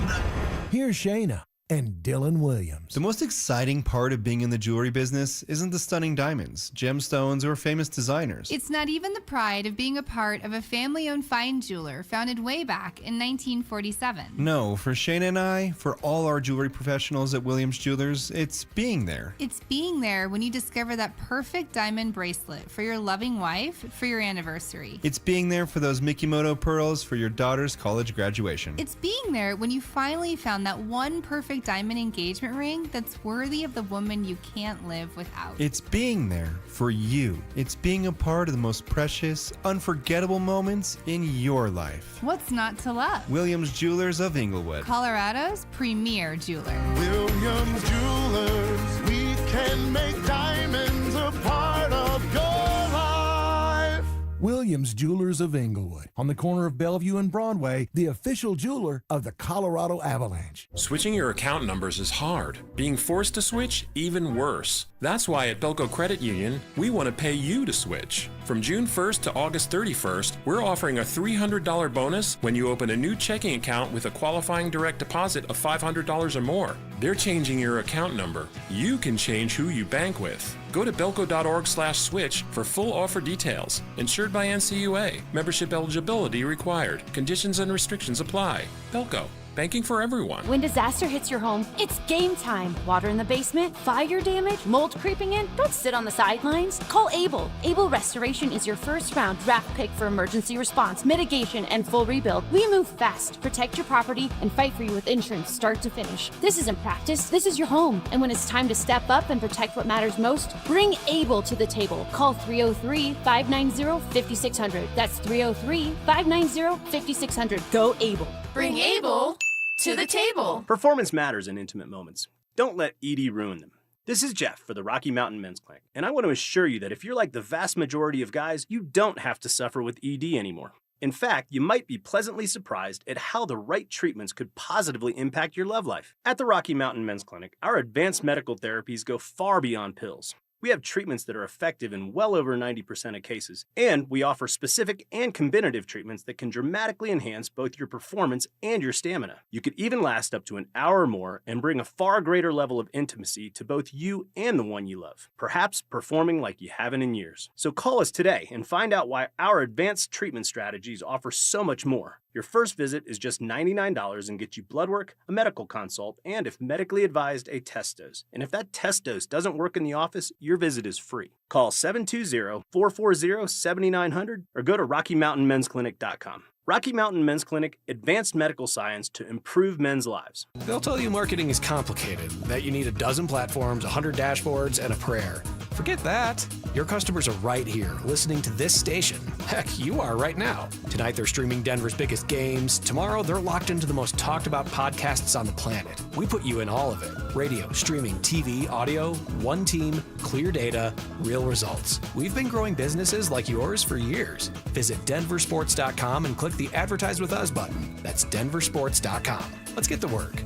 Here's Shayna and Dylan Williams. The most exciting part of being in the jewelry business isn't the stunning diamonds, gemstones, or famous designers. It's not even the pride of being a part of a family-owned fine jeweler founded way back in 1947. No, for Shayna and I, for all our jewelry professionals at Williams Jewelers, it's being there. It's being there when you discover that perfect diamond bracelet for your loving wife for your anniversary. It's being there for those Mikimoto pearls for your daughter's college graduation. It's being there when you finally found that one perfect diamond engagement ring that's worthy of the woman you can't live without. It's being there for you. It's being a part of the most precious, unforgettable moments in your life. What's not to love? Williams Jewelers of Inglewood, Colorado's premier jeweler. Williams Jewelers, we can make diamonds a part of your life. Williams Jewelers of Inglewood, on the corner of Bellevue and Broadway, the official jeweler of the Colorado Avalanche. Switching your account numbers is hard. Being forced to switch, even worse. That's why at Belco Credit Union, we want to pay you to switch. From June 1st to August 31st, we're offering a $300 bonus when you open a new checking account with a qualifying direct deposit of $500 or more. They're changing your account number. You can change who you bank with. Go to belco.org/switch for full offer details. Insured by NCUA. Membership eligibility required. Conditions and restrictions apply. Belco. Banking for everyone. When disaster hits your home, it's game time. Water in the basement, fire damage, mold creeping in. Don't sit on the sidelines. Call Able. Able Restoration is your first round draft pick for emergency response, mitigation, and full rebuild. We move fast, protect your property, and fight for you with insurance start to finish. This isn't practice. This is your home. And when it's time to step up and protect what matters most, bring Able to the table. Call 303-590-5600. That's 303-590-5600. Go Able. Bring Able to the table. Performance matters in intimate moments. Don't let ED ruin them. This is Jeff for the Rocky Mountain Men's Clinic, and I want to assure you that if you're like the vast majority of guys, you don't have to suffer with ED anymore. In fact, you might be pleasantly surprised at how the right treatments could positively impact your love life. At the Rocky Mountain Men's Clinic, our advanced medical therapies go far beyond pills. We have treatments that are effective in well over 90% of cases, and we offer specific and combinative treatments that can dramatically enhance both your performance and your stamina. You could even last up to an hour or more and bring a far greater level of intimacy to both you and the one you love, perhaps performing like you haven't in years. So call us today and find out why our advanced treatment strategies offer so much more. Your first visit is just $99 and gets you blood work, a medical consult, and if medically advised, a test dose. And if that test dose doesn't work in the office, your visit is free. Call 720-440-7900 or go to RockyMountainMen'sClinic.com. Rocky Mountain Men's Clinic, advanced medical science to improve men's lives. They'll tell you marketing is complicated, that you need a dozen platforms, 100 dashboards, and a prayer. Forget that. Your customers are right here, listening to this station. Heck, you are right now. Tonight they're streaming Denver's biggest games. Tomorrow they're locked into the most talked about podcasts on the planet. We put you in all of it. Radio, streaming, TV, audio, one team, clear data, real results. We've been growing businesses like yours for years. Visit DenverSports.com and click the Advertise With Us button. That's DenverSports.com. Let's get to work.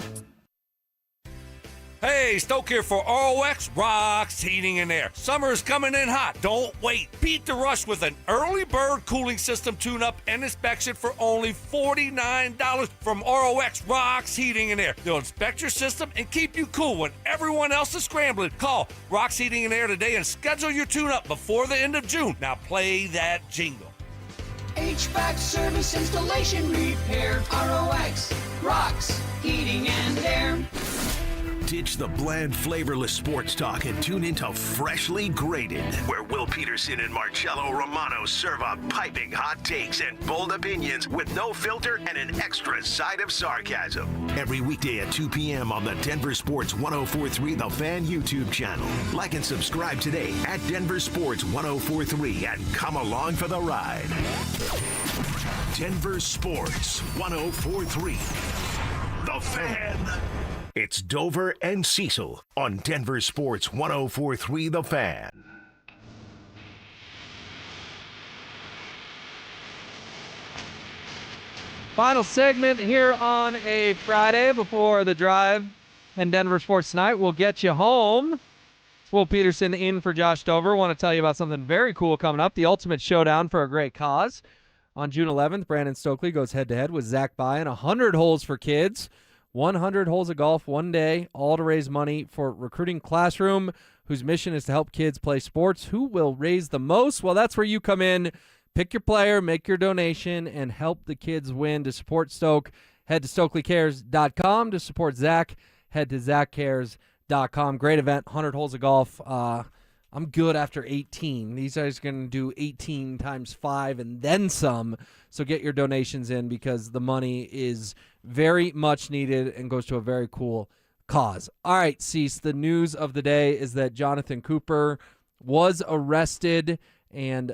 Hey, Stoke here for ROX Rocks Heating and Air. Summer is coming in hot. Don't wait. Beat the rush with an early bird cooling system tune-up and inspection for only $49 from ROX Rocks Heating and Air. They'll inspect your system and keep you cool when everyone else is scrambling. Call Rocks Heating and Air today and schedule your tune-up before the end of June. Now play that jingle. HVAC service, installation, repair. ROX Rocks Heating and Air. Ditch the bland, flavorless sports talk and tune into Freshly Grated, where Will Peterson and Marcello Romano serve up piping hot takes and bold opinions with no filter and an extra side of sarcasm. Every weekday at 2 p.m. on the Denver Sports 104.3 The Fan YouTube channel. Like and subscribe today at Denver Sports 104.3 and come along for the ride. Denver Sports 104.3 The Fan. It's Dover and Cecil on Denver Sports 104.3 The Fan. Final segment here on a Friday before the drive and Denver Sports Tonight. We'll get you home. Will Peterson in for Josh Dover. Want to tell you about something very cool coming up. The Ultimate Showdown for a Great Cause. On June 11th, Brandon Stokely goes head-to-head with Zach Byen. 100 holes for kids. 100 holes of golf one day, all to raise money for Recruiting Classroom, whose mission is to help kids play sports. Who will raise the most? Well, that's where you come in. Pick your player, make your donation, and help the kids win. To support Stoke, head to StokelyCares.com. To support Zach, head to ZachCares.com. Great event, 100 holes of golf. I'm good after 18. These guys are going to do 18 times 5 and then some. So get your donations in because the money is very much needed and goes to a very cool cause. All right, Cease, the news of the day is that Jonathan Cooper was arrested and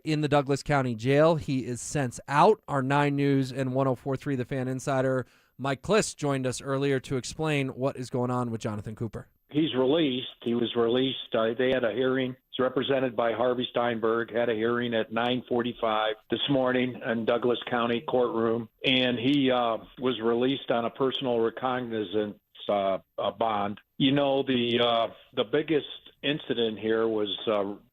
in the Douglas County Jail. He is since out. Our 9 News and 104.3 The Fan insider, Mike Kliss, joined us earlier to explain what is going on with Jonathan Cooper. He's released. He was released. They had a hearing. It's represented by Harvey Steinberg. Had a hearing at 9:45 this morning in Douglas County courtroom, and he was released on a personal recognizance bond. You know, the biggest incident here was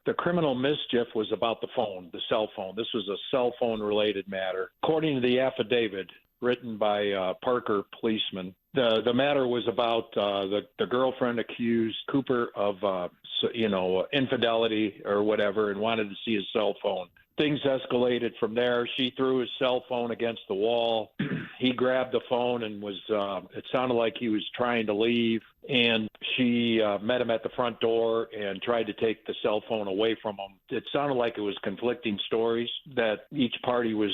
the criminal mischief was about the phone, the cell phone. This was a cell phone related matter. According to the affidavit written by Parker policeman, the matter was about the girlfriend accused Cooper of infidelity or whatever and wanted to see his cell phone. Things escalated from there. She threw his cell phone against the wall. He grabbed the phone and it sounded like he was trying to leave. And she met him at the front door and tried to take the cell phone away from him. It sounded like it was conflicting stories that each party was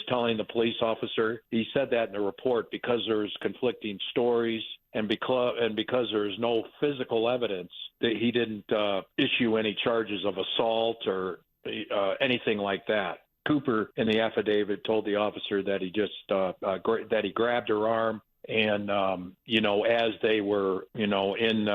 telling the police officer. He said that in the report because there's conflicting stories and because there's no physical evidence that he didn't issue any charges of assault or anything like that. Cooper in the affidavit told the officer that he just that he grabbed her arm and as they were in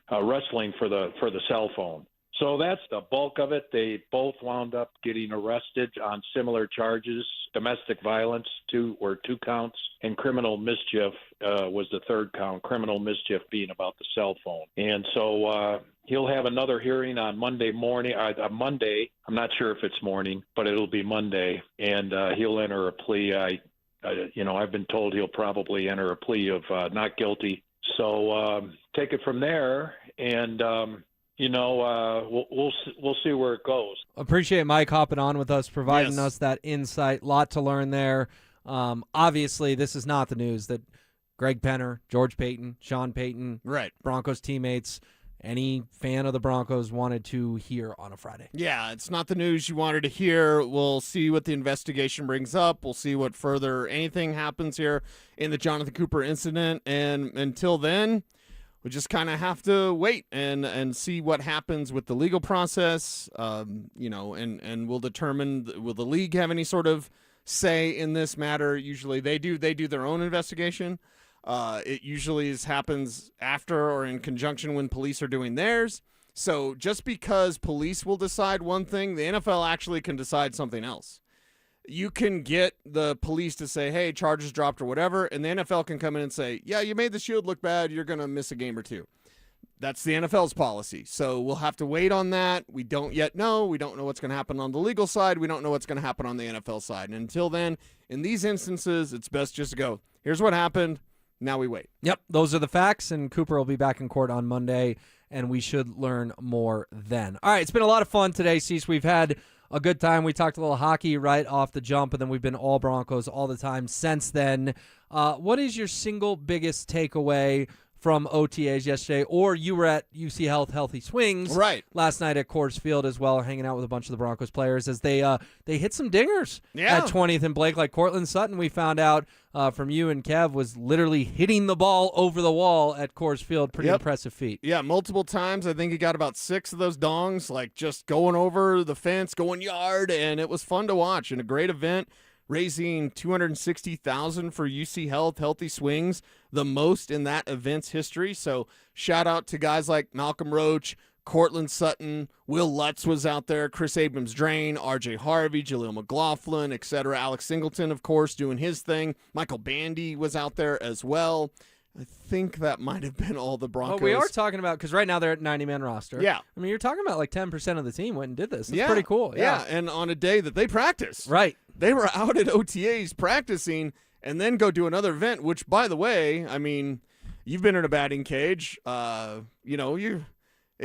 wrestling for the cell phone. So that's the bulk of it. They both wound up getting arrested on similar charges. Domestic violence, 2 counts, and criminal mischief was the 3rd count, criminal mischief being about the cell phone. And so he'll have another hearing on Monday morning, Monday. I'm not sure if it's morning, but it'll be Monday, and he'll enter a plea. I've been told he'll probably enter a plea of not guilty. So take it from there, and we'll see where it goes. Appreciate Mike hopping on with us, providing us that insight. Lot to learn there. Obviously, this is not the news that Greg Penner, George Payton, Sean Payton, Broncos teammates, any fan of the Broncos wanted to hear on a Friday. Yeah, it's not the news you wanted to hear. We'll see what the investigation brings up. We'll see what further anything happens here in the Jonathan Cooper incident. And until then, we just kind of have to wait and see what happens with the legal process, and we'll determine, will the league have any sort of say in this matter? Usually they do their own investigation. It usually happens after or in conjunction when police are doing theirs. So just because police will decide one thing, the NFL actually can decide something else. You can get the police to say, hey, charges dropped or whatever, and the NFL can come in and say, yeah, you made the Shield look bad, you're going to miss a game or 2. That's the NFL's policy. So we'll have to wait on that. We don't yet know. We don't know what's going to happen on the legal side. We don't know what's going to happen on the NFL side. And until then, in these instances, it's best just to go, here's what happened. Now we wait. Yep, those are the facts, and Cooper will be back in court on Monday, and we should learn more then. All right, it's been a lot of fun today, Cease. We've had a good time. We talked a little hockey right off the jump, and then we've been all Broncos all the time since then. What is your single biggest takeaway from OTAs yesterday, or you were at UC Healthy Swings last night at Coors Field as well, hanging out with a bunch of the Broncos players as they hit some dingers at 20th and Blake. Like Cortland Sutton, we found out from you and Kev, was literally hitting the ball over the wall at Coors Field. Pretty impressive feat. Yeah, multiple times. I think he got about 6 of those dongs, like just going over the fence, going yard, and it was fun to watch and a great event. Raising $260,000 for UC Healthy Swings, the most in that event's history. So shout out to guys like Malcolm Roach, Cortland Sutton, Will Lutz was out there, Chris Abrams-Drain, RJ Harvey, Jaleel McLaughlin, etc. Alex Singleton, of course, doing his thing. Michael Bandy was out there as well. I think that might have been all the Broncos. Well, we are talking about, because right now they're at 90-man roster. Yeah. I mean, you're talking about like 10% of the team went and did this. It's pretty cool. Yeah, and on a day that they practice. Right. They were out at OTAs practicing and then go do another event, which, by the way, I mean, you've been in a batting cage. It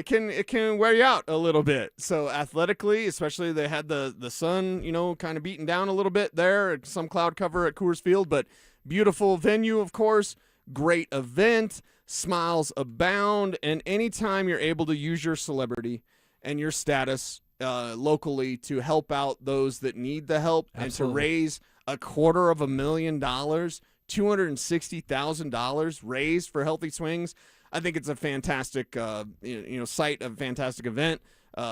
can wear you out a little bit. So athletically, especially they had the sun, kind of beaten down a little bit there, some cloud cover at Coors Field, but beautiful venue, of course, great event, smiles abound, and anytime you're able to use your celebrity and your status locally to help out those that need the help and to raise $250,000, $260,000 raised for Healthy Swings, I think it's a fantastic site, a fantastic event.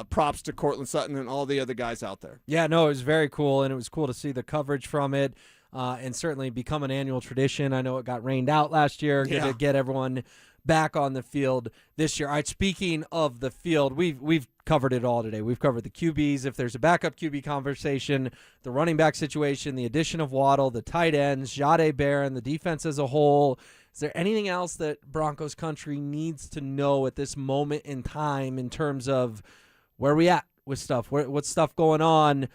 Props to Cortland Sutton and all the other guys out there. Yeah, no, it was very cool, and it was cool to see the coverage from it, and certainly become an annual tradition. I know it got rained out last year. Good to get everyone back on the field this year. All right, speaking of the field, we've covered it all today. We've covered the QBs, if there's a backup QB conversation, the running back situation, the addition of Waddle, the tight ends, Jahdae Barron, the defense as a whole. Is there anything else that Broncos country needs to know at this moment in time in terms of where we at with stuff? What's stuff going on?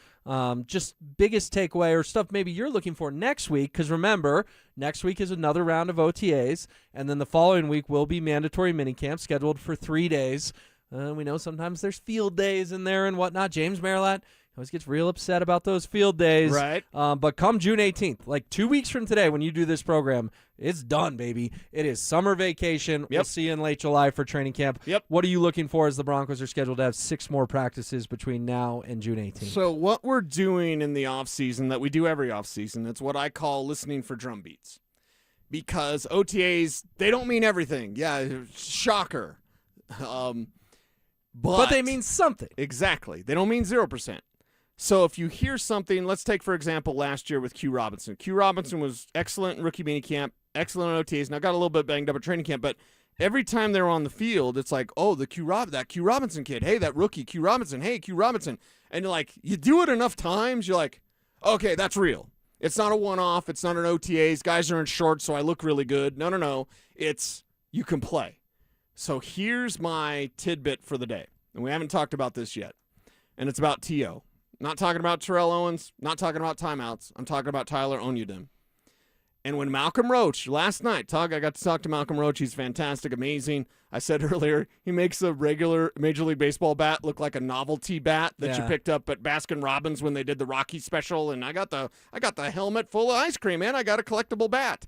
Just biggest takeaway or stuff maybe you're looking for next week, because remember, next week is another round of OTAs, and then the following week will be mandatory minicamp scheduled for 3 days. We know sometimes there's field days in there and whatnot. James Marilat always gets real upset about those field days. Right. But come June 18th, like 2 weeks from today when you do this program, it's done, baby. It is summer vacation. We'll see you in late July for training camp. Yep. What are you looking for as the Broncos are scheduled to have 6 more practices between now and June 18th? So what we're doing in the offseason that we do every offseason, it's what I call listening for drum beats. Because OTAs, they don't mean everything. Yeah, shocker. But they mean something. Exactly. They don't mean 0%. So if you hear something, let's take, for example, last year with Q Robinson. Q Robinson was excellent in rookie minicamp, excellent on OTAs. Now got a little bit banged up at training camp, but every time they were on the field, it's like, oh, that Q Robinson kid. Hey, that rookie, Q Robinson. Hey, Q Robinson. And you're like, you do it enough times, you're like, okay, that's real. It's not a one-off. It's not an OTAs. Guys are in shorts, so I look really good. No. It's you can play. So here's my tidbit for the day. And we haven't talked about this yet. And it's about T.O. Not talking about Terrell Owens. Not talking about timeouts. I'm talking about Tyler Onyedem. And when Malcolm Roach, last night, I got to talk to Malcolm Roach. He's fantastic, amazing. I said earlier, he makes a regular Major League Baseball bat look like a novelty bat that you picked up at Baskin-Robbins when they did the Rockies special. And I got the helmet full of ice cream, man. I got a collectible bat.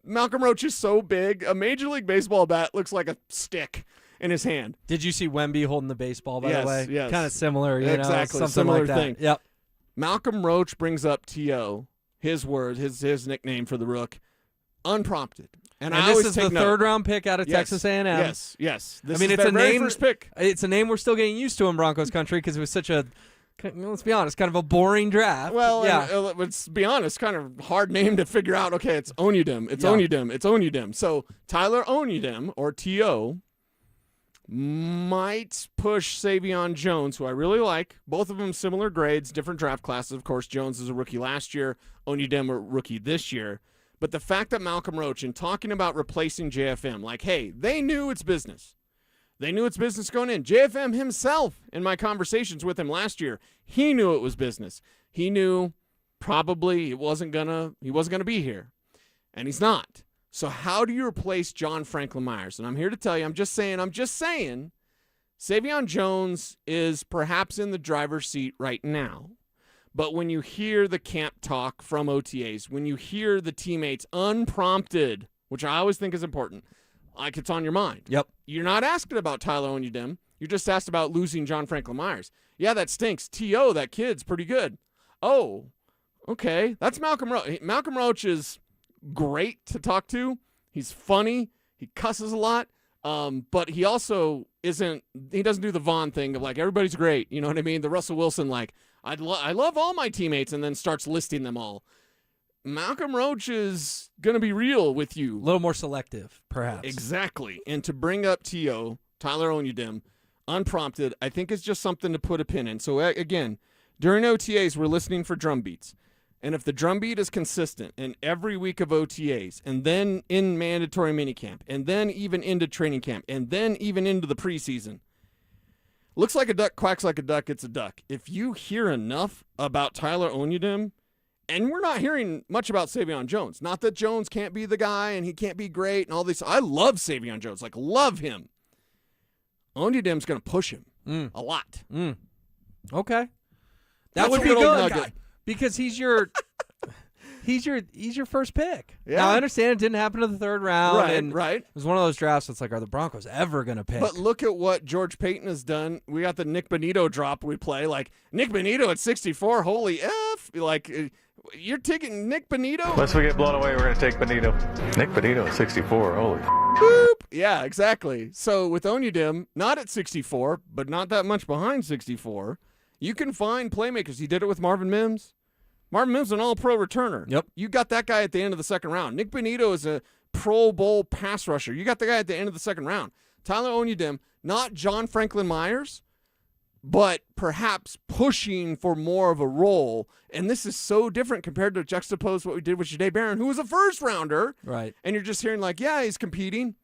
Malcolm Roach is so big. A Major League Baseball bat looks like a stick in his hand. Did you see Wemby holding the baseball, by the way? Yes. Kind of similar, exactly. Something Similar like that. thing. Yep. Malcolm Roach brings up T.O., his word, his nickname for the Rook, unprompted. And I this is the third-round pick out of Texas A&M. Yes. It's a name. First pick. It's a name we're still getting used to in Broncos country because it was such a, let's be honest, kind of a boring draft. Well, let's be honest, kind of hard name to figure out. Okay, it's Onyedem. It's Onyedem. So Tyler Onyedem, or T.O., might push Savion Jones, who I really like. Both of them similar grades, different draft classes. Of course, Jones is a rookie last year, Onyedem a rookie this year. But the fact that Malcolm Roach, in talking about replacing JFM, like, hey, they knew it's business. They knew it's business going in. JFM himself, in my conversations with him last year, he knew it was business. He knew probably he wasn't gonna be here, and he's not. So how do you replace John Franklin Myers? And I'm here to tell you, I'm just saying, Savion Jones is perhaps in the driver's seat right now. But when you hear the camp talk from OTAs, when you hear the teammates unprompted, which I always think is important, like it's on your mind. Yep. You're not asking about Tyler Onyedem. You're just asked about losing John Franklin Myers. Yeah, that stinks. T.O., that kid's pretty good. Oh, okay. That's Malcolm Roach. Malcolm Roach is great to talk to. He's funny. He cusses a lot. But he also doesn't do the Vaughn thing of like, everybody's great. You know what I mean? The Russell Wilson, like, I love all my teammates, and then starts listing them all. Malcolm Roach is going to be real with you. A little more selective, perhaps. Exactly. And to bring up T.O., Tyler Onyedem, unprompted, I think is just something to put a pin in. So, again, during OTAs, we're listening for drum beats. And if the drum beat is consistent in every week of OTAs, and then in mandatory minicamp, and then even into training camp, and then even into the preseason, looks like a duck, quacks like a duck, it's a duck. If you hear enough about Tyler Onyedem, and we're not hearing much about Savion Jones. Not that Jones can't be the guy and he can't be great and all this. I love Savion Jones, like love him. Onyedem's going to push him a lot. Okay. That That's would a be little good nugget. because he's your he's your first pick. Yeah. Now I understand it didn't happen to the third round. Right, and right. It was one of those drafts that's like, are the Broncos ever going to pick? But look at what George Payton has done. We got the Nick Bonito drop we play. Like, Nick Bonito at 64, holy F. Like, you're taking Nick Bonito? Unless we get blown away, we're going to take Bonito. Nick Bonito at 64, holy Boop. Yeah, exactly. So with Onyedem, not at 64, but not that much behind 64, you can find playmakers. He did it with Marvin Mims. Marvin Mims is an all-pro returner. Yep. You got that guy at the end of the second round. Nick Bonito is a Pro Bowl pass rusher. You got the guy at the end of the second round. Tyler Onyedem, not John Franklin Myers, but perhaps pushing for more of a role. And this is so different compared to juxtapose what we did with Jahdae Barron, who was a first-rounder. Right. And you're just hearing like, yeah, he's competing.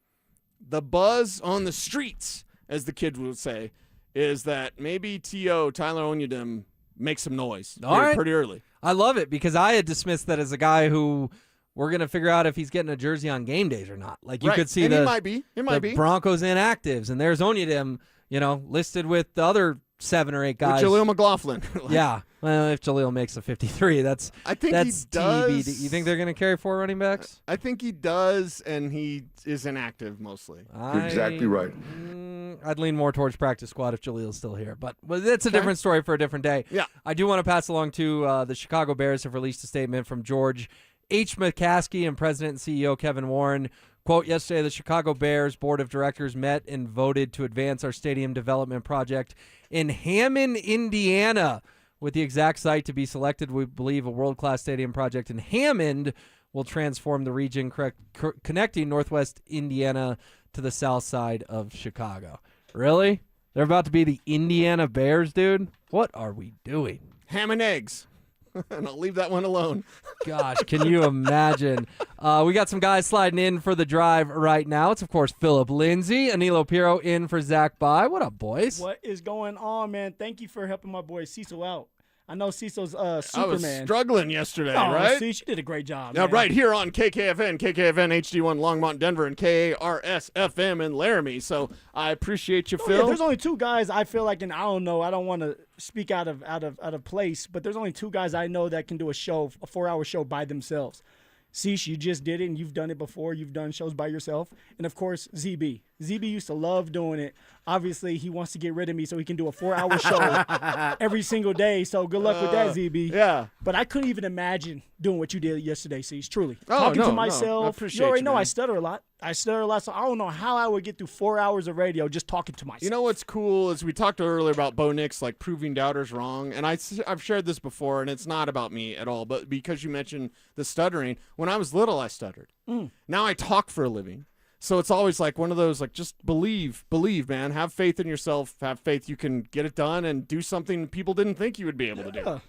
The buzz on the streets, as the kids would say, is that maybe T.O., Tyler Onyedem, makes some noise pretty early. I love it because I had dismissed that as a guy who we're going to figure out if he's getting a jersey on game days or not. Like you could see and the, he might be. It might the be. Broncos inactives, and there's Onyedem, listed with the other 7 or 8 guys. With Jaleel McLaughlin. Yeah. Well, if Jaleel makes a 53, that's I think that's he does. TBD. You think they're going to carry 4 running backs? I think he does, and he is inactive mostly. You're exactly right. I'd lean more towards practice squad if Jaleel's still here, but that's a different story for a different day. Yeah. I do want to pass along to the Chicago Bears have released a statement from George H. McCaskey and President and CEO Kevin Warren. Quote, yesterday, the Chicago Bears Board of Directors met and voted to advance our stadium development project in Hammond, Indiana. With the exact site to be selected, we believe a world-class stadium project in Hammond will transform the region, connecting Northwest Indiana to the south side of Chicago. Really? They're about to be the Indiana Bears, dude? What are we doing? Ham and eggs. And I'll leave that one alone. Gosh, can you imagine? We got some guys sliding in for the drive right now. It's, of course, Philip Lindsay, Anilo Pirro in for Zach Bye. What up, boys? What is going on, man? Thank you for helping my boy Cecil out. I know Cecil's Superman. I was struggling yesterday, oh, right? See, you did a great job. Now, man. right here on KKFN HD1 Longmont, Denver, and KARS FM in Laramie. So I appreciate you, Phil. Yeah, there's only 2 guys I feel like, and I don't know. I don't want to speak out of place, but there's only 2 guys I know that can do a 4-hour show by themselves. Cease, you just did it, and you've done it before. You've done shows by yourself. And, of course, ZB. ZB used to love doing it. Obviously, he wants to get rid of me so he can do a 4-hour show every single day. So good luck with that, ZB. Yeah. But I couldn't even imagine doing what you did yesterday, Cease, truly. Oh, Talking no, to no. myself. I appreciate you already you, know man. I stutter a lot. So I don't know how I would get through 4 hours of radio just talking to myself. You know what's cool is we talked earlier about Bo Nix, like proving doubters wrong. And I've shared this before, and it's not about me at all. But because you mentioned the stuttering, when I was little, I stuttered. Now I talk for a living. So it's always like one of those, like, just believe, man. Have faith in yourself. Have faith you can get it done and do something people didn't think you would be able to do.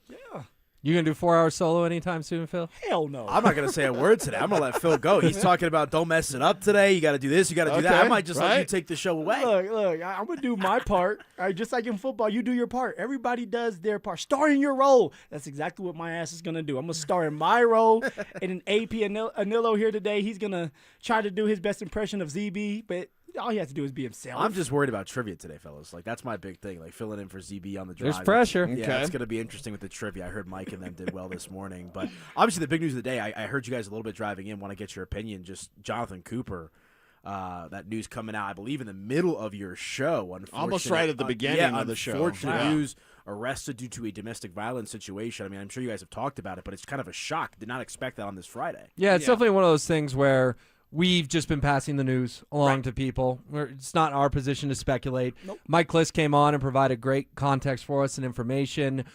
Yeah. You going to do 4 hours solo anytime soon, Phil? Hell no. I'm not going to say a word today. I'm going to let Phil go. He's talking about don't mess it up today. You got to do this. You got to do that. I might just let you take the show away. Look, I'm going to do my part. All right, just like in football, you do your part. Everybody does their part. Star in your role. That's exactly what my ass is going to do. I'm going to star in my role. And in AP Anilo here today, he's going to try to do his best impression of ZB, but all he has to do is be himself. I'm just worried about trivia today, fellas. Like, that's my big thing. Like, filling in for ZB on the drive. There's pressure. Yeah, Okay. it's going to be interesting with the trivia. I heard Mike and them did well this morning. But obviously the big news of the day, I heard you guys a little bit driving in, want to get your opinion. Just Jonathan Cooper that news coming out, I believe, in the middle of your show. Almost right at the beginning of the show. Unfortunate news, arrested due to a domestic violence situation. I mean, I'm sure you guys have talked about it, but it's kind of a shock. Did not expect that on this Friday. Yeah, it's definitely one of those things where we've just been passing the news along to people. It's not our position to speculate. Nope. Mike Kliss came on and provided great context for us and information.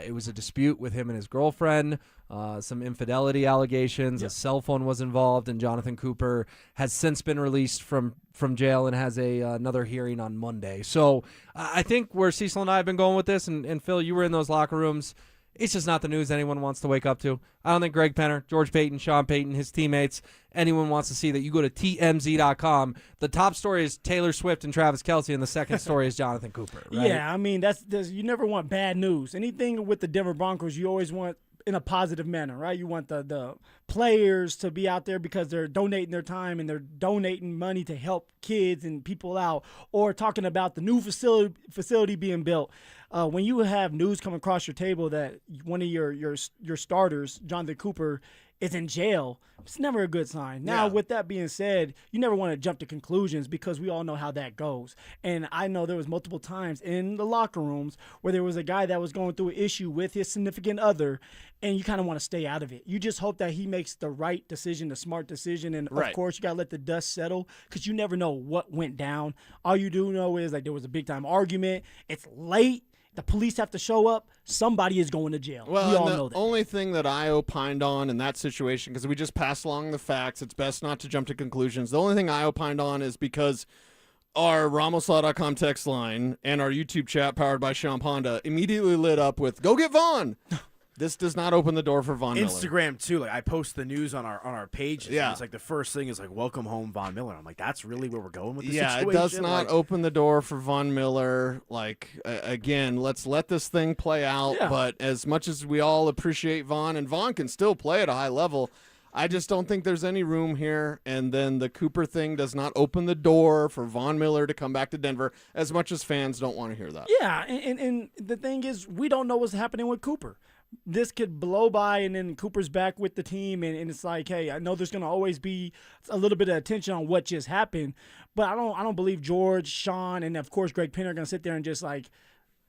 It was a dispute with him and his girlfriend, some infidelity allegations. A cell phone was involved, and Jonathan Cooper has since been released from jail and has another hearing on Monday. So I think where Cecil and I have been going with this, and Phil, you were in those locker rooms, it's just not the news anyone wants to wake up to. I don't think Greg Penner, George Payton, Sean Payton, his teammates, anyone wants to see that. You go to TMZ.com. The top story is Taylor Swift and Travis Kelce, and the second story is Jonathan Cooper. Right? Yeah, I mean, that's you never want bad news. Anything with the Denver Broncos, you always want in a positive manner, right? You want the players to be out there because they're donating their time and they're donating money to help kids and people out, or talking about the new facility being built. When you have news come across your table that one of your starters, Jonathan Cooper, is in jail, it's never a good sign. Now, with that being said, you never want to jump to conclusions because we all know how that goes. And I know there was multiple times in the locker rooms where there was a guy that was going through an issue with his significant other, and you kind of want to stay out of it. You just hope that he makes the right decision, the smart decision, and of course you got to let the dust settle because you never know what went down. All you do know is like there was a big-time argument. It's late. The police have to show up. Somebody is going to jail. Well, we all know that. The only thing that I opined on in that situation, because we just passed along the facts, it's best not to jump to conclusions. The only thing I opined on is because our RamosLaw.com text line and our YouTube chat powered by Sean Ponda immediately lit up with, go get Vaughn. This does not open the door for Von Miller. Instagram, too. Like, I post the news on our page. Yeah. It's like the first thing is like, welcome home, Von Miller. I'm like, that's really where we're going with this situation? Yeah, it does not open the door for Von Miller. Like, again, let's let this thing play out. Yeah. But as much as we all appreciate Von, and Von can still play at a high level, I just don't think there's any room here. And then the Cooper thing does not open the door for Von Miller to come back to Denver, as much as fans don't want to hear that. Yeah, and the thing is, we don't know what's happening with Cooper. This could blow by, and then Cooper's back with the team, and it's like, hey, I know there's going to always be a little bit of attention on what just happened, but I don't believe George, Sean, and of course Greg Penner are going to sit there and just like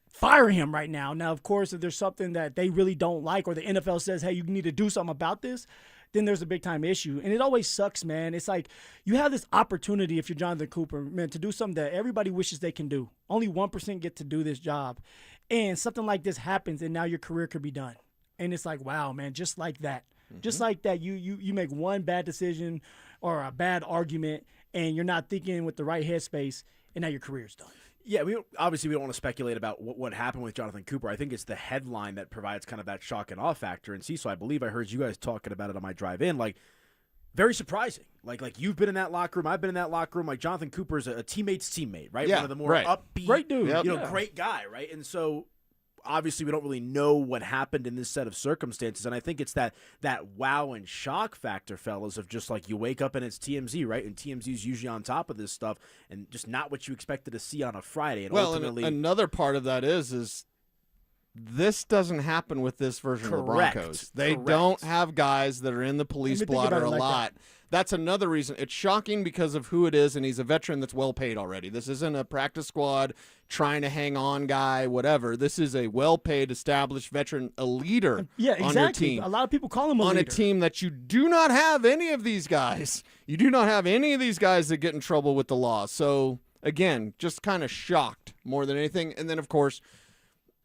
fire him right now. Now, of course, if there's something that they really don't like, or the NFL says, hey, you need to do something about this, then there's a big-time issue. And it always sucks, man. It's like you have this opportunity, if you're Jonathan Cooper, man, to do something that everybody wishes they can do. Only 1% get to do this job. And something like this happens, and now your career could be done. And it's like, wow, man, just like that. Mm-hmm. Just like that, you make one bad decision or a bad argument, and you're not thinking with the right headspace, and now your career's done. Yeah, we don't want to speculate about what happened with Jonathan Cooper. I think it's the headline that provides kind of that shock and awe factor. And Cecil, I believe I heard you guys talking about it on my drive in. Like, very surprising. Like you've been in that locker room. I've been in that locker room. Like Jonathan Cooper's a teammate's teammate, right? Yeah, one of the more upbeat, great dude, great guy, right? And so obviously we don't really know what happened in this set of circumstances. And I think it's that wow and shock factor, fellas, of just like you wake up and it's TMZ, right? And TMZ's usually on top of this stuff and just not what you expected to see on a Friday. And ultimately, and another part of that is this doesn't happen with this version of the Broncos. They don't have guys that are in the police blotter a lot. That's another reason. It's shocking because of who it is, and he's a veteran that's well paid already. This isn't a practice squad trying to hang on guy, whatever. This is a well-paid, established veteran, a leader on your team. A lot of people call him a leader. On a team that you do not have any of these guys. You do not have any of these guys that get in trouble with the law. So, again, just kind of shocked more than anything. And then, of course,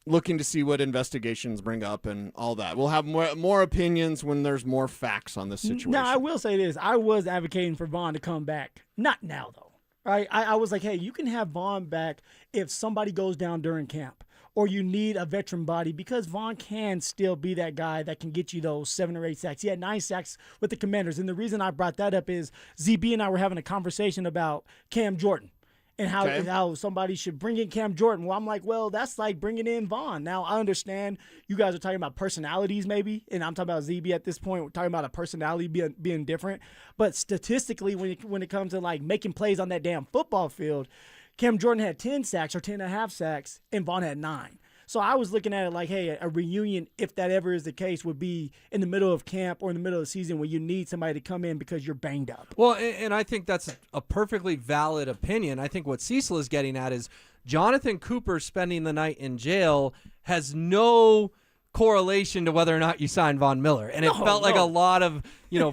looking to see what investigations bring up and all that. We'll have more opinions when there's more facts on this situation. Now, I will say this. I was advocating for Vaughn to come back. Not now, though. Right? I was like, hey, you can have Vaughn back if somebody goes down during camp or you need a veteran body, because Vaughn can still be that guy that can get you those 7 or 8 sacks. He had 9 sacks with the Commanders. And the reason I brought that up is ZB and I were having a conversation about Cam Jordan. And how somebody should bring in Cam Jordan. Well, I'm like, well, that's like bringing in Vaughn. Now, I understand you guys are talking about personalities maybe, and I'm talking about ZB at this point. We're talking about a personality being different. But statistically, when it comes to like making plays on that damn football field, Cam Jordan had 10 sacks or 10.5 sacks, and Vaughn had 9. So I was looking at it like, hey, a reunion, if that ever is the case, would be in the middle of camp or in the middle of the season where you need somebody to come in because you're banged up. Well, and I think that's a perfectly valid opinion. I think what Cecil is getting at is Jonathan Cooper spending the night in jail has no correlation to whether or not you sign Von Miller. And it felt like a lot of,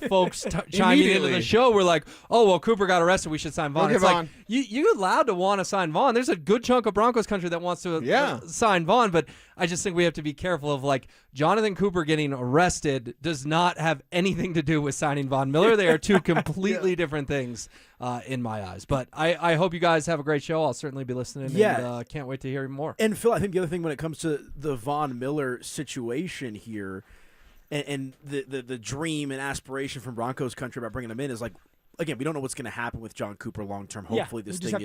folks chiming into the show were like, oh, well, Cooper got arrested, we should sign Von. It's like, you're allowed to want to sign Von. There's a good chunk of Broncos country that wants to sign Von, but I just think we have to be careful of, like, Jonathan Cooper getting arrested does not have anything to do with signing Von Miller. They are two completely different things in my eyes. But I hope you guys have a great show. I'll certainly be listening. Yeah. And can't wait to hear more. And Phil, I think the other thing when it comes to the Von Miller situation here and the dream and aspiration from Broncos country about bringing him in is like, again, we don't know what's going to happen with John Cooper long term. Hopefully this thing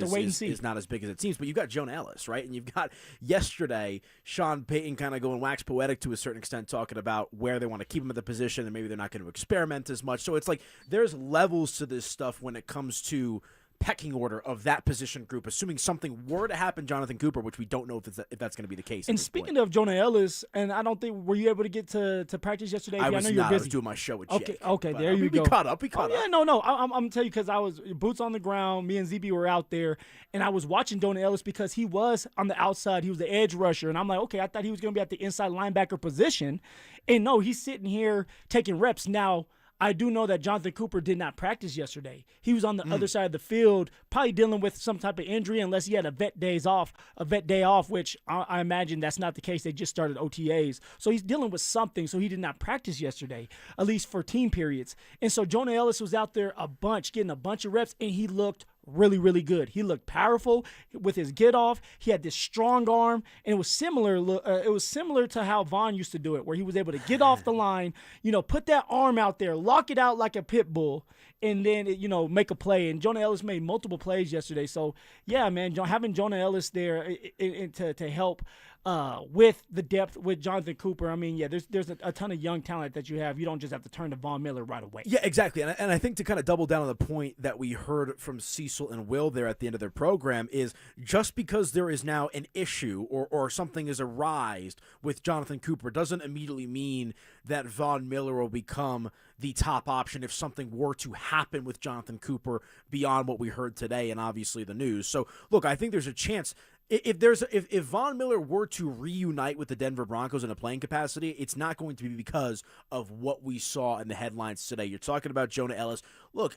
is not as big as it seems. But you've got Jonah Ellis, right? And you've got yesterday Sean Payton kind of going wax poetic to a certain extent, talking about where they want to keep him at the position and maybe they're not going to experiment as much. So it's like there's levels to this stuff when it comes to pecking order of that position group, assuming something were to happen Jonathan Cooper, which we don't know if that's going to be the case. And speaking of Jonah Ellis, and I don't think, were you able to get to practice yesterday? I know you're busy. I was doing my show with Jake. Okay, there you go. We caught up. Yeah, no. I'm going to tell you because I was boots on the ground. Me and ZB were out there, and I was watching Jonah Ellis because he was on the outside. He was the edge rusher, and I'm like, okay, I thought he was going to be at the inside linebacker position. And no, he's sitting here taking reps. Now, I do know that Jonathan Cooper did not practice yesterday. He was on the other side of the field, probably dealing with some type of injury unless he had a vet day off, which I imagine that's not the case. They just started OTAs. So he's dealing with something, so he did not practice yesterday, at least for team periods. And so Jonah Ellis was out there getting a bunch of reps, and he looked really, really good. He looked powerful with his get off. He had this strong arm, and it was similar. It was similar to how Von used to do it, where he was able to get off the line, put that arm out there, lock it out like a pit bull, and then make a play. And Jonah Ellis made multiple plays yesterday. So yeah, man, having Jonah Ellis there to help with the depth with Jonathan Cooper. I mean, yeah, there's a ton of young talent that you have. You don't just have to turn to Von Miller right away. Yeah, exactly. And I think to kind of double down on the point that we heard from Cecil and Will there at the end of their program is just because there is now an issue or something is arised with Jonathan Cooper doesn't immediately mean that Von Miller will become the top option if something were to happen with Jonathan Cooper beyond what we heard today and obviously the news. So, look, I think there's a chance if Von Miller were to reunite with the Denver Broncos in a playing capacity, it's not going to be because of what we saw in the headlines today. You're talking about Jonah Ellis. Look,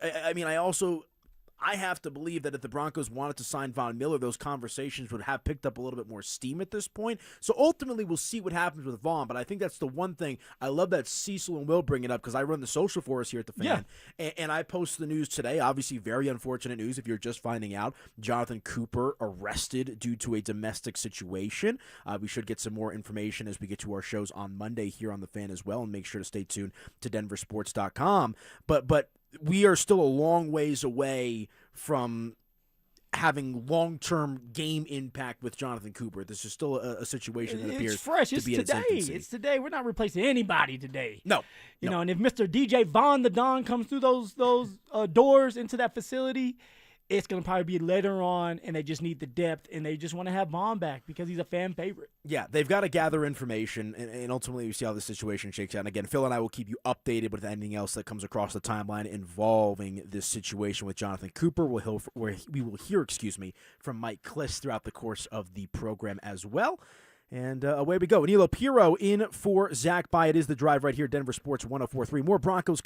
I have to believe that if the Broncos wanted to sign Von Miller, those conversations would have picked up a little bit more steam at this point. So ultimately, we'll see what happens with Von. But I think that's the one thing. I love that Cecil and Will bring it up because I run the social for us here at the Fan. Yeah. And I post the news today. Obviously, very unfortunate news if you're just finding out. Jonathan Cooper arrested due to a domestic situation. We should get some more information as we get to our shows on Monday here on the Fan as well. And make sure to stay tuned to DenverSports.com. But we are still a long ways away from having long-term game impact with Jonathan Cooper. This is still a situation that appears fresh. To be today. in its infancy. It's today. We're not replacing anybody today. No. And if Mr. DJ Von the Don comes through those doors into that facility, it's going to probably be later on, and they just need the depth, and they just want to have Von back because he's a fan favorite. Yeah, they've got to gather information, and ultimately we see how the situation shakes out. And again, Phil and I will keep you updated with anything else that comes across the timeline involving this situation with Jonathan Cooper. We will hear from Mike Kliss throughout the course of the program as well. And away we go. Anilo Piro in for Zach By. It is The Drive right here, Denver Sports 104.3. More Broncos